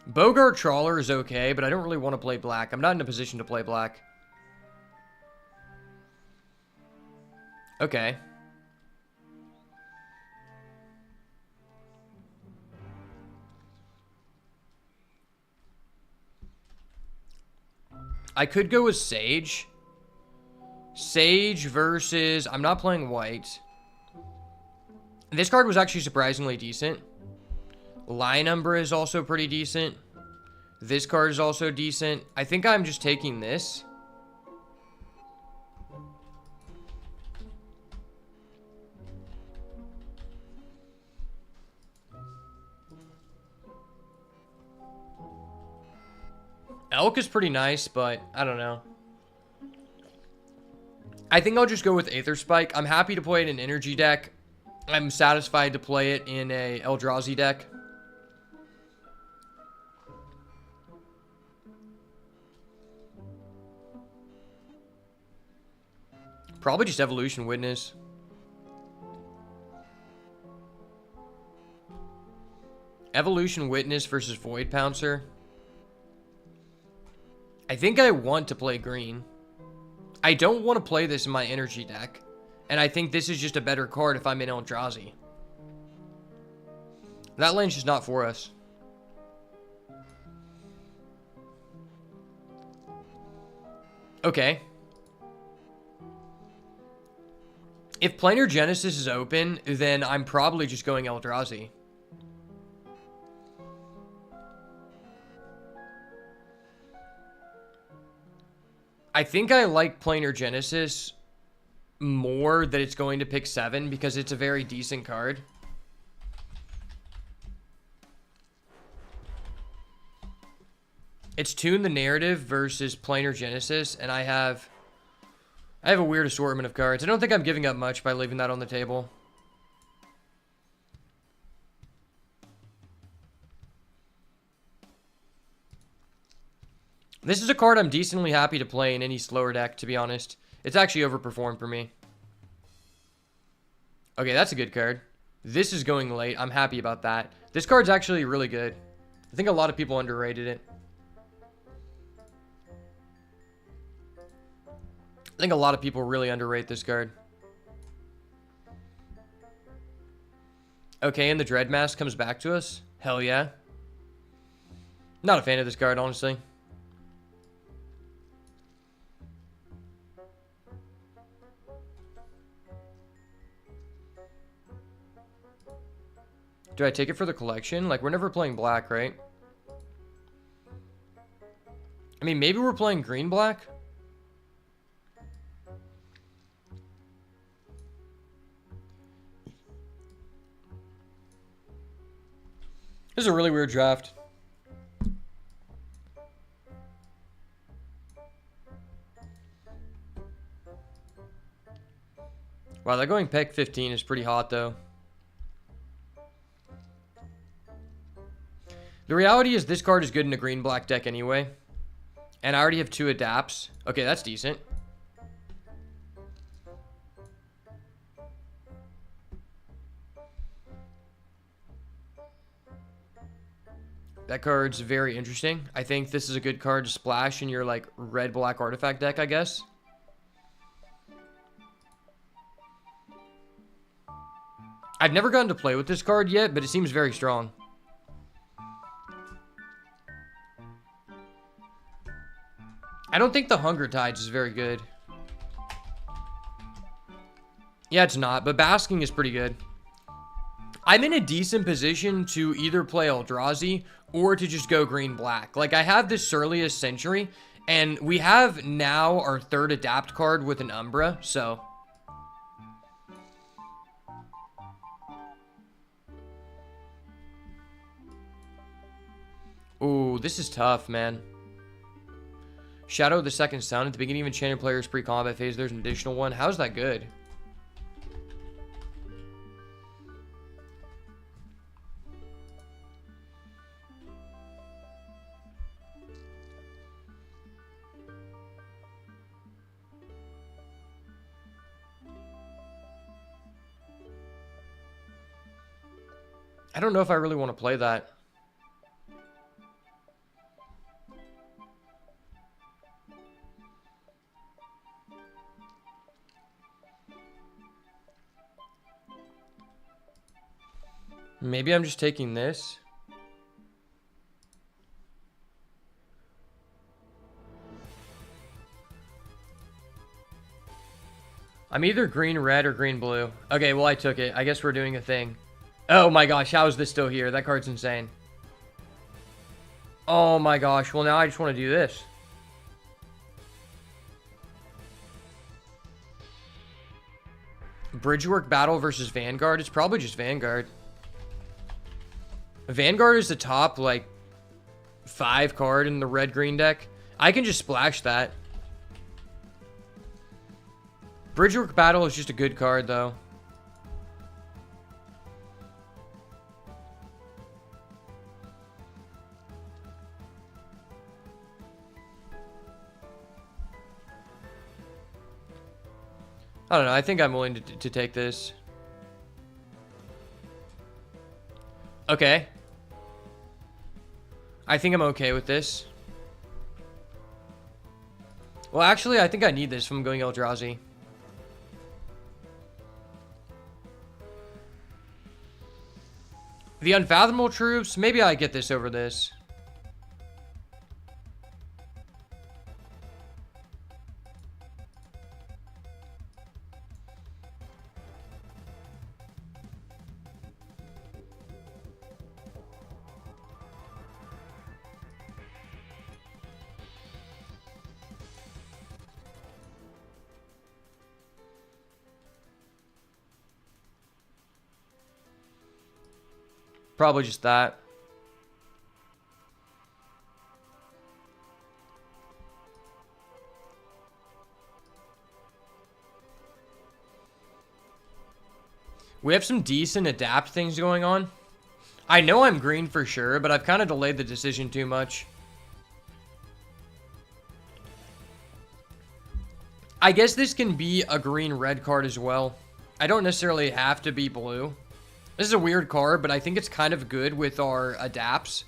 Bogart Trawler is okay, but I don't really want to play black. I'm not in a position to play black. Okay. I could go with Sage. Sage versus... I'm not playing white. This card was actually surprisingly decent. Line number is also pretty decent. This card is also decent. I think I'm just taking this. Elk is pretty nice, but I don't know. I think I'll just go with Aether Spike. I'm happy to play it in an energy deck. I'm satisfied to play it in a Eldrazi deck. Probably just Evolution Witness. Evolution Witness versus Void Pouncer. I think I want to play green. I don't want to play this in my energy deck. And I think this is just a better card if I'm in Eldrazi. That lane's just not for us. Okay. If Planar Genesis is open, then I'm probably just going Eldrazi. I think I like Planar Genesis more that it's going to pick 7 because it's a very decent card. It's Tune the Narrative versus Planar Genesis, and I have a weird assortment of cards. I don't think I'm giving up much by leaving that on the table. This is a card I'm decently happy to play in any slower deck, to be honest. It's actually overperformed for me. Okay, that's a good card. This is going late. I'm happy about that. This card's actually really good. I think a lot of people underrated it. I think a lot of people really underrate this card. Okay, and the Dread Mask comes back to us. Hell yeah. Not a fan of this card, honestly. Do I take it for the collection? Like, we're never playing black, right? I mean, maybe we're playing green-black? This is a really weird draft. Wow, that going Peck 15 is pretty hot, though. The reality is this card is good in a green-black deck anyway. And I already have 2 adapts. Okay, that's decent. That card's very interesting. I think this is a good card to splash in your, like, red-black artifact deck, I guess. I've never gotten to play with this card yet, but it seems very strong. I don't think the Hunger Tides is very good. Yeah, it's not, but Basking is pretty good. I'm in a decent position to either play Eldrazi or to just go green-black. Like, I have this Surliest Century, and we have now our 3rd Adapt card with an Umbra, so... Ooh, this is tough, man. Shadow of the Second Sun. At the beginning of enchanted player's pre-combat phase, there's an additional one. How's that good? I don't know if I really want to play that. Maybe I'm just taking this. I'm either green red or green blue. Okay, well I took it. I guess we're doing a thing. Oh my gosh, how is this still here? That card's insane. Oh my gosh, well now I just want to do this. Bridgework Battle versus Vanguard. It's probably just Vanguard. Vanguard is the top, like, 5 card in the red-green deck. I can just splash that. Bridgework Battle is just a good card, though. I don't know. I think I'm willing to take this. Okay. I think I'm okay with this. Well, actually, I think I need this if I'm going Eldrazi. The Unfathomable Troops. Maybe I get this over this. Probably just that. We have some decent adapt things going on. I know I'm green for sure, but I've kind of delayed the decision too much. I guess this can be a green-red card as well. I don't necessarily have to be blue. This is a weird card, but I think it's kind of good with our adapts.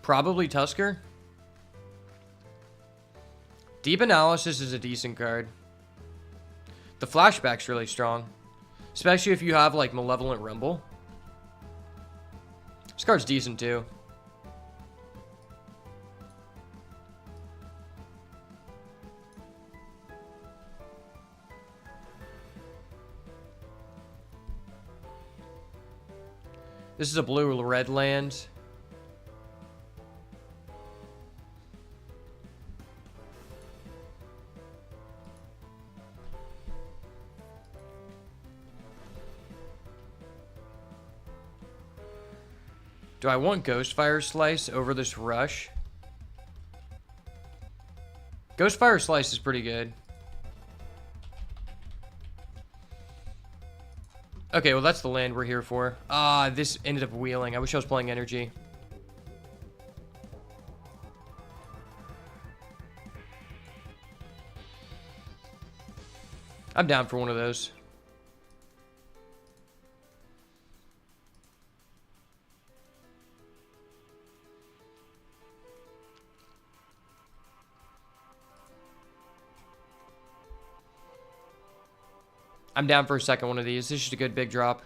Probably Tusker. Deep Analysis is a decent card. The Flashback's really strong. Especially if you have, like, Malevolent Rumble. This card's decent, too. This is a blue-red land. Do I want Ghostfire Slice over this Rush? Ghost Fire Slice is pretty good. Okay, well that's the land we're here for. Ah, this ended up wheeling. I wish I was playing energy. I'm down for one of those. I'm down for a second one of these. This is just a good big drop.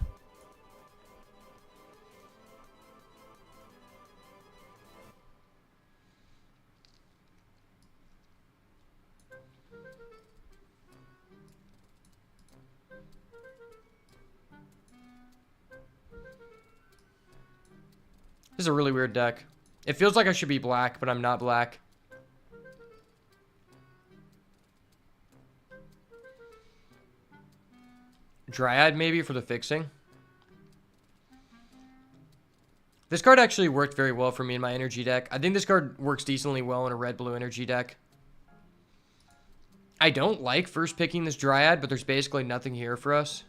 This is a really weird deck. It feels like I should be black, but I'm not black. Dryad maybe for the fixing. This card actually worked very well for me in my energy deck. I think this card works decently well in a red-blue energy deck. I don't like first picking this Dryad, but there's basically nothing here for us.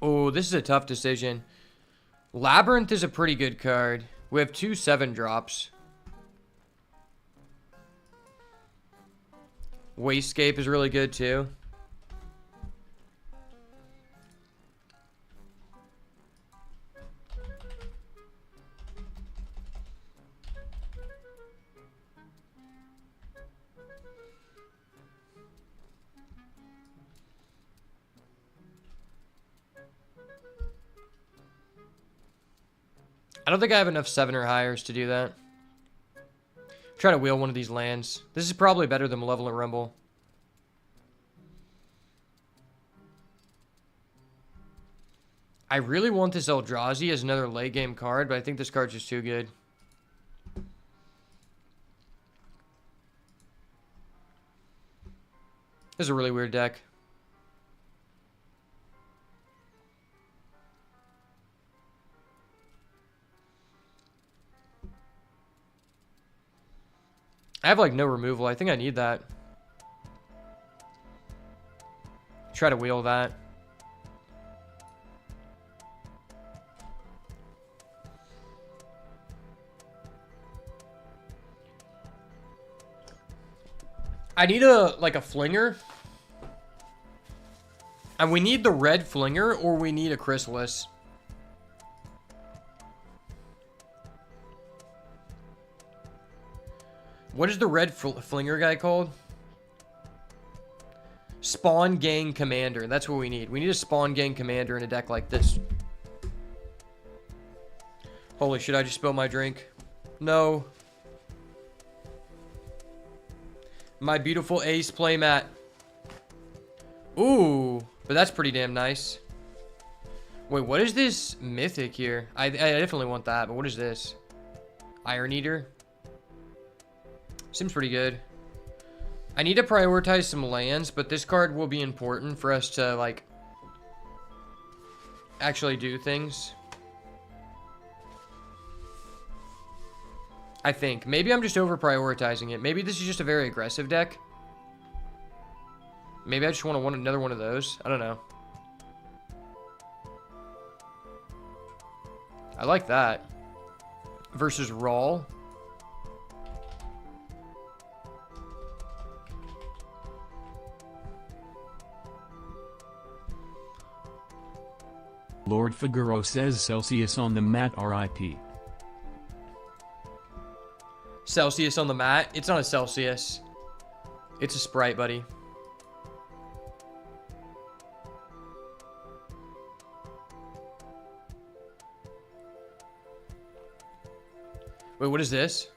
Oh, this is a tough decision. Labyrinth is a pretty good card. We have 2 7-drops. Wastscape is really good too. I don't think I have enough 7 or highers to do that. Try to wheel one of these lands. This is probably better than Malevolent Rumble. I really want this Eldrazi as another late game card, but I think this card's just too good. This is a really weird deck. I have like no removal. I think I need that. Try to wheel that. I need a flinger. And we need the red flinger or we need a chrysalis. What is the red flinger guy called? Spawn Gang Commander. That's what we need. We need a Spawn Gang Commander in a deck like this. Holy shit, I just spilled my drink. No. My beautiful ace playmat. Ooh, but that's pretty damn nice. Wait, what is this mythic here? I definitely want that, but what is this? Iron Eater? Seems pretty good. I need to prioritize some lands, but this card will be important for us to, like, actually do things. I think. Maybe I'm just over-prioritizing it. Maybe this is just a very aggressive deck. Maybe I just want another one of those. I don't know. I like that. Versus Rawl. Lord Figaro says Celsius on the mat RIP. Celsius on the mat. It's not a Celsius. It's a Sprite, buddy. Wait, what is this?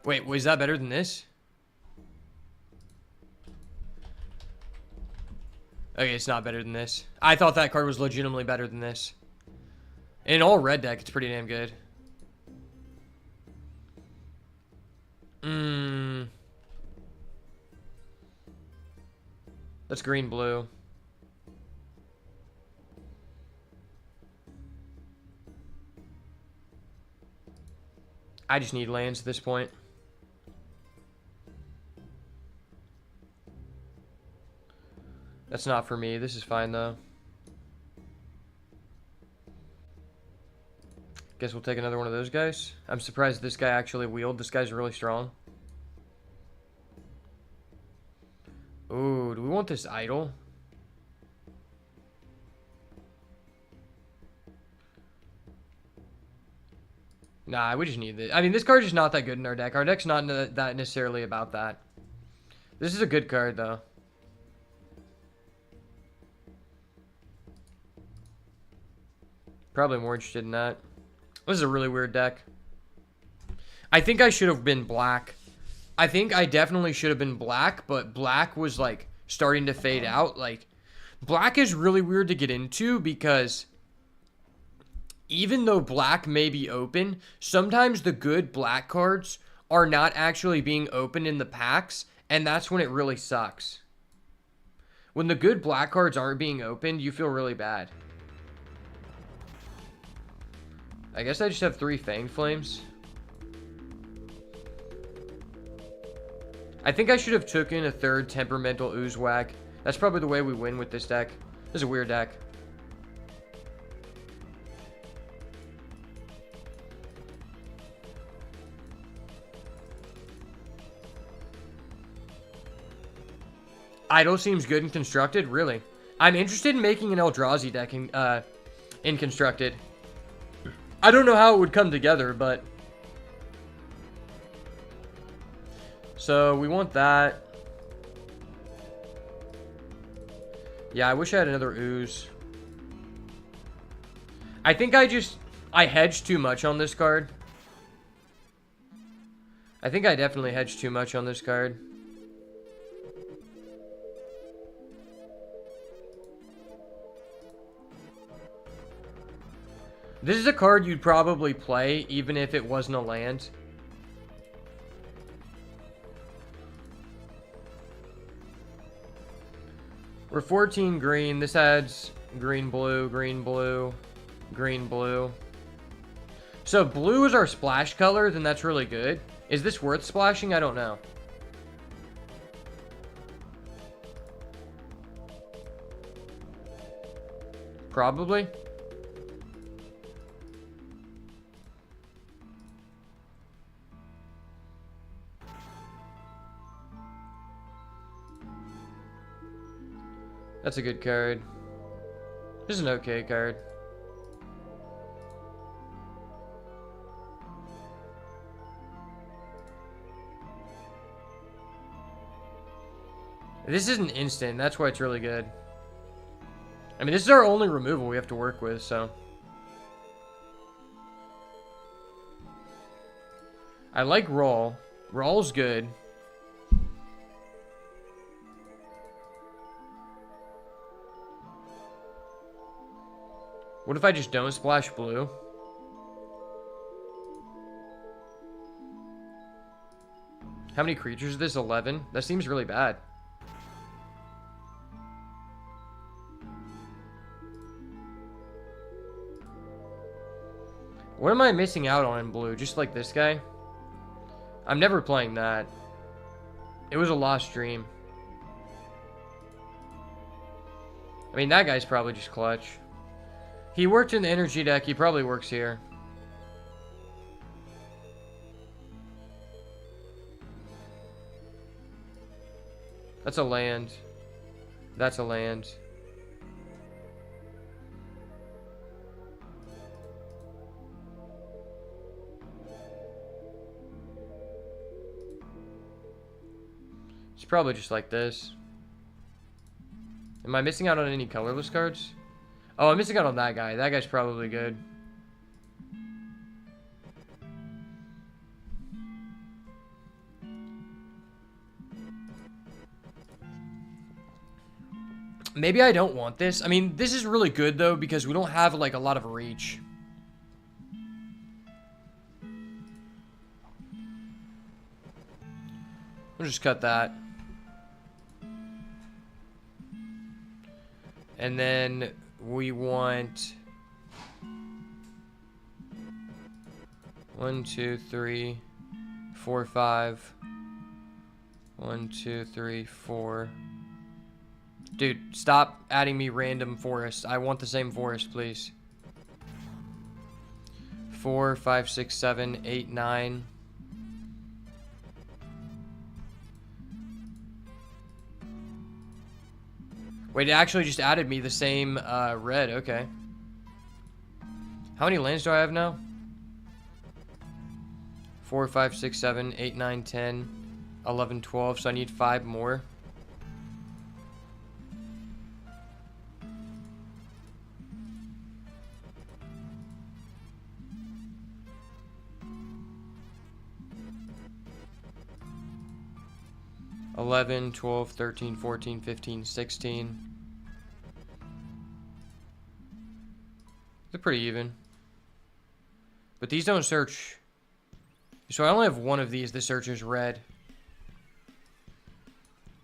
Wait, was that better than this? Okay, it's not better than this. I thought that card was legitimately better than this. In all red deck, it's pretty damn good. That's green-blue. I just need lands at this point. That's not for me. This is fine, though. Guess we'll take another one of those guys. I'm surprised this guy actually wheeled. This guy's really strong. Ooh, do we want this idol? Nah, we just need this. I mean, this card's just not that good in our deck. Our deck's not that necessarily about that. This is a good card, though. Probably more interested in that. This is a really weird deck. I think I should have been black. I think I definitely should have been black, but black was, like, starting to fade out. Like, black is really weird to get into because even though black may be open, sometimes the good black cards are not actually being opened in the packs, and that's when it really sucks. When the good black cards aren't being opened, you feel really bad. I guess I just have 3 Fang Flames. I think I should have taken a 3rd Temperamental Oozewag. That's probably the way we win with this deck. This is a weird deck. Idol seems good in Constructed? Really? I'm interested in making an Eldrazi deck in Constructed. I don't know how it would come together, but... So, we want that. Yeah, I wish I had another Ooze. I think I hedged too much on this card. I think I definitely hedged too much on this card. This is a card you'd probably play even if it wasn't a land. We're 14 green. This adds green, blue, green, blue, green, blue. So blue is our splash color, then that's really good. Is this worth splashing? I don't know. Probably. That's a good card. This is an okay card. This is an instant. That's why it's really good. I mean, this is our only removal we have to work with, so. I like Raw. Raw's good. What if I just don't splash blue? How many creatures is this? 11? That seems really bad. What am I missing out on in blue? Just like this guy? I'm never playing that. It was a lost dream. I mean, that guy's probably just clutch. He worked in the energy deck. He probably works here. That's a land. That's a land. It's probably just like this. Am I missing out on any colorless cards? Oh, I'm missing out on that guy. That guy's probably good. Maybe I don't want this. I mean, this is really good, though, because we don't have, like, a lot of reach. We'll just cut that. And then we want 1, 2, 3, 4, 5. 1, 2, 3, 4. Dude, stop adding me random forests. I want the same forest, please. 4, 5, 6, 7, 8, 9. Wait, it actually just added me the same red. Okay. How many lands do I have now? 4, 5, 6, 7, 8, 9, 10, 11, 12. So I need 5 more. $11, $12, $13, $14, $15, $16. They're pretty even. But these don't search. So I only have one of these that searches red.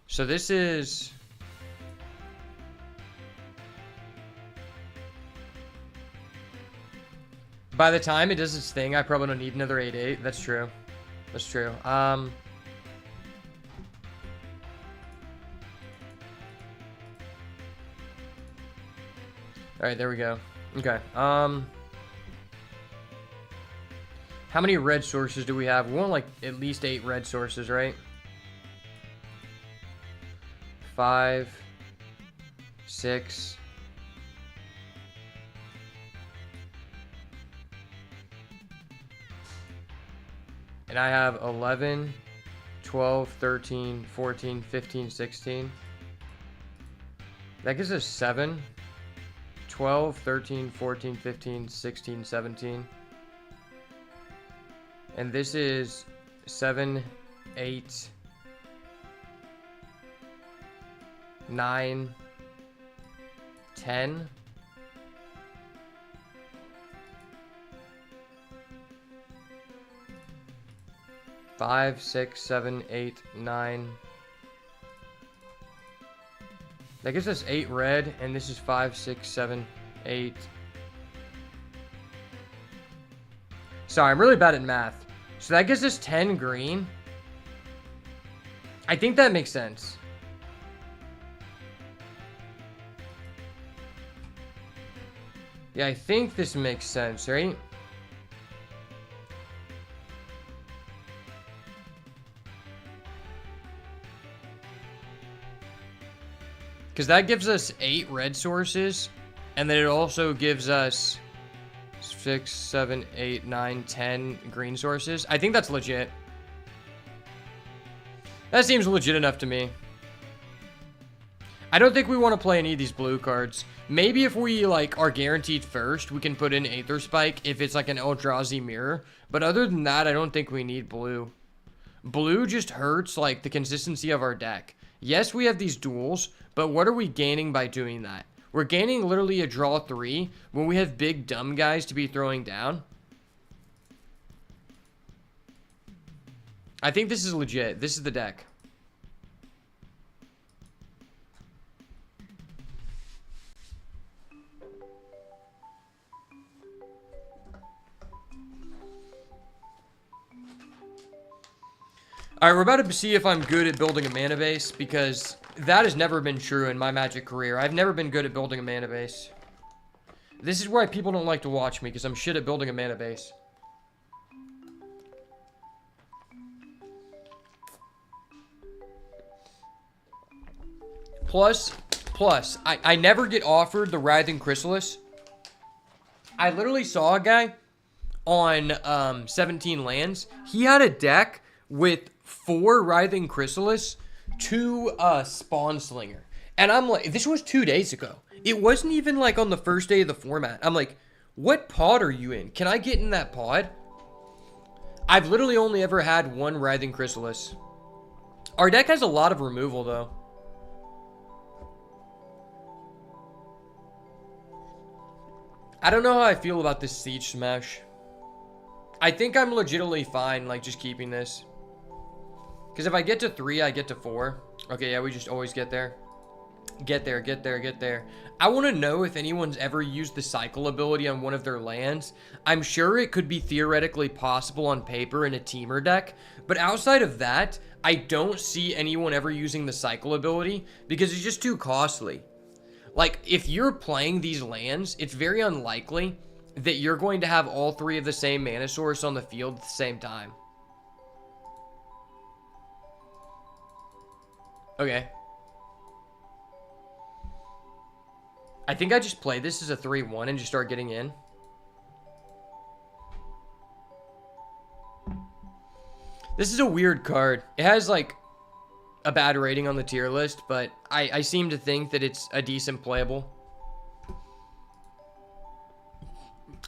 So this is... By the time it does its thing, I probably don't need another 8/8. That's true. That's true. Alright, there we go. Okay. How many red sources do we have? We want like at least 8 red sources, right? 5, 6. And I have 11, 12, 13, 14, 15, 16. That gives us 7. 12, 13, 14, 15, 16, 17. And this is 7, 8, 9, 10. Five, 6, 7, 8, 9. That gives us 8 red, and this is 5, 6, 7, 8. Sorry, I'm really bad at math. So that gives us 10 green. I think that makes sense. Yeah, I think this makes sense, right? Because that gives us 8 red sources, and then it also gives us 6, 7, 8, 9, 10 green sources. I think that's legit. That seems legit enough to me. I don't think we want to play any of these blue cards. Maybe if we like are guaranteed first, we can put in Aether Spike if it's like an Eldrazi mirror. But other than that, I don't think we need blue. Blue just hurts like the consistency of our deck. Yes, we have these duels, but what are we gaining by doing that? We're gaining literally a draw 3 when we have big dumb guys to be throwing down. I think this is legit. This is the deck. Alright, we're about to see if I'm good at building a mana base, because that has never been true in my Magic career. I've never been good at building a mana base. This is why people don't like to watch me, because I'm shit at building a mana base. Plus, I never get offered the Writhing Chrysalis. I literally saw a guy on 17 lands. He had a deck with 4 Writhing Chrysalis, 2 Spawn Slinger. And I'm like, this was 2 days ago. It wasn't even like on the first day of the format. I'm like, what pod are you in? Can I get in that pod? I've literally only ever had 1 Writhing Chrysalis. Our deck has a lot of removal though. I don't know how I feel about this Siege Smash. I think I'm legitimately fine, like, just keeping this. Because if I get to 3, I get to 4. Okay, yeah, we just always get there. Get there, get there, get there. I want to know if anyone's ever used the cycle ability on one of their lands. I'm sure it could be theoretically possible on paper in a teamer deck, but outside of that, I don't see anyone ever using the cycle ability because it's just too costly. Like, if you're playing these lands, it's very unlikely that you're going to have all 3 of the same mana source on the field at the same time. Okay. I think I just play this as a 3-1 and just start getting in. This is a weird card. It has, like, a bad rating on the tier list, but I seem to think that it's a decent playable.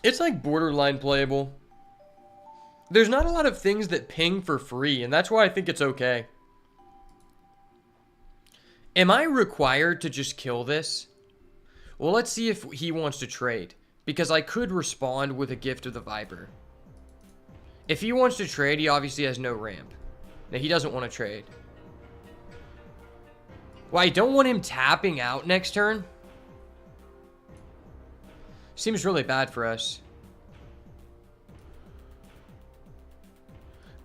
It's, like, borderline playable. There's not a lot of things that ping for free, and that's why I think it's okay. Am I required to just kill this? Well, let's see if he wants to trade, because I could respond with a Gift of the Viper. If he wants to trade, he obviously has no ramp. Now, he doesn't want to trade. Well, I don't want him tapping out next turn. Seems really bad for us.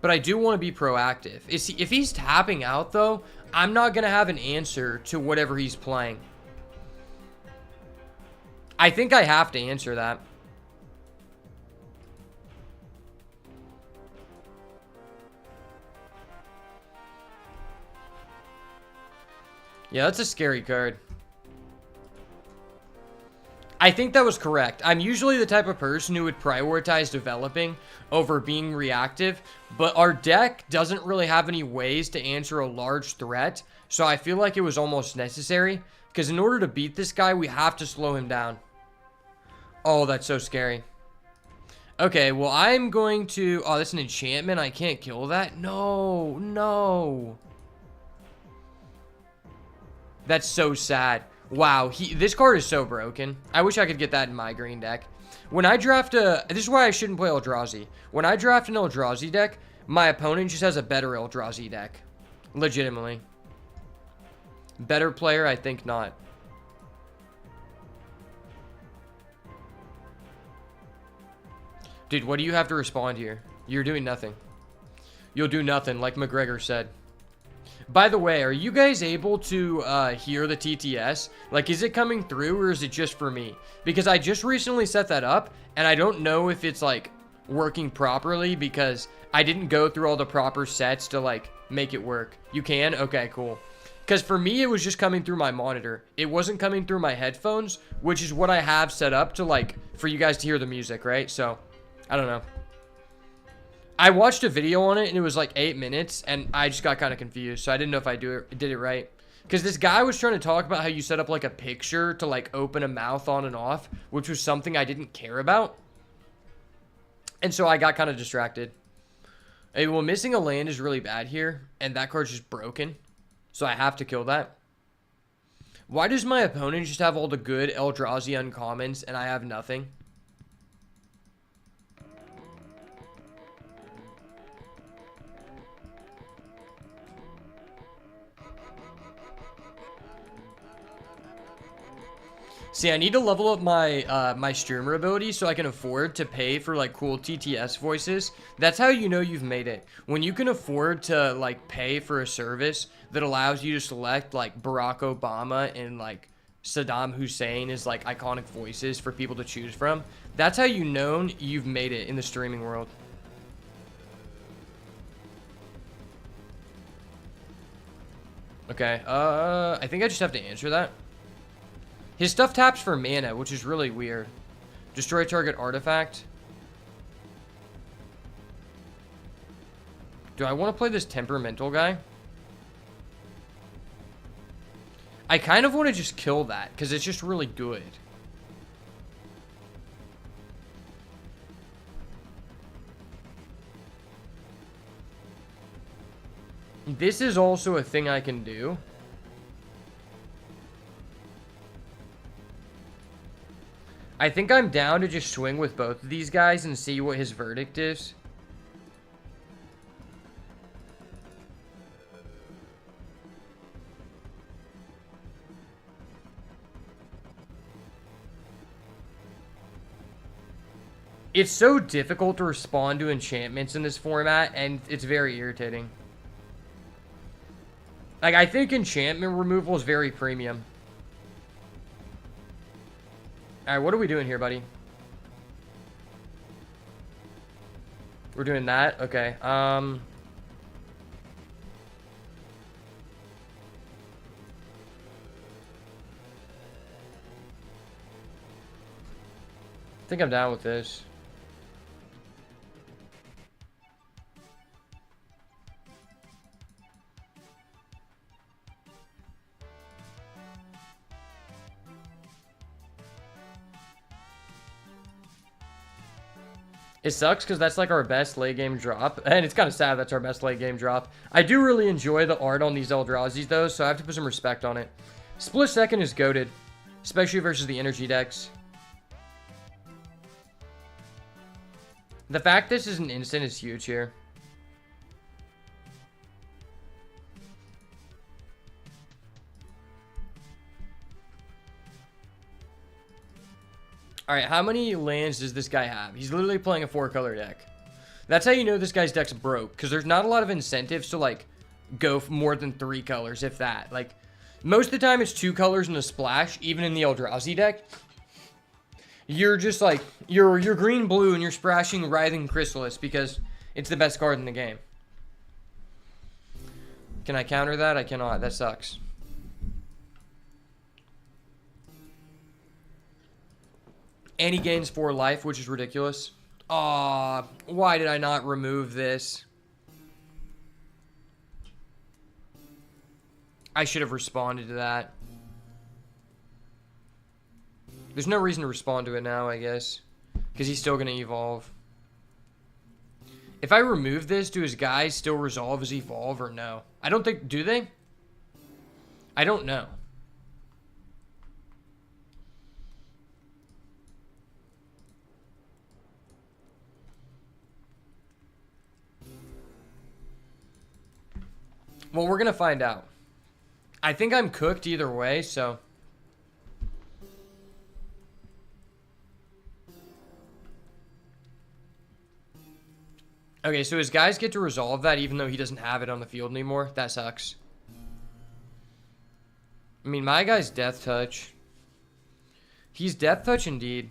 But I do want to be proactive. If he's tapping out, though, I'm not going to have an answer to whatever he's playing. I think I have to answer that. Yeah, that's a scary card. I think that was correct. I'm usually the type of person who would prioritize developing over being reactive, but our deck doesn't really have any ways to answer a large threat, so I feel like it was almost necessary, because in order to beat this guy, we have to slow him down. Oh, that's so scary. Okay, well, I'm going to... Oh, that's an enchantment. I can't kill that. No, no. That's so sad. Wow, this card is so broken. I wish I could get that in my green deck. When I draft a... This is why I shouldn't play Eldrazi. When I draft an Eldrazi deck, my opponent just has a better Eldrazi deck. Legitimately. Better player? I think not. Dude, what do you have to respond here? You're doing nothing. You'll do nothing, like McGregor said. By the way, are you guys able to hear the TTS? Like, is it coming through or is it just for me? Because I just recently set that up and I don't know if it's like working properly because I didn't go through all the proper sets to like make it work. You can? Okay, cool. Because for me, it was just coming through my monitor. It wasn't coming through my headphones, which is what I have set up to like, for you guys to hear the music, right? So, I don't know. I watched a video on it and it was like 8 minutes and I just got kind of confused. So I didn't know if I did it right. Because this guy was trying to talk about how you set up like a picture to like open a mouth on and off, which was something I didn't care about. And so I got kind of distracted. Hey, well, missing a land is really bad here and that card's just broken. So I have to kill that. Why does my opponent just have all the good Eldrazi uncommons and I have nothing? See, I need to level up my my streamer ability so I can afford to pay for like cool TTS voices. That's how you know you've made it. When you can afford to like pay for a service that allows you to select like Barack Obama and like Saddam Hussein as like iconic voices for people to choose from. That's how you know you've made it in the streaming world. Okay, I think I just have to answer that. His stuff taps for mana, which is really weird. Destroy target artifact. Do I want to play this temperamental guy? I kind of want to just kill that, because it's just really good. This is also a thing I can do. I think I'm down to just swing with both of these guys and see what his verdict is. It's so difficult to respond to enchantments in this format, and it's very irritating. Like, I think enchantment removal is very premium. Alright, what are we doing here, buddy? We're doing that? Okay, I think I'm down with this. It sucks because that's like our best late game drop. And it's kind of sad that's our best late game drop. I do really enjoy the art on these Eldrazi's though, so I have to put some respect on it. Split Second is goated, especially versus the energy decks. The fact this is an instant is huge here. Alright, how many lands does this guy have? He's literally playing a 4-color deck. That's how you know this guy's deck's broke, because there's not a lot of incentives to, like, go for more than 3 colors, if that. Like, most of the time it's 2 colors and a splash, even in the Eldrazi deck. You're just, like, you're green-blue and you're splashing Writhing Chrysalis, because it's the best card in the game. Can I counter that? I cannot. That sucks. And he gains 4 life, which is ridiculous. Aw, why did I not remove this? I should have responded to that. There's no reason to respond to it now, I guess. Because he's still going to evolve. If I remove this, do his guys still resolve as evolve or no? I don't think... Do they? I don't know. Well, we're going to find out. I think I'm cooked either way, so... Okay, so his guys get to resolve that even though he doesn't have it on the field anymore. That sucks. I mean, my guy's Death Touch. He's Death Touch indeed.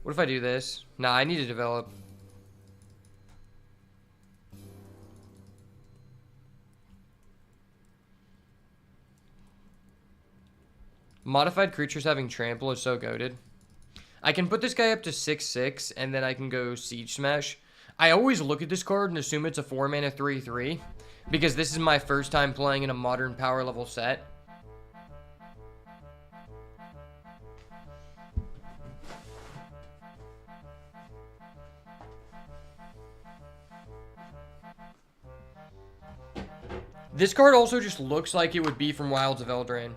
What if I do this? Nah, I need to develop. Modified creatures having trample is so goated. I can put this guy up to 6/6, and then I can go Siege Smash. I always look at this card and assume it's a 4-mana 3/3, because this is my first time playing in a modern power level set. This card also just looks like it would be from Wilds of Eldraine.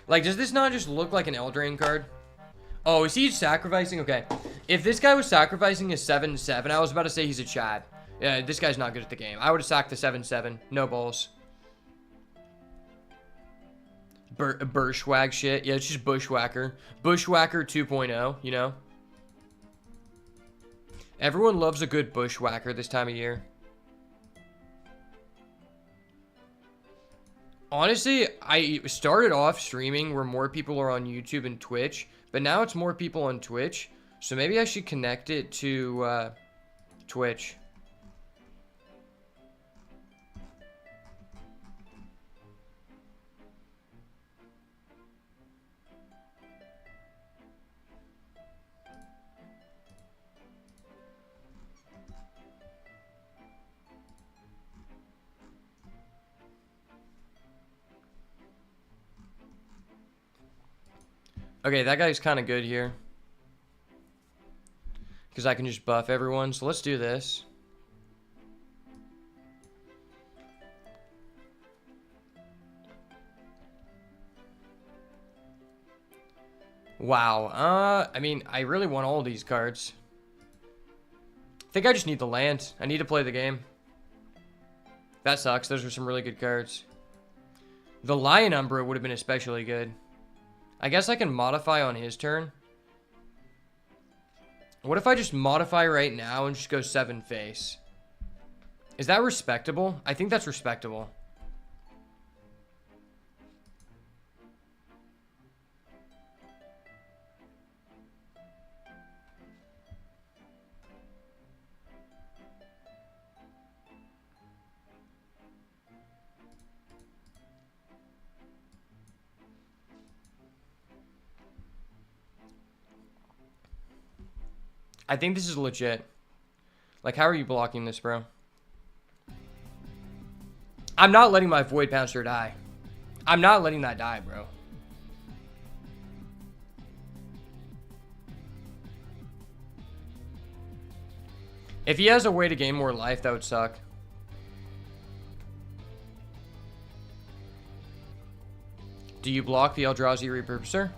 Like, does this not just look like an Eldraine card? Oh, is he sacrificing? Okay. If this guy was sacrificing a 7/7, I was about to say he's a Chad. Yeah, this guy's not good at the game. I would have sacked the 7/7. No balls. Bushwhack shit. Yeah, it's just Bushwhacker. Bushwhacker 2.0, you know? Everyone loves a good Bushwhacker this time of year. Honestly, I started off streaming where more people are on YouTube and Twitch, but now it's more people on Twitch, so maybe I should connect it to Twitch. Okay, that guy's kind of good here. Because I can just buff everyone. So let's do this. Wow. I mean, I really want all these cards. I think I just need the land. I need to play the game. That sucks. Those are some really good cards. The Lion Umbra would have been especially good. I guess I can modify on his turn. What if I just modify right now and just go 7 face? Is that respectable? I think that's respectable. I think this is legit. Like, how are you blocking this, bro? I'm not letting my Void Pouncer die. I'm not letting that die, bro. If he has a way to gain more life, that would suck. Do you block the Eldrazi Repurposer?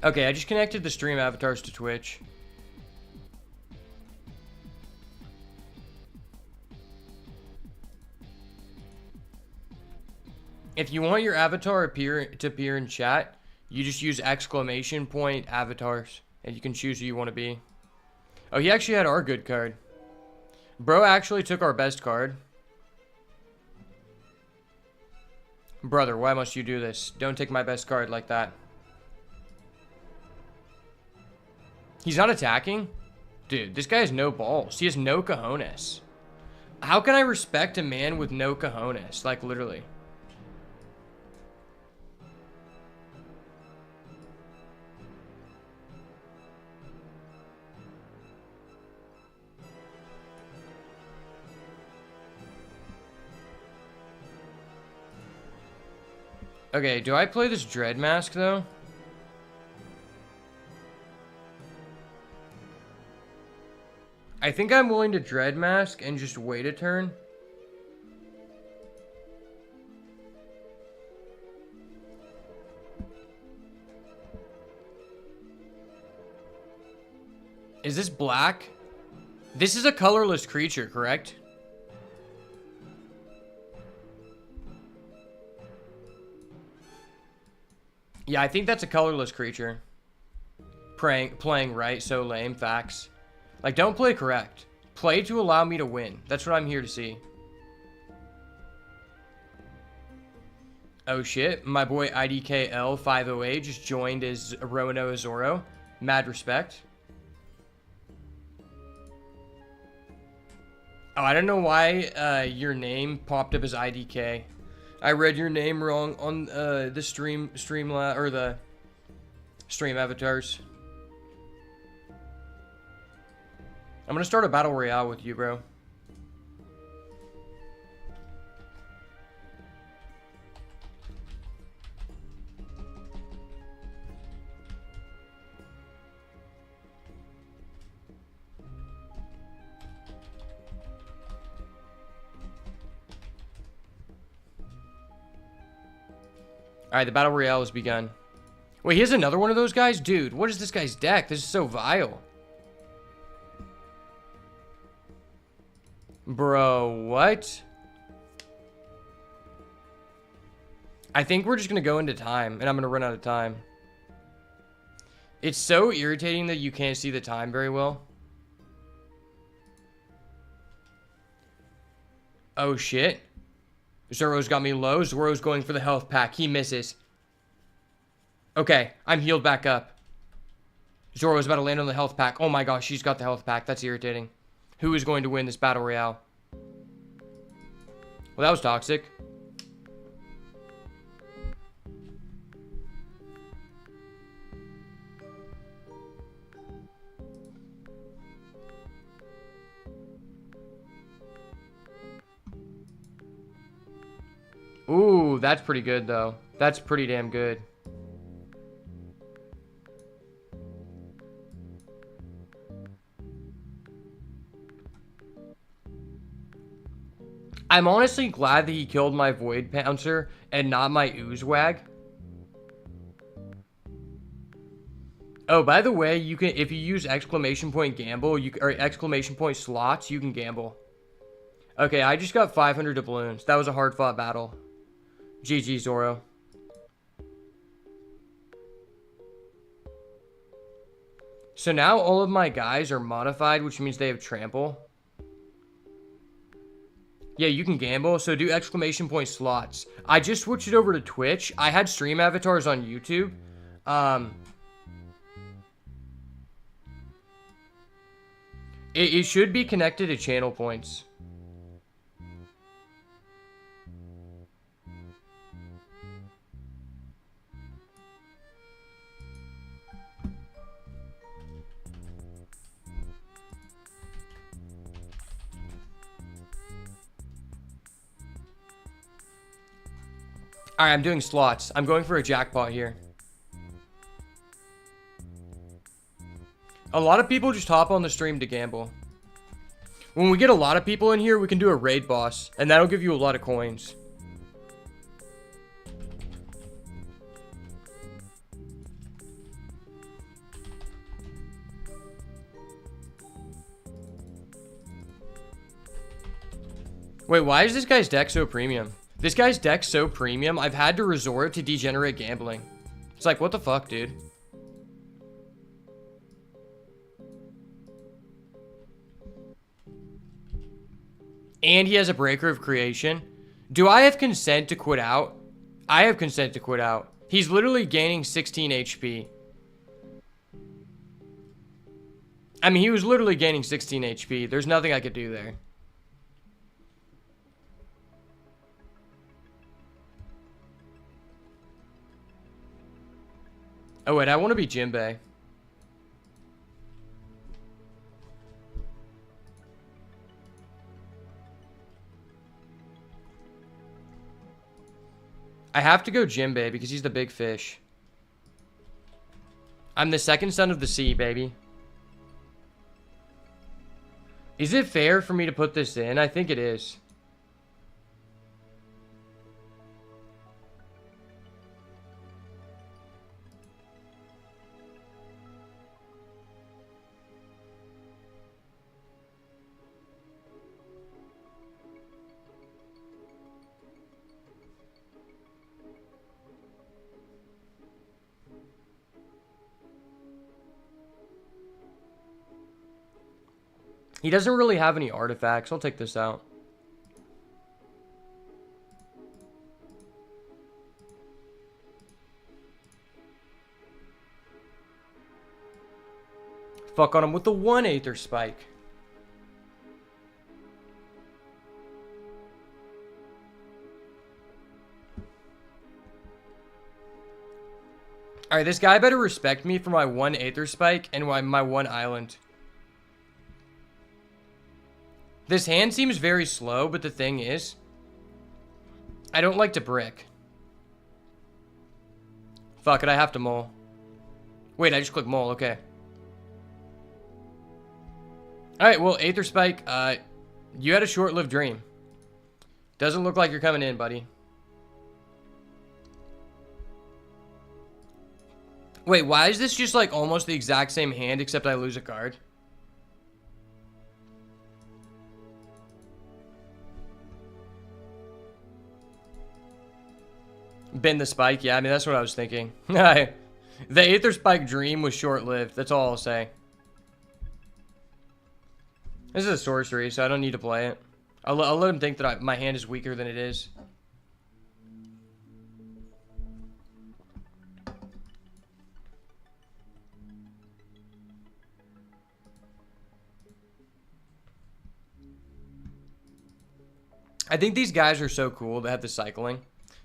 Okay, I just connected the stream avatars to Twitch. If you want your avatar to appear in chat, you just use exclamation point avatars, and you can choose who you want to be. Oh, he actually had our good card. Bro actually took our best card. Brother, why must you do this? Don't take my best card like that. He's not attacking? Dude, this guy has no balls. He has no cojones. How can I respect a man with no cojones? Like, literally. Okay, do I play this Dread Mask, though? I think I'm willing to Dread Mask and just wait a turn. Is this black? This is a colorless creature, correct? Yeah, I think that's a colorless creature. Playing right, so lame, facts. Like, don't play correct. Play to allow me to win. That's what I'm here to see. Oh shit, my boy IDKL508 just joined as Roanoa Zoro. Mad respect. Oh, I don't know why your name popped up as IDK. I read your name wrong on the stream avatars. I'm gonna start a battle royale with you, bro. Alright, the battle royale has begun. Wait, he has another one of those guys? Dude, what is this guy's deck? This is so vile. Bro, what? I think we're just going to go into time, and I'm going to run out of time. It's so irritating that you can't see the time very well. Oh, shit. Zoro's got me low. Zoro's going for the health pack. He misses. Okay, I'm healed back up. Zoro's about to land on the health pack. Oh my gosh, she's got the health pack. That's irritating. Who is going to win this battle royale? Well, that was toxic. Ooh, that's pretty good, though. That's pretty damn good. I'm honestly glad that he killed my Void Pouncer and not my Oozewag. Oh, by the way, you can, if you use exclamation point gamble, or exclamation point slots, you can gamble. Okay, I just got 500 doubloons. That was a hard fought battle. GG, Zoro. So now all of my guys are modified, which means they have trample. Yeah, you can gamble, so do exclamation point slots. I just switched it over to Twitch. I had stream avatars on YouTube. It should be connected to channel points. Alright, I'm doing slots. I'm going for a jackpot here. A lot of people just hop on the stream to gamble. When we get a lot of people in here, we can do a raid boss, and that'll give you a lot of coins. Wait, why is this guy's deck so premium? This guy's deck's so premium, I've had to resort to degenerate gambling. It's like, what the fuck, dude? And he has a Breaker of Creation. Do I have consent to quit out? I have consent to quit out. He's literally gaining 16 HP. I mean, he was literally gaining 16 HP. There's nothing I could do there. Oh, wait, I want to be Jinbei. I have to go Jinbei because he's the big fish. I'm the second son of the sea, baby. Is it fair for me to put this in? I think it is. He doesn't really have any artifacts. I'll take this out. Fuck on him with the 1 Aether Spike. Alright, this guy better respect me for my 1 Aether Spike and my 1 Island. This hand seems very slow, but the thing is, I don't like to brick. Fuck it, I have to mull. Wait, I just clicked mull, okay. Alright, well, Aether Spike, you had a short-lived dream. Doesn't look like you're coming in, buddy. Wait, why is this just like almost the exact same hand except I lose a card? Bend the spike. Yeah, I mean, that's what I was thinking. The Aether Spike dream was short-lived. That's all I'll say. This is a sorcery, so I don't need to play it. I'll let him think that my hand is weaker than it is. I think these guys are so cool that have the cycling.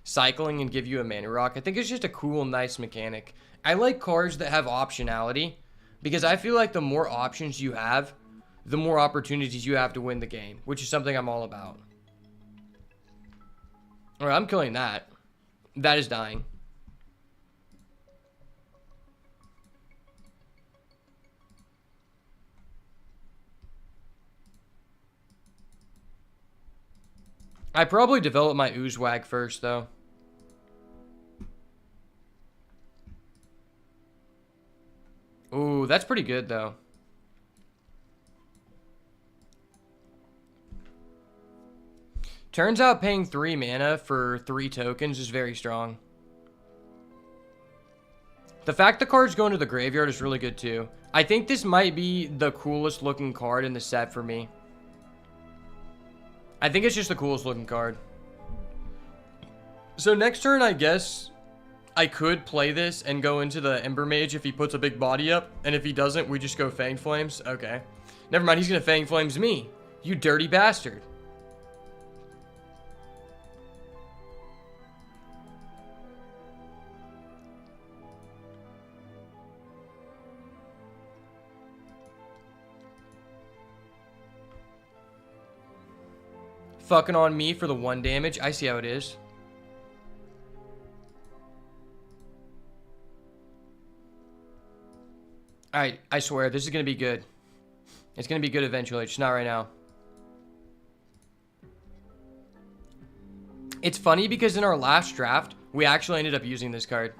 Cycling and give you a mana rock. I think it's just a cool, nice mechanic. I like cards that have optionality because I feel like the more options you have, the more opportunities you have to win the game, which is something I'm all about. All right, I'm killing that. That is dying. I probably develop my Oozewag first, though. Ooh, that's pretty good, though. Turns out paying 3 mana for 3 tokens is very strong. The fact the card's going to the graveyard is really good, too. I think this might be the coolest looking card in the set for me. I think it's just the coolest looking card. So next turn, I guess I could play this and go into the Ember Mage if he puts a big body up. And if he doesn't, we just go Fang Flames. Okay. Never mind, he's going to Fang Flames me. You dirty bastard. Fucking on me for the 1 damage. I see how it is. Alright, I swear, this is going to be good. It's going to be good eventually, just not right now. It's funny because in our last draft, we actually ended up using this card.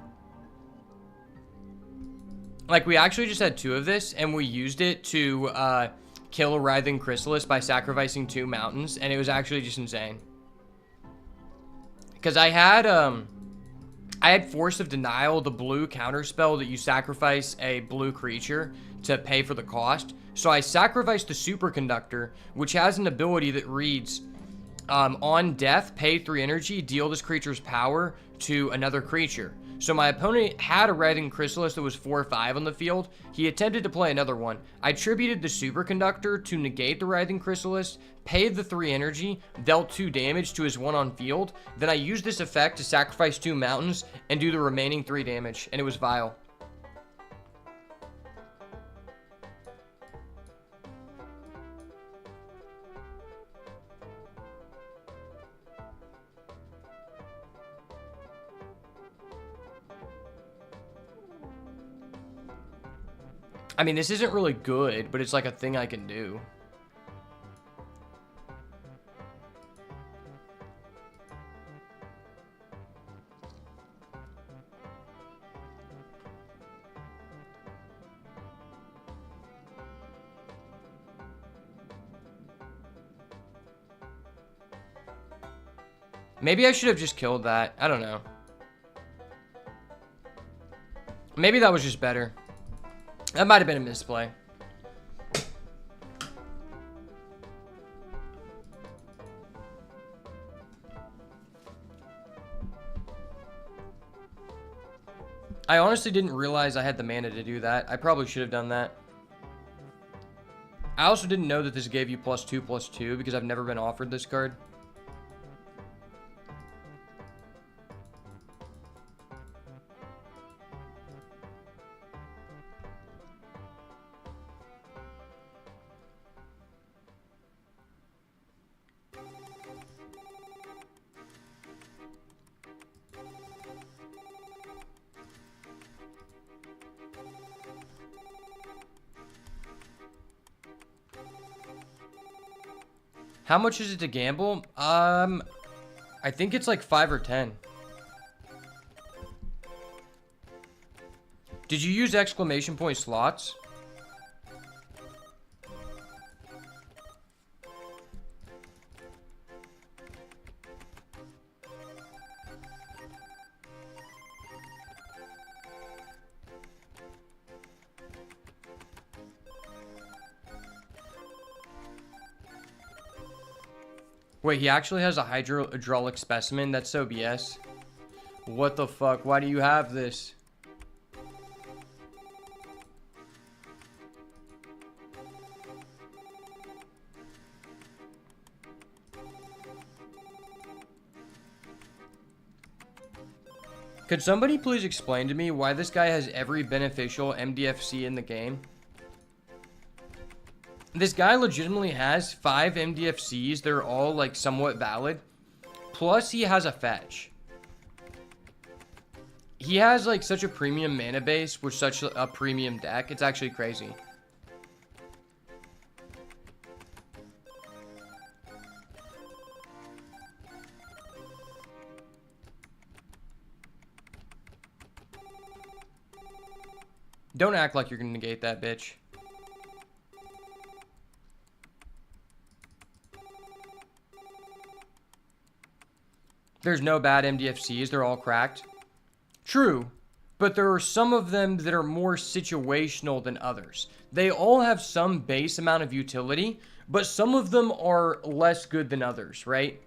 Like, we actually just had 2 of this, and we used it to, kill a Writhing Chrysalis by sacrificing 2 mountains, and it was actually just insane. Because I had Force of Denial, the blue counterspell that you sacrifice a blue creature to pay for the cost. So I sacrificed the Superconductor, which has an ability that reads, on death, pay 3 energy, deal this creature's power to another creature. So my opponent had a Writhing Chrysalis that was 4/5 on the field. He attempted to play another one. I attributed the Superconductor to negate the Writhing Chrysalis, paid the 3 energy, dealt 2 damage to his 1 on field. Then I used this effect to sacrifice 2 mountains and do the remaining 3 damage, and it was vile. I mean, this isn't really good, but it's like a thing I can do. Maybe I should have just killed that. I don't know. Maybe that was just better. That might have been a misplay. I honestly didn't realize I had the mana to do that. I probably should have done that. I also didn't know that this gave you +2/+2 because I've never been offered this card. How much is it to gamble? I think it's like 5 or 10. Did you use exclamation point slots? Wait, he actually has a hydraulic specimen? That's so BS. What the fuck? Why do you have this? Could somebody please explain to me why this guy has every beneficial MDFC in the game? This guy legitimately has 5 MDFCs. They're all, like, somewhat valid. Plus, he has a fetch. He has, like, such a premium mana base with such a premium deck. It's actually crazy. Don't act like you're gonna negate that, bitch. There's no bad MDFCs, they're all cracked. True, but there are some of them that are more situational than others. They all have some base amount of utility, but some of them are less good than others, right?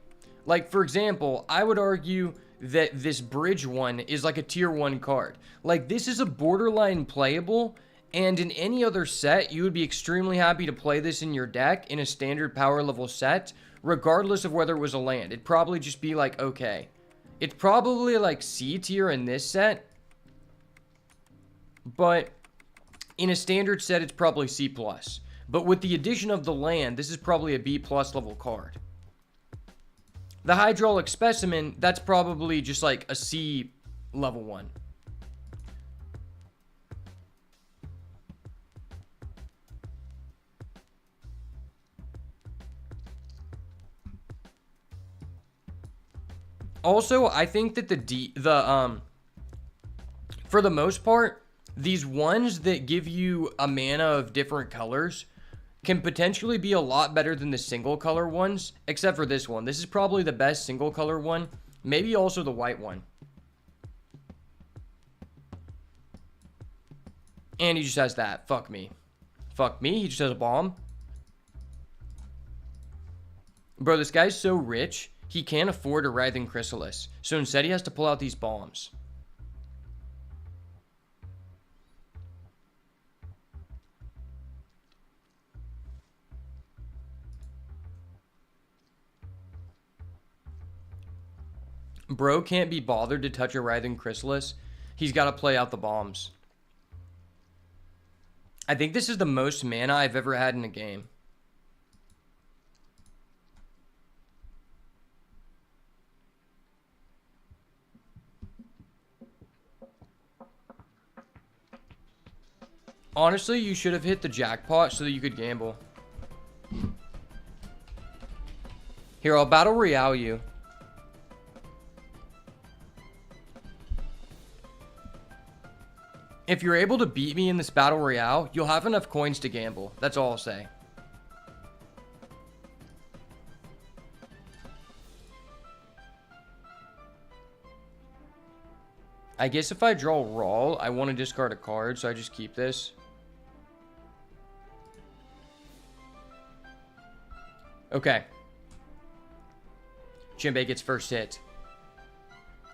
Like, for example, I would argue that this bridge one is like a tier 1 card. Like, this is a borderline playable, and in any other set, you would be extremely happy to play this in your deck in a standard power level set, regardless of whether it was a land. It'd probably just be like, okay. It's probably like C tier in this set, but in a standard set, it's probably C+. But with the addition of the land, this is probably a B+ level card. The hydraulic specimen, that's probably just like a C level 1. Also, I think that for the most part, these ones that give you a mana of different colors can potentially be a lot better than the single color ones, except for this one. This is probably the best single color one, maybe also the white one. And he just has that. Fuck me. Fuck me, he just has a bomb. Bro, this guy's so rich, he can't afford a Writhing Chrysalis. So instead he has to pull out these bombs. Bro can't be bothered to touch a Writhing Chrysalis. He's got to play out the bombs. I think this is the most mana I've ever had in a game. Honestly, you should have hit the jackpot so that you could gamble. Here, I'll battle royale you. If you're able to beat me in this battle royale, you'll have enough coins to gamble. That's all I'll say. I guess if I draw raw, I want to discard a card, so I just keep this. Okay. Jinbei gets first hit.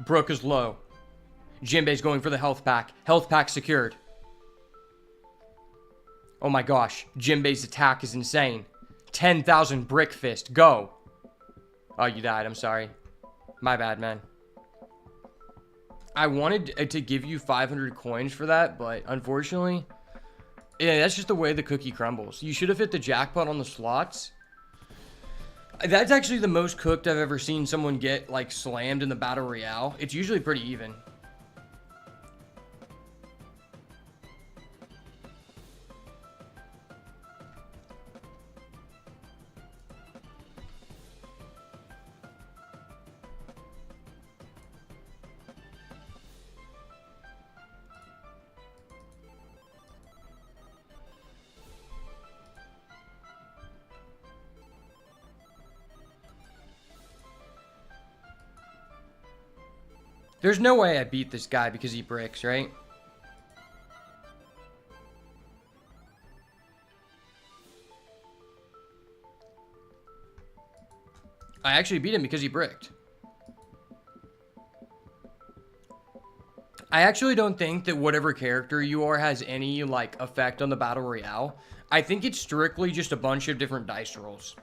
Brook is low. Jinbei's going for the health pack. Health pack secured. Oh my gosh. Jinbei's attack is insane. 10,000 brick fist. Go. Oh, you died. I'm sorry. My bad, man. I wanted to give you 500 coins for that, but unfortunately, yeah, that's just the way the cookie crumbles. You should have hit the jackpot on the slots. That's actually the most cooked I've ever seen someone get, like, slammed in the battle royale. It's usually pretty even. There's no way I beat this guy because he bricks, right? I actually beat him because he bricked. I actually don't think that whatever character you are has any, like, effect on the Battle Royale. I think it's strictly just a bunch of different dice rolls.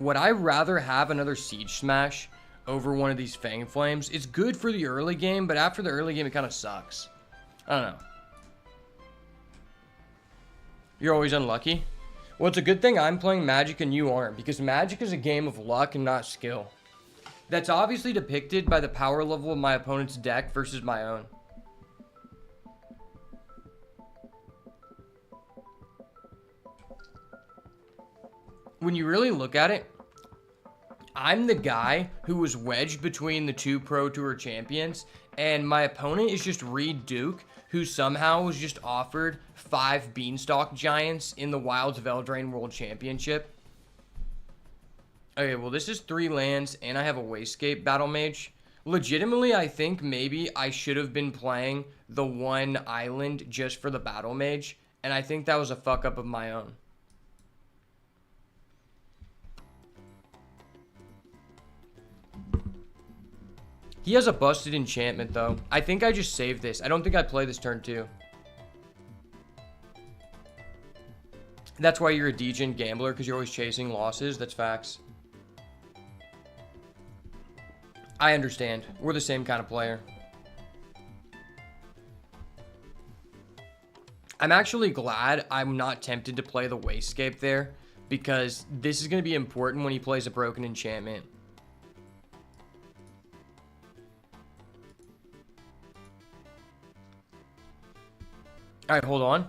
Would I rather have another Siege Smash over one of these Fang Flames? It's good for the early game, but after the early game, it kind of sucks. I don't know. You're always unlucky? Well, it's a good thing I'm playing Magic and you aren't, because Magic is a game of luck and not skill. That's obviously depicted by the power level of my opponent's deck versus my own. When you really look at it, I'm the guy who was wedged between the two Pro Tour champions, and my opponent is just Reed Duke, who somehow was just offered 5 Beanstalk Giants in the Wilds of Eldraine World Championship. Okay, well, this is 3 lands, and I have a Wastegate Battle Mage. Legitimately, I think maybe I should have been playing the 1 island just for the Battle Mage, and I think that was a fuck up of my own. He has a busted enchantment, though. I think I just saved this. I don't think I play this turn 2. That's why you're a degen gambler, because you're always chasing losses. That's facts. I understand. We're the same kind of player. I'm actually glad I'm not tempted to play the Wastegate there, because this is going to be important when he plays a broken enchantment. All right, hold on.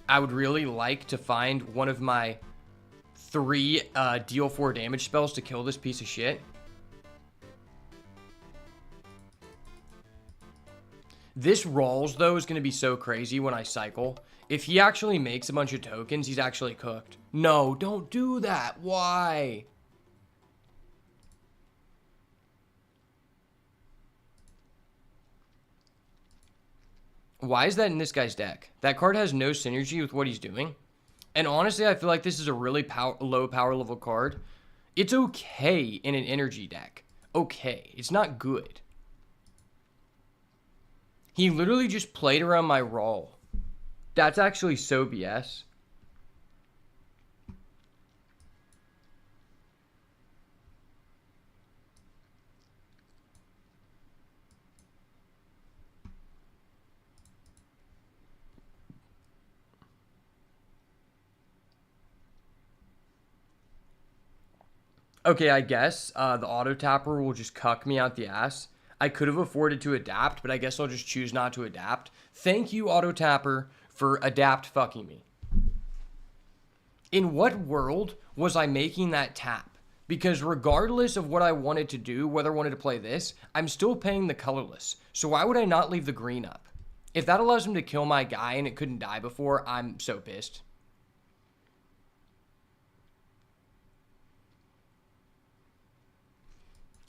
I would really like to find one of my 3 deal 4 damage spells to kill this piece of shit. This rolls, though, is going to be so crazy when I cycle. If he actually makes a bunch of tokens, he's actually cooked. No, don't do that. Why? Why is that in this guy's deck? That card has no synergy with what he's doing. And honestly, I feel like this is a really low power level card. It's okay in an energy deck. Okay. It's not good. He literally just played around my roll. That's actually so BS. Okay, I guess the auto tapper will just cuck me out the ass. I could have afforded to adapt, but I guess I'll just choose not to adapt. Thank you, auto tapper, for adapt fucking me. In what world was I making that tap? Because regardless of what I wanted to do, whether I wanted to play this, I'm still paying the colorless. So why would I not leave the green up? If that allows him to kill my guy and it couldn't die before, I'm so pissed.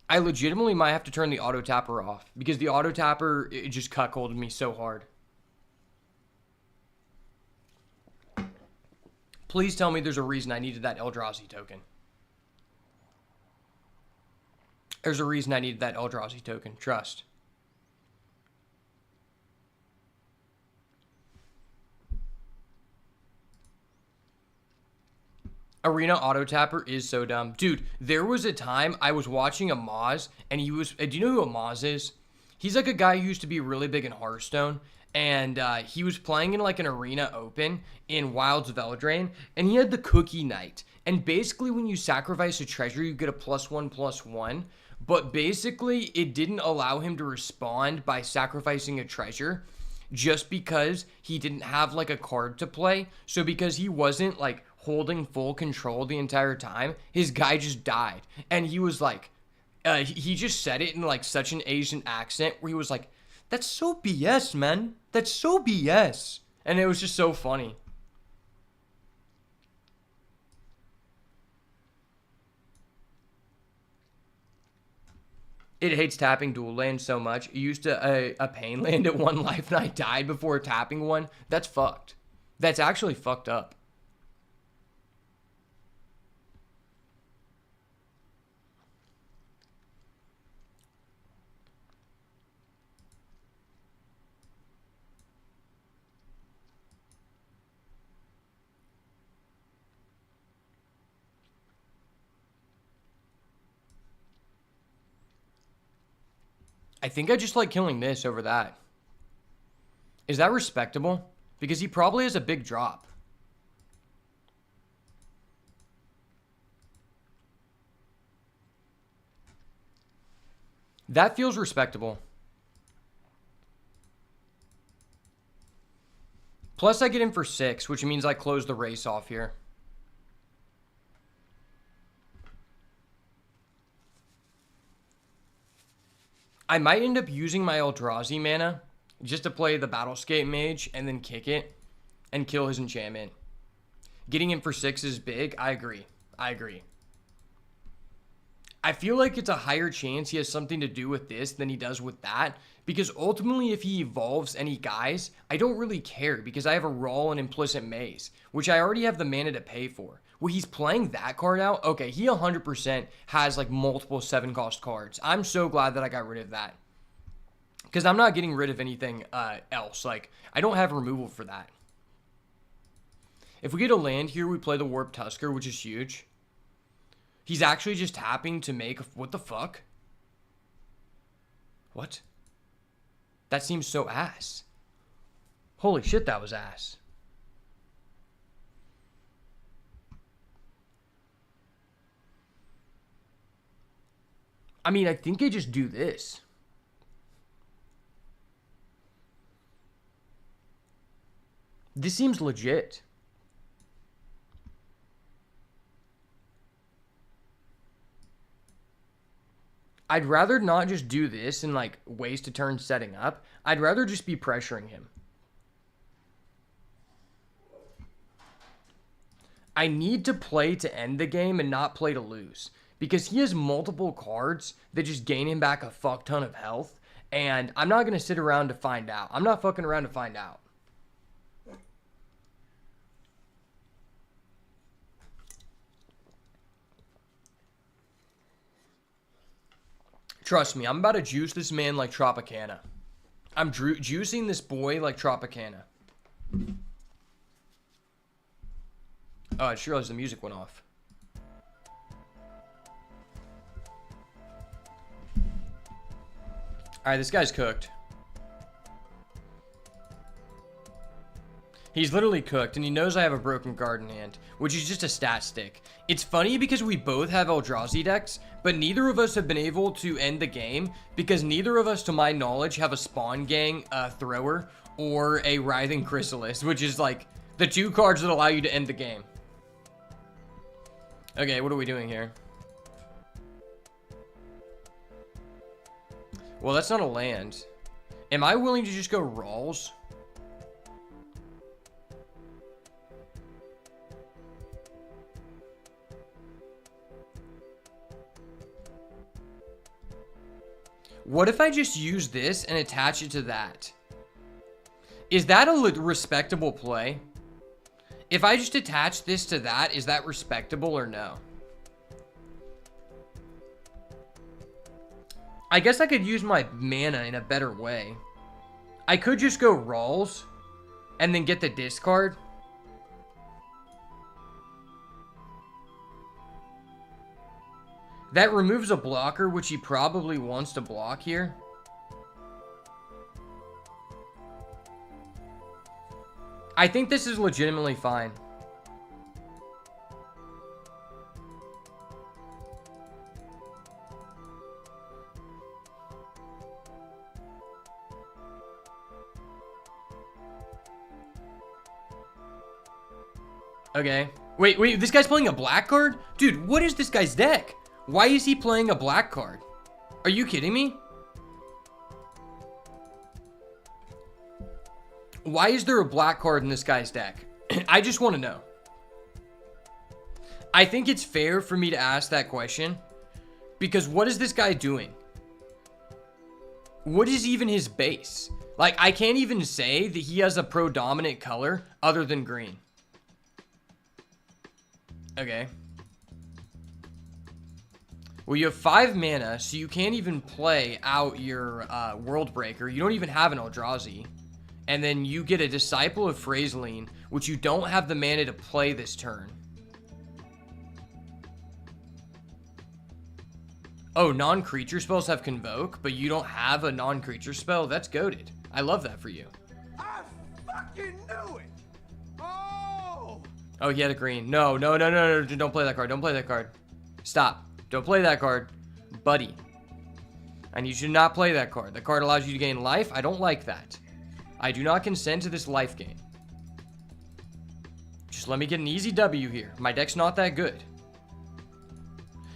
I legitimately might have to turn the auto tapper off because the auto tapper, it just cuckolded me so hard. Please tell me there's a reason I needed that Eldrazi token. There's a reason I needed that Eldrazi token. Trust. Arena auto tapper is so dumb. Dude, there was a time I was watching a Maz, and he was... Do you know who a Maz is? He's like a guy who used to be really big in Hearthstone, and he was playing in like an arena open in Wilds of Eldraine, and he had the Cookie Knight. And basically when you sacrifice a treasure, you get a +1/+1, but basically it didn't allow him to respond by sacrificing a treasure just because he didn't have like a card to play. So because he wasn't like holding full control the entire time, his guy just died. And he was like, he just said it in like such an Asian accent where he was like, "That's so BS, man. That's so BS." And it was just so funny. It hates tapping dual land so much. It used to a pain land at one life and I died before tapping one. That's fucked. That's actually fucked up. I think I just like killing this over that. Is that respectable? Because he probably has a big drop. That feels respectable. Plus I get in for 6, which means I close the race off here. I might end up using my Eldrazi mana just to play the Battlescape Mage and then kick it and kill his enchantment. Getting in for 6 is big. I agree. I feel like it's a higher chance he has something to do with this than he does with that, because ultimately if he evolves any guys, I don't really care because I have a Raw and Implicit Maze, which I already have the mana to pay for. Well, he's playing that card out. Okay, he 100% has like multiple 7-cost cards. I'm so glad that I got rid of that, because I'm not getting rid of anything else. Like, I don't have removal for that. If we get a land here, we play the Warp Tusker, which is huge. He's actually just tapping to make... What the fuck? What? That seems so ass. Holy shit, that was ass. I mean, I think I just do this. This seems legit. I'd rather not just do this and like waste a turn setting up. I'd rather just be pressuring him. I need to play to end the game and not play to lose, because he has multiple cards that just gain him back a fuck ton of health, and I'm not going to sit around to find out. I'm not fucking around to find out. Trust me, I'm about to juice this man like Tropicana. I'm juicing this boy like Tropicana. Oh, I just realized the music went off. Alright, this guy's cooked. He's literally cooked, and he knows I have a broken card in hand, which is just a stat stick. It's funny because we both have Eldrazi decks, but neither of us have been able to end the game because neither of us, to my knowledge, have a Spawn Gang Thrower or a Writhing Chrysalis, which is like the 2 cards that allow you to end the game. Okay, what are we doing here? Well, that's not a land. Am I willing to just go Rawls? What if I just use this and attach it to that? Is that a respectable play? If I just attach this to that, is that respectable or no? I guess I could use my mana in a better way. I could just go Rawls and then get the discard. That removes a blocker, which he probably wants to block here. I think this is legitimately fine. Okay. Wait, this guy's playing a black card? Dude, what is this guy's deck? Why is he playing a black card? Are you kidding me? Why is there a black card in this guy's deck? I just want to know. I think it's fair for me to ask that question. Because what is this guy doing? What is even his base? Like, I can't even say that he has a predominant color other than green. Okay. Well, you have 5 mana, so you can't even play out your World Breaker. You don't even have an Eldrazi. And then you get a Disciple of Phraseline, which you don't have the mana to play this turn. Oh, non-creature spells have Convoke, but you don't have a non-creature spell? That's goated. I love that for you. I fucking knew it! Oh! Oh, he had a green. No, no, no, no, no. Don't play that card. Don't play that card. Stop. Don't play that card. Buddy. And you should not play that card. That card allows you to gain life. I don't like that. I do not consent to this life gain. Just let me get an easy W here. My deck's not that good.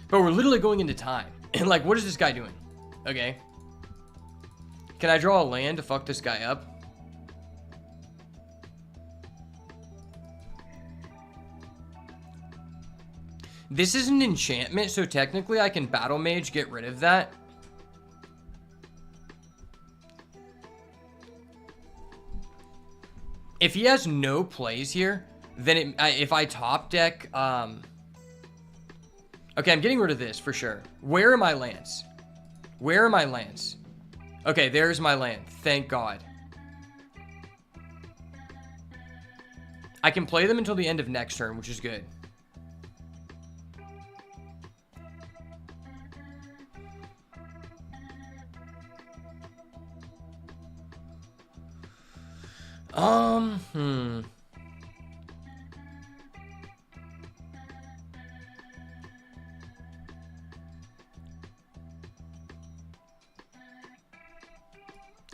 But we're literally going into time. And like, what is this guy doing? Okay. Can I draw a land to fuck this guy up? This is an enchantment, so technically I can Battle Mage get rid of that. If he has no plays here, then if I top deck, okay, I'm getting rid of this for sure. Where are my lands? Where are my lands? Okay, there's my land. Thank God. I can play them until the end of next turn, which is good.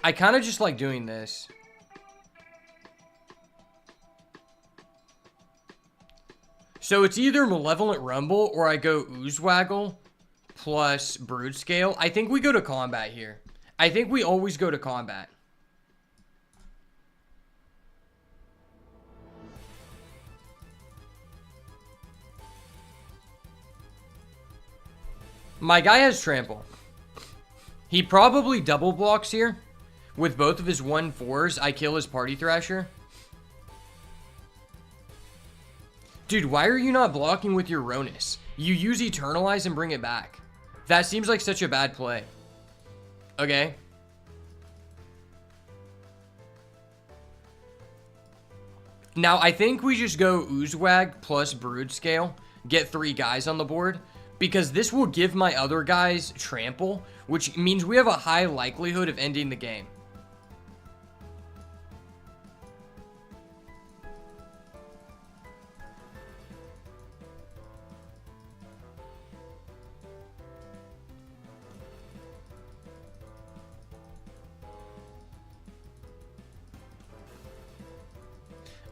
I kind of just like doing this. So it's either Malevolent Rumble or I go Oozewaggle plus Brood Scale. I think we go to combat here. I think we always go to combat. My guy has Trample. He probably double blocks here. With both of his 1/4s, I kill his Party Thrasher. Dude, why are you not blocking with your Ronus? You use Eternalize and bring it back. That seems like such a bad play. Okay. Now, I think we just go Oozewag plus Brood Scale. Get 3 guys on the board. Because this will give my other guys Trample. Which means we have a high likelihood of ending the game.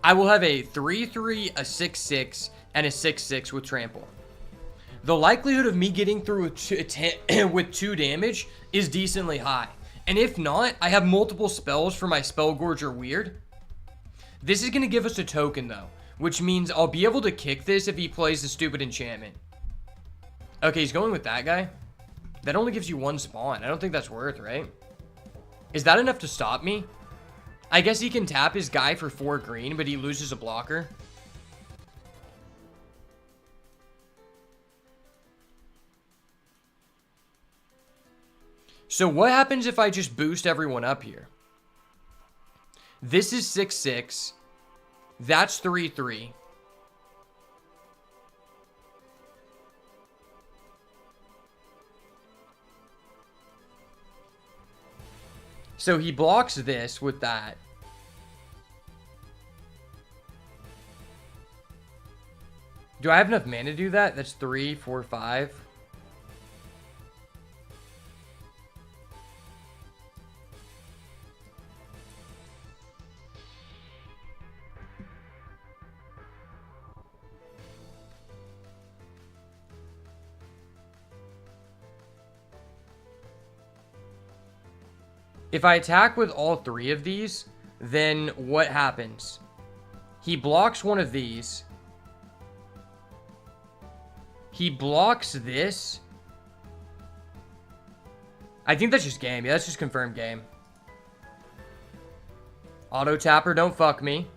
I will have a 3/3, a 6/6, and a 6/6 with Trample. The likelihood of me getting through with 2 damage is decently high. And if not, I have multiple spells for my Spellgorger Weird. This is going to give us a token though, which means I'll be able to kick this if he plays the stupid enchantment. Okay, he's going with that guy. That only gives you 1 spawn. I don't think that's worth, right? Is that enough to stop me? I guess he can tap his guy for 4 green, but he loses a blocker. So what happens if I just boost everyone up here? This is 6/6. That's 3/3. So he blocks this with that. Do I have enough mana to do that? That's 3, 4, 5. If I attack with all 3 of these, then what happens? He blocks one of these. He blocks this. I think that's just game. Yeah, that's just confirmed game. Auto tapper, don't fuck me.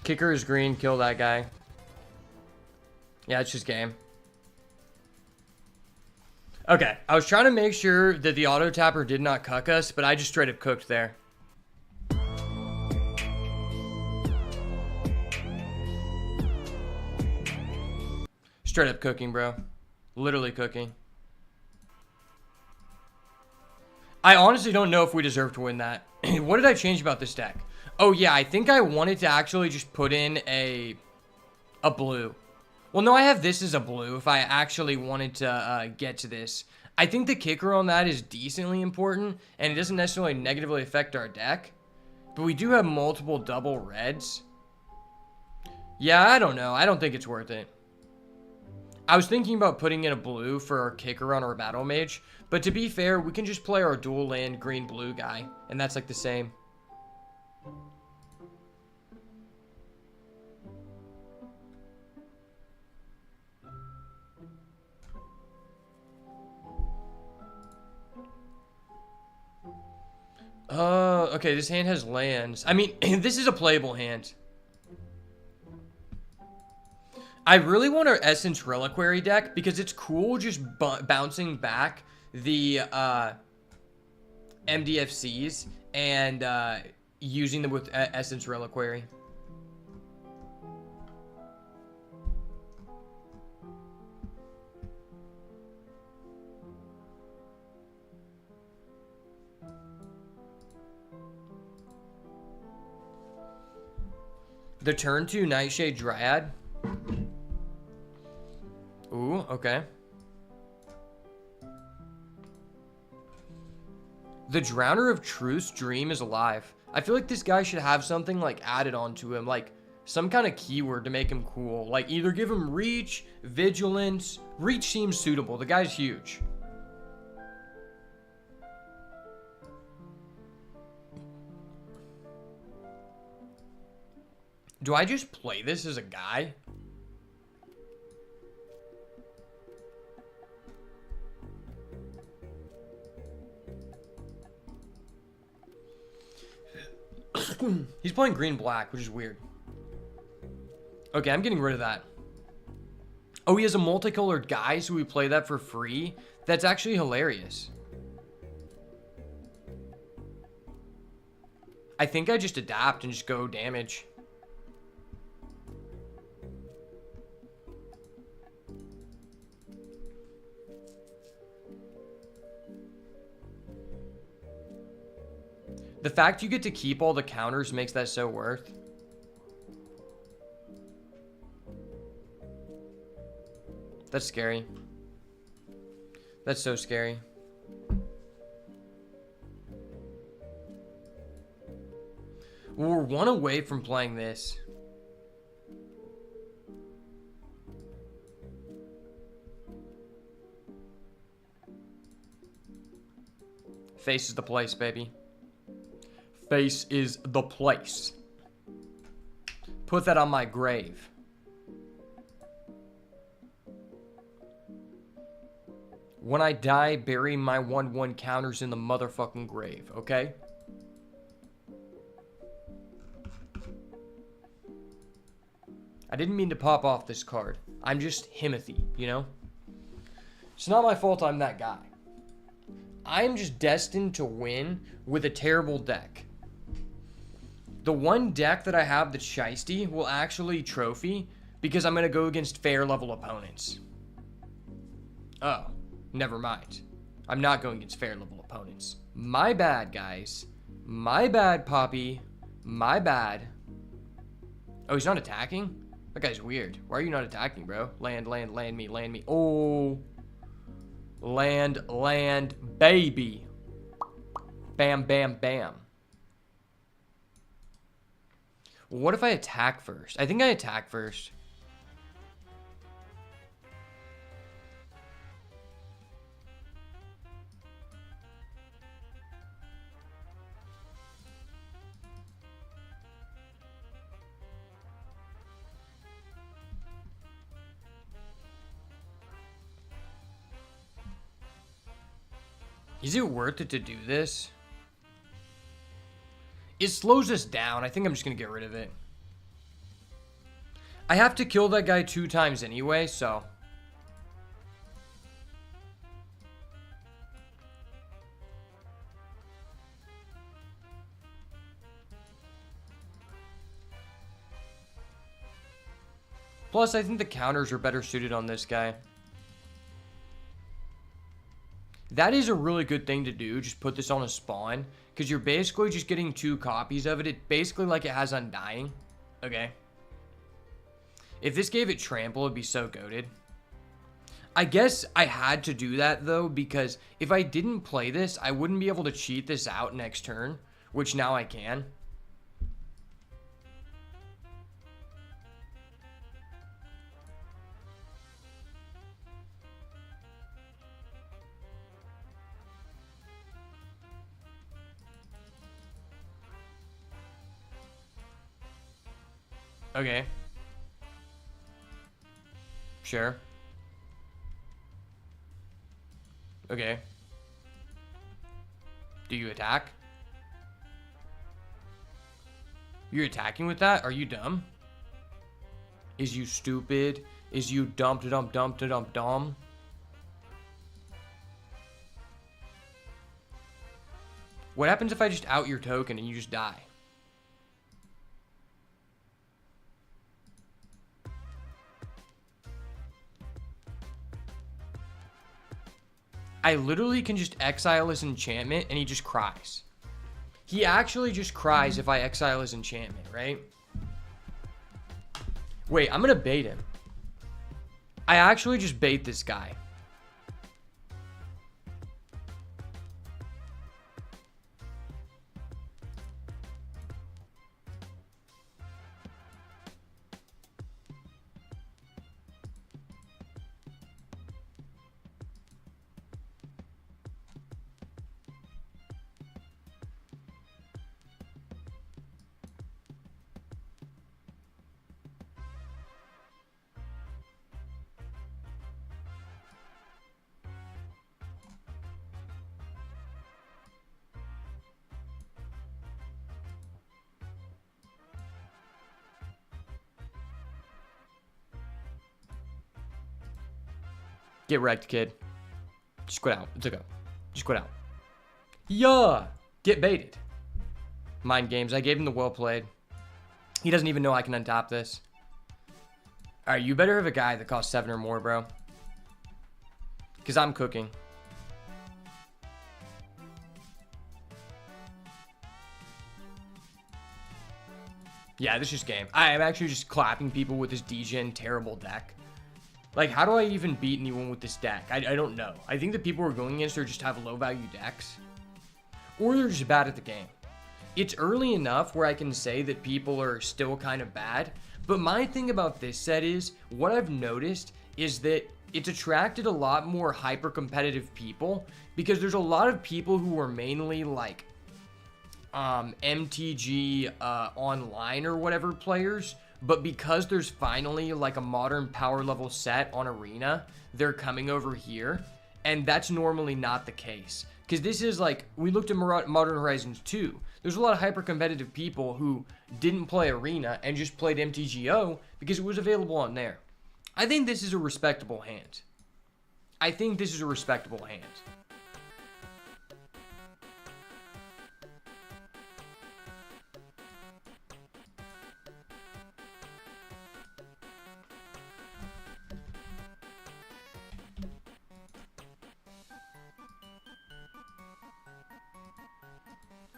Kicker is green, kill that guy. Yeah, it's just game. Okay, I was trying to make sure that the auto tapper did not cuck us, but I just straight up cooked there. Straight up cooking, bro. Literally cooking. I honestly don't know if we deserve to win that. What did I change about this deck? Oh yeah, I think I wanted to actually just put in a blue. Well, no, I have this as a blue if I actually wanted to get to this. I think the kicker on that is decently important, and it doesn't necessarily negatively affect our deck. But we do have multiple double reds. Yeah, I don't know. I don't think it's worth it. I was thinking about putting in a blue for our kicker on our battle mage, but to be fair, we can just play our dual land green-blue guy, and that's like the same. Okay, this hand has lands. I mean, this is a playable hand. I really want our Essence Reliquary deck because it's cool just bouncing back the MDFCs and using them with Essence Reliquary. The turn 2 Nightshade Dryad. Ooh, okay. The Drowner of Truth's Dream is alive. I feel like this guy should have something like added onto him, like some kind of keyword to make him cool. Like either give him reach, vigilance. Reach seems suitable. The guy's huge. Do I just play this as a guy? He's playing green-black, which is weird. Okay, I'm getting rid of that. Oh, he has a multicolored guy, so we play that for free? That's actually hilarious. I think I just adapt and just go damage. The fact you get to keep all the counters makes that so worth. That's scary. That's so scary. We're one away from playing this. Face is the place, baby. Face is the place. Put that on my grave. When I die, bury my 1/1 counters in the motherfucking grave, okay? I didn't mean to pop off this card. I'm just Himothy, you know? It's not my fault I'm that guy. I am just destined to win with a terrible deck. The one deck that I have that's Shiesty will actually trophy because I'm going to go against fair level opponents. Oh, never mind. I'm not going against fair level opponents. My bad, guys. My bad, Poppy. My bad. Oh, he's not attacking? That guy's weird. Why are you not attacking, bro? Land me. Oh. Land, baby. Bam, bam, bam. What if I attack first? I think I attack first. Is it worth it to do this? It slows us down. I think I'm just going to get rid of it. I have to kill that guy 2 times anyway, so. Plus, I think the counters are better suited on this guy. That is a really good thing to do. Just put this on a spawn. Because you're basically just getting 2 copies of it. It basically like it has Undying. Okay. If this gave it Trample, it'd be so goated. I guess I had to do that, though. Because if I didn't play this, I wouldn't be able to cheat this out next turn. Which now I can. Okay. Sure. Okay. Do you attack? You're attacking with that? Are you dumb? Is you stupid? Is you dumb? What happens if I just out your token and you just die? I literally can just exile his enchantment and he just cries. He actually just cries if I exile his enchantment, right? Wait, I'm gonna bait him. I actually just bait this guy. Get wrecked, kid. Just quit out. It's okay. Just quit out. Yeah. Get baited. Mind games. I gave him the well played. He doesn't even know I can untop this. Alright, you better have a guy that costs 7 or more, bro. Because I'm cooking. Yeah, this is game. I am actually just clapping people with this degen terrible deck. Like, how do I even beat anyone with this deck? I don't know. I think the people we're going against are just have low-value decks. Or they're just bad at the game. It's early enough where I can say that people are still kind of bad. But my thing about this set is, what I've noticed is that it's attracted a lot more hyper-competitive people. Because there's a lot of people who are mainly, like, MTG online or whatever players. But because there's finally like a modern power level set on Arena, they're coming over here. And that's normally not the case. Because this is like, we looked at Modern Horizons 2. There's a lot of hyper competitive people who didn't play Arena and just played MTGO because it was available on there. I think this is a respectable hand. I think this is a respectable hand.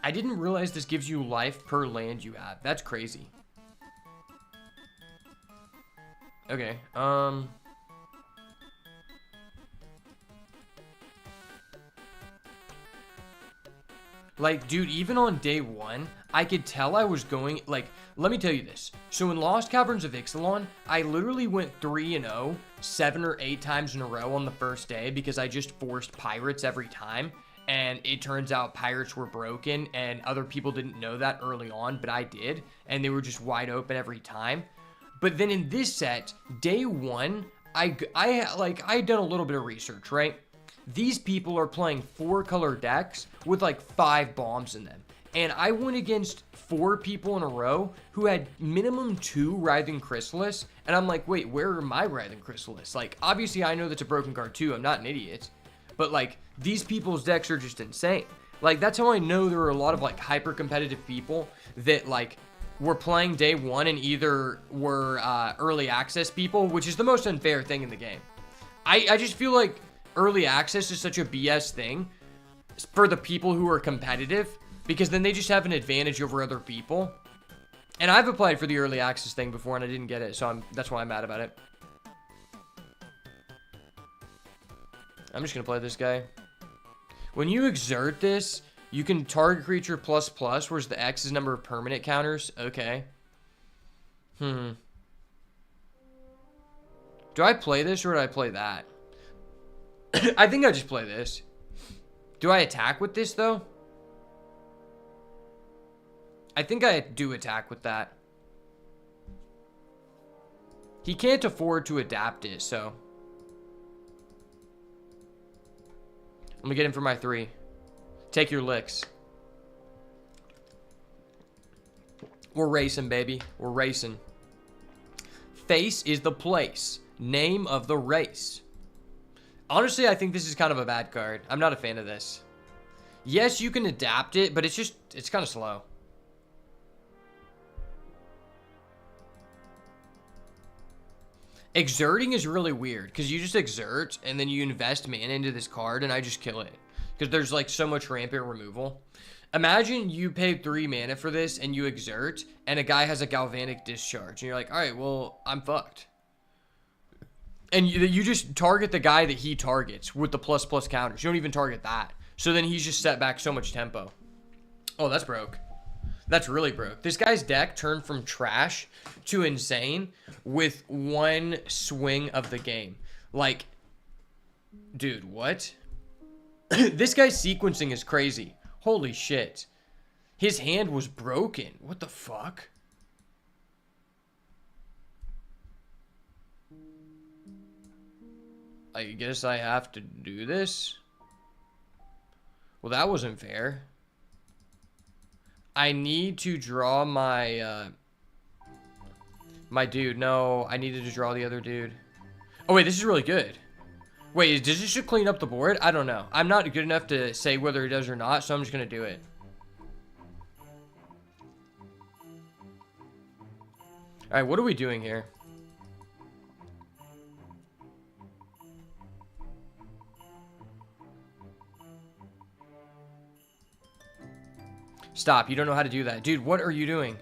I didn't realize this gives you life per land you have. That's crazy. Okay, like, dude, even on day one, I could tell I was going, like, let me tell you this. So in Lost Caverns of Ixalan, I literally went 3-0, 7 or 8 times in a row on the first day because I just forced pirates every time. And it turns out pirates were broken and other people didn't know that early on, but I did. And they were just wide open every time. But then in this set, day one, I had done a little bit of research, right? These people are playing 4-color decks with like 5 bombs in them. And I went against 4 people in a row who had minimum 2 Writhing Chrysalis. And I'm like, wait, where are my Writhing Chrysalis? Like, obviously I know that's a broken card too. I'm not an idiot. But like, these people's decks are just insane. Like, that's how I know there are a lot of like hyper competitive people that like were playing day one and either were early access people, which is the most unfair thing in the game. I just feel like early access is such a BS thing for the people who are competitive, because then they just have an advantage over other people. And I've applied for the early access thing before and I didn't get it, so that's why I'm mad about it. I'm just gonna play this guy. When you exert this, you can target creature ++, whereas the X is number of permanent counters. Okay. Do I play this or do I play that? I think I just play this. Do I attack with this, though? I think I do attack with that. He can't afford to adapt it, so. I'm gonna get him for my 3. Take your licks. We're racing, baby. We're racing. Face is the place. Name of the race. Honestly, I think this is kind of a bad card. I'm not a fan of this. Yes, you can adapt it, but it's kind of slow. Exerting is really weird, because you just exert, and then you invest mana into this card, and I just kill it. Because there's, like, so much rampant removal. Imagine you paid 3 mana for this, and you exert, and a guy has a Galvanic Discharge, and you're like, alright, well, I'm fucked. And you just target the guy that he targets with the ++ counters. You don't even target that. So then he's just set back so much tempo. Oh, that's broke. That's really broke. This guy's deck turned from trash to insane with 1 swing of the game. Like, dude, what? This guy's sequencing is crazy. Holy shit. His hand was broken. What the fuck? I guess I have to do this? Well, that wasn't fair. I need to draw my, my dude. No, I needed to draw the other dude. Oh, wait, this is really good. Wait, does this just clean up the board? I don't know. I'm not good enough to say whether it does or not, so I'm just going to do it. Alright, what are we doing here? Stop, you don't know how to do that. Dude, what are you doing?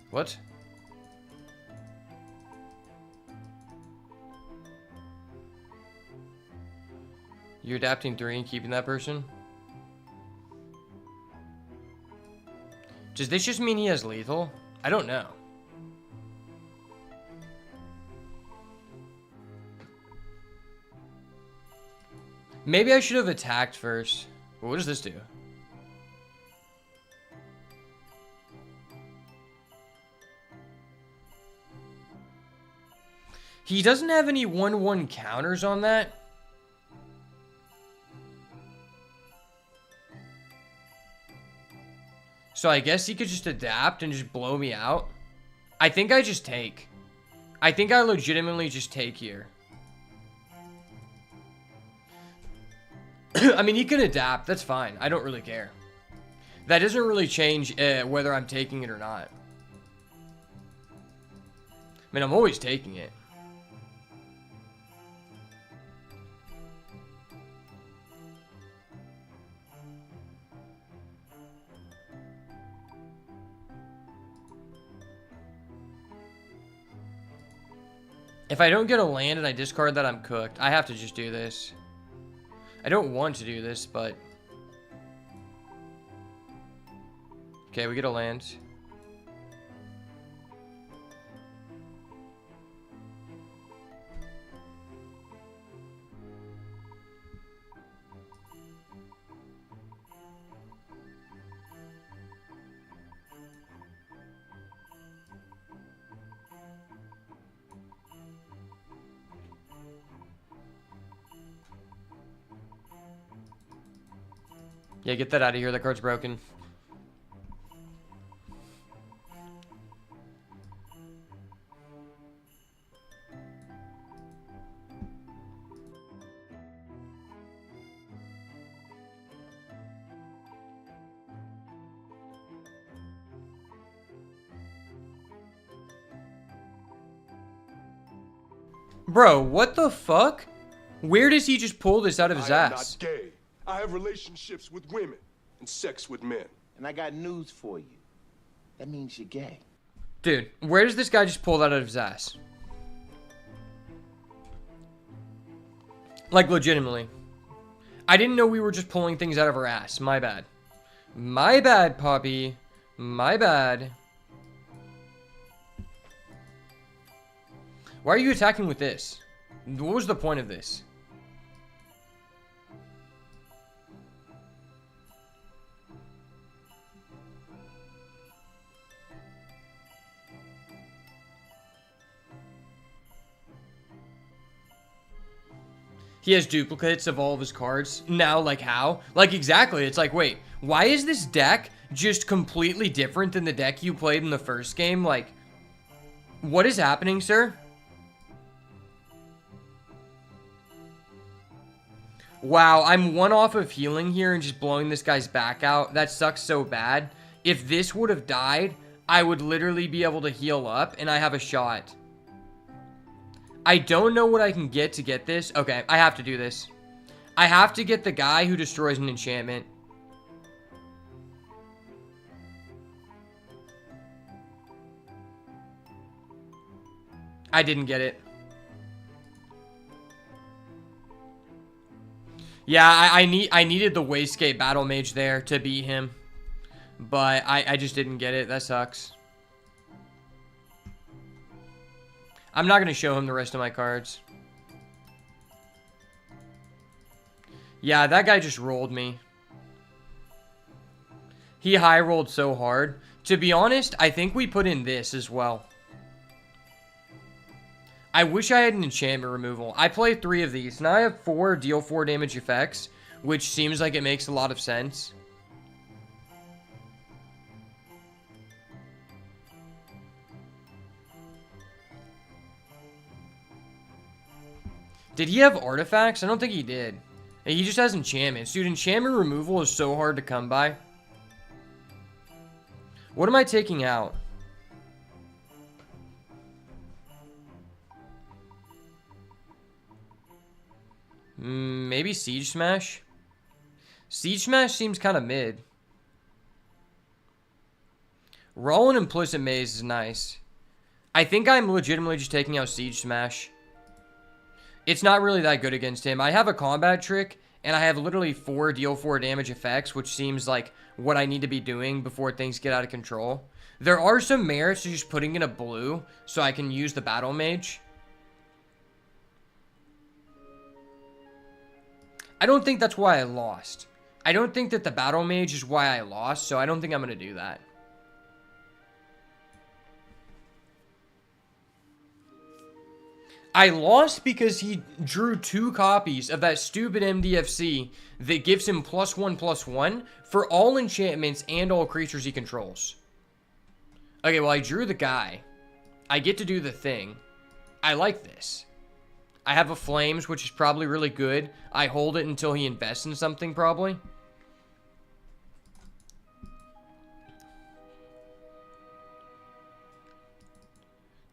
What? You're adapting 3 and keeping that person? Does this just mean he has lethal? I don't know. Maybe I should have attacked first. Well, what does this do? He doesn't have any 1/1 counters on that. So I guess he could just adapt and just blow me out. I think I just take. I think I legitimately just take here. I mean, he can adapt. That's fine. I don't really care. That doesn't really change whether I'm taking it or not. I mean, I'm always taking it. If I don't get a land and I discard that, I'm cooked. I have to just do this. I don't want to do this, but... Okay, we get a land. Yeah, get that out of here. That card's broken. Bro, what the fuck? Where does he just pull this out of his I am ass? not gay. I have relationships with women and sex with men. And I got news for you. That means you're gay. Dude, where does this guy just pull that out of his ass? Like, legitimately. I didn't know we were just pulling things out of our ass. My bad. My bad, Poppy. My bad. Why are you attacking with this? What was the point of this? He has duplicates of all of his cards. Now, like, how? Like, exactly. It's like, wait, why is this deck just completely different than the deck you played in the first game? Like, what is happening, sir? Wow, I'm one off of healing here and just blowing this guy's back out. That sucks so bad. If this would have died, I would literally be able to heal up and I have a shot. I don't know what I can get to get this. Okay, I have to do this. I have to get the guy who destroys an enchantment. I didn't get it. Yeah, I needed the Wastegate Battle Mage there to beat him. But I just didn't get it. That sucks. I'm not going to show him the rest of my cards. Yeah, that guy just rolled me. He high rolled so hard. To be honest, I think we put in this as well. I wish I had an enchantment removal. I play 3 of these. Now I have 4 deal 4 damage effects, which seems like it makes a lot of sense. Did he have artifacts? I don't think he did. He just has enchantments. Dude, enchantment removal is so hard to come by. What am I taking out? Maybe Siege Smash? Siege Smash seems kind of mid. Roll and Implicit Maze is nice. I think I'm legitimately just taking out Siege Smash. It's not really that good against him. I have a combat trick, and I have literally 4 deal 4 damage effects, which seems like what I need to be doing before things get out of control. There are some merits to just putting in a blue, so I can use the Battle Mage. I don't think that's why I lost. I don't think that the Battle Mage is why I lost, so I don't think I'm going to do that. I lost because he drew 2 copies of that stupid MDFC that gives him +1/+1 for all enchantments and all creatures he controls. Okay, well, I drew the guy. I get to do the thing. I like this. I have a Flames, which is probably really good. I hold it until he invests in something, probably.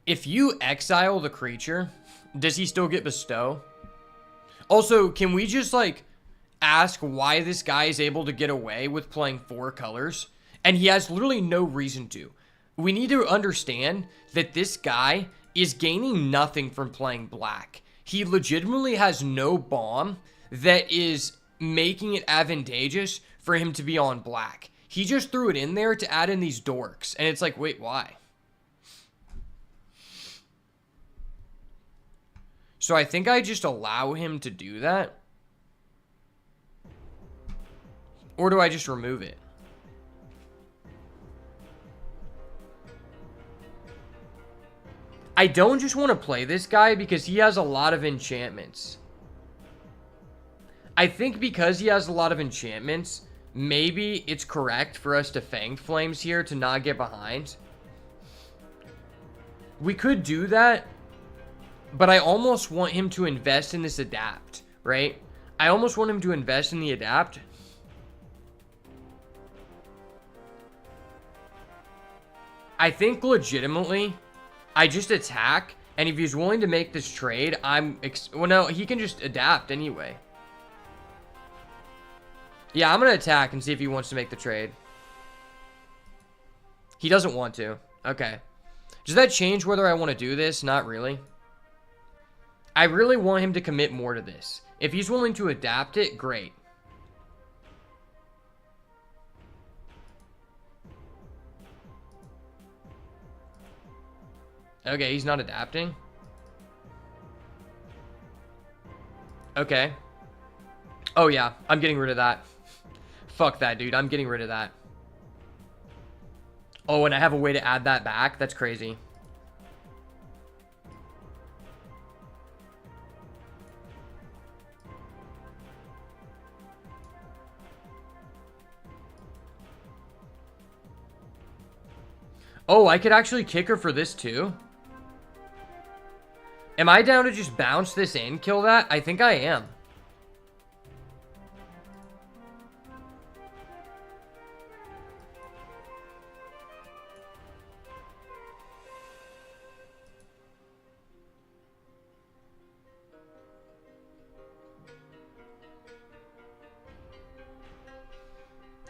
If you exile the creature, does he still get Bestow? Also, can we just, like, ask why this guy is able to get away with playing 4 colors? And he has literally no reason to. We need to understand that this guy is gaining nothing from playing black. He legitimately has no bomb that is making it advantageous for him to be on black. He just threw it in there to add in these dorks. And it's like, wait, why? So I think I just allow him to do that. Or do I just remove it? I don't just want to play this guy because he has a lot of enchantments. I think because he has a lot of enchantments, maybe it's correct for us to Fanged Flames here to not get behind. We could do that, but I almost want him to invest in this adapt, right? I almost want him to invest in the adapt. I think legitimately, I just attack, and if he's willing to make this trade, well, no, he can just adapt anyway. Yeah, I'm going to attack and see if he wants to make the trade. He doesn't want to. Okay. Does that change whether I want to do this? Not really. I really want him to commit more to this. If he's willing to adapt it, great. Okay, he's not adapting. Okay. Oh, yeah. I'm getting rid of that. Fuck that, dude. I'm getting rid of that. Oh, and I have a way to add that back? That's crazy. Oh, I could actually kick her for this too? Am I down to just bounce this in, kill that? I think I am.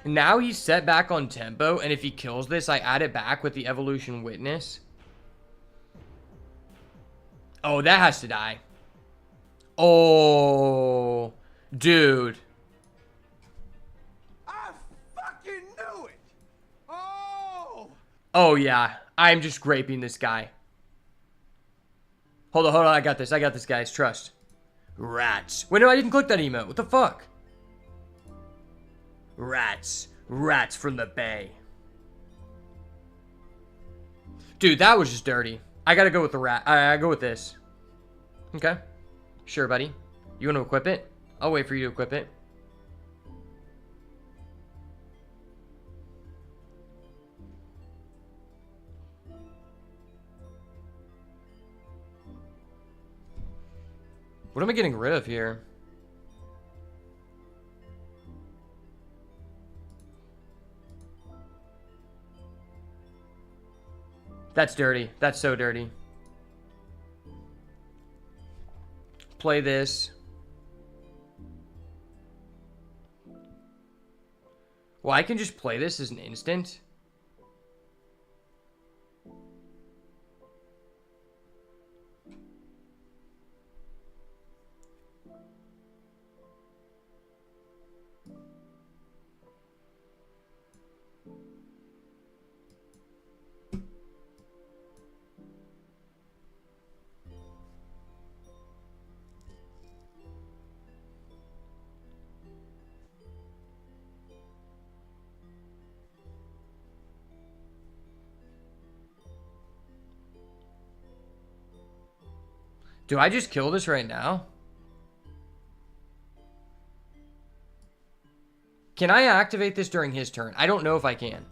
Now he's set back on tempo, and if he kills this, I add it back with the evolution witness. Oh, that has to die. Oh, dude. I fucking knew it! Oh! Oh, yeah. I'm just graping this guy. Hold on. I got this, guys. Trust. Rats. Wait, no, I didn't click that emote. What the fuck? Rats. Rats from the bay. Dude, that was just dirty. I gotta go with the rat. I go with this. Okay. Sure, buddy. You want to equip it? I'll wait for you to equip it. What am I getting rid of here? That's dirty. That's so dirty. Play this. Well, I can just play this as an instant. Do I just kill this right now? Can I activate this during his turn? I don't know if I can.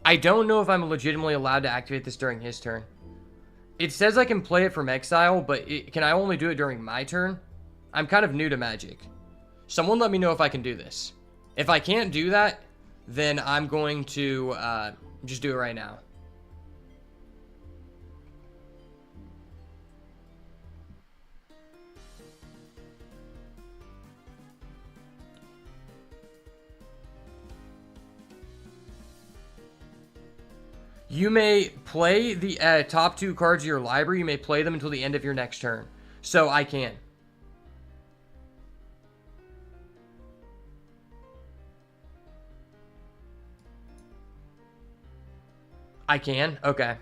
I don't know if I'm legitimately allowed to activate this during his turn. It says I can play it from exile, but can I only do it during my turn? I'm kind of new to Magic. Someone let me know if I can do this. If I can't do that, then I'm going to just do it right now. You may play the top 2 cards of your library. You may play them until the end of your next turn. So I can. I can? Okay.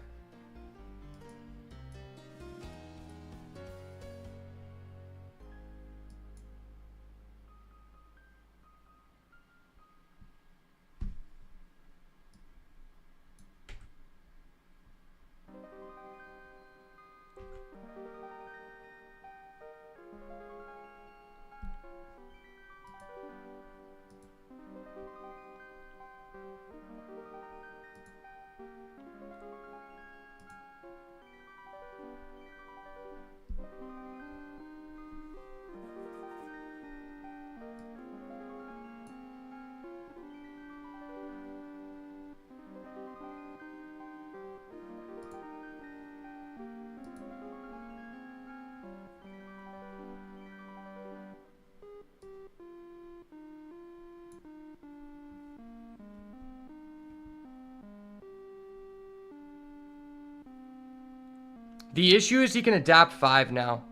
The issue is he can adapt 5 now.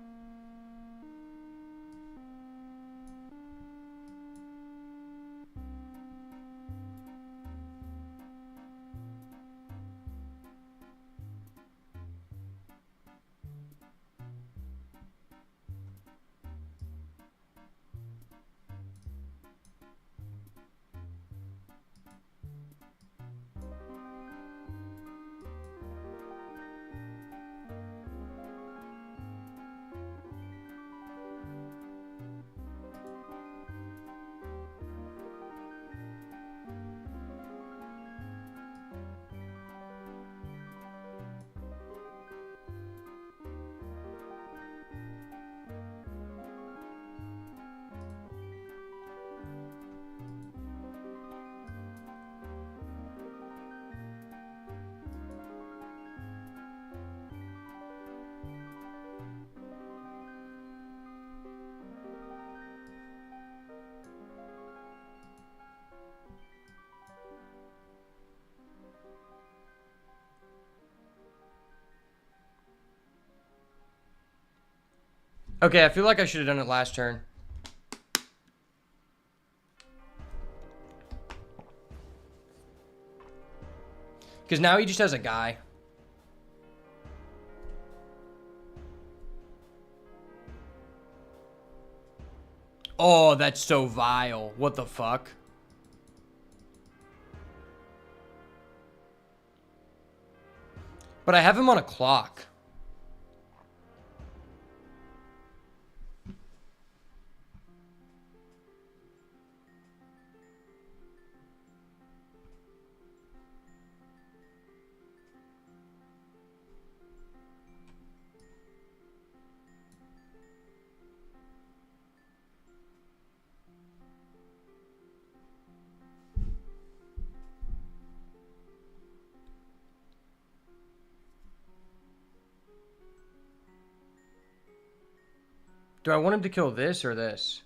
Okay, I feel like I should have done it last turn. Because now he just has a guy. Oh, that's so vile. What the fuck? But I have him on a clock. Do I want him to kill this or this?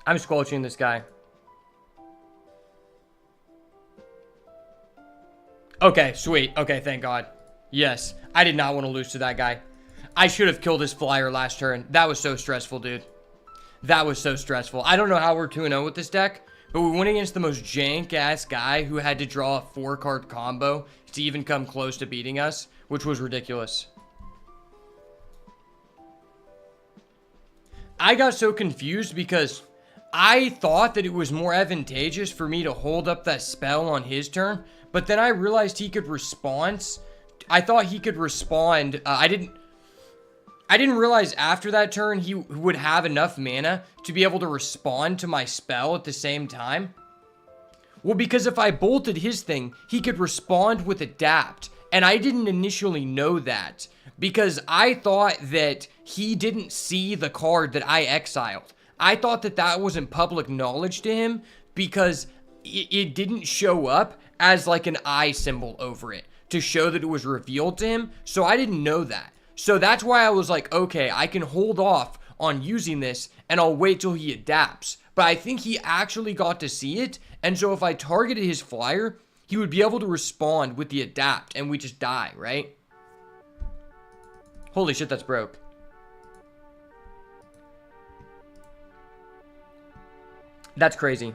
I'm squelching this guy. Okay, sweet. Okay, thank God. Yes, I did not want to lose to that guy. I should have killed his flyer last turn. That was so stressful, dude. That was so stressful. I don't know how we're 2-0 with this deck, but we went against the most jank-ass guy who had to draw a 4-card combo to even come close to beating us, which was ridiculous. I got so confused because I thought that it was more advantageous for me to hold up that spell on his turn, but then I realized he could respond. I thought he could respond. I didn't realize after that turn he would have enough mana to be able to respond to my spell at the same time. Well, because if I bolted his thing, he could respond with Adapt, and I didn't initially know that because I thought that he didn't see the card that I exiled. I thought that that wasn't public knowledge to him because it didn't show up as like an eye symbol over it to show that it was revealed to him, so I didn't know that. So that's why I was like, okay, I can hold off on using this and I'll wait till he adapts. But I think he actually got to see it, and so if I targeted his flyer, he would be able to respond with the adapt and we just die, right? Holy shit, that's broke. That's crazy.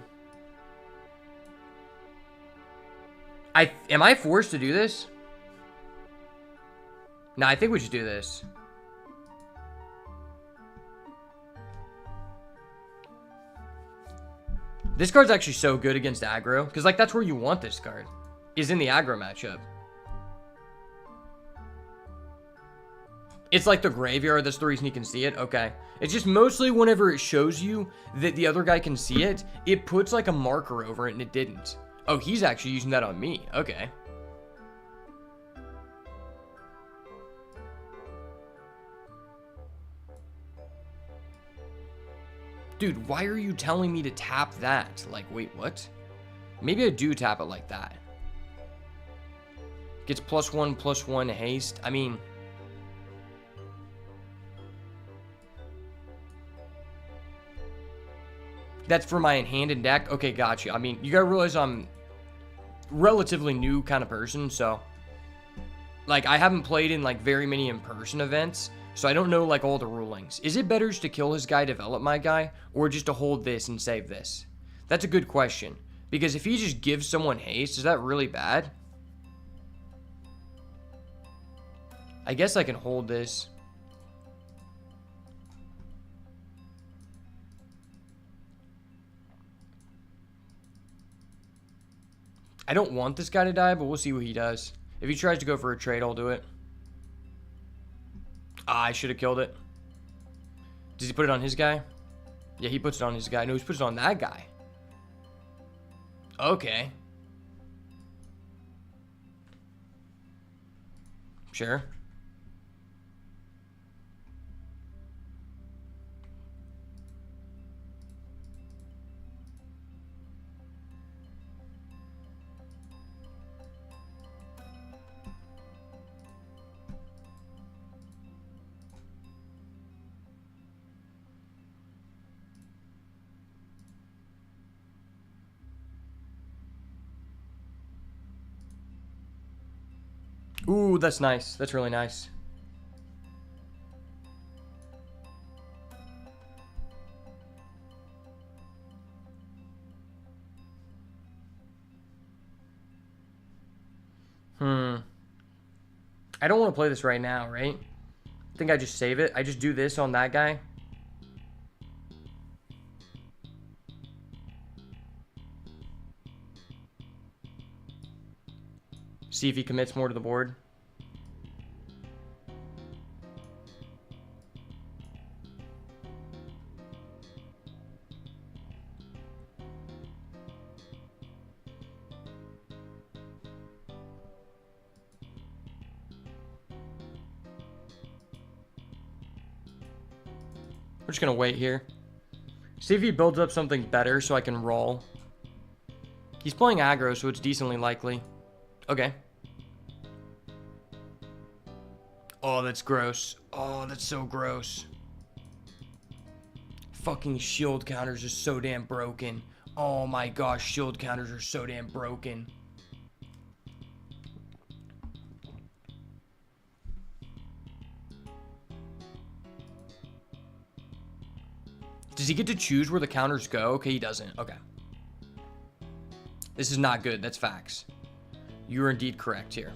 Am I forced to do this? No, I think we should do this. This card's actually so good against aggro, because like that's where you want this card, is in the aggro matchup. It's like the graveyard, that's the reason you can see it. Okay. It's just mostly whenever it shows you that the other guy can see it, it puts like a marker over it, and it didn't. Oh, he's actually using that on me. Okay. Dude, why are you telling me to tap that? Like, wait, what? Maybe I do tap it like that. Gets +1/+1 haste. I mean... That's for my in-hand deck? Okay, gotcha. I mean, you gotta realize I'm relatively new kind of person, so... Like, I haven't played in, like, very many in-person events, so I don't know, like, all the rulings. Is it better just to kill his guy, develop my guy, or just to hold this and save this? That's a good question. Because if he just gives someone haste, is that really bad? I guess I can hold this. I don't want this guy to die, but we'll see what he does. If he tries to go for a trade, I'll do it. Ah, I should have killed it. Does he put it on his guy? Yeah, he puts it on his guy. No, he puts it on that guy. Okay. Sure. Ooh, that's nice. That's really nice. I don't want to play this right now, right? I think I just save it. I just do this on that guy. See if he commits more to the board. We're just gonna wait here. See if he builds up something better so I can roll. He's playing aggro, so it's decently likely. Okay. Oh, that's gross. Oh, that's so gross. Fucking shield counters are so damn broken. Oh my gosh, shield counters are so damn broken. Does he get to choose where the counters go? Okay, he doesn't. Okay. This is not good. That's facts. You are indeed correct here.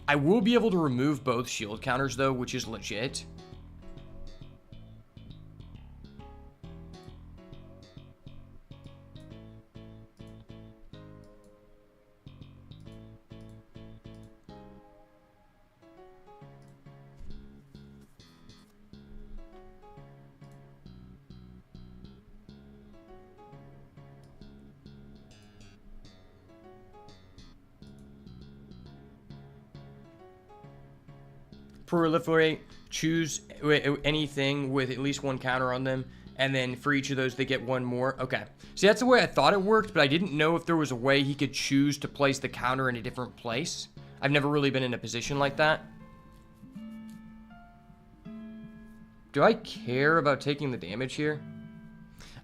I will be able to remove both shield counters, though, which is legit. Proliferate, choose anything with at least one counter on them, and then for each of those they get one more. Okay, see, that's the way I thought it worked, but I didn't know if there was a way he could choose to place the counter in a different place. I've never really been in a position like that. Do I care about taking the damage here?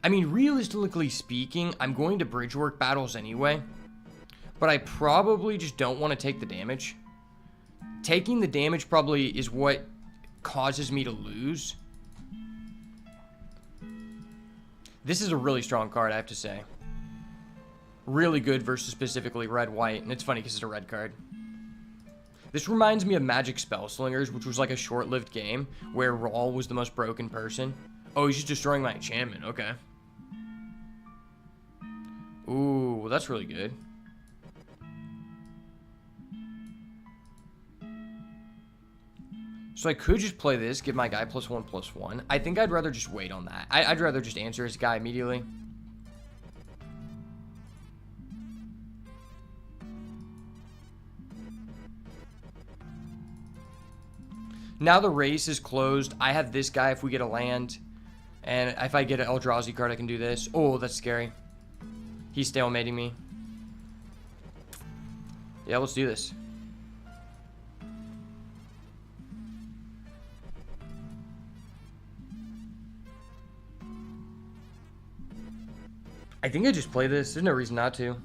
I mean, realistically speaking, I'm going to bridge work battles anyway, but I probably just don't want to take the damage. Taking the damage probably is what causes me to lose. This is a really strong card, I have to say. Really good versus specifically red-white, and it's funny because it's a red card. This reminds me of Magic Spellslingers, which was like a short-lived game where Rawl was the most broken person. Oh, he's just destroying my enchantment. Okay. Ooh, that's really good. So I could just play this, give my guy +1/+1. I think I'd rather just wait on that. I'd rather just answer his guy immediately. Now the race is closed. I have this guy if we get a land. And if I get an Eldrazi card, I can do this. Oh, that's scary. He's stalemating me. Yeah, let's do this. I think I just play this. There's no reason not to.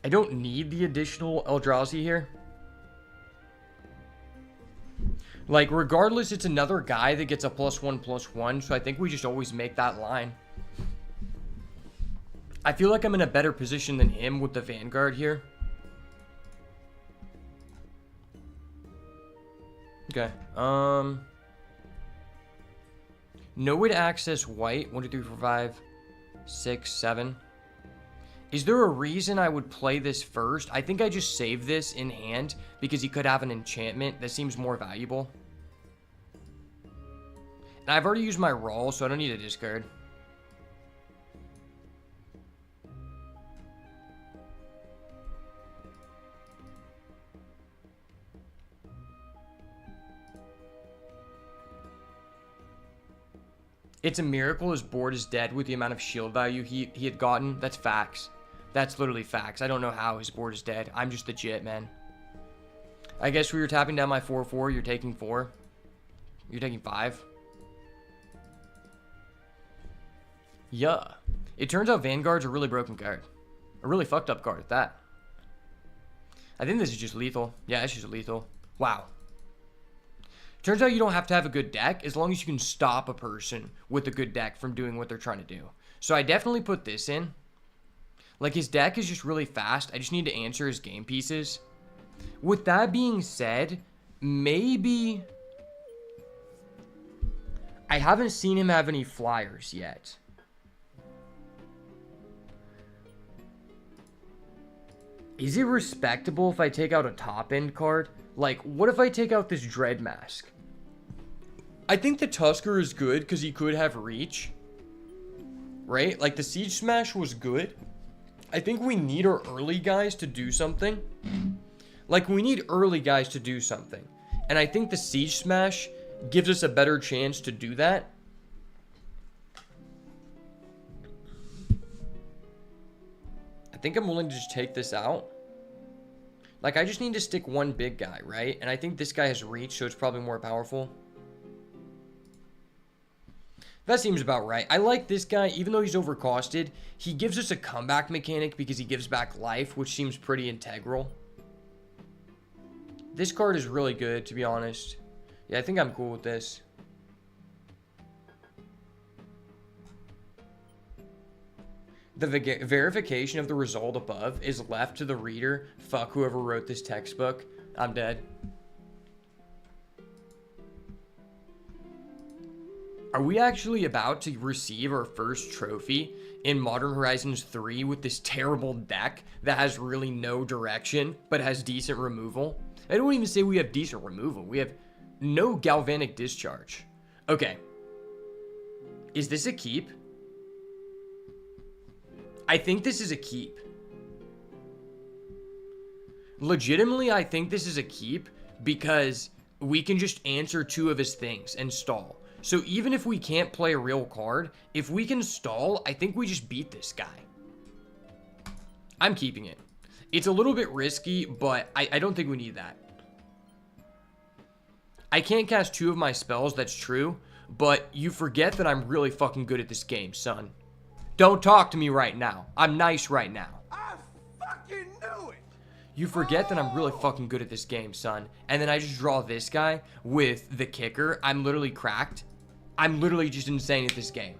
I don't need the additional Eldrazi here. Like, regardless, it's another guy that gets a +1/+1, so I think we just always make that line. I feel like I'm in a better position than him with the Vanguard here. Okay. No way to access white. 1, 2, 3, 4, 5, 6, 7. Is there a reason I would play this first? I think I just save this in hand because he could have an enchantment that seems more valuable. And I've already used my Rawl, so I don't need a discard. It's a miracle his board is dead with the amount of shield value he had gotten. That's facts. That's literally facts. I don't know how his board is dead. I'm just legit, man. I guess we were tapping down my 4/4. You're taking 4. You're taking 5. Yeah. It turns out Vanguard's a really broken card. A really fucked up card at that. I think this is just lethal. Yeah, it's just lethal. Wow. Turns out you don't have to have a good deck as long as you can stop a person with a good deck from doing what they're trying to do. So I definitely put this in. Like, his deck is just really fast. I just need to answer his game pieces. With that being said, maybe... I haven't seen him have any flyers yet. Is it respectable if I take out a top-end card? Like, what if I take out this Dread Mask? I think the Tusker is good because he could have reach. Right? Like, the Siege Smash was good. I think we need our early guys to do something. Like, we need early guys to do something. And I think the Siege Smash gives us a better chance to do that. I think I'm willing to just take this out. Like, I just need to stick one big guy, right? And I think this guy has reach, so it's probably more powerful. That seems about right. I like this guy, even though he's overcosted. He gives us a comeback mechanic because he gives back life, which seems pretty integral. This card is really good, to be honest. Yeah, I think I'm cool with this. The verification of the result above is left to the reader. Fuck whoever wrote this textbook. I'm dead. Are we actually about to receive our first trophy in Modern Horizons 3 with this terrible deck that has really no direction, but has decent removal? I don't even say we have decent removal. We have no galvanic discharge. Okay. Is this a keep? I think this is a keep. Legitimately, I think this is a keep because we can just answer 2 of his things and stall. So even if we can't play a real card, if we can stall, I think we just beat this guy. I'm keeping it. It's a little bit risky, but I don't think we need that. I can't cast 2 of my spells, that's true, but you forget that I'm really fucking good at this game, son. Don't talk to me right now. I'm nice right now. I fucking knew it. You forget that I'm really fucking good at this game, son. And then I just draw this guy with the kicker. I'm literally cracked. I'm literally just insane at this game.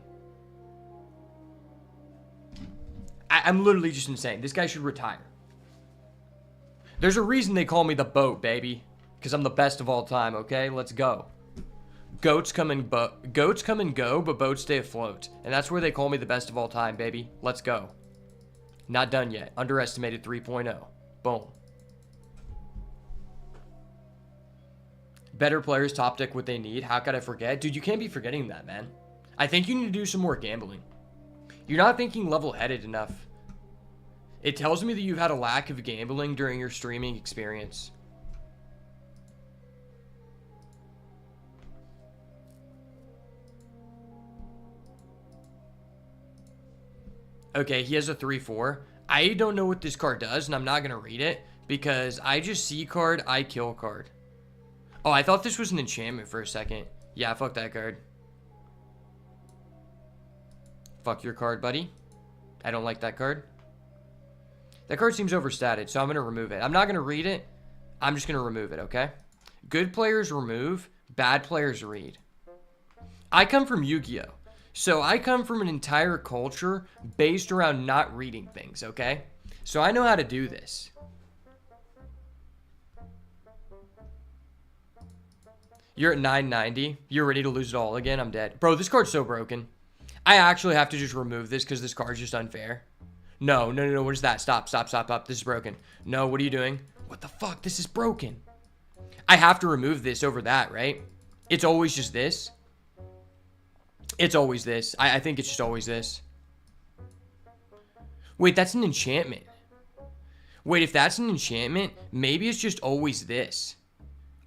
I'm literally just insane. This guy should retire. There's a reason they call me the boat, baby. Because I'm the best of all time, okay? Let's go. Goats come and go, but boats stay afloat. And that's where they call me the best of all time, baby. Let's go. Not done yet. Underestimated 3.0. Boom. Better players top deck what they need. How could I forget? Dude, you can't be forgetting that, man. I think you need to do some more gambling. You're not thinking level-headed enough. It tells me that you've had a lack of gambling during your streaming experience. Okay, he has a 3/4. I don't know what this card does, and I'm not going to read it, because I just see card, I kill card. Oh, I thought this was an enchantment for a second. Yeah, fuck that card. Fuck your card, buddy. I don't like that card. That card seems overstated, so I'm going to remove it. I'm not going to read it. I'm just going to remove it, okay? Good players remove, bad players read. I come from Yu-Gi-Oh! So I come from an entire culture based around not reading things, okay? So I know how to do this. You're at 990. You're ready to lose it all again. I'm dead. Bro, this card's so broken. I actually have to just remove this because this card's just unfair. No. What is that? Stop. This is broken. No, what are you doing? What the fuck? This is broken. I have to remove this over that, right? It's always just this. It's always this. I think it's just always this. Wait, that's an enchantment. Wait, if that's an enchantment, maybe it's just always this.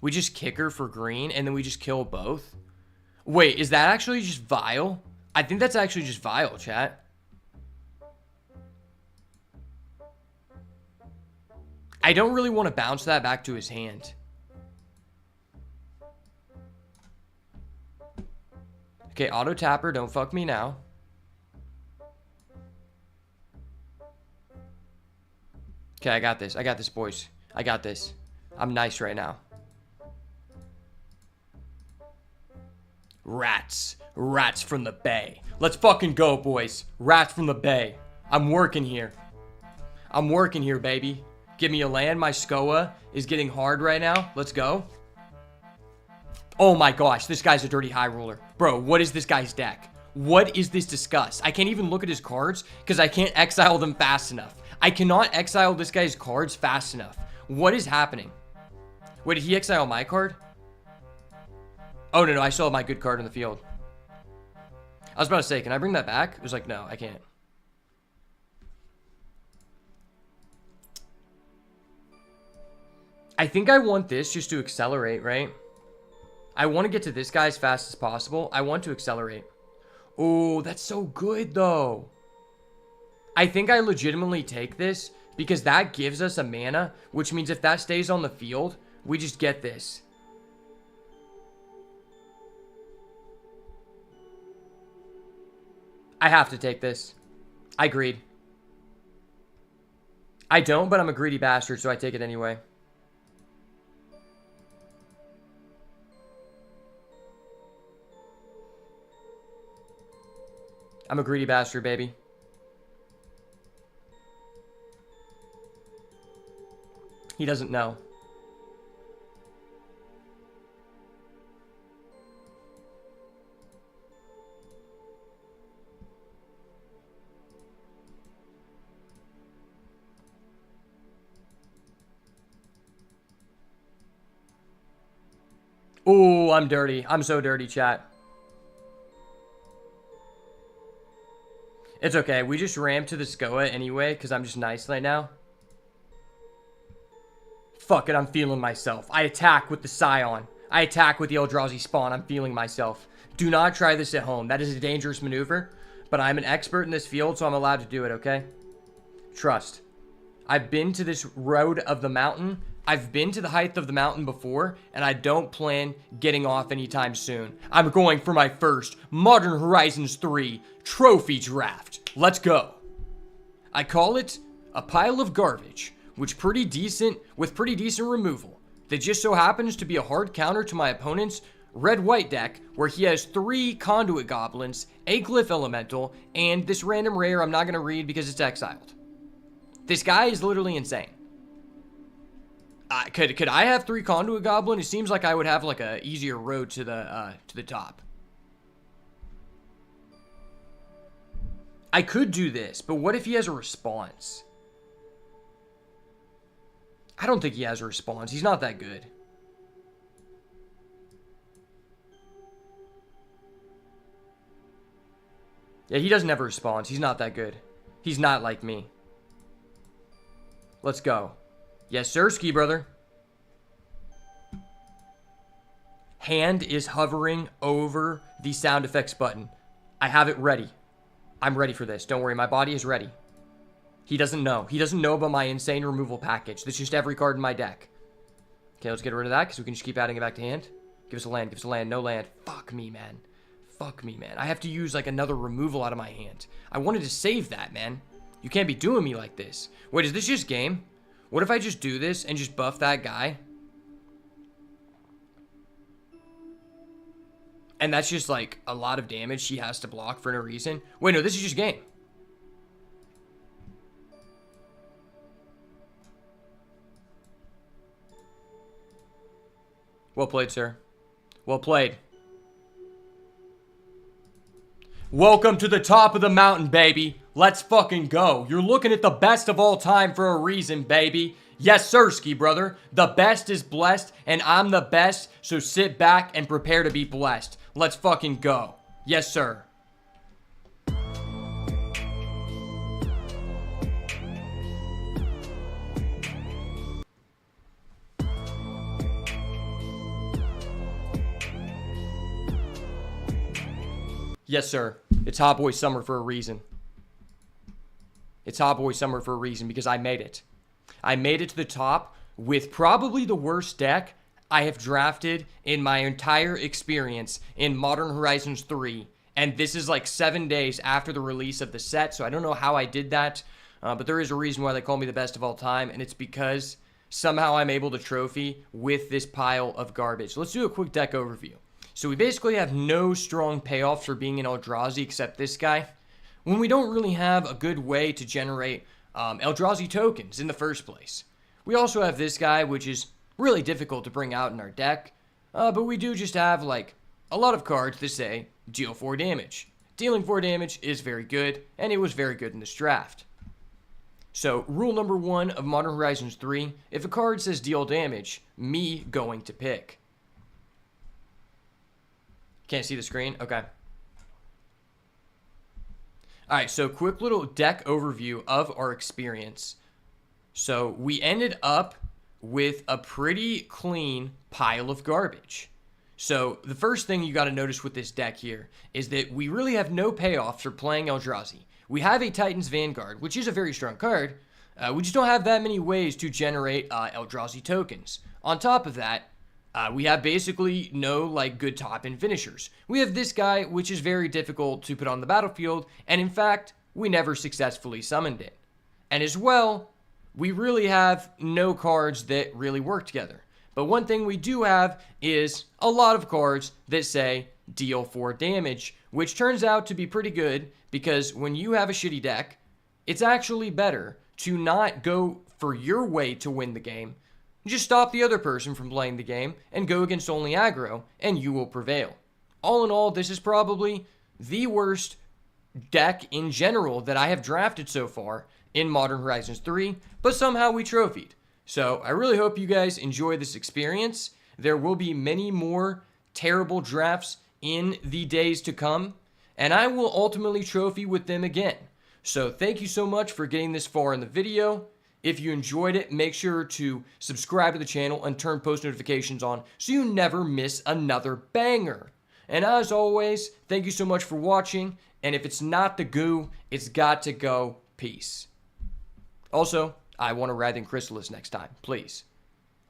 We just kick her for green, and then we just kill both. Wait, is that actually just vile? I think that's actually just vile, chat. I don't really want to bounce that back to his hand. Okay, auto tapper, don't fuck me now. Okay, I got this. I got this, boys. I got this. I'm nice right now. Rats. Rats from the bay. Let's fucking go, boys. Rats from the bay. I'm working here. I'm working here, baby. Give me a land. My SCOA is getting hard right now. Let's go. Oh my gosh, this guy's a dirty high roller. Bro, what is this guy's deck? What is this disgust? I can't even look at his cards because I can't exile them fast enough. I cannot exile this guy's cards fast enough. What is happening? Wait, did he exile my card? Oh, no, I still have my good card in the field. I was about to say, can I bring that back? It was like, no, I can't. I think I want this just to accelerate, right? I want to get to this guy as fast as possible. I want to accelerate. Oh, that's so good, though. I think I legitimately take this because that gives us a mana, which means if that stays on the field, we just get this. I have to take this. I agreed. I don't, but I'm a greedy bastard, so I take it anyway. I'm a greedy bastard, baby. He doesn't know. Ooh, I'm dirty. I'm so dirty, chat. It's okay. We just rammed to the SCOA anyway, because I'm just nice right now. Fuck it, I'm feeling myself. I attack with the Scion. I attack with the Eldrazi spawn. I'm feeling myself. Do not try this at home. That is a dangerous maneuver, but I'm an expert in this field, so I'm allowed to do it, okay? Trust. I've been to this road of the mountain. I've been to the height of the mountain before, and I don't plan getting off anytime soon. I'm going for my first Modern Horizons 3 trophy draft. Let's go. I call it a pile of garbage, with pretty decent removal. That just so happens to be a hard counter to my opponent's red-white deck, where he has 3 Conduit Goblins, a Glyph Elemental, and this random rare I'm not going to read because it's exiled. This guy is literally insane. Could I have 3 Conduit Goblin? It seems like I would have like a easier road to the top. I could do this, but what if he has a response? I don't think he has a response. He's not that good. Yeah, he doesn't have a response. He's not that good. He's not like me. Let's go. Yes, sir, ski brother. Hand is hovering over the sound effects button. I have it ready. I'm ready for this. Don't worry, my body is ready. He doesn't know. He doesn't know about my insane removal package. That's just every card in my deck. Okay, let's get rid of that because we can just keep adding it back to hand. Give us a land. Give us a land. No land. Fuck me, man. Fuck me, man. I have to use like another removal out of my hand. I wanted to save that, man. You can't be doing me like this. Wait, is this just game? What if I just do this and just buff that guy? And that's just like a lot of damage she has to block for no reason. Wait, no, this is just game. Well played, sir. Well played. Welcome to the top of the mountain, baby. Let's fucking go. You're looking at the best of all time for a reason, baby. Yes, sir, ski brother. The best is blessed, and I'm the best, so sit back and prepare to be blessed. Let's fucking go. Yes, sir. Yes, sir. It's Hot Boy Summer for a reason. It's Hot Boy Summer for a reason because I made it. I made it to the top with probably the worst deck I have drafted in my entire experience in Modern Horizons 3. And this is like 7 days after the release of the set, so I don't know how I did that. But there is a reason why they call me the best of all time, and it's because somehow I'm able to trophy with this pile of garbage. Let's do a quick deck overview. So we basically have no strong payoffs for being an Eldrazi except this guy, when we don't really have a good way to generate Eldrazi tokens in the first place. We also have this guy, which is really difficult to bring out in our deck, but we do just have like a lot of cards that say deal 4 damage. Dealing 4 damage is very good, and it was very good in this draft. So rule number 1 of Modern Horizons 3, if a card says deal damage, me going to pick. Can't see the screen? Okay. Alright, so quick little deck overview of our experience. So we ended up with a pretty clean pile of garbage. So the first thing you got to notice with this deck here is that we really have no payoffs for playing Eldrazi. We have a Titan's Vanguard, which is a very strong card. We just don't have that many ways to generate Eldrazi tokens. On top of that, we have basically no like good top-end finishers. We have this guy, which is very difficult to put on the battlefield, and in fact, we never successfully summoned it. And as well, we really have no cards that really work together. But one thing we do have is a lot of cards that say deal 4 damage, which turns out to be pretty good Because when you have a shitty deck, it's actually better to not go for your way to win the game. Just stop the other person from playing the game and go against only aggro, and you will prevail. All in all, this is probably the worst deck in general that I have drafted so far in Modern Horizons 3, but somehow we trophied. So I really hope you guys enjoy this experience. There will be many more terrible drafts in the days to come, and I will ultimately trophy with them again. So thank you so much for getting this far in the video. If you enjoyed it, make sure to subscribe to the channel and turn post notifications on so you never miss another banger. And as always, thank you so much for watching, and if it's not the goo, it's got to go. Peace. Also, I want a Writhing Chrysalis next time, please.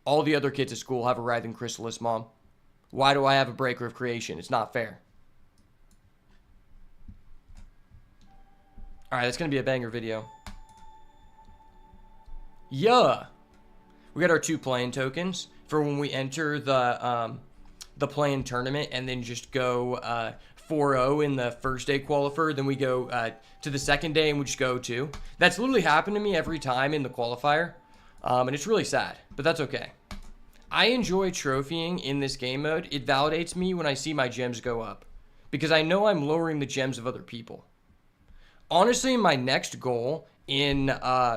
All the other kids at school have a Writhing Chrysalis, Mom. Why do I have a Breaker of Creation? It's not fair. Alright, that's going to be a banger video. Yeah! We got our 2 playing tokens for when we enter the playing tournament and then just go 4-0 in the first day qualifier. Then we go to the second day and we just go 2. That's literally happened to me every time in the qualifier. And it's really sad, but that's okay. I enjoy trophying in this game mode. It validates me when I see my gems go up, because I know I'm lowering the gems of other people. Honestly, my next goal in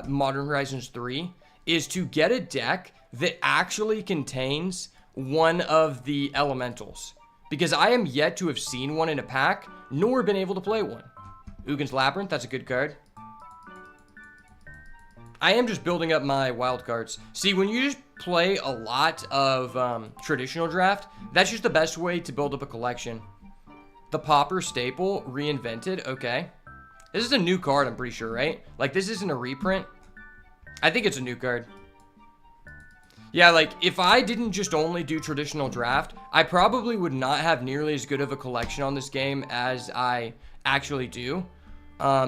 Modern Horizons 3 is to get a deck that actually contains one of the elementals, because I am yet to have seen one in a pack, nor been able to play one. Ugin's Labyrinth, that's a good card. I am just building up my wild cards. See, when you just play a lot of traditional draft, that's just the best way to build up a collection. The Popper Staple reinvented. Okay. This is a new card, I'm pretty sure, right? Like, this isn't a reprint. I think it's a new card. Yeah, like, if I didn't just only do traditional draft, I probably would not have nearly as good of a collection on this game as I actually do.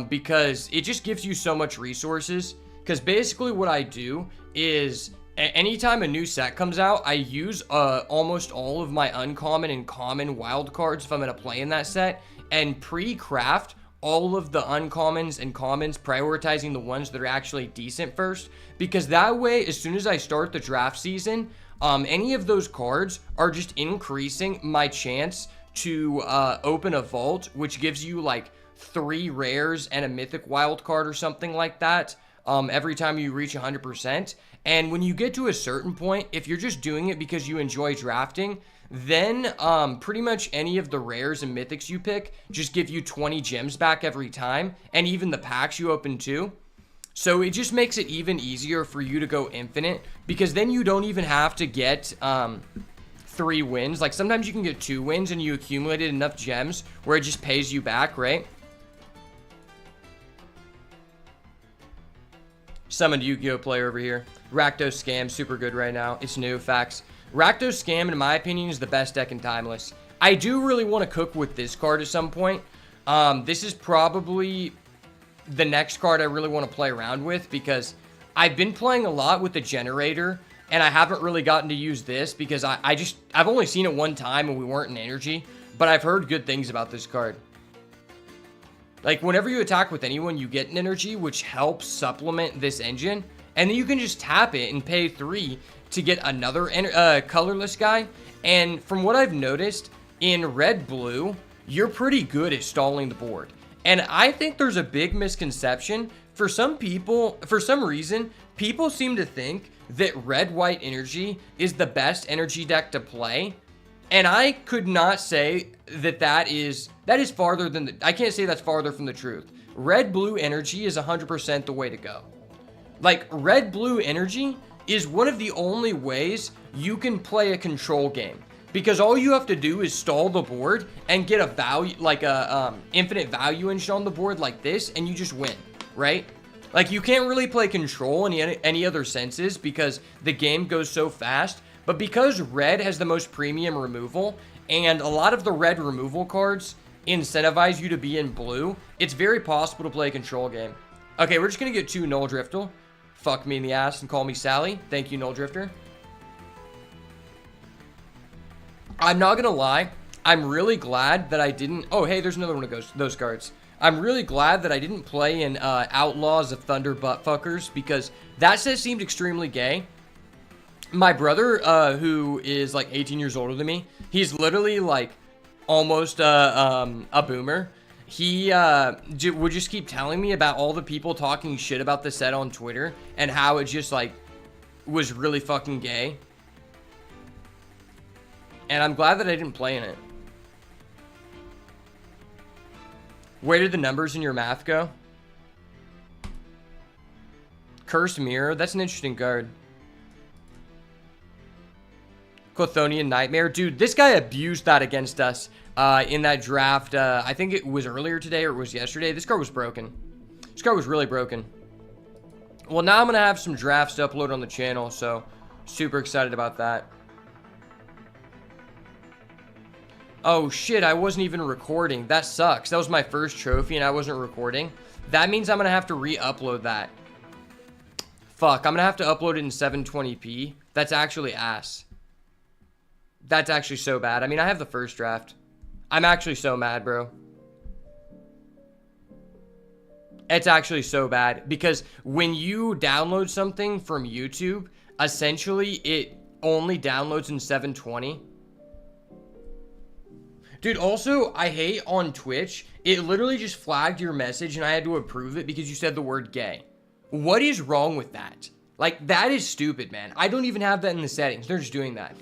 Because it just gives you so much resources. Because basically what I do is, anytime a new set comes out, I use almost all of my uncommon and common wild cards if I'm going to play in that set, and pre-craft all of the uncommons and commons, prioritizing the ones that are actually decent first, because that way, as soon as I start the draft season, any of those cards are just increasing my chance to open a vault, which gives you like 3 rares and a mythic wild card or something like that every time you reach 100%. And when you get to a certain point, if you're just doing it because you enjoy drafting, then pretty much any of the rares and mythics you pick just give you 20 gems back every time, and even the packs you open too. So it just makes it even easier for you to go infinite, because then you don't even have to get 3 wins. Like, sometimes you can get 2 wins and you accumulated enough gems where it just pays you back, right? Summoned Yu-Gi-Oh player over here. Rakdos Scam, super good right now. It's new, facts. Rakdos Scam, in my opinion, is the best deck in Timeless. I do really want to cook with this card at some point. This is probably the next card I really want to play around with, because I've been playing a lot with the Generator, and I haven't really gotten to use this because I've only seen it one time and we weren't in Energy, but I've heard good things about this card. Like, whenever you attack with anyone, you get an energy, which helps supplement this engine. And then you can just tap it and pay 3 to get another colorless guy. And from what I've noticed, in red-blue, you're pretty good at stalling the board. And I think there's a big misconception. For some people, for some reason, people seem to think that red-white energy is the best energy deck to play. And I could not say that that is farther than I can't say that's farther from the truth. Red-blue energy is 100% the way to go. Like, red-blue energy is one of the only ways you can play a control game, because all you have to do is stall the board and get a value, like a infinite value engine on the board like this, and you just win, right? Like, you can't really play control in any other senses because the game goes so fast. But because red has the most premium removal, and a lot of the red removal cards incentivize you to be in blue, it's very possible to play a control game. Okay, we're just going to get 2 Null Driftle. Fuck me in the ass and call me Sally. Thank you, Null Drifter. I'm not going to lie. I'm really glad that I didn't... Oh, hey, there's another one of those cards. I'm really glad that I didn't play in Outlaws of Thunder Buttfuckers because that set seemed extremely gay. My brother, who is like 18 years older than me, he's literally like almost a boomer. He would just keep telling me about all the people talking shit about the set on Twitter and how it just like was really fucking gay. And I'm glad that I didn't play in it. Where did the numbers in your math go? Cursed Mirror, that's an interesting card. Chthonian Nightmare. Dude, this guy abused that against us in that draft. I think it was earlier today or it was yesterday. This card was broken. This card was really broken. Well, now I'm going to have some drafts to upload on the channel, so super excited about that. Oh, shit, I wasn't even recording. That sucks. That was my first trophy and I wasn't recording. That means I'm going to have to re-upload that. Fuck, I'm going to have to upload it in 720p. That's actually ass. That's actually so bad. I mean, I have the first draft. I'm actually so mad, bro. It's actually so bad. Because when you download something from YouTube, essentially it only downloads in 720. Dude, also, I hate on Twitch, it literally just flagged your message and I had to approve it because you said the word gay. What is wrong with that? Like, that is stupid, man. I don't even have that in the settings. They're just doing that.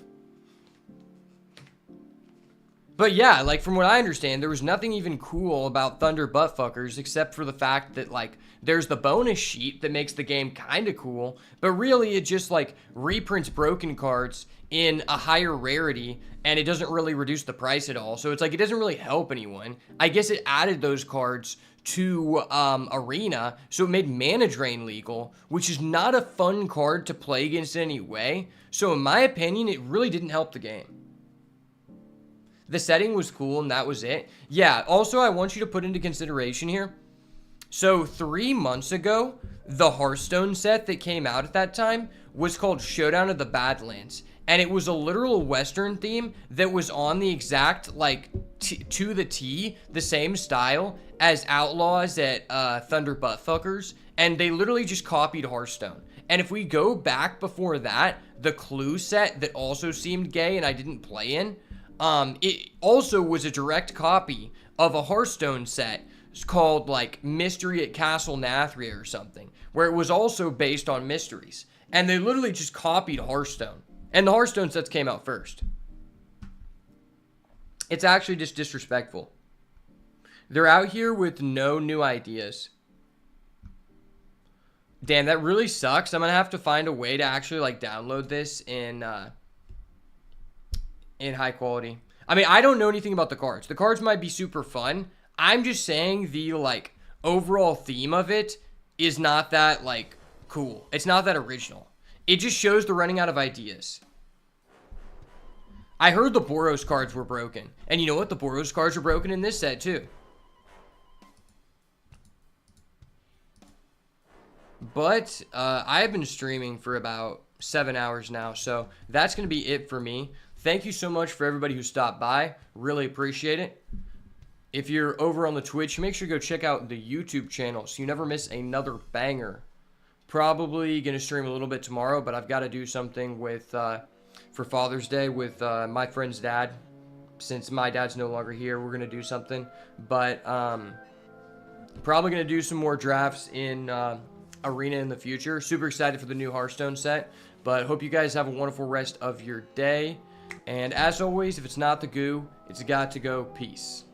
But yeah, like, from what I understand, there was nothing even cool about Thunder Buttfuckers except for the fact that, like, there's the bonus sheet that makes the game kind of cool, but really it just, like, reprints broken cards in a higher rarity, and it doesn't really reduce the price at all. So it's like, it doesn't really help anyone. I guess it added those cards to Arena, so it made Mana Drain legal, which is not a fun card to play against in any way. So in my opinion, it really didn't help the game. The setting was cool, and that was it. Yeah, also, I want you to put into consideration here. So 3 months ago, the Hearthstone set that came out at that time was called Showdown of the Badlands. And it was a literal Western theme that was on the exact, like, to the T, the same style as Outlaws at Thunder Buttfuckers. And they literally just copied Hearthstone. And if we go back before that, the Clue set that also seemed gay and I didn't play in, it also was a direct copy of a Hearthstone set called, like, Mystery at Castle Nathria or something, where it was also based on mysteries. And they literally just copied Hearthstone. And the Hearthstone sets came out first. It's actually just disrespectful. They're out here with no new ideas. Damn, that really sucks. I'm going to have to find a way to actually, like, download this in high quality. I mean, I don't know anything about the cards. The cards might be super fun. I'm just saying the, like, overall theme of it is not that, like, cool. It's not that original. It just shows they're running out of ideas. I heard the Boros cards were broken. And you know what? The Boros cards are broken in this set, too. But I have been streaming for about 7 hours now. So that's going to be it for me. Thank you so much for everybody who stopped by. Really appreciate it. If you're over on the Twitch, make sure to go check out the YouTube channel so you never miss another banger. Probably going to stream a little bit tomorrow, but I've got to do something with for Father's Day with my friend's dad. Since my dad's no longer here, we're going to do something. But probably going to do some more drafts in Arena in the future. Super excited for the new Hearthstone set. But hope you guys have a wonderful rest of your day. And as always, if it's not the goo, it's got to go. Peace.